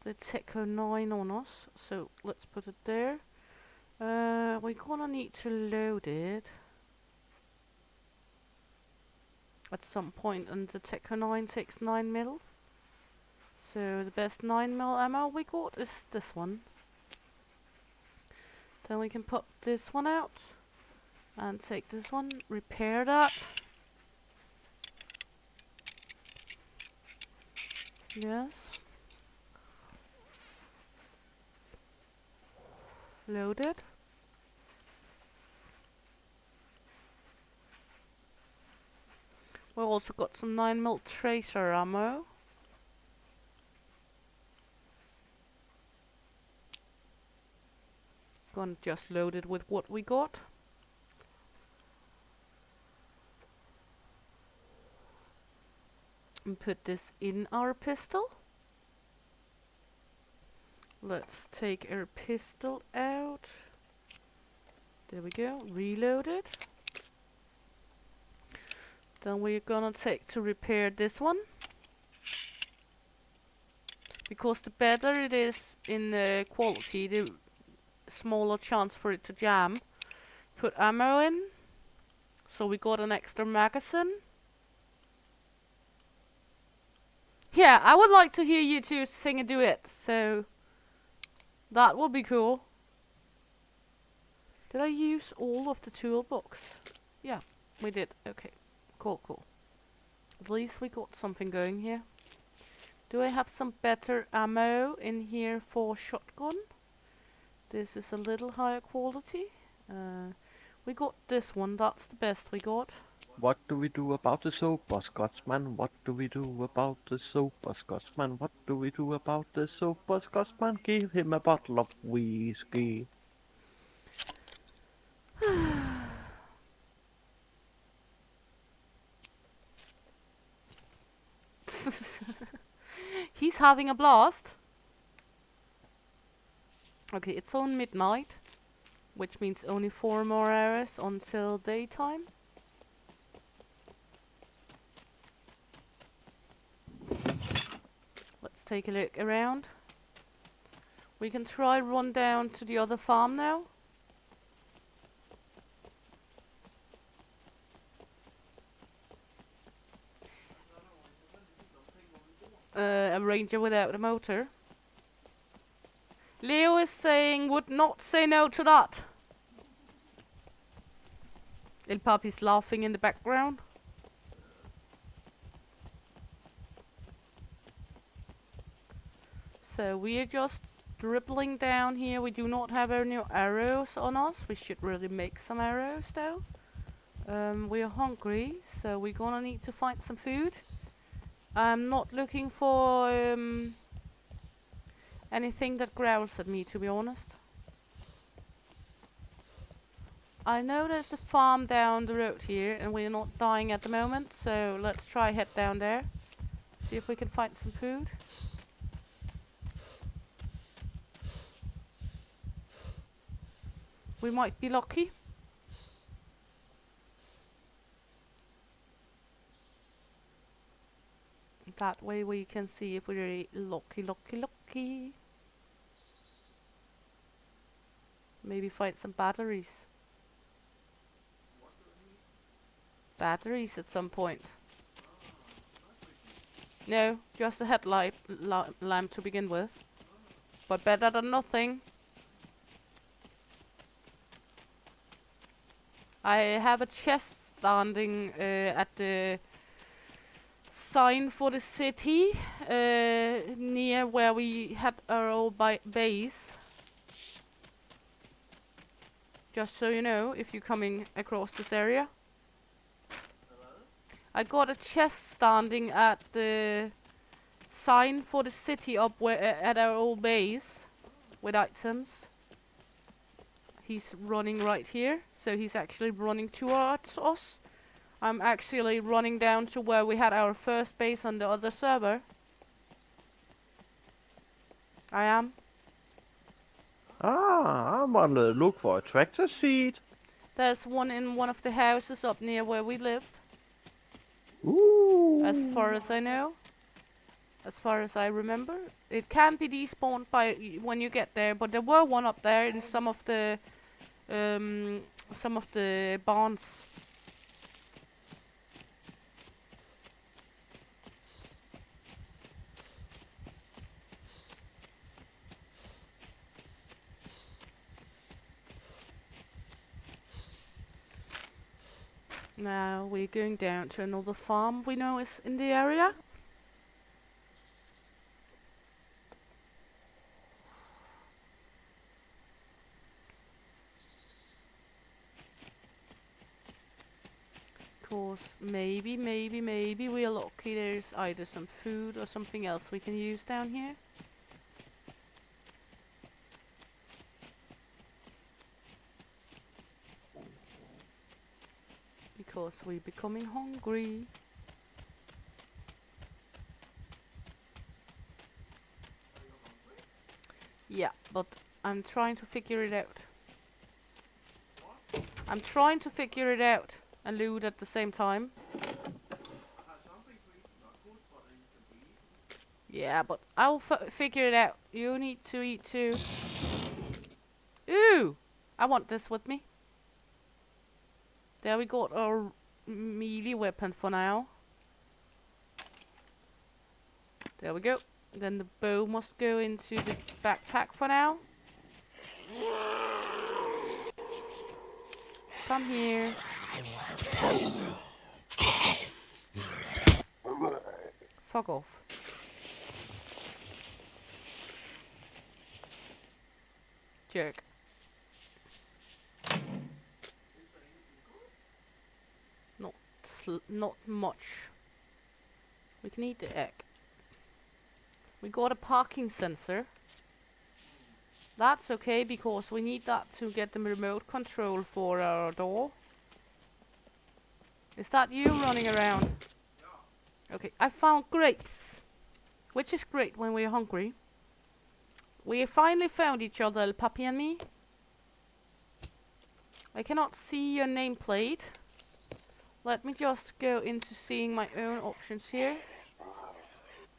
Techo 9 on us, so let's put it there. We're gonna need to load it at some point, and the Techo 9 takes 9mm. So the best 9mm ammo we got is this one. Then we can pop this one out and take this one, repair that. Yes. Loaded. We also got some 9mm tracer ammo. Gonna just load it with what we got. And put this in our pistol. Let's take our pistol out. There we go, reload it. Then we're gonna take to repair this one. Because the better it is in the quality, the smaller chance for it to jam. Put ammo in. So we got an extra magazine. Yeah, I would like to hear you two sing a duet, so that would be cool. Did I use all of the toolbox? Yeah, we did. Okay, cool, cool. At least we got something going here. Do I have some better ammo in here for shotgun? This is a little higher quality. We got this one, that's the best we got. What do we do about the sober Scotsman? What do we do about the sober Scotsman? What do we do about the sober Scotsman? Give him a bottle of whiskey. He's having a blast. Okay, it's on midnight, which means only 4 more hours until daytime. Let's take a look around. We can try run down to the other farm now. A ranger without a motor. Leo is saying would not say no to that. El Papi's laughing in the background. So we are just dribbling down here. We do not have any arrows on us. We should really make some arrows though. We are hungry, so we're gonna need to find some food. I'm not looking for anything that growls at me, to be honest. I know there's a farm down the road here and we're not dying at the moment, so let's try head down there. See if we can find some food. We might be lucky. That way we can see if we're lucky. Maybe find some batteries. Batteries at some point. No, just a headlight lamp to begin with. But better than nothing. I have a chest standing at the sign for the city near where we had our old base. Just so you know, if you're coming across this area. I got a chest standing at the sign for the city up where at our old base with items. He's running right here, so he's actually running towards us. I'm actually running down to where we had our first base on the other server. I am. Ah, I'm on the look for a tractor seat. There's one in one of the houses up near where we lived. Ooh. As far as I know. As far as I remember. It can be despawned by when you get there, but there were one up there in some of the barns. Now we're going down to another farm we know is in the area. Because maybe we're lucky there's either some food or something else we can use down here. Because we're becoming hungry. Yeah, but I'm trying to figure it out. I'm trying to figure it out and loot at the same time. Yeah, but I'll figure it out. You need to eat too. Ooh! I want this with me. There we got our melee weapon for now. There we go. Then the bow must go into the backpack for now. Come here. Fuck off. Jerk. Not much. We can eat the egg. We got a parking sensor. That's okay because we need that to get the remote control for our door. Is that you running around? Okay, I found grapes. Which is great when we're hungry. We finally found each other, El Papi and me. I cannot see your nameplate. Let me just go into seeing my own options here.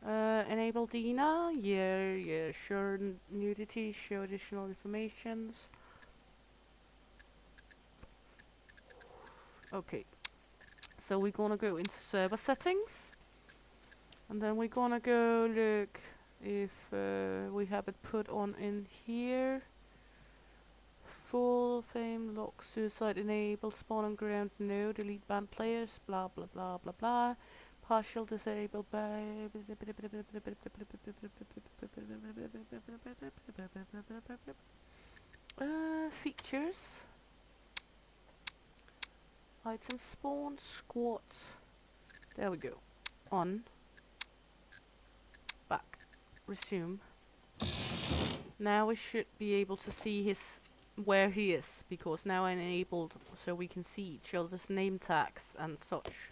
Enable Dina. Yeah, sure. Nudity, show additional informations. Okay. So we're gonna go into server settings. And then we're gonna go look if we have it put on in here. Full fame, lock, suicide, enable, spawn on ground, no, delete banned players, blah blah blah blah blah. Partial disabled by features. Item spawn, squat. There we go. On. Back. Resume. Now we should be able to see his where he is, because now I'm enabled so we can see each other's name tags and such.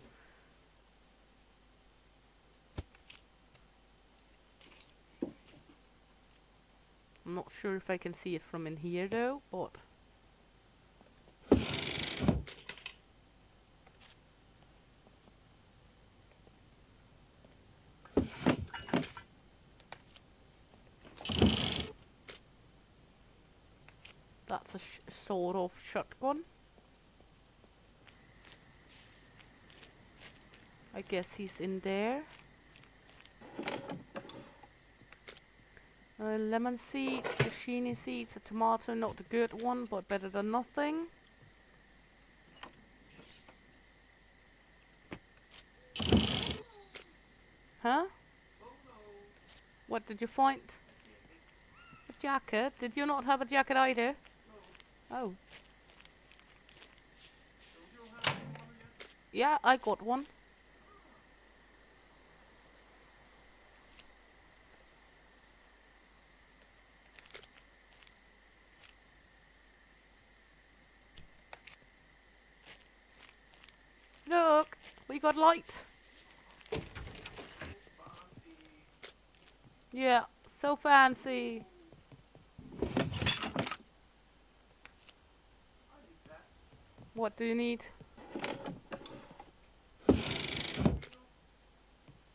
I'm not sure if I can see it from in here though, but that's a sort of shotgun. I guess he's in there. Lemon seeds, zucchini seeds, a tomato, not the good one, but better than nothing. Huh? What did you find? A jacket? Did you not have a jacket either? Oh. Yeah, I got one. Look, we got light. Yeah, so fancy. What do you need?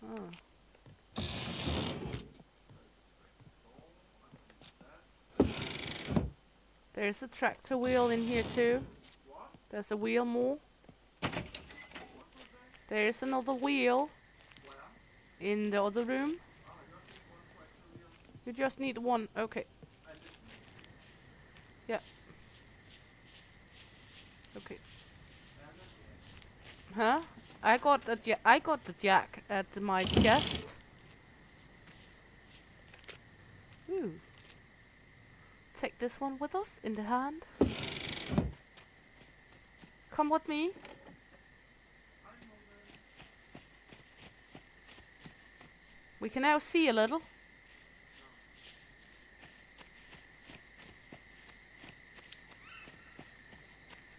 Oh. There's a tractor wheel in here too. There's a wheel more. There's another wheel in the other room. You just need one. Okay. Yeah. Okay. Huh? I got the jack at my chest. Ooh. Take this one with us in the hand. Come with me. We can now see a little.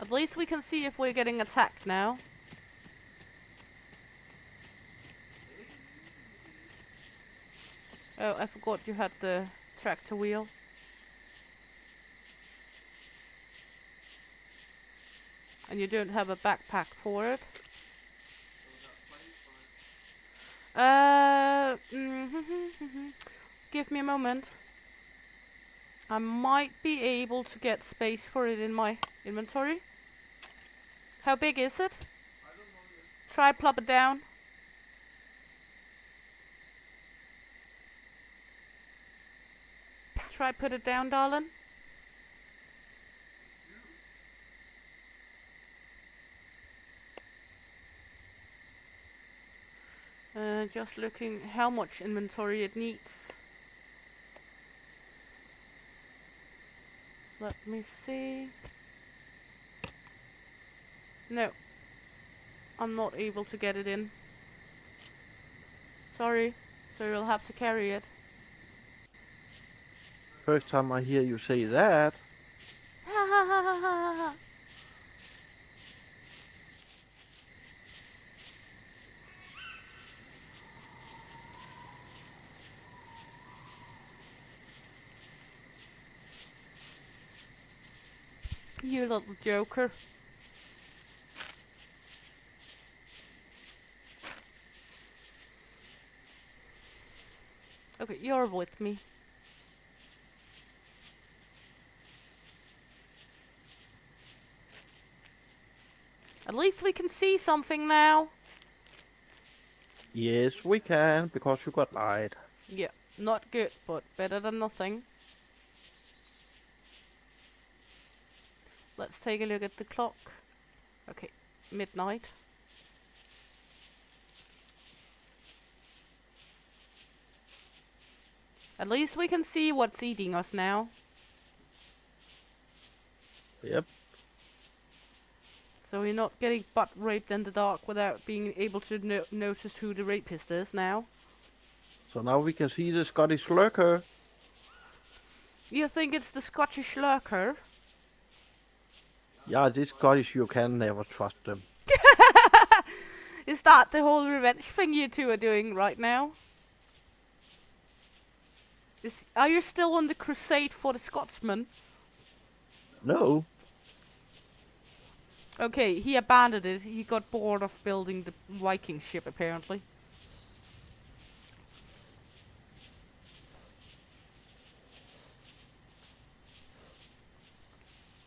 At least we can see if we're getting attacked now. Oh, I forgot you had the tractor wheel. And you don't have a backpack for it. Give me a moment. I might be able to get space for it in my inventory. How big is it? Try plop it down. Try put it down, darling. Just looking how much inventory it needs. Let me see. No. I'm not able to get it in. Sorry. So you'll have to carry it. First time I hear you say that. Ha ha ha ha ha ha. You little joker. Okay, you're with me. At least we can see something now. Yes, we can, because you got light. Yeah, not good, but better than nothing. Let's take a look at the clock. Okay, midnight. At least we can see what's eating us now. Yep. So we're not getting butt raped in the dark without being able to notice who the rapist is now. So now we can see the Scottish lurker. You think it's the Scottish lurker? Yeah, this Scottish, you can never trust them. Is that the whole revenge thing you two are doing right now? Are you still on the crusade for the Scotsman? No. Okay, he abandoned it. He got bored of building the Viking ship, apparently.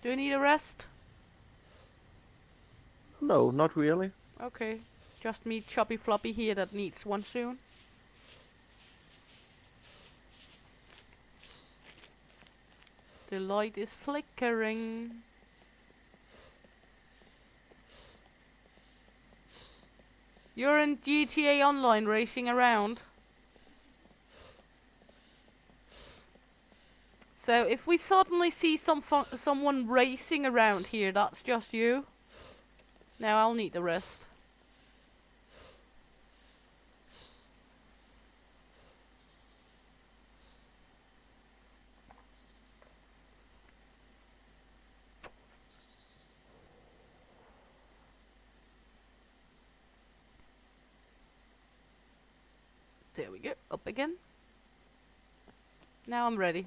Do you need a rest? No, not really. Okay, just me choppy floppy here that needs one soon. The light is flickering. You're in GTA Online racing around. So if we suddenly see someone racing around here, that's just you. Now I'll need the rest. There we go, up again. Now I'm ready.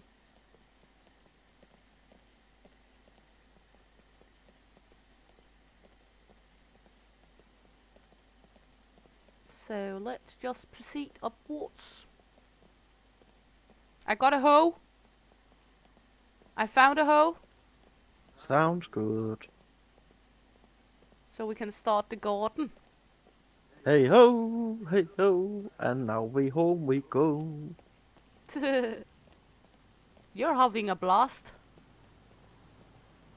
So let's just proceed upwards. I got a hoe. I found a hoe. Sounds good. So we can start the garden. Hey ho, and now we home we go. You're having a blast.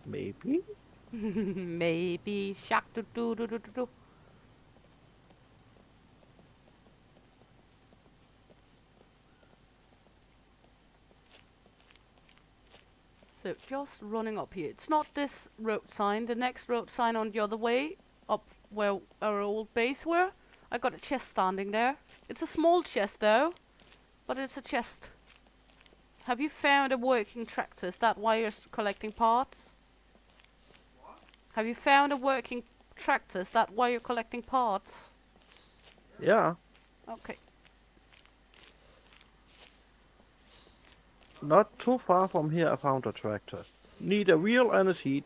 Maybe? Maybe. Shack do do do do do do. So just running up here. It's not this road sign. The next road sign on the other way, up where our old base were. I got a chest standing there. It's a small chest though. But it's a chest. Have you found a working tractor? Is that why you're collecting parts? What? Have you found a working tractor? Is that why you're collecting parts? Yeah, Okay. not too far from here I found a tractor. Need a wheel and a seat,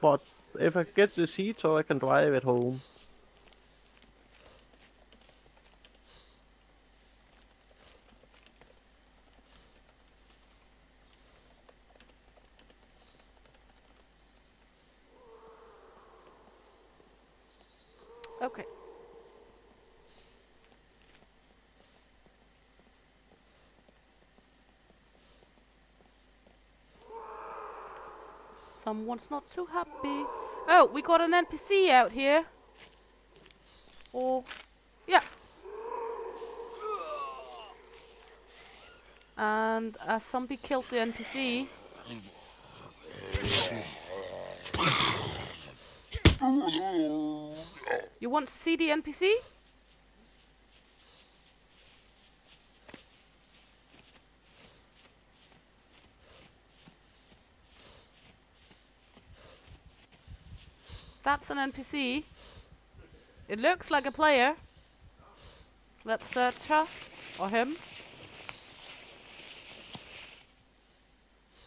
but if I get the seat so I can drive it home. Okay. Someone's not so happy. Oh, we got an NPC out here. Or, yeah. And a zombie killed the NPC. You want to see the NPC? That's an NPC. It looks like a player. Let's search her or him.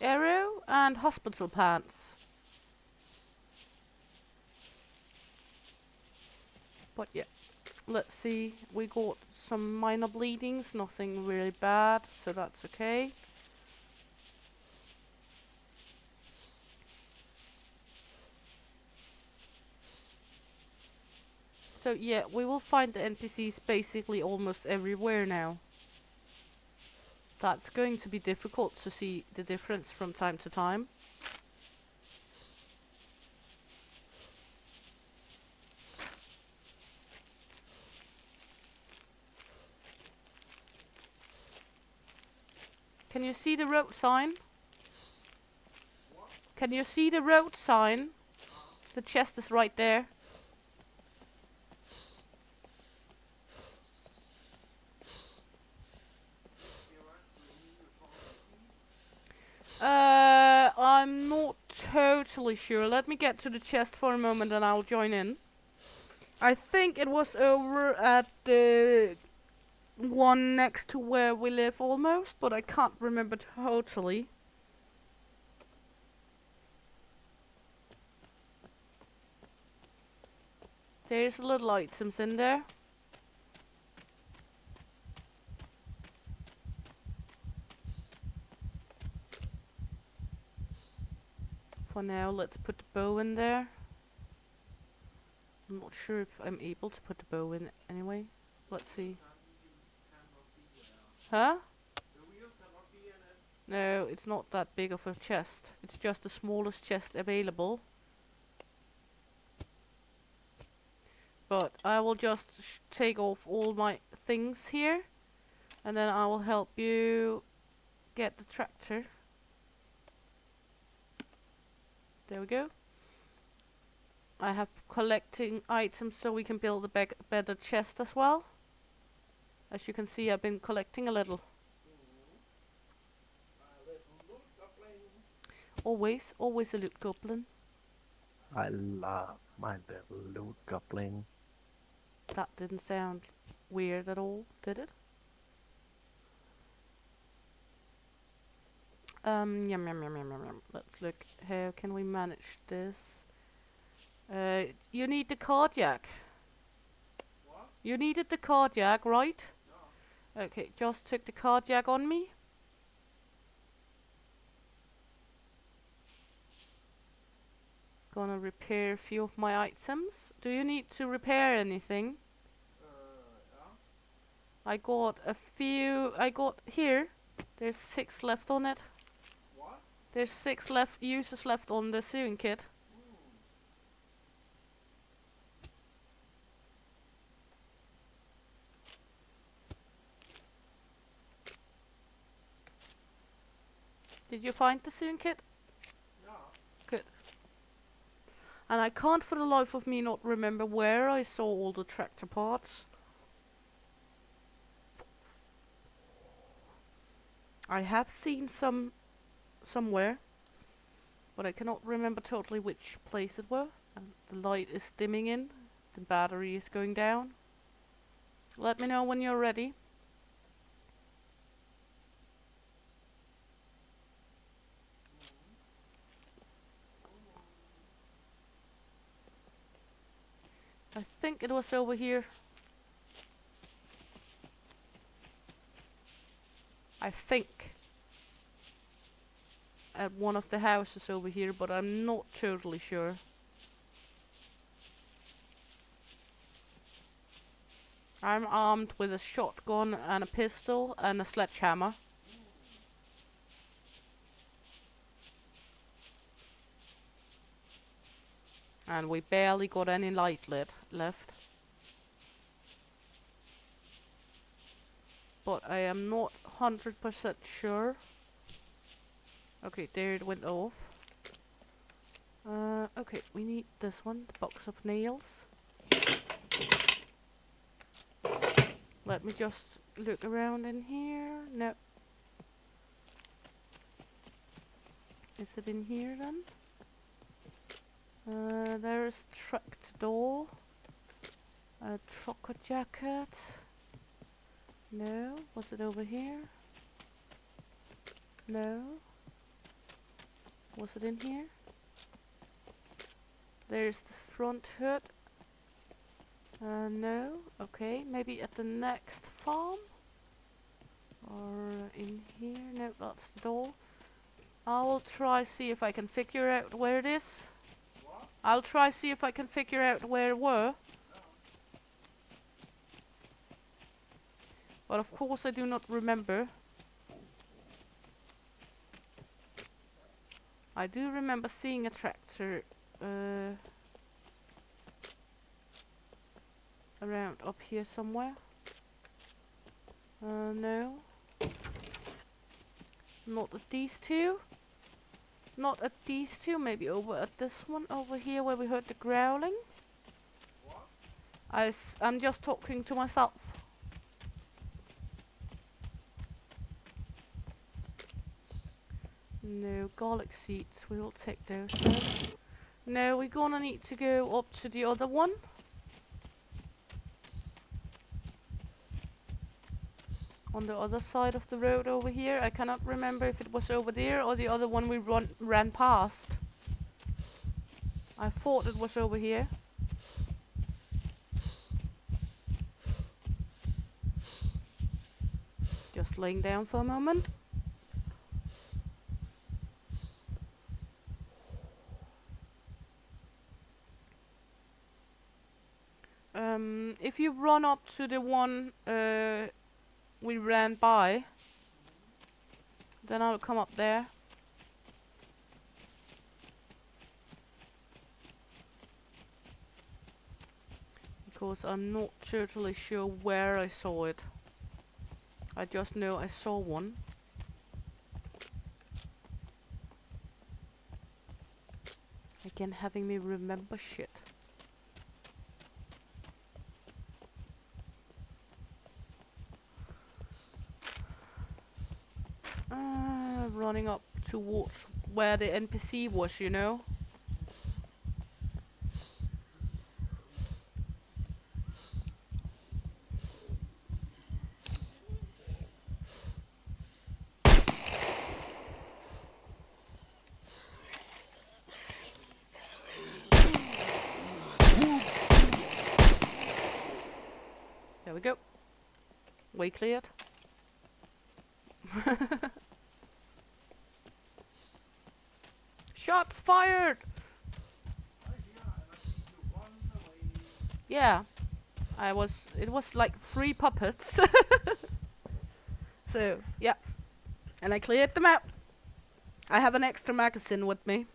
Arrow and hospital pants. But yeah, let's see. We got some minor bleedings, nothing really bad, so that's okay. So yeah, we will find the NPCs basically almost everywhere now. That's going to be difficult to see the difference from time to time. Can you see the road sign? What? Can you see the road sign? The chest is right there. I'm not totally sure. Let me get to the chest for a moment and I'll join in. I think it was over at the one next to where we live almost, but I can't remember totally. There's little items in there. For now, let's put the bow in there. I'm not sure if I'm able to put the bow in anyway. Let's see. Huh? No, it's not that big of a chest. It's just the smallest chest available. But I will just take off all my things here. And then I will help you get the tractor. There we go. I have collecting items so we can build a better chest as well. As you can see, I've been collecting a little. Always a loot goblin. I love my little loot goblin. That didn't sound weird at all, did it? Yum, yum, yum, yum, yum, yum. Let's look. How can we manage this? You need the cardiac. What? You needed the cardiac, right? No. Okay, just took the cardiac on me. Gonna repair a few of my items. Do you need to repair anything? Yeah. I got a few. I got here. There's 6 left on it. What? There's 6 users left on the sewing kit. Did you find the sewing kit? Yeah. Good. And I can't for the life of me not remember where I saw all the tractor parts. I have seen some somewhere, but I cannot remember totally which place it were. And the light is dimming in. The battery is going down. Let me know when you're ready. I think it was over here. I think at one of the houses over here, but I'm not totally sure. I'm armed with a shotgun and a pistol and a sledgehammer. And we barely got any light left. But I am not 100% sure. Okay, there it went off. Okay, we need this one, the box of nails. Let me just look around in here. No. Is it in here then? There's tracked door. A trucker jacket. No. Was it over here? No. Was it in here? There's the front hood. No. Okay, maybe at the next farm? Or in here? No, that's the door. I will try see if I can figure out where it is. What? I'll try see if I can figure out where it were. No. But of course I do not remember. I do remember seeing a tractor around up here somewhere. No. Not at these two. Not at these two, maybe over at this one over here where we heard the growling. What? I'm just talking to myself. No, garlic seeds, we will take those then. No, we're gonna need to go up to the other one. On the other side of the road over here. I cannot remember if it was over there or the other one we ran past. I thought it was over here. Just laying down for a moment. If you run up to the one we ran by, then I'll come up there. Because I'm not totally sure where I saw it. I just know I saw one. Again, having me remember shit. Running up towards where the NPC was, you know. There we go. Way cleared. Shots fired! Yeah. It was like 3 puppets. So, yeah. And I cleared them out. I have an extra magazine with me.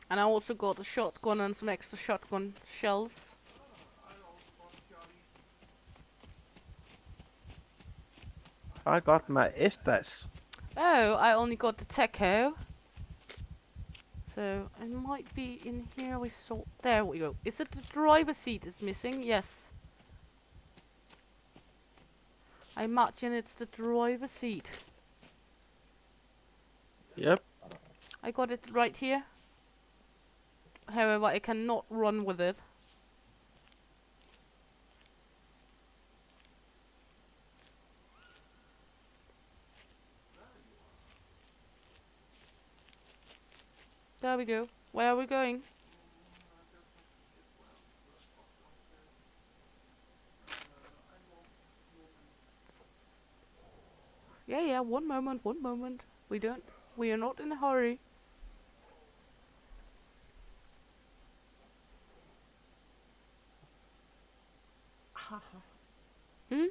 And I also got a shotgun and some extra shotgun shells. I got my Estas. Oh, I only got the Techo. So, it might be in here we saw... There we go. Is it the driver's seat is missing? Yes. I imagine it's the driver's seat. Yep. I got it right here. However, I cannot run with it. There we go. Where are we going? Yeah, one moment, one moment. We are not in a hurry. Hmm?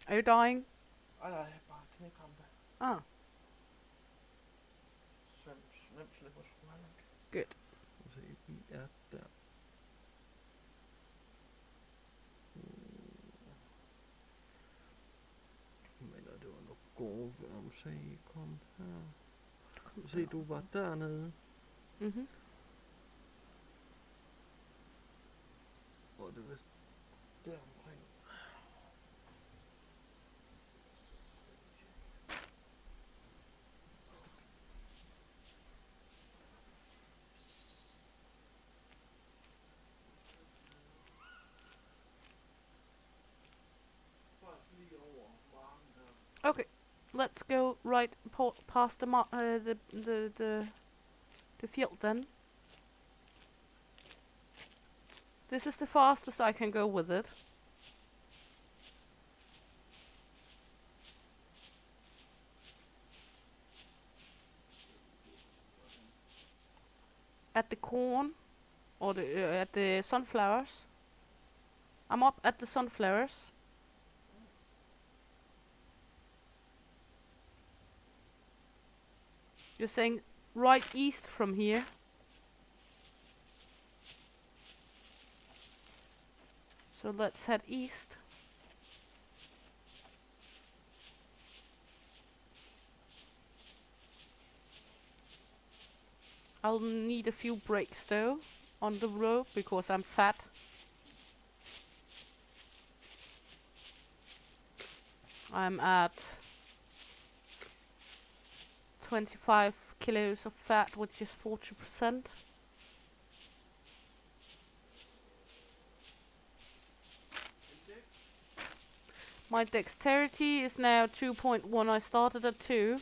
Are you dying? Nej, bare knækrampe. Ah, Nemt slipper sgu heller ikke. good. Se, vi er der. Men det var nok gode om se, kom her. Se, du var dernede. Mhm. Og det var der omkring. Okay, let's go right past the field then. This is the fastest I can go with it. At the corn, or at the sunflowers. I'm up at the sunflowers. You're saying right east from here. So let's head east. I'll need a few breaks though on the road because I'm fat. I'm at 25 kilos of fat, which is 40%. My dexterity is now 2.1. I started at 2.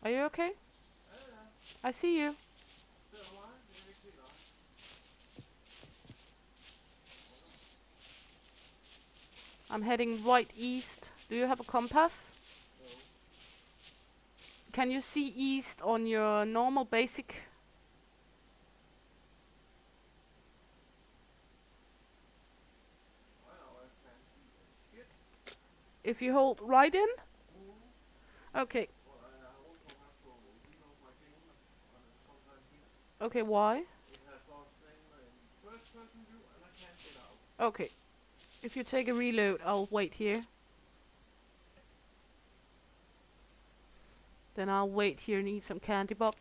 Are you okay? I see you. I'm heading right east. Do you have a compass? No. Can you see east on your normal basic? If you hold right in? Okay. Okay, why? Okay. If you take a reload, I'll wait here. Then I'll wait here and eat some candy pop.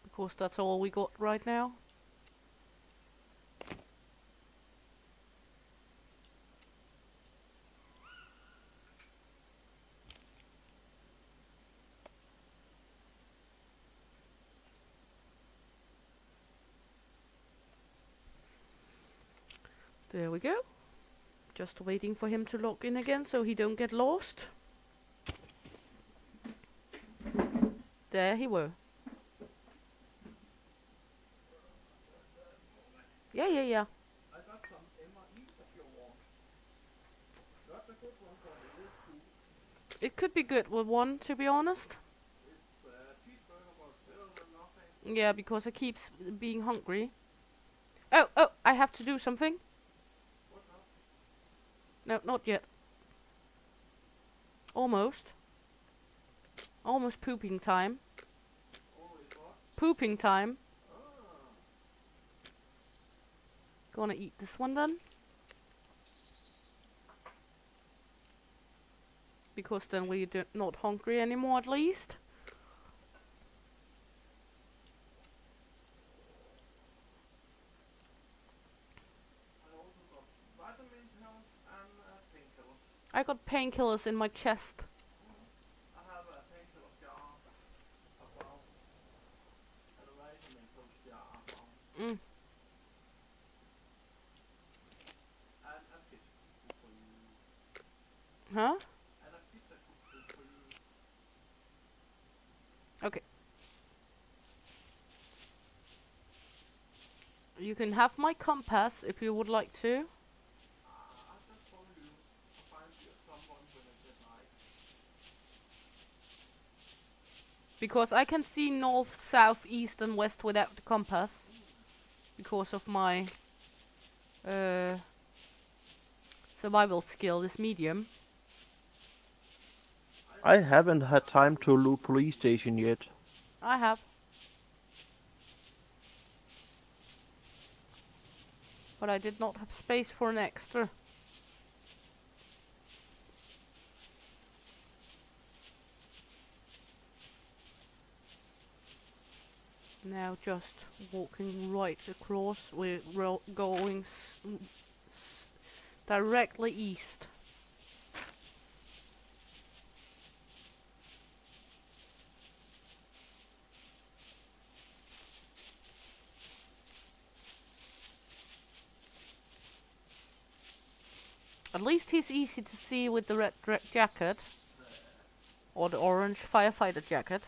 Because that's all we got right now. There we go. Just waiting for him to log in again so he don't get lost. There he were. Yeah. I got some MRE if you want. Not a good one, but it is cool. It could be good with one, to be honest. It's cheeseburger, but better than nothing. Yeah, because I keep being hungry. Oh, I have to do something. What's up? No, not yet. Almost. Almost pooping time. Always what? Pooping time. Gonna eat this one then. Because then we're not hungry anymore at least. I also got vitamin pills and painkillers. I got painkillers in my chest. I have a painkiller jar as well. And a vitamin pills jar as well. Mm. And a pizza for you. Huh? And a pizza for you. Okay. You can have my compass if you would like to. I just follow you. I find you at some point when it's at night. Because I can see north, south, east and west without the compass. Because of my survival skill is medium. I haven't had time to loot police station yet. I have. But I did not have space for an extra. Now just walking right across, we're going directly east. At least he's easy to see with the red jacket. Or the orange firefighter jacket.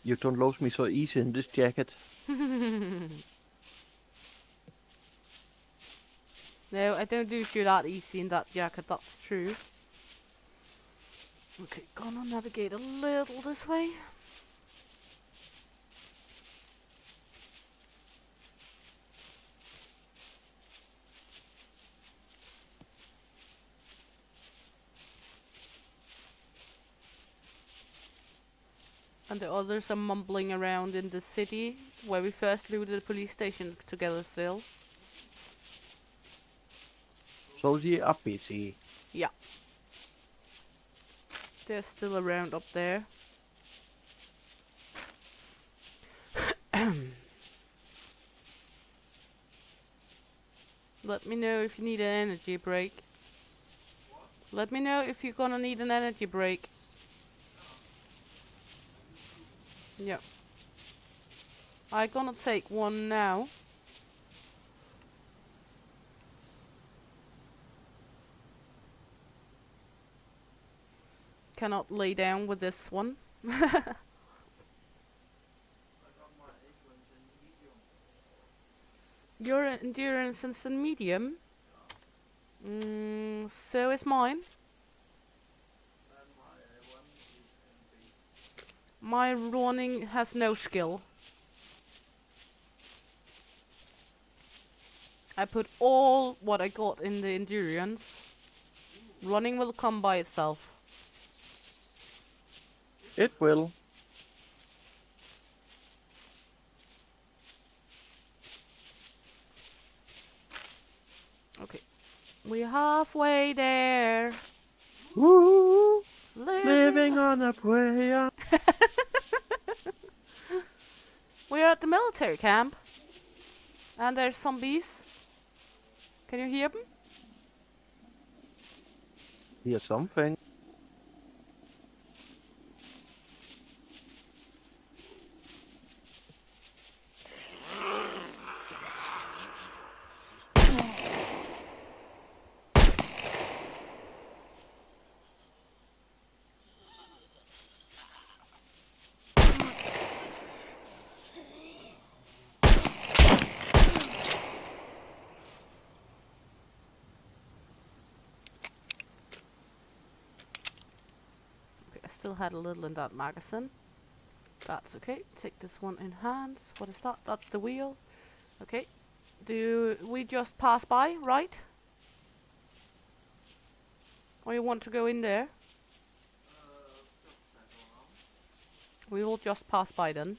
You don't lose me so easy in this jacket. No, I don't lose you that easy in that jacket, that's true. Okay, gonna navigate a little this way. And the others are mumbling around in the city, where we first looted the police station together still. So they are busy. Yeah. They're still around up there. Let me know if you need an energy break. Let me know if you're gonna need an energy break. Yeah. I'm gonna take one now. Cannot lay down with this one. Your endurance is in medium. So is mine. My running has no skill. I put all what I got in the endurance. Running will come by itself. It will. Okay. We're halfway there. Woo! Living on a prayer. We're at the military camp. And there's zombies. Can you hear them? Hear something. Still had a little in that magazine. That's okay. Take this one in hands. What is that? That's the wheel. Okay. Do we just pass by, right? Or you want to go in there? We will just pass by then.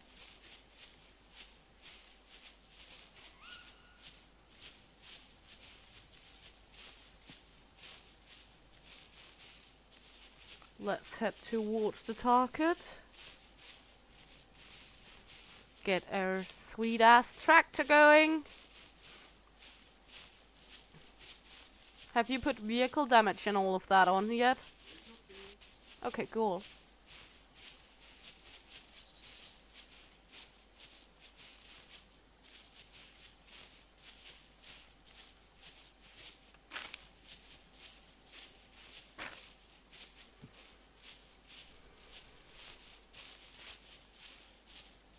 Let's head towards the target. Get our sweet ass tractor going. Have you put vehicle damage and all of that on yet? Okay, cool.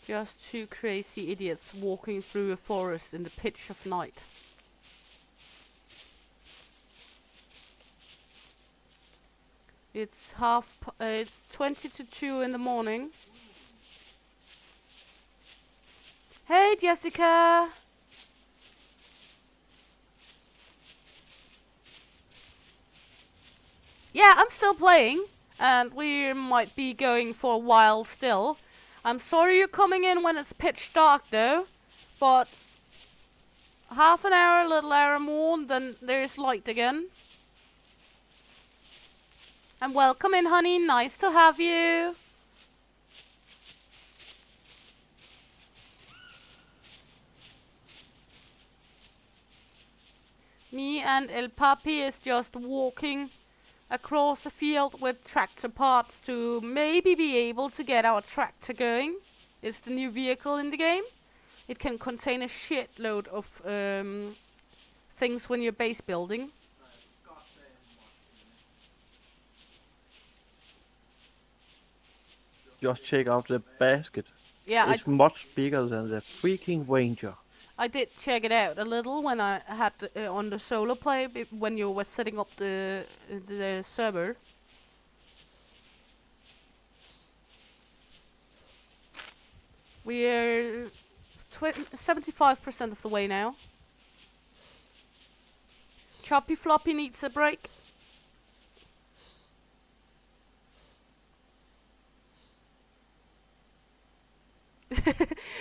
Just two crazy idiots walking through a forest in the pitch of night. It's it's 20 to 2 in the morning. Hey Jessica! Yeah, I'm still playing, and we might be going for a while still. I'm sorry you're coming in when it's pitch dark though, but half an hour, a little hour more, then there's light again. And welcome in, honey. Nice to have you. Me and El Papi is just walking across a field with tractor parts to maybe be able to get our tractor going. It's the new vehicle in the game. It can contain a shitload of things when you're base building. Just check out the basket. Yeah, It's much bigger than the freaking Ranger. I did check it out a little when I had on the solo play when you were setting up the server. We're 75% of the way now. Choppy Floppy needs a break.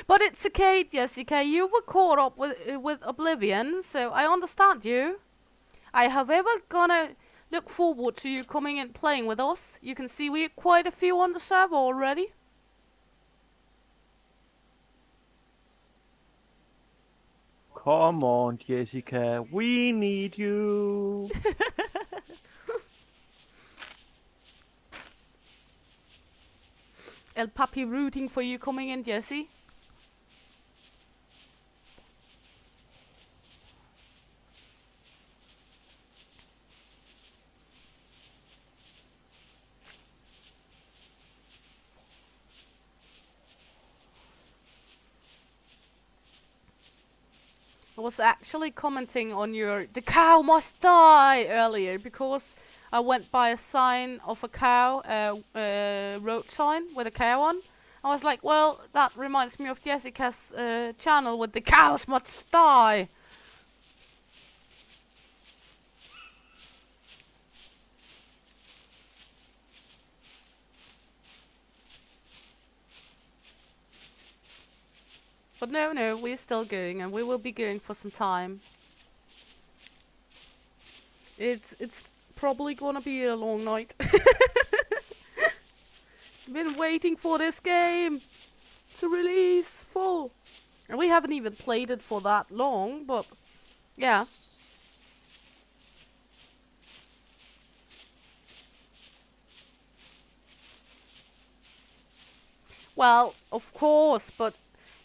But it's okay, Jessica. You were caught up with Oblivion, so I understand you. I, however, gonna look forward to you coming and playing with us. You can see we're quite a few on the server already. Come on, Jessica. We need you. El Papi rooting for you coming in, Jesse. I was actually commenting on the cow must die earlier because I went by a sign of a cow, road sign with a cow on. I was like, well, that reminds me of Jessica's channel with the cows must die. But no, we're still going, and we will be going for some time. It's probably gonna be a long night. Been waiting for this game to release full, and we haven't even played it for that long. But yeah. Well, of course, but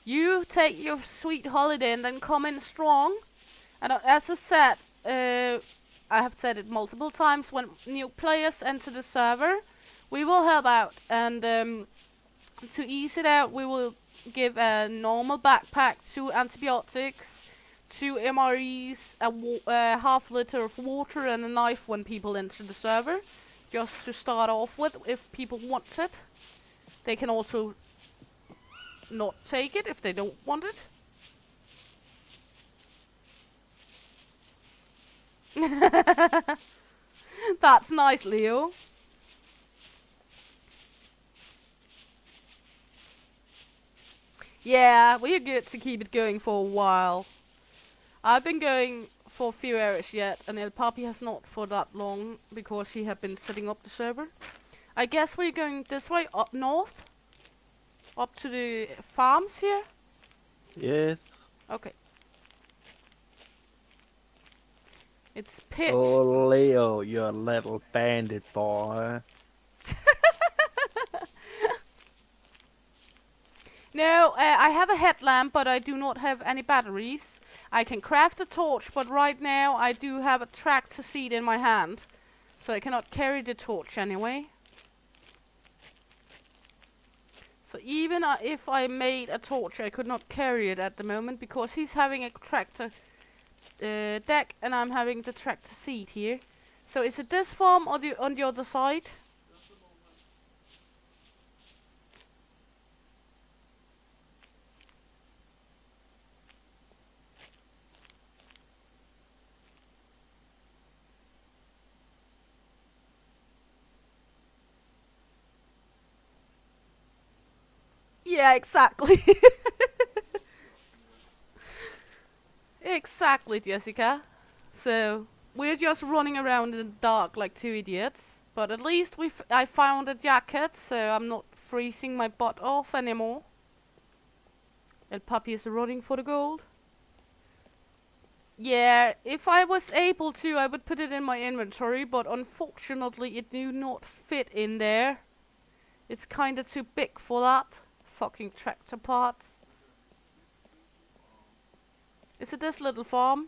you take your sweet holiday and then come in strong. And as I said, I have said it multiple times, when new players enter the server, we will help out. And to ease it out, we will give a normal backpack, 2 antibiotics, 2 MREs, a half liter of water, and a knife when people enter the server. Just to start off with, if people want it. They can also not take it if they don't want it. That's nice, Leo. Yeah, we're good to keep it going for a while. I've been going for a few hours yet, and El Papi has not for that long because he have been setting up the server. I guess we're going this way, up north. Up to the farms here. Yes. Okay. It's pitch. Oh, Leo, you little bandit boy. No, I have a headlamp, but I do not have any batteries. I can craft a torch, but right now I do have a tractor seat in my hand. So I cannot carry the torch anyway. So even if I made a torch, I could not carry it at the moment because he's having a tractor deck and I'm having the tractor seat here. So is it this farm or on the other side? Yeah, exactly. Exactly, Jessica. So, we're just running around in the dark like two idiots. But at least I found a jacket, so I'm not freezing my butt off anymore. El Papi is running for the gold. Yeah, if I was able to, I would put it in my inventory, but unfortunately it do not fit in there. It's kinda too big for that. Fucking tractor parts. Is it this little farm?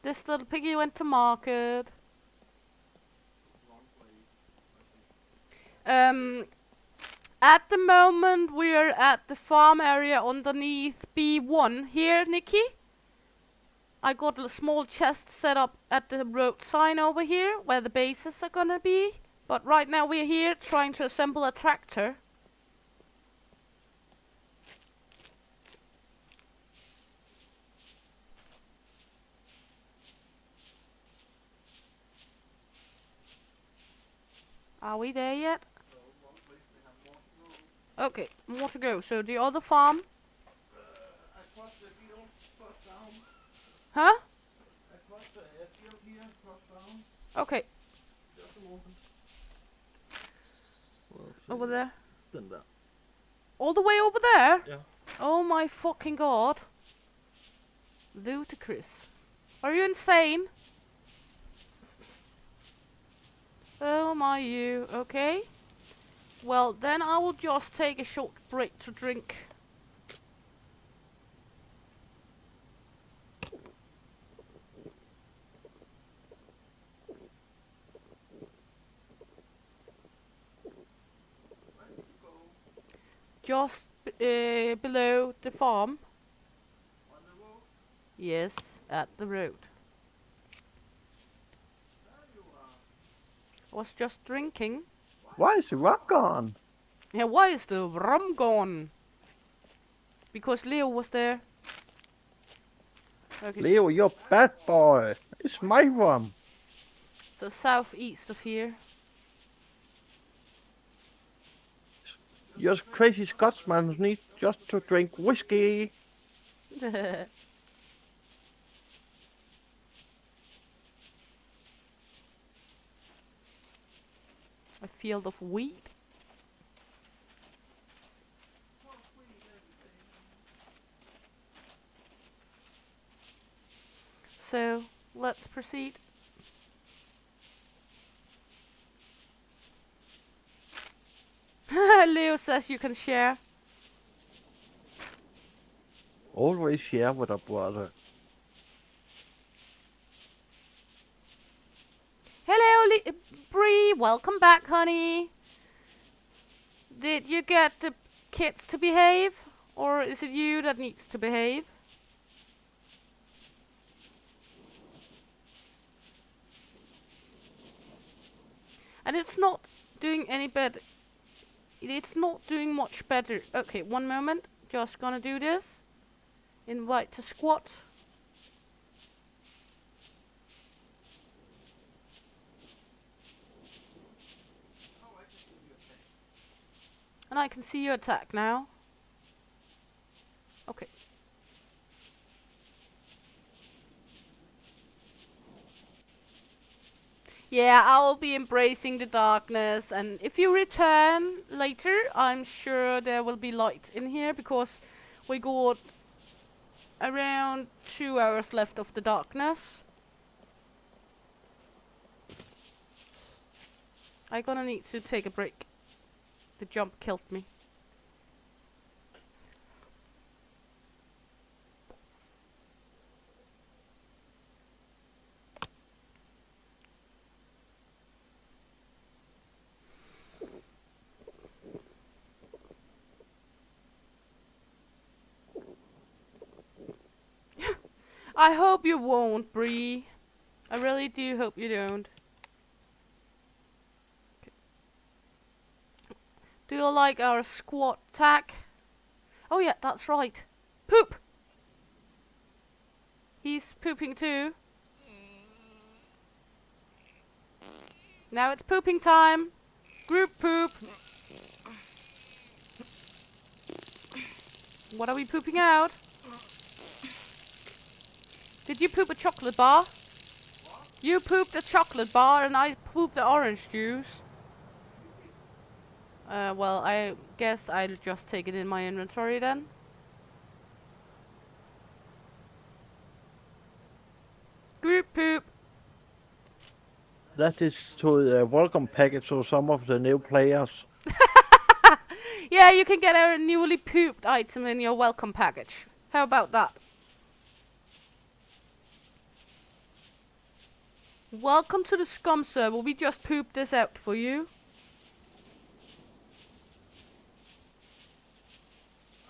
This little piggy went to market. At the moment we're at the farm area underneath B1 here, Nikki. I got a small chest set up at the road sign over here where the bases are gonna be. But right now we're here trying to assemble a tractor. Are we there yet? Okay, more to go. So the other farm. I crossed the field, crossed down. Huh? I crossed the field here, crossed down. Okay. Just a moment. Over there. Den der. All the way over there? Yeah. Oh my fucking god. Ludicrous. Are you insane? Oh my you. Okay. Well, then I will just take a short break to drink. Just below the farm. On the road. Yes, at the road. There you are. I was just drinking. Why is the rock gone? Yeah, why is the rum gone? Because Leo was there. Okay, Leo, you're bad boy. It's my rum. so southeast of here. You're a crazy Scotsman who needs just to drink whiskey. A field of wheat. So, let's proceed. Leo says you can share. Always share with a brother. Hello, Bree. Welcome back, honey. Did you get the kids to behave? Or is it you that needs to behave? And it's not doing any better. It's not doing much better. Okay, one moment. Just gonna do this. Invite to squat. And I can see your attack now. Okay. Yeah, I will be embracing the darkness, and if you return later, I'm sure there will be light in here, because we got around 2 hours left of the darkness. I'm gonna need to take a break. The jump killed me. I hope you won't, Bree. I really do hope you don't. Do you like our squat tack? Oh yeah, that's right. Poop! He's pooping too. Now it's pooping time. Group poop. What are we pooping out? Did you poop a chocolate bar? You pooped a chocolate bar and I pooped the orange juice. Well, I guess I'll just take it in my inventory then. Group poop. That is to the welcome package to some of the new players. Yeah, you can get a newly pooped item in your welcome package. How about that? Welcome to the Scum server. We just pooped this out for you.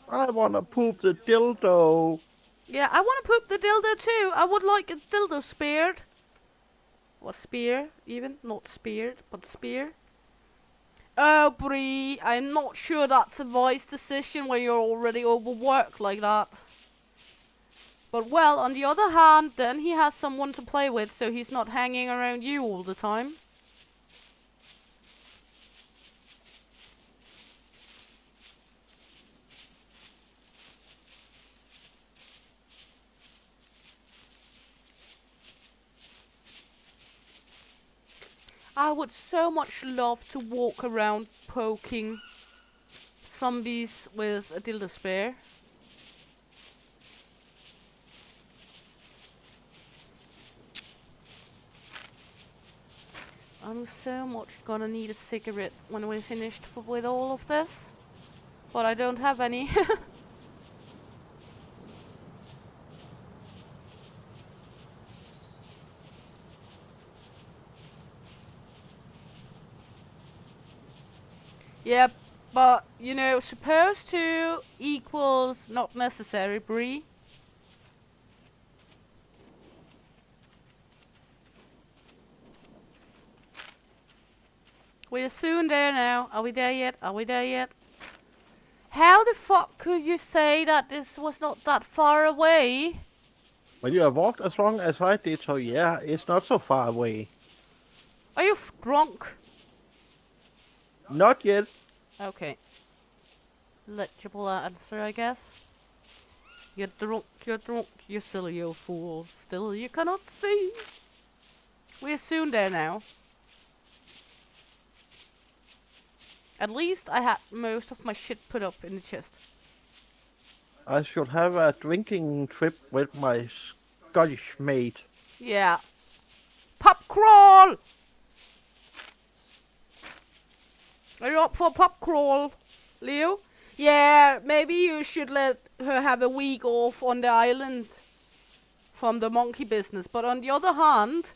I wanna poop the dildo. Yeah, I want to poop the dildo too. I would like a dildo speared. Or spear, even. Not speared, but spear. Oh, Bree, I'm not sure that's a wise decision when you're already overworked like that. But well, on the other hand, then he has someone to play with, so he's not hanging around you all the time. I would so much love to walk around poking zombies with a dildo spear. I'm so much gonna need a cigarette when we're finished with all of this. But I don't have any. Yep, but you know, supposed to equals not necessary, Bree. We're soon there now. Are we there yet? Are we there yet? How the fuck could you say that this was not that far away? Well, you have walked as long as I did, so yeah, it's not so far away. Are you drunk? Not yet. Okay. Legible answer, I guess. You're drunk, you silly old fool. Still you cannot see. We're soon there now. At least I had most of my shit put up in the chest. I should have a drinking trip with my Scottish mate. Yeah. Pub crawl! Are you up for pub crawl, Leo? Yeah, maybe you should let her have a week off on the island from the monkey business. But on the other hand,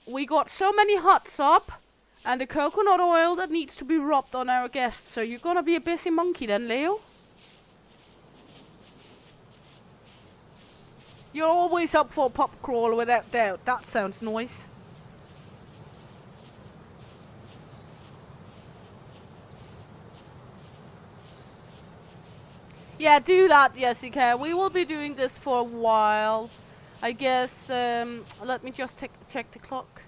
we got so many huts up and the coconut oil that needs to be rubbed on our guests. So you're gonna be a busy monkey then, Leo? You're always up for a pub crawl without doubt. That sounds nice. Yeah, do that, Jessica. We will be doing this for a while. I guess, let me just check the clock.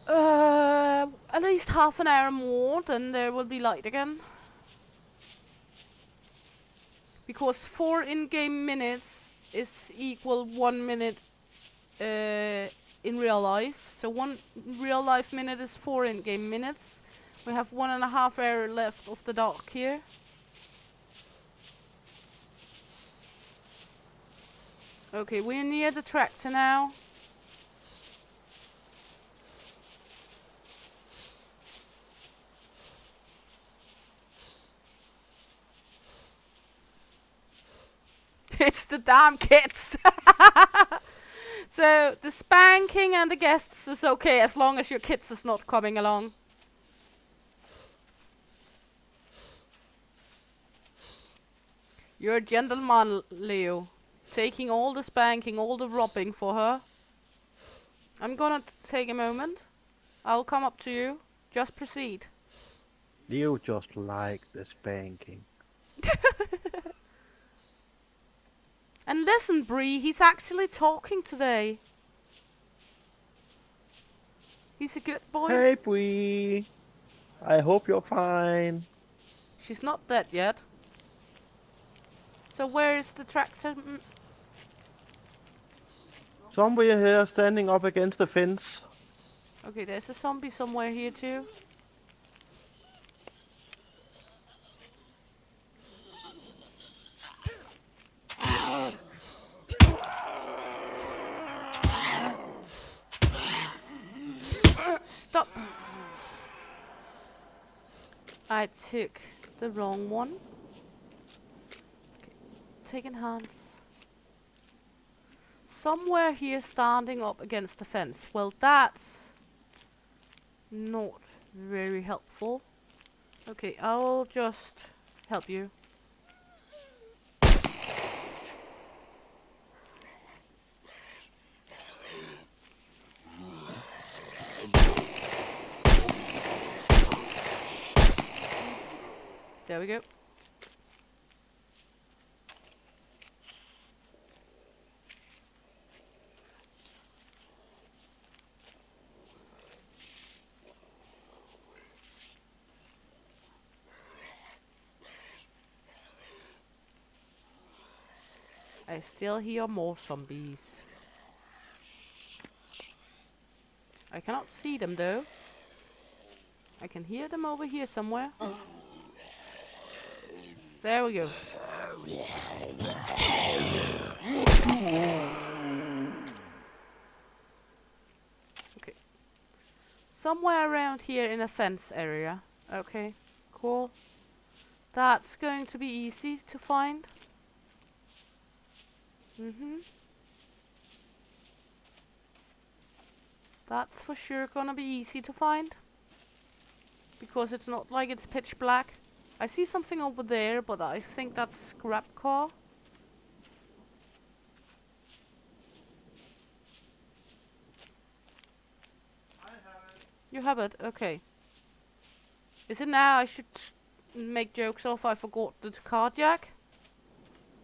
At least half an hour more, then there will be light again. Because 4 in-game minutes is equal 1 minute in real life. So 1 real life minute is 4 in-game minutes. We have 1.5 hour left of the dock here. Okay, we're near the tractor now. It's the damn kids! So, the spanking and the guests is okay as long as your kids is not coming along. You're a gentleman, Leo. Taking all the spanking, all the robbing for her. I'm gonna take a moment. I'll come up to you. Just proceed. You just like the spanking. And listen, Bree, he's actually talking today. He's a good boy. Hey, Bree. I hope you're fine. She's not dead yet. So where is the tractor? Somewhere here standing up against the fence. Okay, there's a zombie somewhere here too. Stop! I took the wrong one. Okay. Taking hands. Somewhere here standing up against the fence. Well, that's not very helpful. Okay, I'll just help you. There we go. I still hear more zombies. I cannot see them though. I can hear them over here somewhere. There we go. Okay. Somewhere around here in a fence area. Okay, cool. That's going to be easy to find. That's for sure gonna be easy to find. Because it's not like it's pitch black. I see something over there, but I think that's a scrap car. You have it? Okay. Is it now I should make jokes of I forgot the car jack?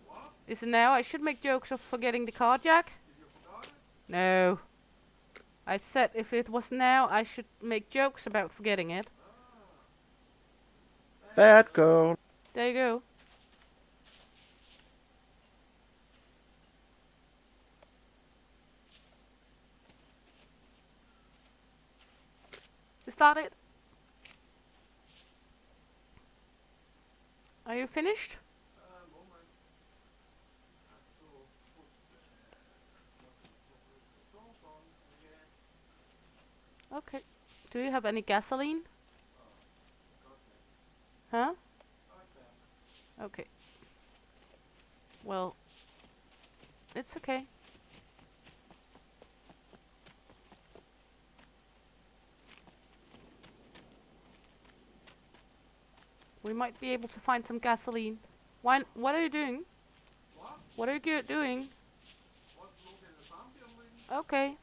What? Is it now I should make jokes of forgetting the car jack? Did you forget it? No. I said if it was now I should make jokes about forgetting it. Bad girl. There you go. Is that it? Are you finished? Okay. Do you have any gasoline? Huh? Okay. Well, it's okay. We might be able to find some gasoline. Why? What are you doing? What are you doing? Okay.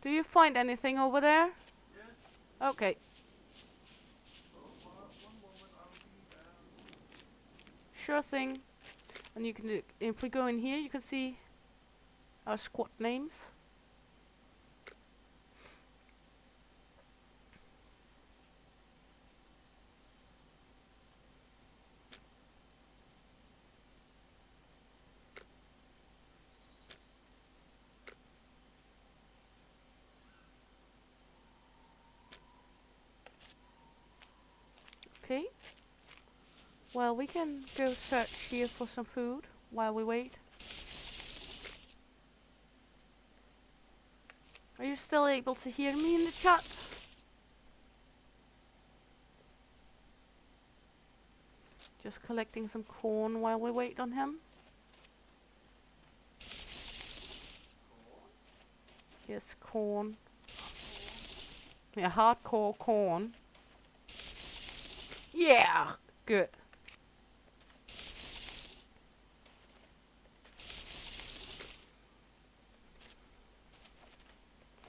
Do you find anything over there? Yes. Okay. Sure thing. And you can, if we go in here, you can see our squad names. Okay. Well, we can go search here for some food while we wait. Are you still able to hear me in the chat? Just collecting some corn while we wait on him. Yes, corn. Yeah, hardcore corn. Yeah! Good.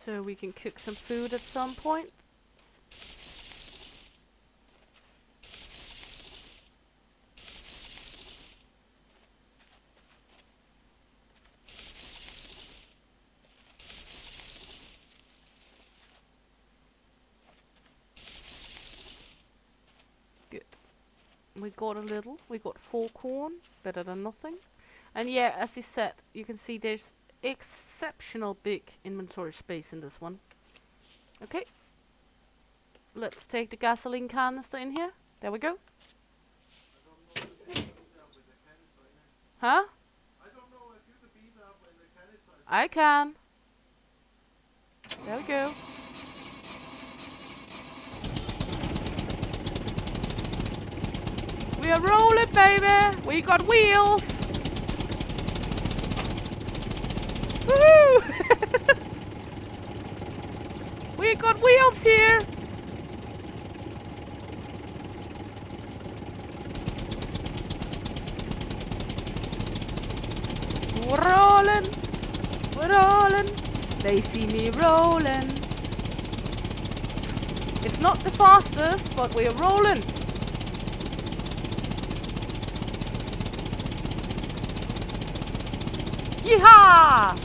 So we can cook some food at some point. Good. We got a little. We got 4 corn. Better than nothing. And yeah, as he said, you can see there's exceptional big inventory space in this one. Okay. Let's take the gasoline canister in here. There we go. Huh? I can. There we go. We are rolling, baby. We got wheels. Woohoo! We got wheels here. We're rolling. We're rolling. They see me rolling. It's not the fastest, but we are rolling. Yeehaw!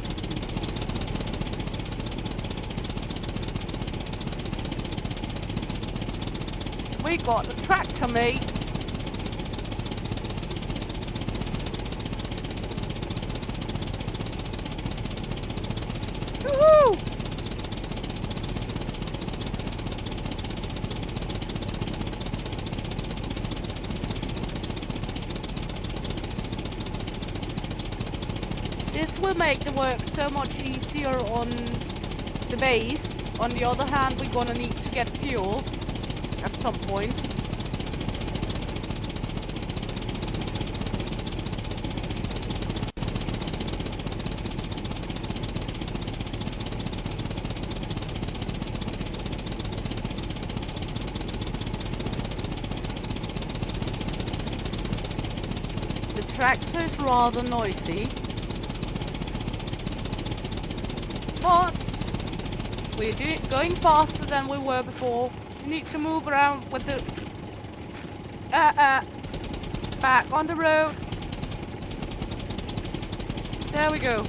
We got the tractor, mate. Woohoo! This will make the work so much easier on the base. On the other hand, we're gonna need to get fuel at some point. The tractor's rather noisy. But we're going faster than we were before. You need to move around with the back on the road. There we go.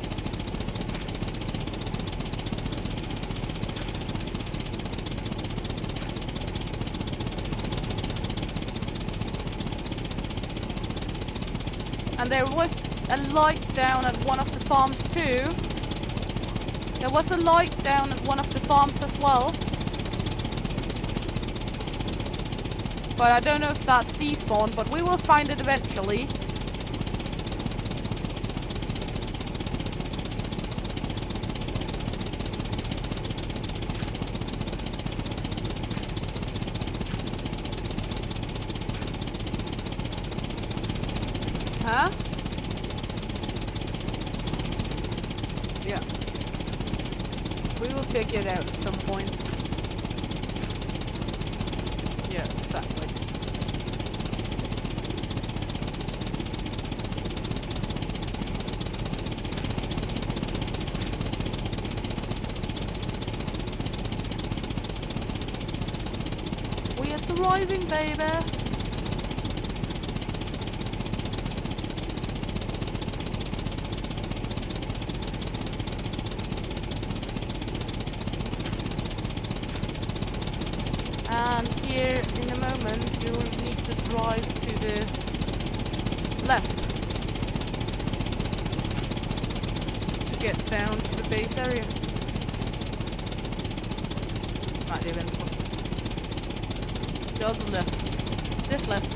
And there was a light down at one of the farms too. There was a light down at one of the farms as well. But I don't know if that's despawn, but we will find it eventually. Huh? Yeah. We will figure it out at some point. Yeah, exactly. We are thriving, baby. And here in a moment you will need to drive to the left to get down to the base area. Not even the other left. this left.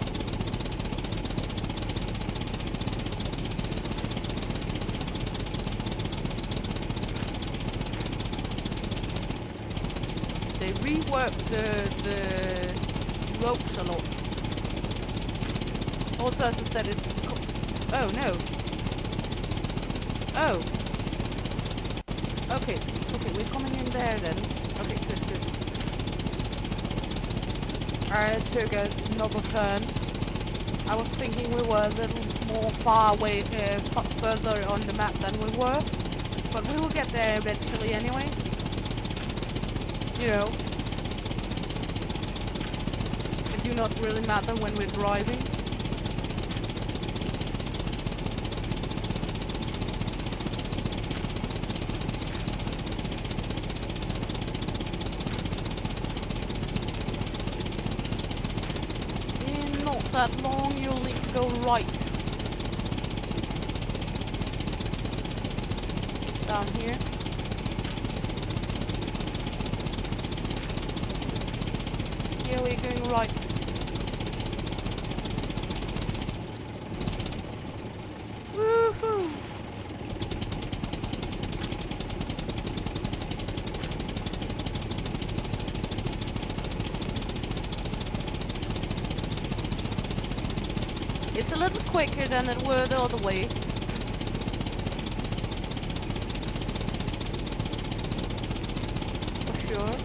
They reworked the ropes a lot. Also, as I said, it's... Oh, no. Oh. Okay, we're coming in there then. Okay, good. I took another turn. I was thinking we were a little more far away, further on the map than we were. But we will get there eventually anyway. You know. It do not really matter when we're driving. In not that long, you'll need to go right. Down here. Here we're going right. Woohoo! It's a little quicker than it were the other way. For sure.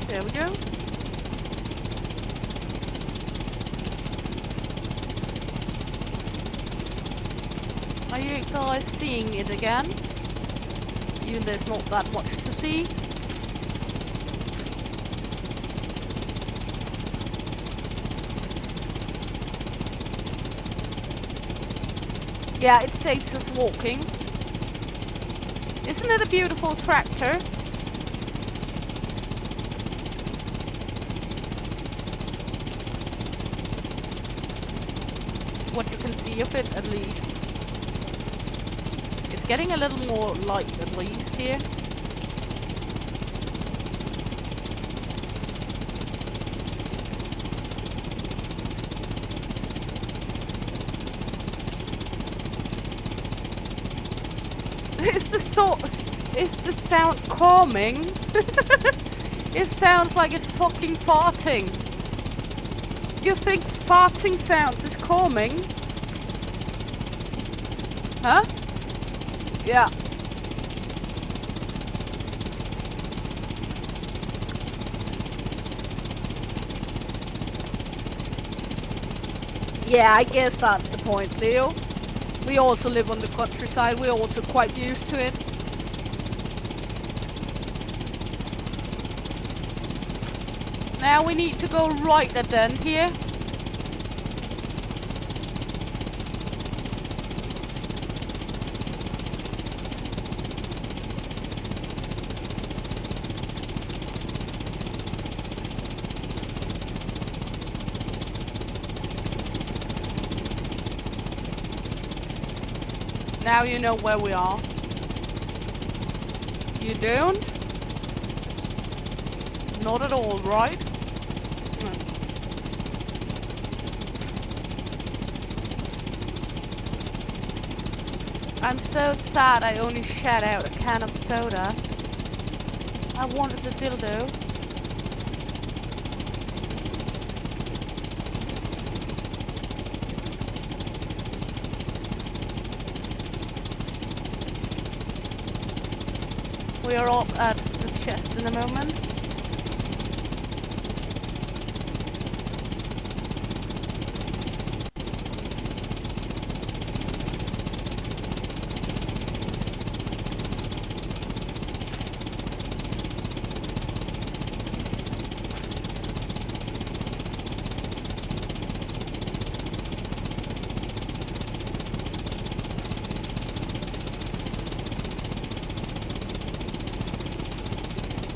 There we go. Are you guys seeing it again? Even there's not that much to see. Yeah, it saves us walking. Isn't it a beautiful tractor? What you can see of it, at least. It's getting a little more light, at least, here. Is the sound calming? It sounds like it's fucking farting. You think farting sounds is calming? Huh? Yeah. Yeah, I guess that's the point, Leo. We also live on the countryside, we're also quite used to it. Now we need to go right at the end here. Now you know where we are. You don't? Not at all, right? I'm so sad I only shat out a can of soda. I wanted the dildo. We are up at the chest in a moment.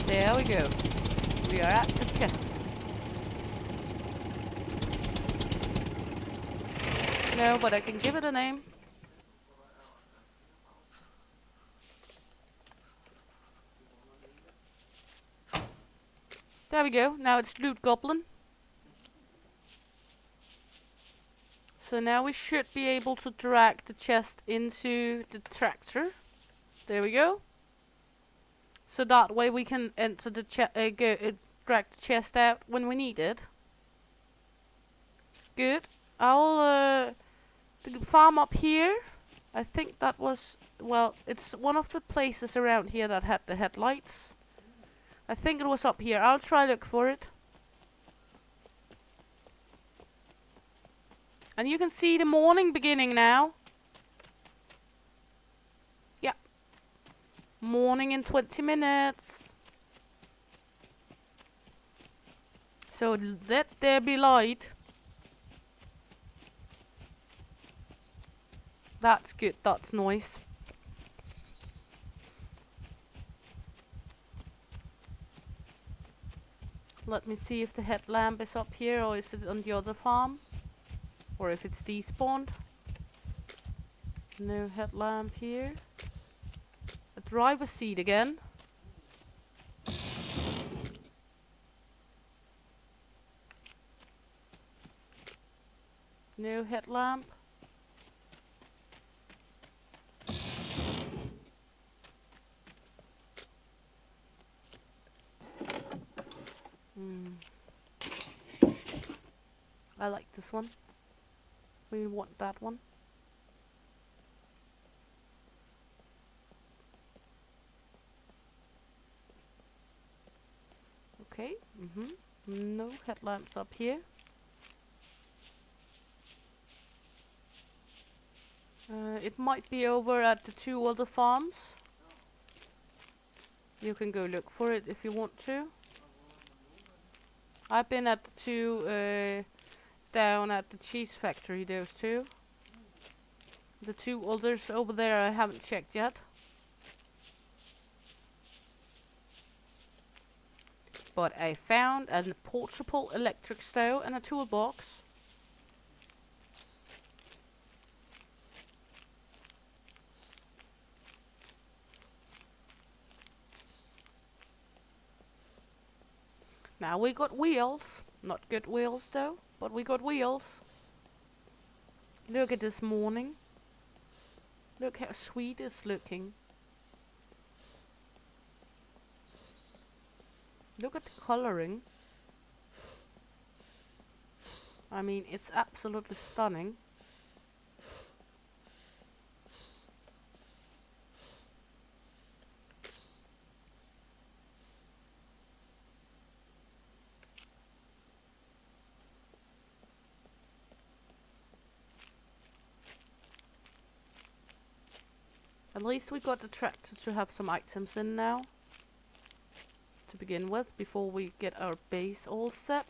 There we go. We are at the chest. No, but I can give it a name. There we go. Now it's Loot Goblin. So now we should be able to drag the chest into the tractor. There we go. So that way we can enter the drag the chest out when we need it. Good. I'll the farm up here. I think that was, well, it's one of the places around here that had the headlights. I think it was up here. I'll try look for it. And you can see the morning beginning now. Yeah. Morning in 20 minutes. So let there be light. That's good. That's nice. Let me see if the headlamp is up here or is it on the other farm. Or if it's despawned. No headlamp here. A driver's seat again. No headlamp. I like this one. We want that one. Okay. No headlamps up here. It might be over at the two other farms. You can go look for it if you want to. I've been at the two down at the cheese factory, those two. The two others over there I haven't checked yet. But I found a portable electric stove and a toolbox. Now we got wheels. Not good wheels though, but we got wheels. Look at this morning. Look how sweet it's looking. Look at the coloring. I mean, it's absolutely stunning. At least we got the tractor to have some items in now. To begin with, before we get our base all set.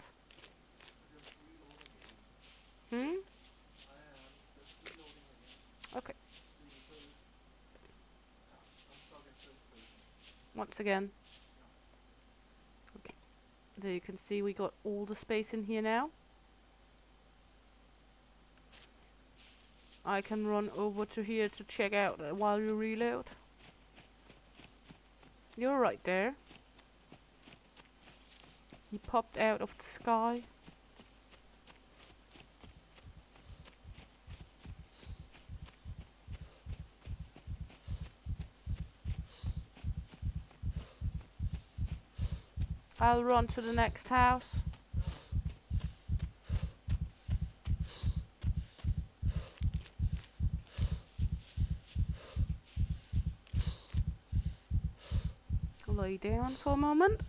Okay. Once again. Okay. There you can see we got all the space in here now. I can run over to here to check out while you reload. You're right there. He popped out of the sky. I'll run to the next house. Lay down for a moment.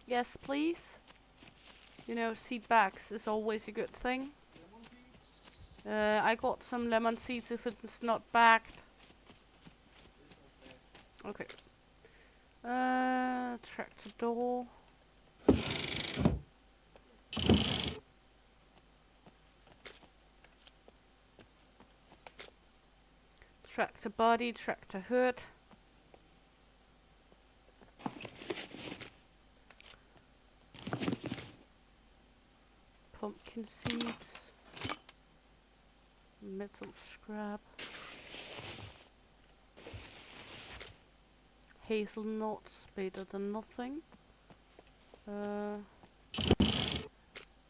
Yes, please. You know, seed bags is always a good thing. I got some lemon seeds if it's not bagged. Okay. Tractor door. Tractor body, tractor hood. Pumpkin seeds. Metal scrap. Hazelnuts, better than nothing.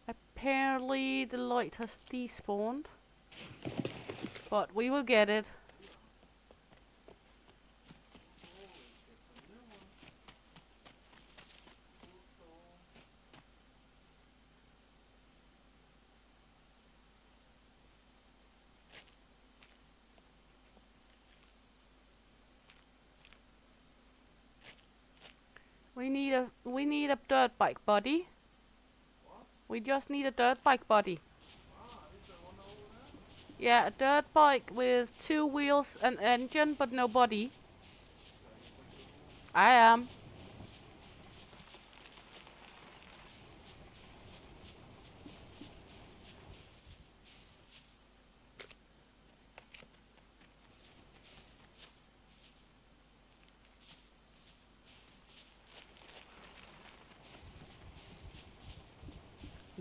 Apparently the light has despawned. But we will get it. We need a dirt bike body. We just need a dirt bike body. Yeah, a dirt bike with 2 wheels and engine but no body. I am.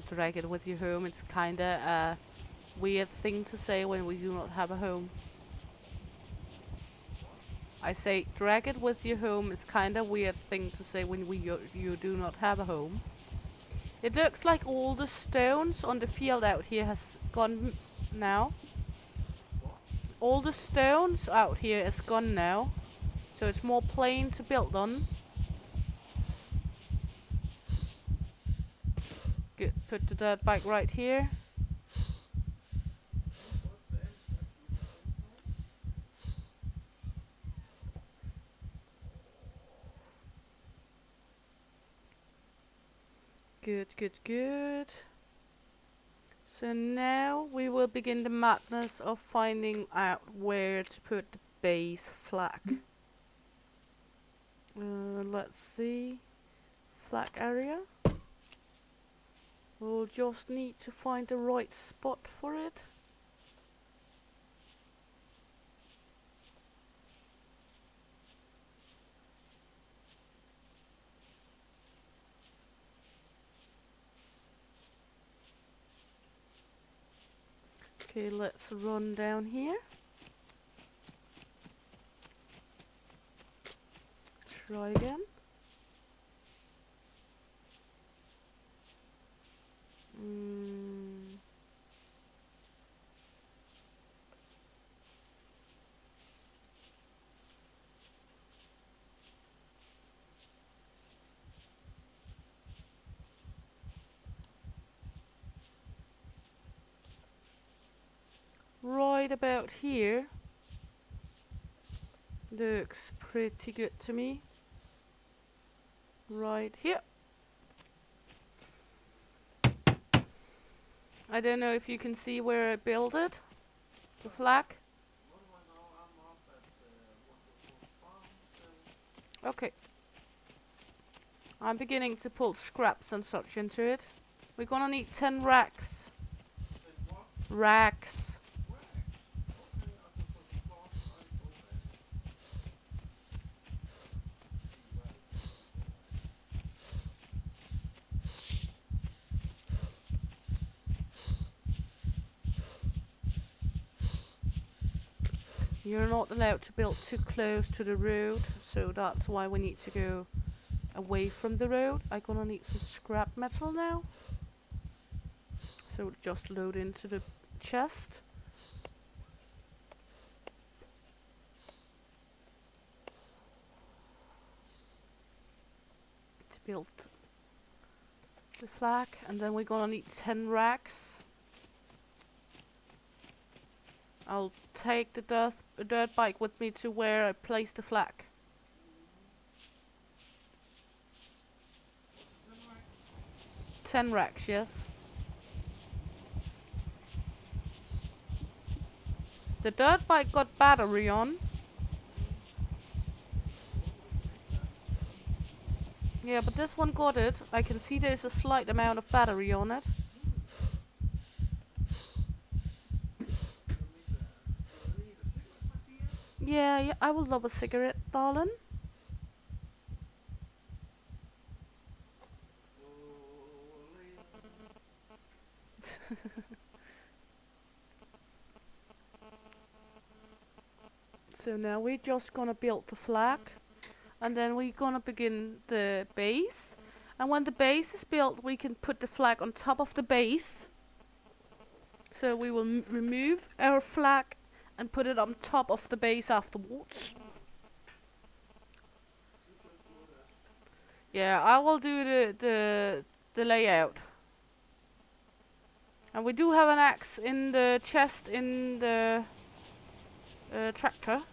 Drag it with you home. It's kinda a weird thing to say when we do not have a home. I say drag it with you home. It's kinda weird thing to say when you do not have a home. It looks like all the stones on the field out here has gone now. All the stones out here is gone now. So it's more plain to build on. Good. Put the dirt bike right here. Good, good, good. So now we will begin the madness of finding out where to put the base flag. Let's see. Flag area. We'll just need to find the right spot for it. Okay, let's run down here. Try again. Right about here looks pretty good to me. Right here. I don't know if you can see where I built it, the flag. Okay. I'm beginning to pull scraps and such into it. We're gonna need 10 racks. Racks. You're not allowed to build too close to the road, so that's why we need to go away from the road. I'm gonna need some scrap metal now. So just load into the chest. To build the flag, and then we're gonna need 10 racks. I'll take the dirt bike with me to where I place the flag. Ten racks, yes. The dirt bike got battery on. Yeah, but this one got it. I can see there's a slight amount of battery on it. Yeah, I will love a cigarette, darling. So now we're just gonna build the flag, and then we're gonna begin the base. And when the base is built, we can put the flag on top of the base. So we will remove our flag and put it on top of the base afterwards. Yeah, I will do the layout. And we do have an axe in the chest in the tractor.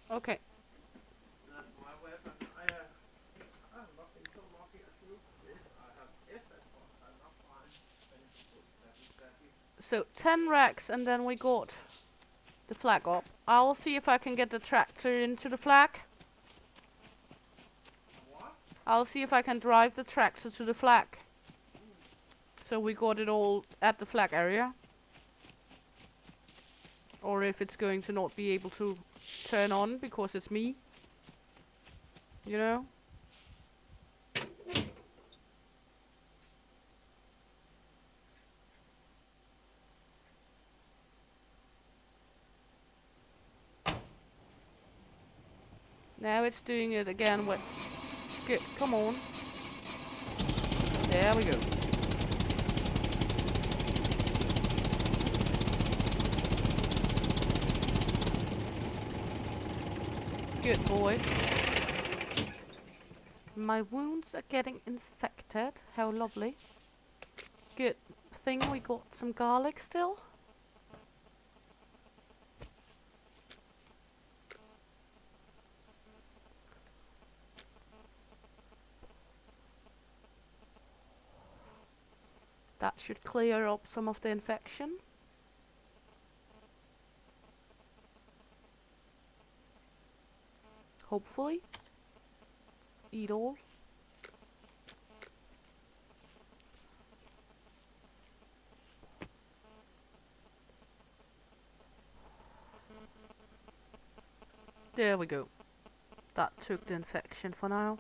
Okay. So 10 racks, and then we got the flag up. I will see if I can get the tractor into the flag. I'll see if I can drive the tractor to the flag. So we got it all at the flag area. Or if it's going to not be able to turn on because it's me. You know? Now it's doing it again with... Good, come on. There we go. Good boy. My wounds are getting infected. How lovely. Good thing we got some garlic still. That should clear up some of the infection. Hopefully. Eat all. There we go. That took the infection for now.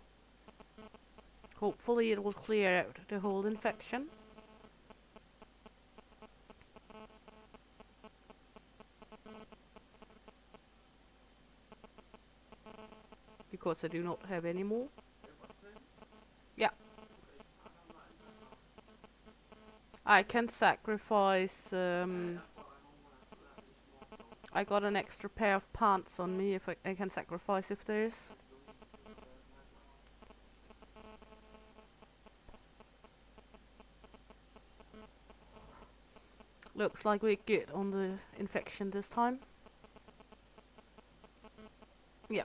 Hopefully it will clear out the whole infection. Because I do not have any more. Yeah. I can sacrifice... I got an extra pair of pants on me if I can sacrifice if there is. Looks like we're good on the infection this time. Yeah.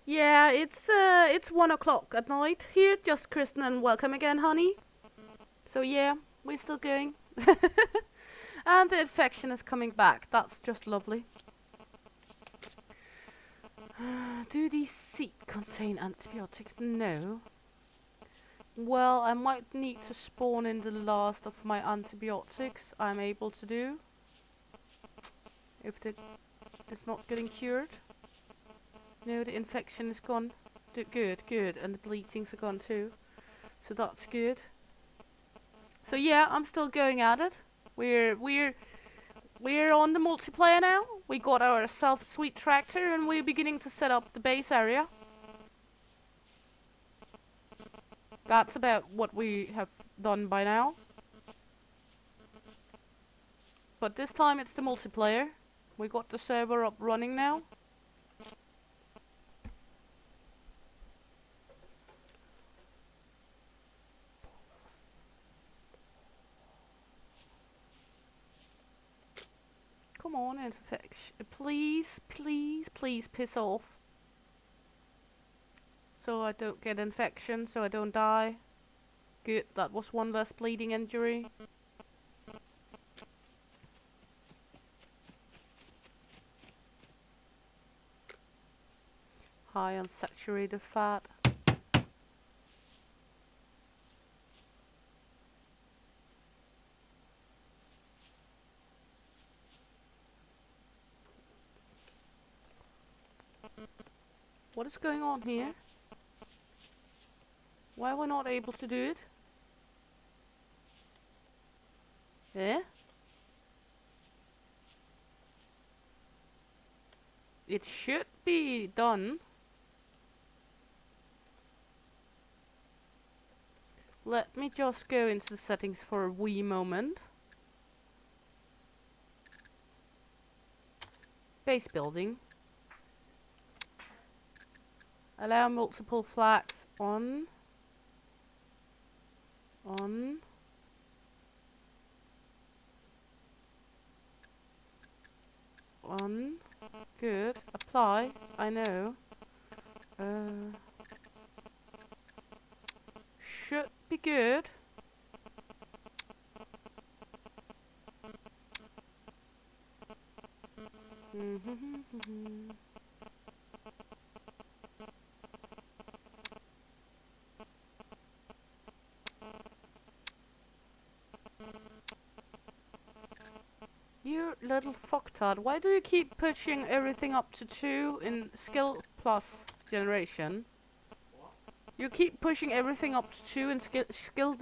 Yeah, it's 1 o'clock at night here. Just Kristen and welcome again, honey. So yeah, we're still going. And the infection is coming back. That's just lovely. Do these seeds contain antibiotics? No. Well, I might need to spawn in the last of my antibiotics I'm able to do. If it's not getting cured. No, the infection is gone. Good, good. And the bleedings are gone too. So that's good. So yeah, I'm still going at it. We're on the multiplayer now. We got ourselves a sweet tractor and we're beginning to set up the base area. That's about what we have done by now. But this time it's the multiplayer. We got the server up running now. Come on, infection. Please, please, please piss off. So I don't get infection, so I don't die. Good, that was one less bleeding injury. High unsaturated fat. What is going on here? Why are we not able to do it? Eh? It should be done. Let me just go into the settings for a wee moment. Base building. Allow multiple flags on. On. On. Good. Apply. I know. Should be good. You little fucktard, why do you keep pushing everything up to 2 in skill plus generation? What? You keep pushing everything up to 2 in skill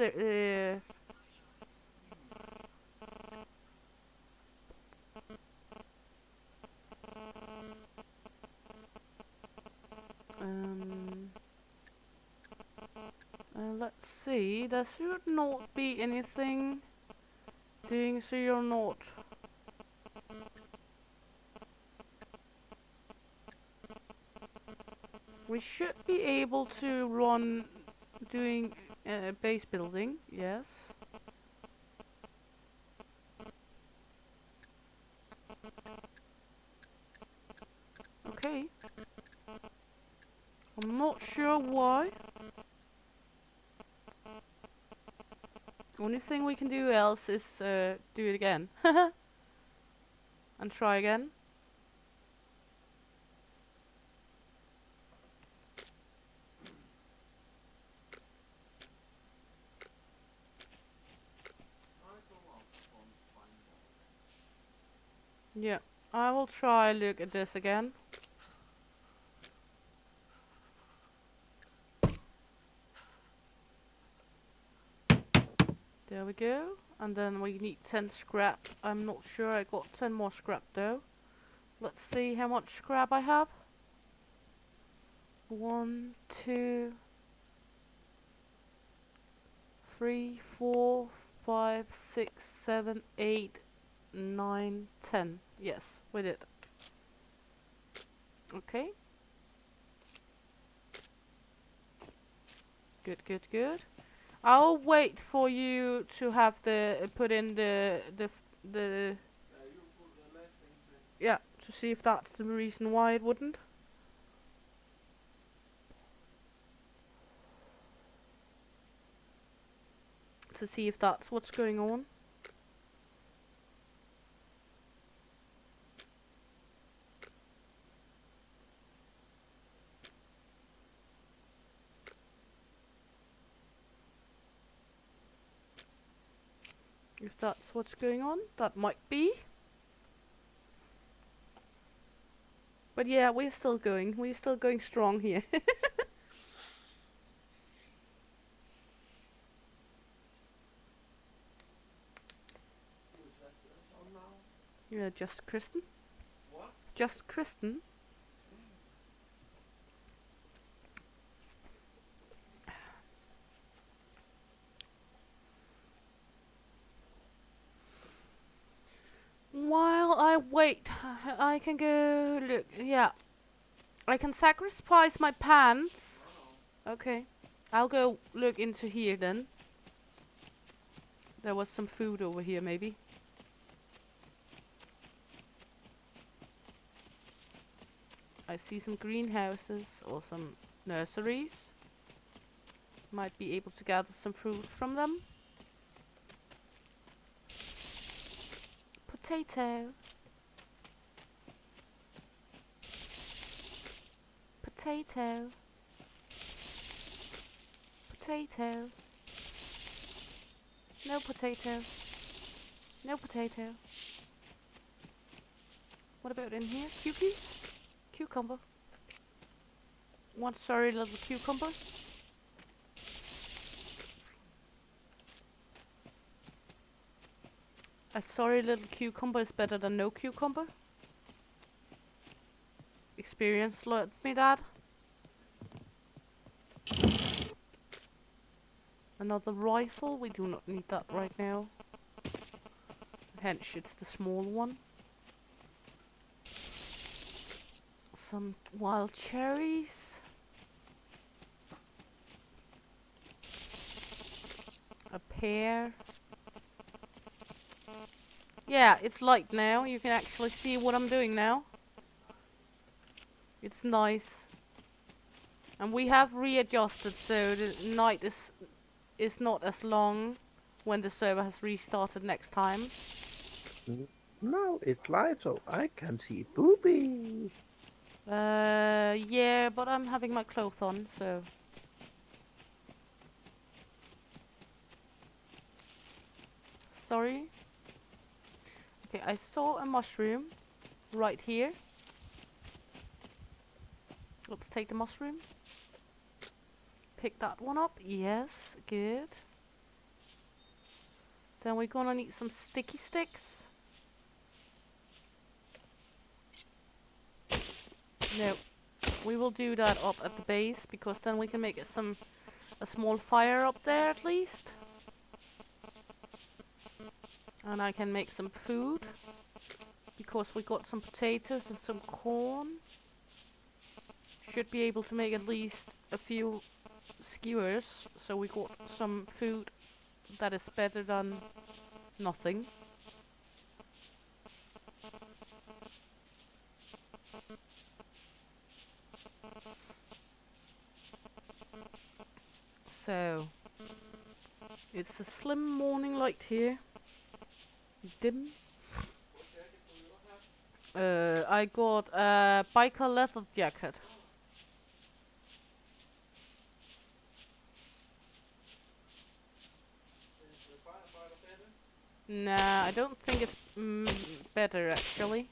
let's see, there should not be anything doing so you're not. We should be able to run doing base building, yes. Okay. I'm not sure why. Only thing we can do else is do it again. And try again. Yeah, I will try look at this again. There we go. And then we need 10 scrap. I'm not sure I got 10 more scrap though. Let's see how much scrap I have. 1, 2, 3, 4, 5, 6, 7, 8, 9, 10. Yes, we did. Okay. Good, good, good. I'll wait for you to have the put in the yeah, to see if that's the reason why it wouldn't. To see if that's what's going on. If that's what's going on, that might be. But yeah, we're still going. We're still going strong here. Yeah, just Kristen. What? Just Kristen. While I wait, I can go look. Yeah, I can sacrifice my pants. Okay, I'll go look into here then. There was some food over here, maybe. I see some greenhouses or some nurseries. Might be able to gather some fruit from them. Potato. Potato. Potato. No potato. No potato. What about in here? Cuties? Cucumber. One sorry little cucumber. A sorry little cucumber is better than no cucumber. Experience taught me that. Another rifle. We do not need that right now. Hence, it's the small one. Some wild cherries. A pear. Yeah, it's light now. You can actually see what I'm doing now. It's nice. And we have readjusted so the night is not as long when the server has restarted next time. Now it's light, so I can see boobies. Yeah, but I'm having my clothes on, so. Sorry. Okay, I saw a mushroom right here. Let's take the mushroom. Pick that one up. Yes, good. Then we're gonna need some sticky sticks. No, we will do that up at the base because then we can make it a small fire up there at least. And I can make some food because we got some potatoes and some corn. Should be able to make at least a few skewers, so we got some food that is better than nothing. So, it's a slim morning light here. Dim. I got a biker leather jacket. Nah, I don't think it's better actually.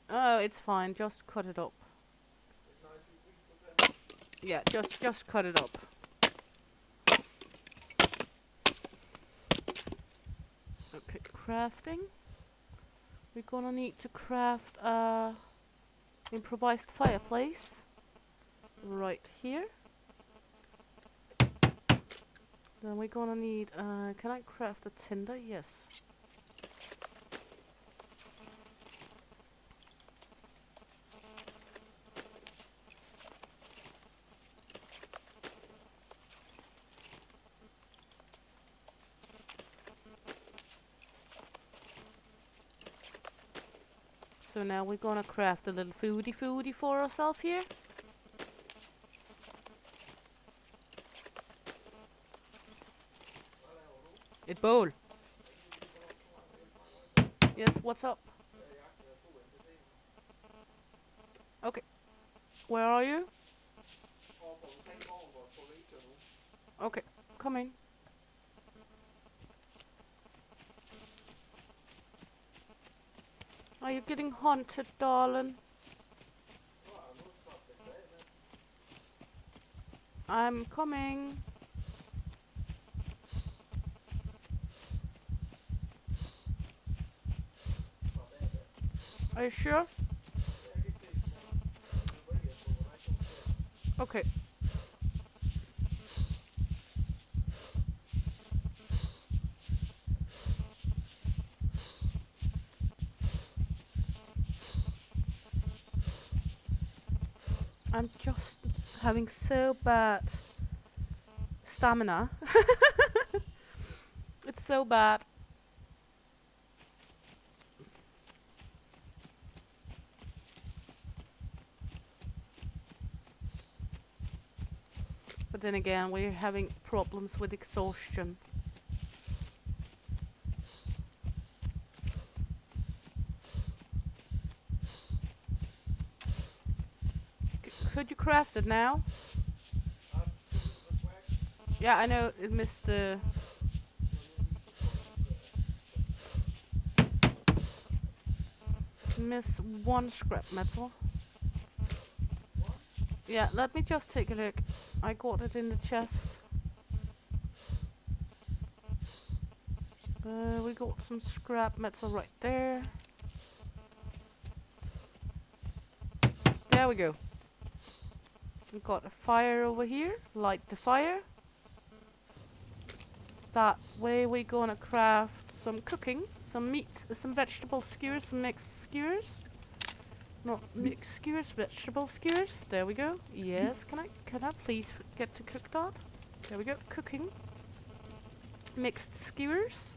Oh, it's fine. Just cut it up. Yeah, just cut it up. Okay, crafting. We're gonna need to craft a improvised fireplace right here. Then we're gonna need, can I craft a tinder? Yes. So now we're gonna craft a little foodie for ourselves here. Et bowl. Yes, what's up? Okay. Where are you? Okay, come in. Are you getting hunted, darling? I'm coming. Are you sure? Okay. I'm just having so bad stamina. It's so bad. But then again, we're having problems with exhaustion. Could you craft it now? Yeah, I know it missed the... miss one scrap metal. Yeah, let me just take a look. I got it in the chest. We got some scrap metal right there. There we go. We got a fire over here. Light the fire. That way we're gonna craft some cooking, some meat, some vegetable skewers, some mixed skewers. Not mixed skewers, vegetable skewers. There we go. Yes, can I please get to cook that? There we go. Cooking. Mixed skewers.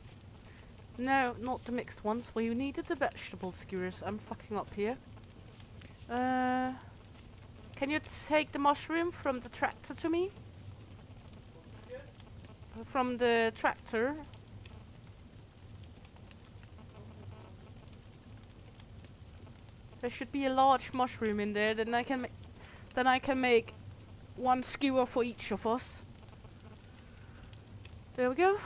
No, not the mixed ones. We needed the vegetable skewers. I'm fucking up here. Can you take the mushroom from the tractor to me? From the tractor. There should be a large mushroom in there. Then I can make one skewer for each of us. There we go.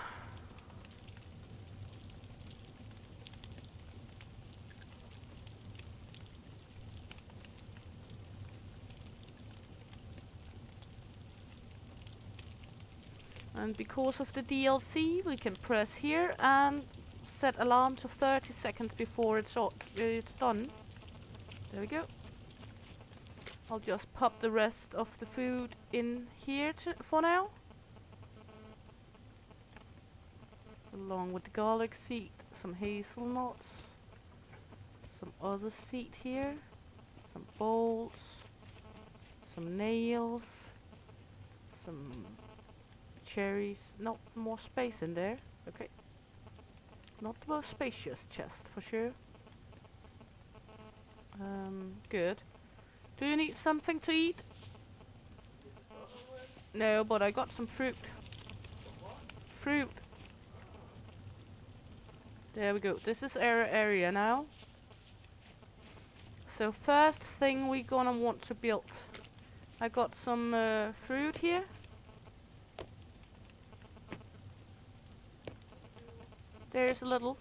And because of the DLC, we can press here and set alarm to 30 seconds before it's done. There we go. I'll just pop the rest of the food in here for now. Along with the garlic seed, some hazelnuts, some other seed here, some bowls, some nails, some cherries. Not more space in there. Okay. Not the most spacious chest for sure. Good. Do you need something to eat? No, but I got some fruit. Fruit. There we go. This is our area now. So first thing we're gonna want to build. I got some fruit here. There's a little.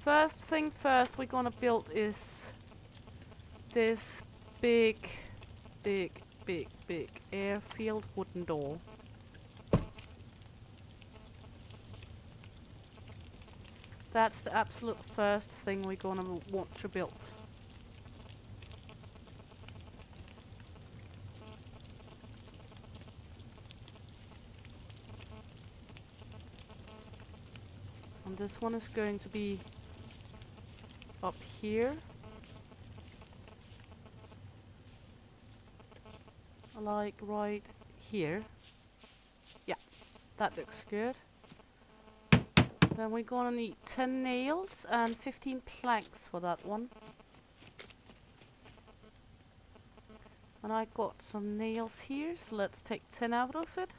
First thing first we're gonna build is this big airfield wooden door. That's the absolute first thing we're gonna want to build. And this one is going to be up here. Like right here. Yeah, that looks good. Then we're gonna need 10 nails and 15 planks for that one. And I got some nails here, so let's take 10 out of it.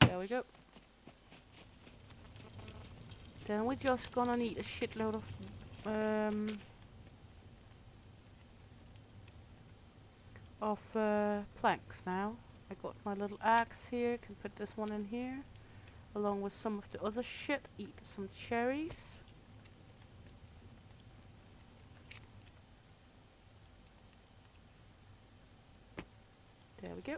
There we go. Then we're just gonna need a shitload of of planks now. I got my little axe here. Can put this one in here, along with some of the other shit. Eat some cherries. There we go.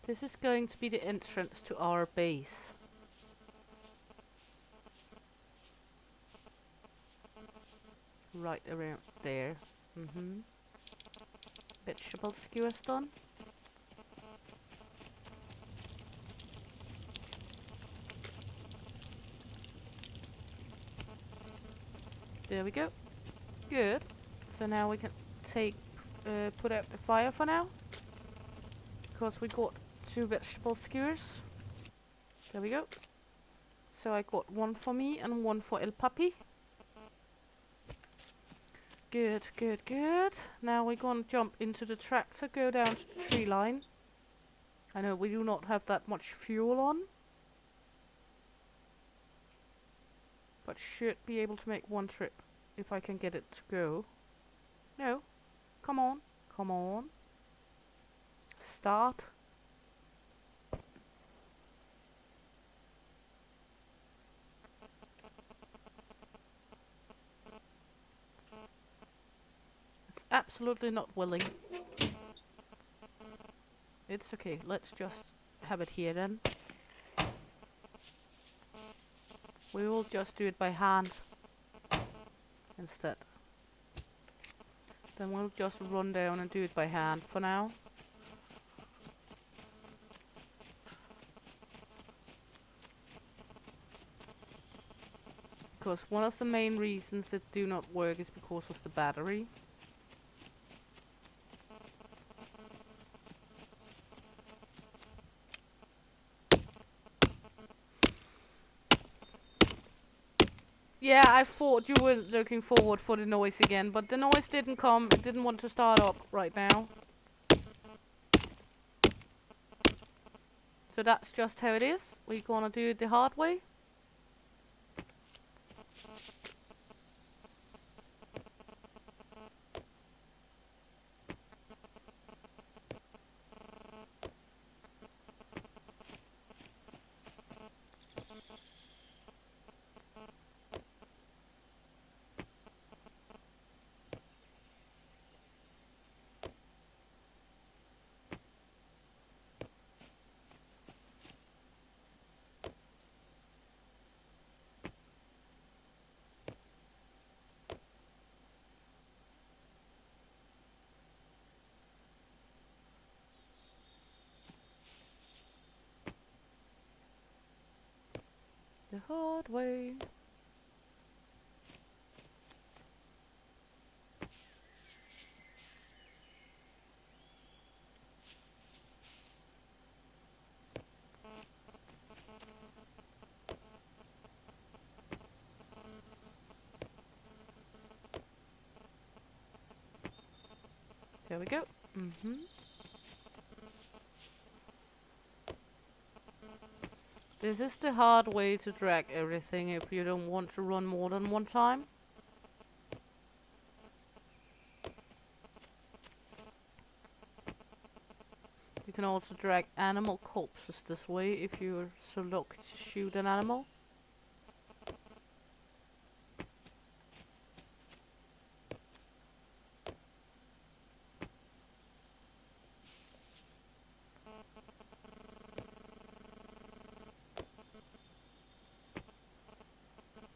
This is going to be the entrance to our base. Right around there. Vegetable skewers done. There we go. Good. So now we can put out the fire for now. Because we got 2 vegetable skewers. There we go. So I got 1 for me and 1 for El Papi. Good, good, good. Now we're gonna jump into the tractor, go down to the tree line. I know we do not have that much fuel on, but should be able to make 1 trip if I can get it to go. No, come on, come on. Start. It's absolutely not willing. It's okay, let's just have it here then. We will just do it by hand instead. Then we'll just run down and do it by hand for now. Because one of the main reasons that do not work is because of the battery. Yeah, I thought you were looking forward for the noise again, but the noise didn't come. It didn't want to start up right now. So that's just how it is. We're gonna do it the hard way. The hard way. There we go. This is the hard way to drag everything if you don't want to run more than 1 time. You can also drag animal corpses this way if you're so lucky to shoot an animal.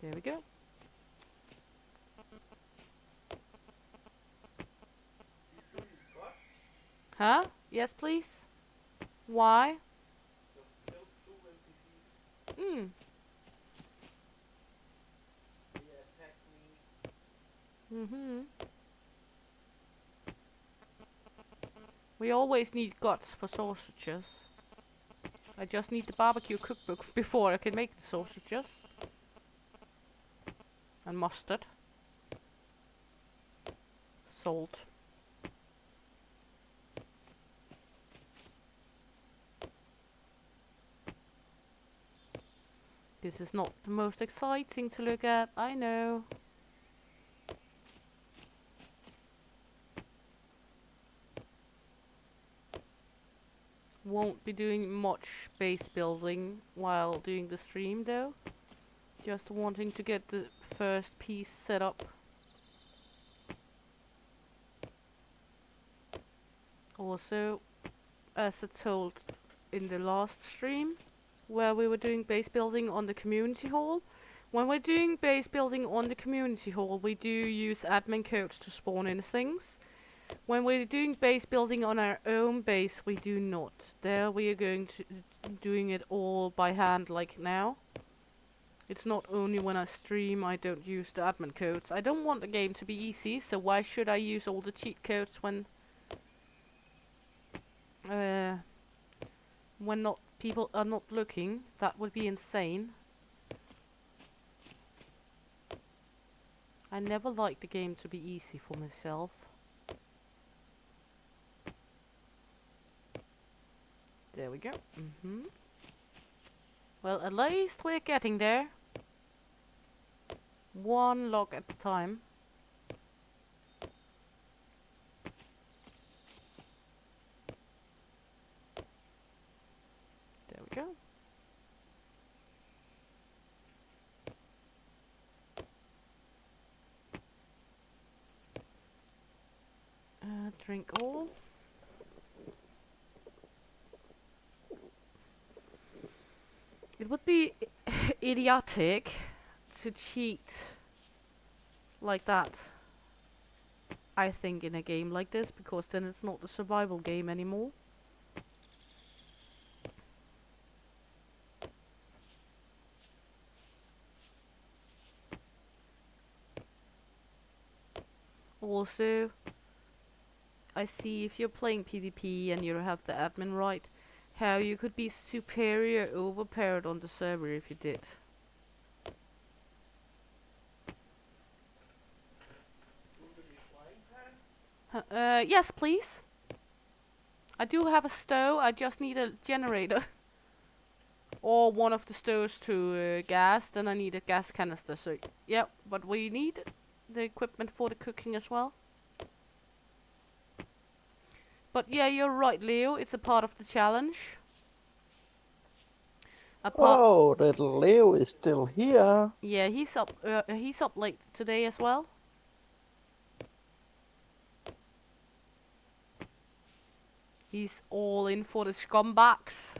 There we go. Huh? Yes, please. Why? We always need guts for sausages. I just need the barbecue cookbook before I can make the sausages. And mustard. salt. This is not the most exciting to look at, I know. Won't be doing much base building while doing the stream though. Just wanting to get the first piece set up. Also, as I told in the last stream, where we were doing base building on the community hall. When we're doing base building on the community hall, we do use admin codes to spawn in things. When we're doing base building on our own base, we do not. There we are going to doing it all by hand like now. It's not only when I stream I don't use the admin codes. I don't want the game to be easy, so why should I use all the cheat codes when not people are not looking? That would be insane. I never like the game to be easy for myself. There we go. Well, at least we're getting there. One log at a time. There we go. Drink all. It would be idiotic to cheat like that, I think, in a game like this, because then it's not a survival game anymore. Also, I see if you're playing PvP and you have the admin right, how you could be superior overpowered on the server if you did. Yes, please. I do have a stove, I just need a generator. Or one of the stoves to gas, then I need a gas canister, so yeah, but we need the equipment for the cooking as well. But yeah, you're right, Leo. It's a part of the challenge. Oh, little Leo is still here. Yeah, he's up late today as well. He's all in for the scumbags.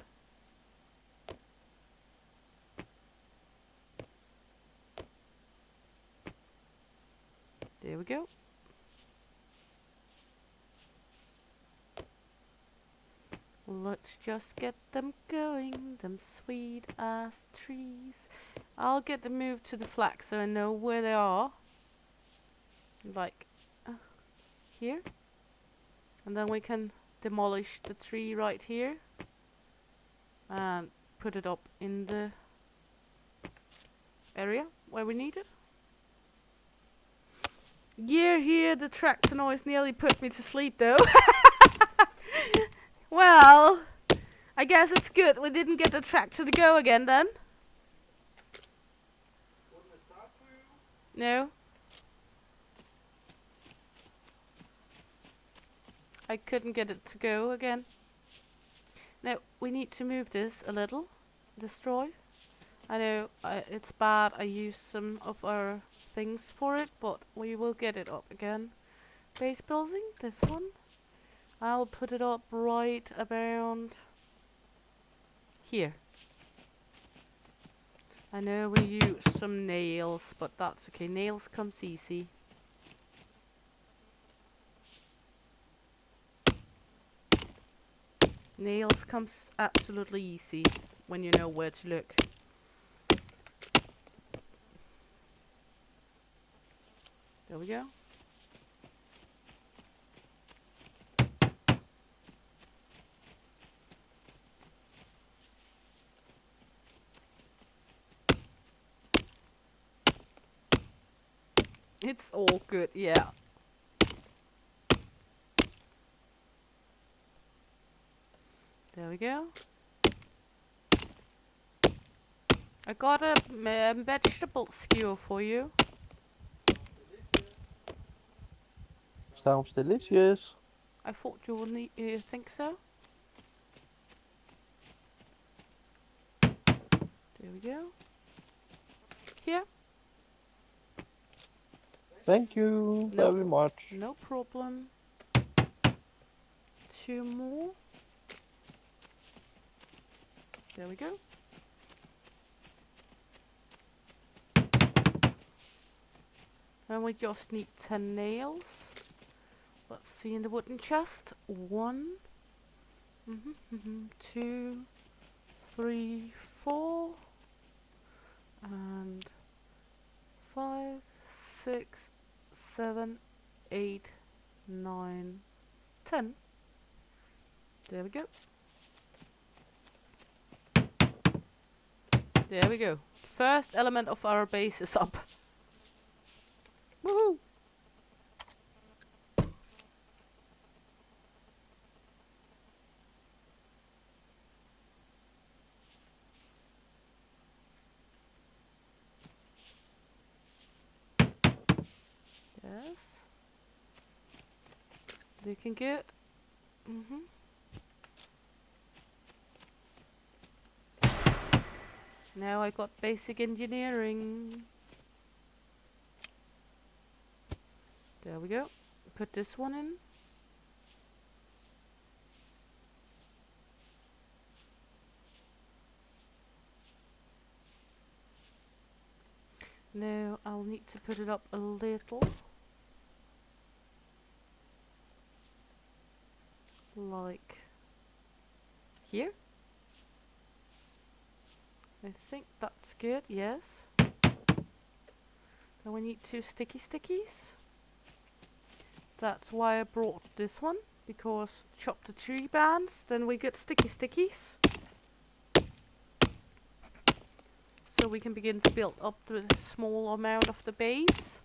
There we go. Let's just get them going, them sweet ass trees. I'll get them moved to the flag so I know where they are. Like here. And then we can demolish the tree right here. And put it up in the area where we need it. Yeah, here the tractor noise nearly put me to sleep though. Well, I guess it's good we didn't get the tractor to go again then. No. I couldn't get it to go again. Now, we need to move this a little. Destroy. I know it's bad I used some of our things for it, but we will get it up again. Base building, this one. I'll put it up right around here. I know we use some nails, but that's okay. Nails comes easy. Nails comes absolutely easy when you know where to look. There we go. It's all good, yeah. There we go. I got a vegetable skewer for you. Sounds delicious. I thought you would think so. There we go. Here. Thank you Nope. very much. No problem. 2 more. There we go. And we just need 10 nails. Let's see in the wooden chest. 1, 2, 3, 4, and 5, 6, 7, 8, 9, 10. There we go. There we go. First element of our base is up. Woohoo! Yes. Looking good. Now I got basic engineering. There we go. Put this one in. Now I'll need to put it up a little. Like here. I think that's good, yes. Then we need 2 sticky stickies. That's why I brought this one, because chop the tree bands, then we get sticky stickies. So we can begin to build up the small amount of the base.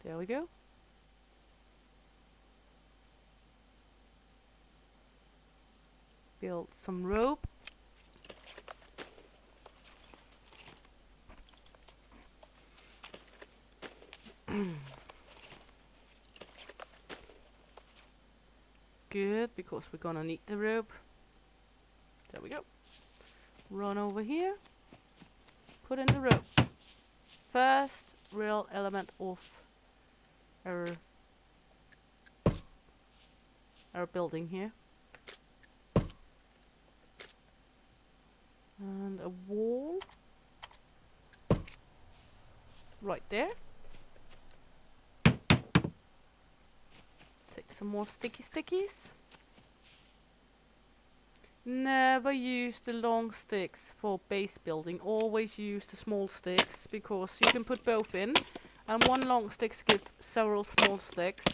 There we go. Build some rope. Good, because we're gonna need the rope. There we go. Run over here. Put in the rope. First real element of our building here. And a wall. Right there. Take some more sticky stickies. Never use the long sticks for base building. Always use the small sticks, because you can put both in, and one long stick gives several small sticks.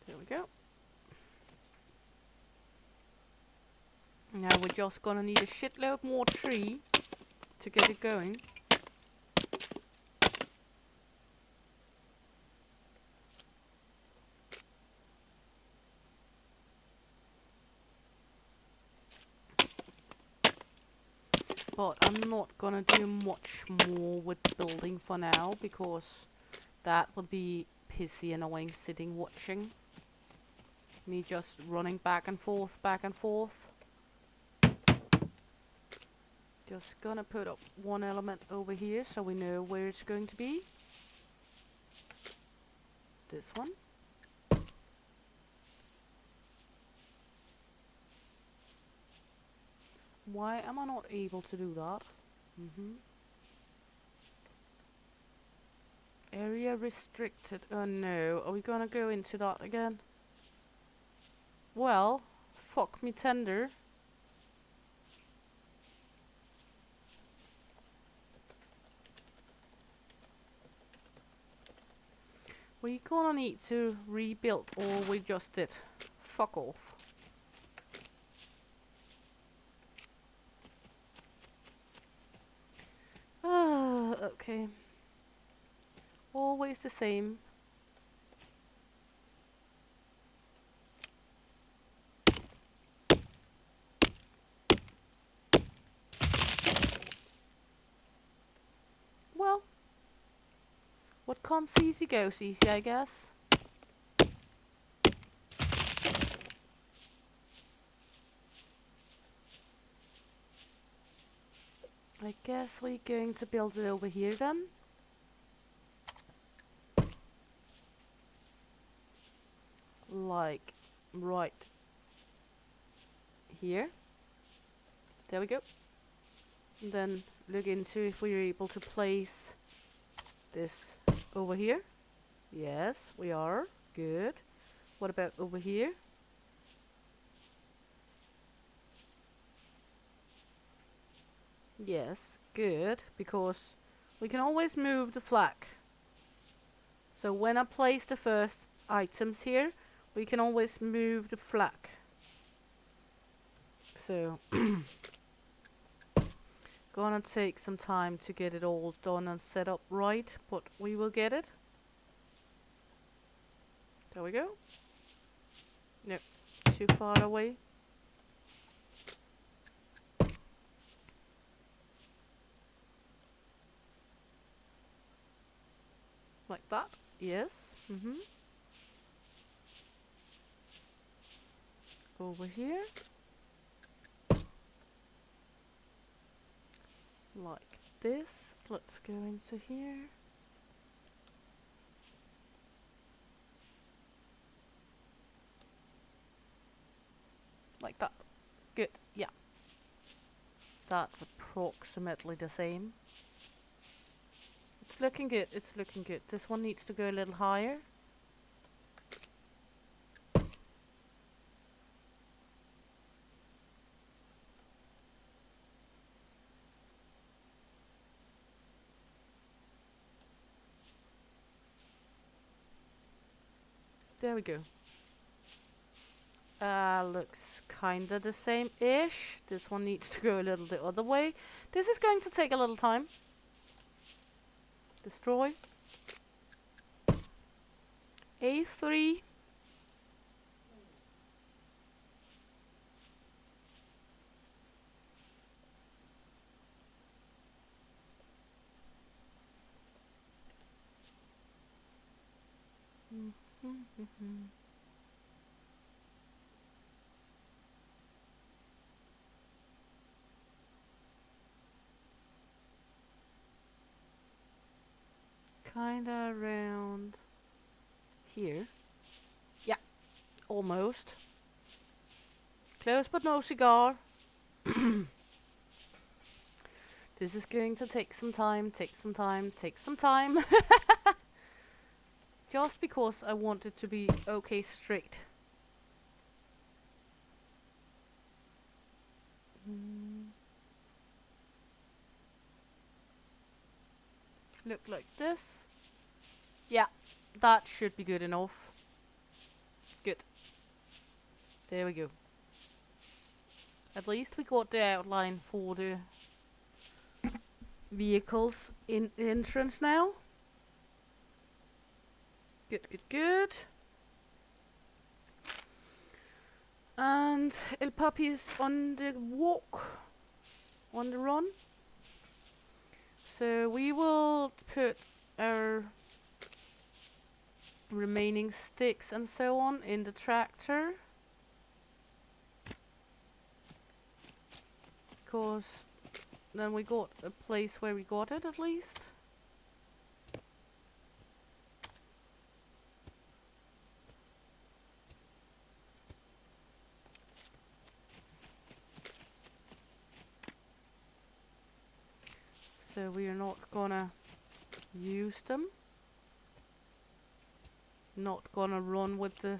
There we go. Now we're just gonna need a shitload more tree to get it going. But I'm not gonna do much more with building for now, because that would be pissy annoying sitting watching. Me just running back and forth, back and forth. Just gonna put up one element over here so we know where it's going to be. This one. Why am I not able to do that? Area restricted. Oh no, are we gonna go into that again? Well, fuck me tender. We gonna need to rebuild, or we just did. Fuck off. Okay. Always the same. Well, what comes easy goes easy, I guess. I guess we're going to build it over here then. Like right here. There we go. And then look into if we're able to place this over here. Yes, we are. Good. What about over here? Yes, good. Because we can always move the flag. So when I place the first items here, we can always move the flag. So gonna take some time to get it all done and set up right, but we will get it. There we go. Nope, too far away. Like that, yes. Over here. Like this. Let's go into here. Like that. Good, yeah. That's approximately the same. It's looking good, it's looking good. This one needs to go a little higher. There we go. Looks kinda the same-ish. This one needs to go a little the other way. This is going to take a little time. Destroy. A3. Kinda around here. Yeah, almost. Close but no cigar. This is going to take some time, take some time, take some time. Just because I want it to be okay straight. Look like this. Yeah, that should be good enough. Good. There we go. At least we got the outline for the vehicles in the entrance now. Good, good, good. And El Papi's on the walk, on the run. So we will put our remaining sticks and so on in the tractor. Because then we got a place where we got it at least. So we are not gonna use them. Not gonna run with the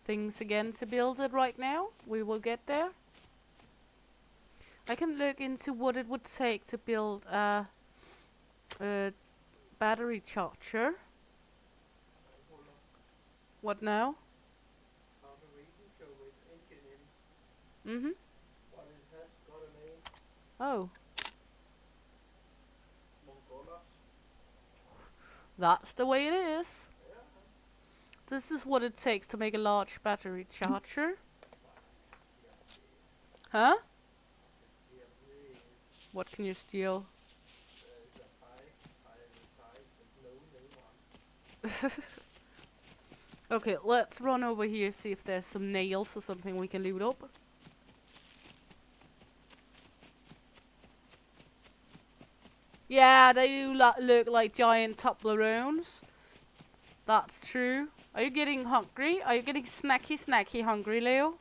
things again to build it right now. We will get there. I can look into what it would take to build a battery charger. What now? On the radio show with engine in, Mm-hmm. but it has got a name, Oh, Mongolas. that's the way it is. This is what it takes to make a large battery charger. Huh? What can you steal? There's a bike inside with no name on. Okay, let's run over here, see if there's some nails or something we can loot up. Yeah, they do look like giant Toblerones. That's true. Are you getting hungry? Are you getting snacky hungry, Leo?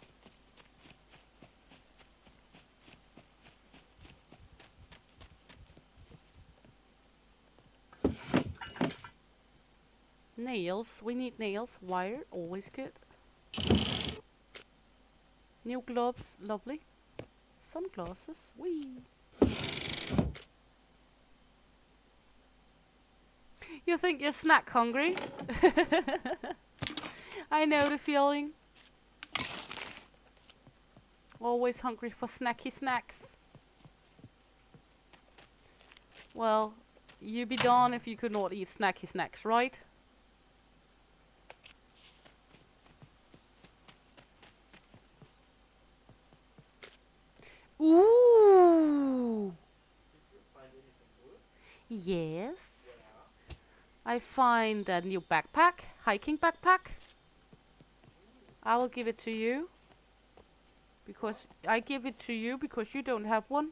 Nails. We need nails. Wire. Always good. New gloves. Lovely. Sunglasses. Whee. You think you're snack hungry? I know the feeling. Always hungry for snacky snacks. Well, you'd be darned if you could not eat snacky snacks, right? Ooh. Yes. I find a new backpack, hiking backpack. I will give it to you. Because I give it to you because you don't have one.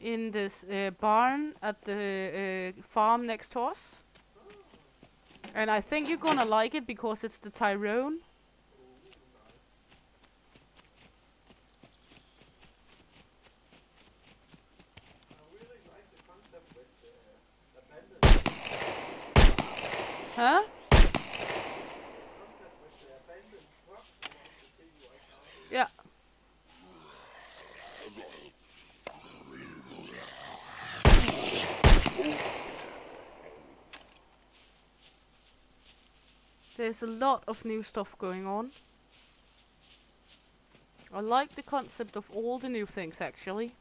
In this barn at the farm next to us. And I think you're gonna like it because it's the Tyrone. Huh? Yeah. There's a lot of new stuff going on. I like the concept of all the new things, actually.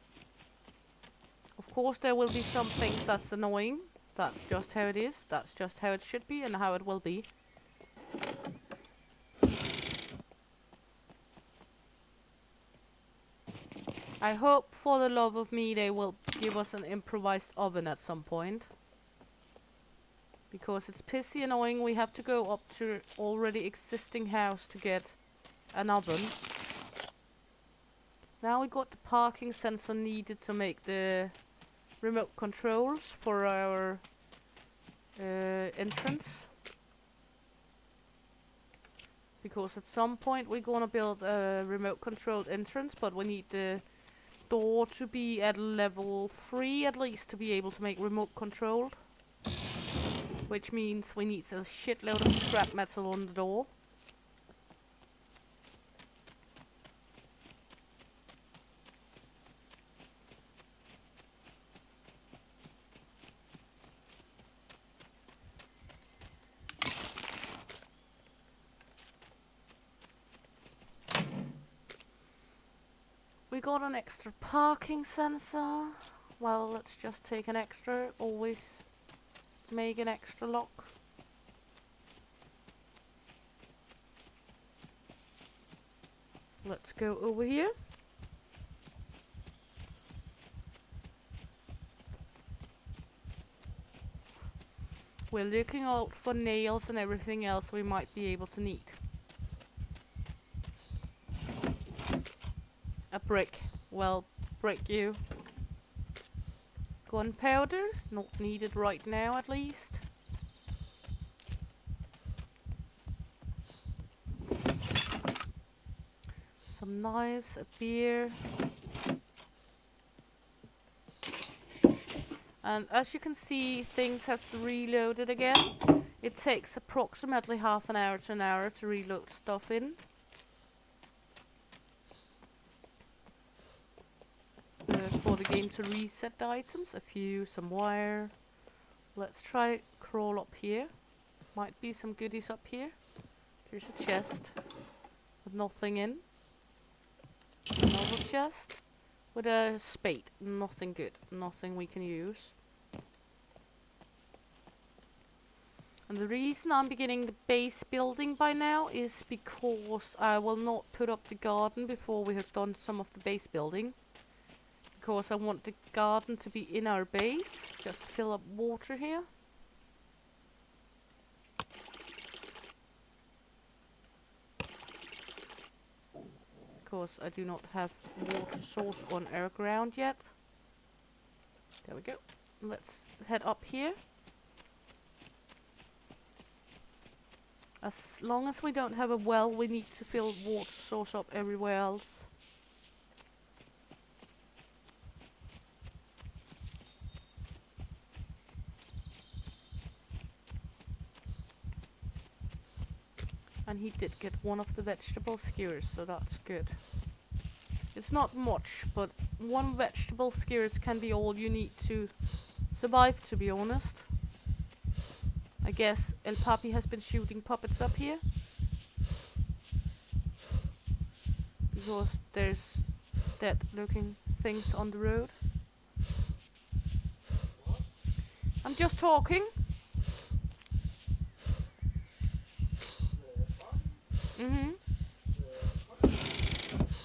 Of course, there will be some things that's annoying. That's just how it is. That's just how it should be and how it will be. I hope, for the love of me, they will give us an improvised oven at some point. Because it's pissy annoying, we have to go up to already existing house to get an oven. Now we got the parking sensor needed to make the remote controls for our entrance. Because at some point we're gonna build a remote controlled entrance, but we need the door to be at level 3 at least to be able to make remote controlled. Which means we need a shitload of scrap metal on the door. We got an extra parking sensor. Well, let's just take an extra. Always make an extra lock. Let's go over here. We're looking out for nails and everything else we might be able to need. A brick. Well, brick you. Gunpowder, not needed right now at least. Some knives, a beer. And as you can see, things has reloaded again. It takes approximately half an hour to an hour to reload stuff in. For the game to reset the items, some wire. Let's try crawl up here. Might be some goodies up here. Here's a chest with nothing in. Another chest with a spade. Nothing good. Nothing we can use. And the reason I'm beginning the base building by now is because I will not put up the garden before we have done some of the base building. Because I want the garden to be in our base. Just fill up water here. Because I do not have water source on our ground yet. There we go. Let's head up here. As long as we don't have a well, we need to fill water source up everywhere else. And he did get one of the vegetable skewers, so that's good. It's not much, but one vegetable skewers can be all you need to survive, to be honest. I guess El Papi has been shooting puppets up here. Because there's dead looking things on the road. I'm just talking. Mm-hmm.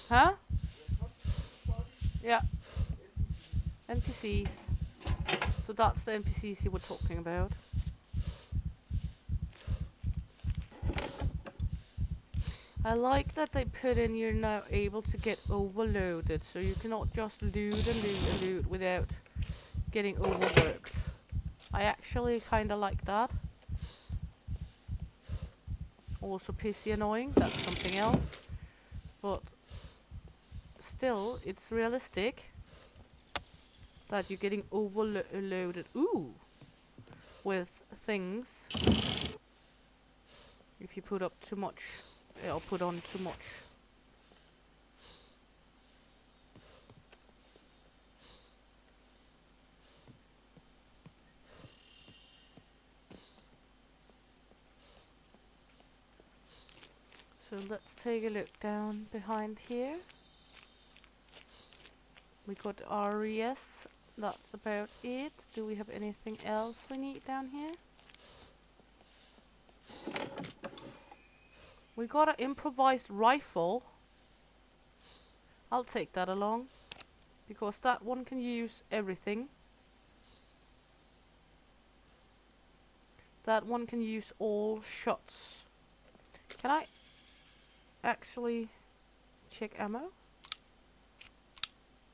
Huh? Yeah. NPCs. So that's the NPCs you were talking about. I like that they put in you're now able to get overloaded, so you cannot just loot and loot and loot without getting overworked. I actually kinda like that. Also pissy annoying, that's something else. But still, it's realistic that you're getting overloaded with things if you put up too much. Or put on too much. So let's take a look down behind here. We got RES. That's about it. Do we have anything else we need down here? We got an improvised rifle. I'll take that along. Because that one can use everything. That one can use all shots. Can I actually check ammo?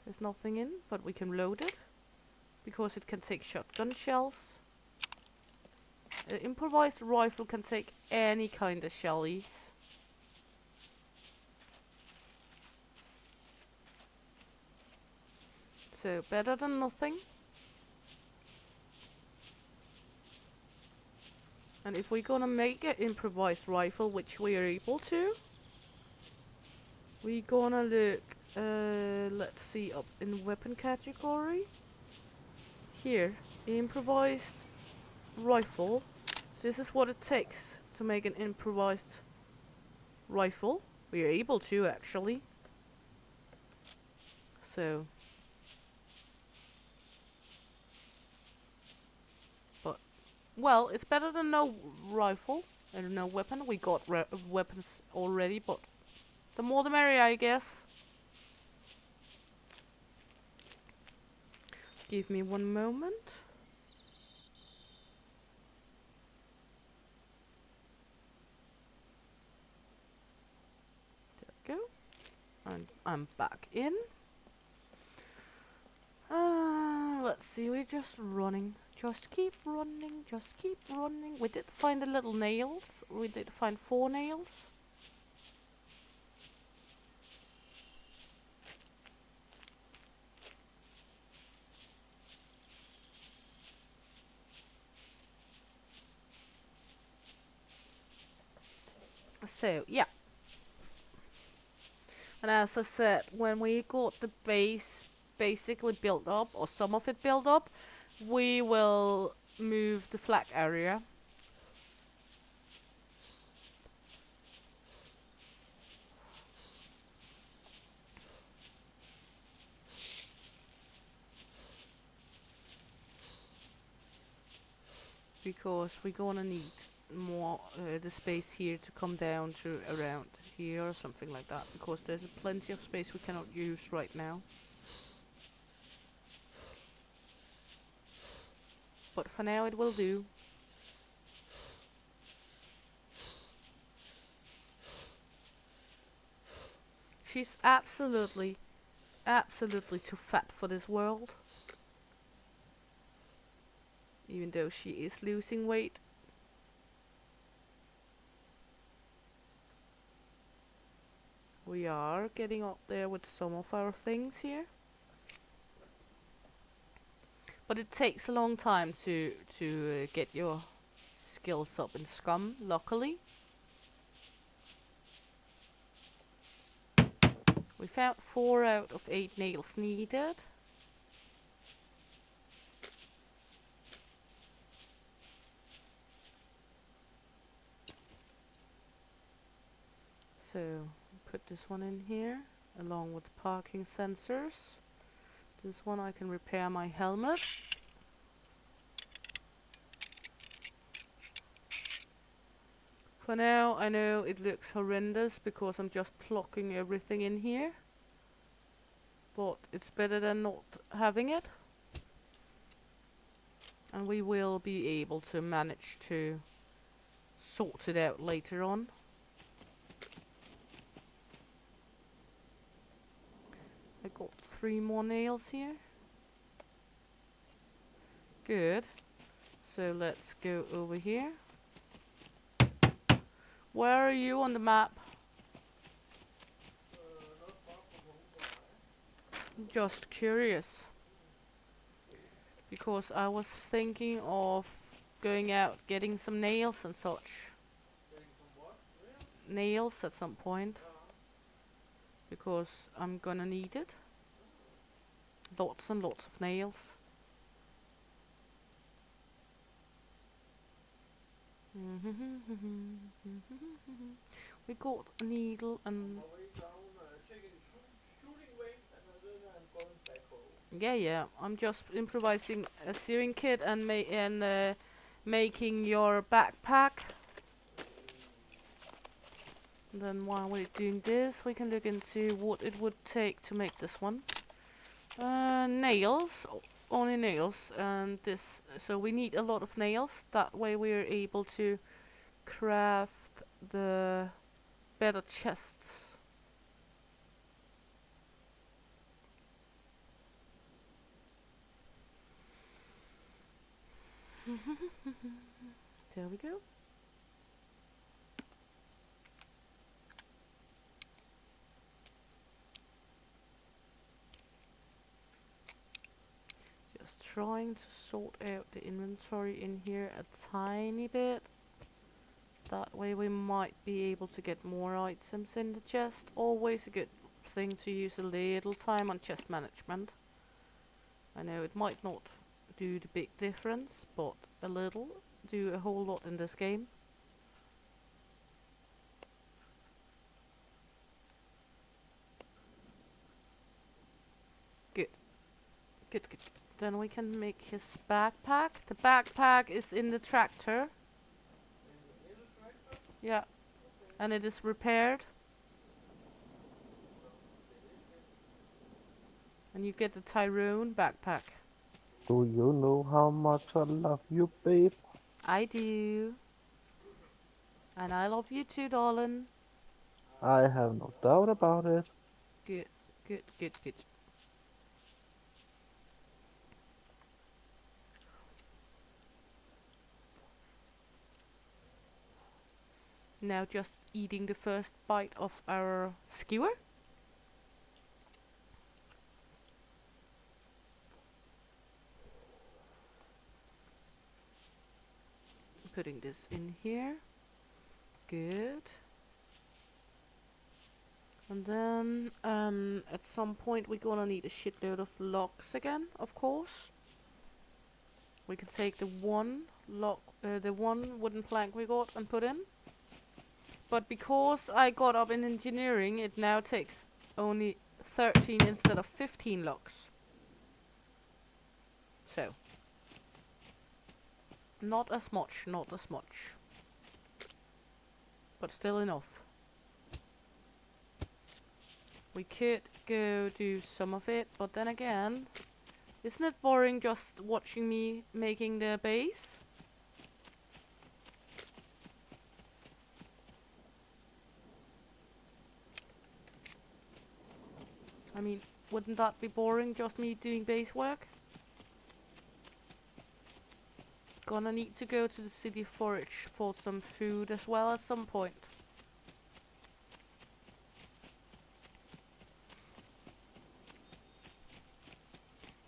There's nothing in, but we can load it. Because it can take shotgun shells. An improvised rifle can take any kind of shellies. So, better than nothing. And if we're gonna make an improvised rifle, which we are able to, we're gonna look, let's see, up in weapon category. Here, improvised rifle. This is what it takes to make an improvised rifle. We are able to, actually. So... well, it's better than no rifle and no weapon. We got weapons already, but the more the merrier, I guess. Give me one moment. There we go. And I'm back in. Let's see, we're just running. Just keep running, just keep running. We did find the little nails. We did find 4 nails. So, yeah. And as I said, when we got the base basically built up, or some of it built up, we will move the flag area because we're gonna need more the space here to come down to around here or something like that, because there's plenty of space we cannot use right now. But for now it will do. She's absolutely too fat for this world. Even though she is losing weight. We are getting up there with some of our things here. But it takes a long time to get your skills up in Scum, luckily. We found 4 out of 8 nails needed. So, put this one in here, along with the parking sensors. This one I can repair my helmet. For now, I know it looks horrendous because I'm just plucking everything in here. But it's better than not having it. And we will be able to manage to sort it out later on. I got 3 more nails here. Good. So let's go over here. Where are you on the map? Just curious. Because I was thinking of going out, getting some nails and such. Nails at some point. Because I'm gonna need it. Lots and lots of nails. We got a needle and... Yeah, I'm just improvising a sewing kit and making your backpack. And then while we're doing this, we can look into what it would take to make this one. Nails, only nails, and this. So we need a lot of nails. That way we're able to craft the better chests. There we go. Just trying to sort out the inventory in here a tiny bit. That way we might be able to get more items in the chest. Always a good thing to use a little time on chest management. I know it might not do the big difference, but a little do a whole lot in this game. Good. Then we can make his backpack. The backpack is in the tractor. Yeah. And it is repaired. And you get the Tyrone backpack. Do you know how much I love you, babe? I do. And I love you too, darling. I have no doubt about it. Good. Now just eating the first bite of our skewer. Putting this in here. Good. And then at some point we're gonna need a shitload of logs again, of course. We can take the one wooden plank we got and put in. But because I got up in engineering, it now takes only 13 instead of 15 logs. So Not as much, not as much. But still enough. We could go do some of it, but then again, isn't it boring just watching me making the base? I mean, wouldn't that be boring, just me doing base work? Gonna need to go to the city forage for some food as well at some point.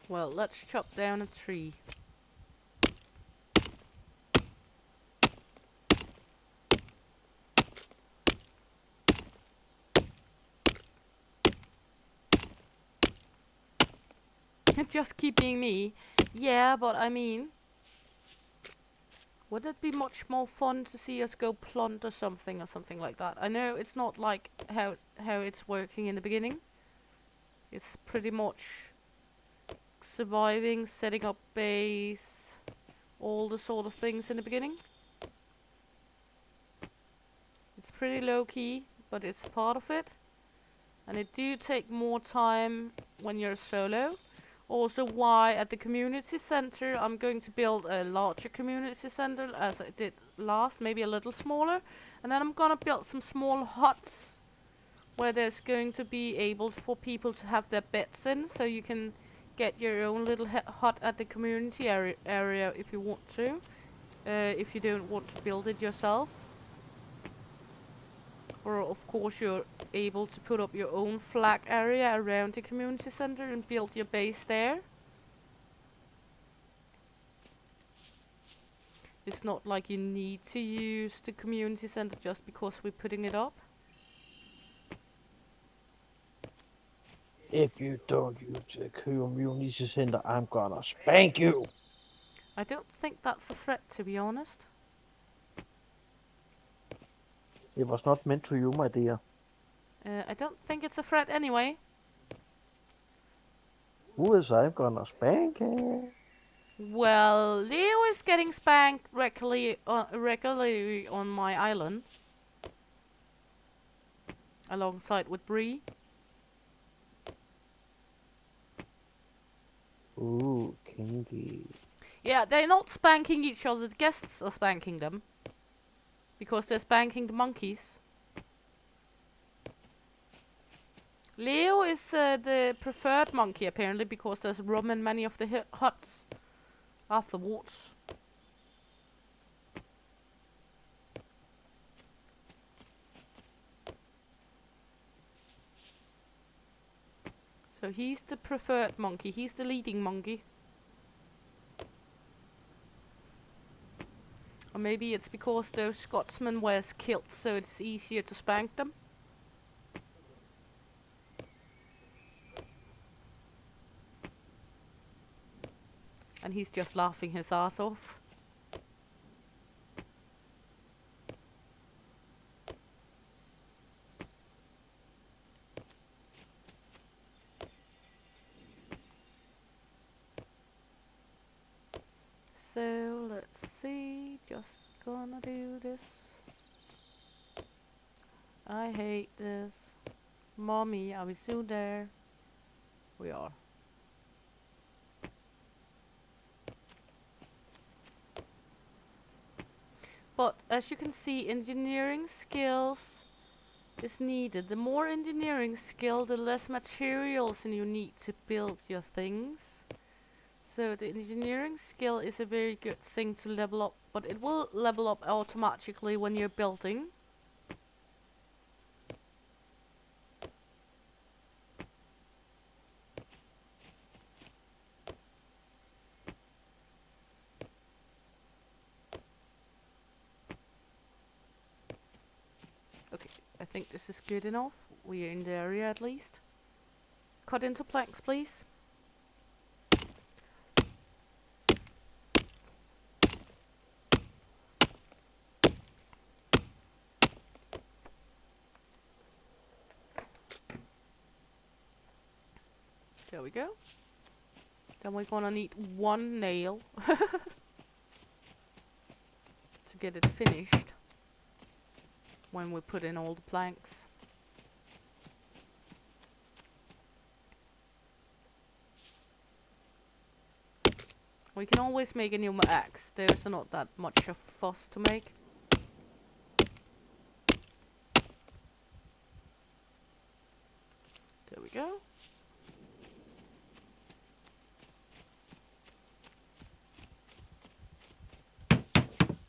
Well, let's chop down a tree. Just keep being me. Yeah, but I mean, would it be much more fun to see us go plunder something or something like that? I know it's not like how it's working in the beginning. It's pretty much surviving, setting up base, all the sort of things in the beginning. It's pretty low key, but it's part of it. And it do take more time when you're solo. Also why at the community center I'm going to build a larger community center as I did last, maybe a little smaller. And then I'm gonna build some small huts where there's going to be able for people to have their beds in, so you can get your own little hut at the community area if you want to, if you don't want to build it yourself. Or of course you're able to put up your own flag area around the community center and build your base there. It's not like you need to use the community center just because we're putting it up. If you don't use the community center, I'm gonna spank you. I don't think that's a threat, to be honest. It was not meant to you, my dear. I don't think it's a threat anyway. Who is I'm gonna spank her? Well, Leo is getting spanked regularly on my island. Alongside with Bree. Ooh, kinky. Yeah, they're not spanking each other, the guests are spanking them. Because they're spanking the monkeys. Leo is the preferred monkey apparently, because there's room in many of the huts afterwards. So he's the preferred monkey, he's the leading monkey. Or maybe it's because those Scotsmen wears kilts, so it's easier to spank them. And he's just laughing his ass off. So let's see, just gonna do this. I hate this. Mommy, are we soon there? We are. But as you can see, engineering skills is needed. The more engineering skill, the less materials you need to build your things. So the engineering skill is a very good thing to level up, but it will level up automatically when you're building. Okay, I think this is good enough. We are in the area at least. Cut into planks, please. There we go. Then we're gonna need one nail. get it finished when we put in all the planks. We can always make a new axe. There's not that much of fuss to make. There we go.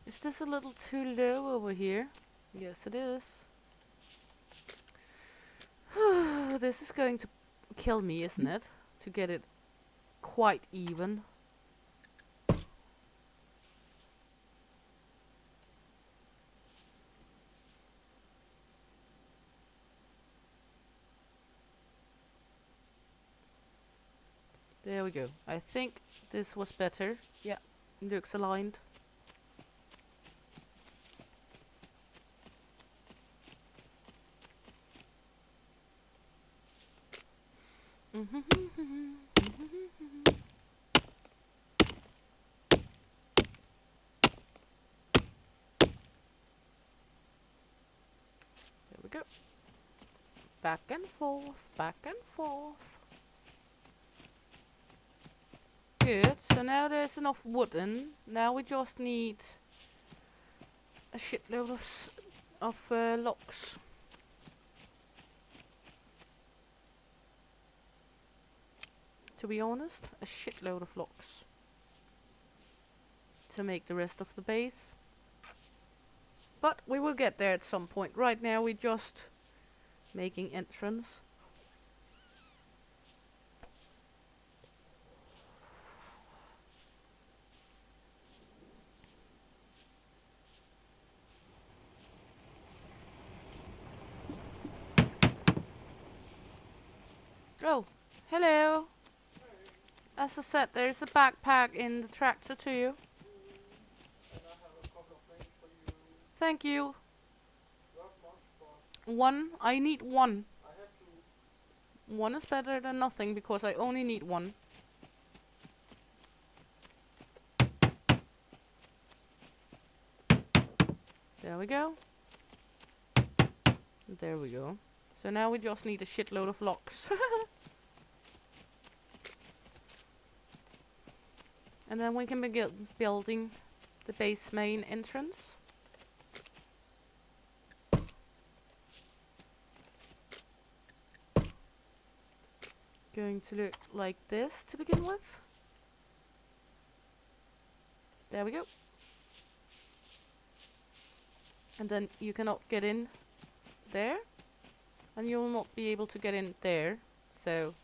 Is this a little too low over here? Yes, it is. This is going to kill me, isn't it? To get it quite even. There we go. I think this was better. Yeah, looks aligned. There we go. Back and forth, back and forth. Good, so now there's enough wood in. Now we just need a shitload of logs. To be honest, a shitload of logs. To make the rest of the base. But we will get there at some point. Right now we're just making entrance. Oh, hello. As I said, there's a backpack in the tractor to you. And I have a couple of things for you. Thank you. Not much, but One. I need one. I had to. One is better than nothing because I only need one. There we go. There we go. So now we just need a shitload of logs. And then we can begin building the base main entrance. Going to look like this to begin with. There we go. And then you cannot get in there. And you will not be able to get in there. So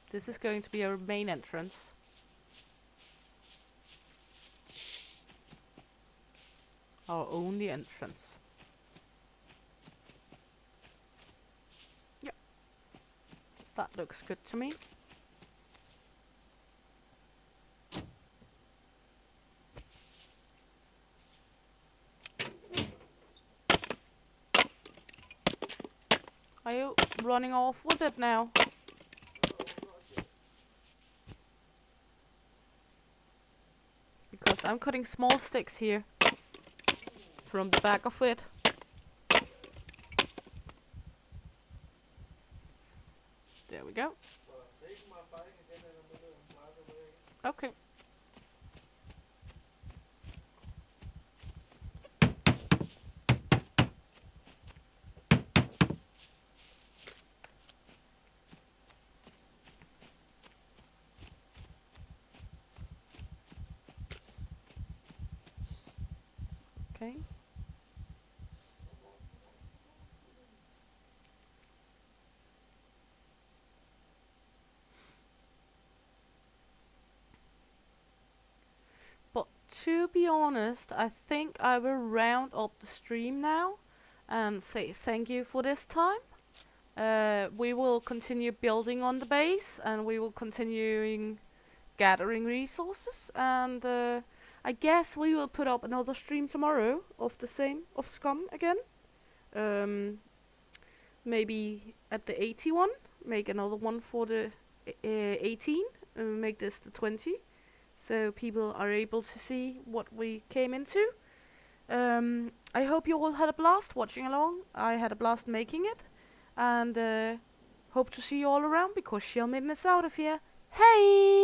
this is going to be our main entrance. Our only entrance. Yep. That looks good to me. Are you running off with it now? Because I'm cutting small sticks here from the back of it. There we go. Okay. Okay. But to be honest, I think I will round up the stream now and say thank you for this time. We will continue building on the base and we will continuing gathering resources, and I guess we will put up another stream tomorrow of the same, of Scum again. Maybe at the 81, make another one for the 18, make this the 20, so people are able to see what we came into. I hope you all had a blast watching along. I had a blast making it. And hope to see you all around because Shell Maiden is out of here. Hey!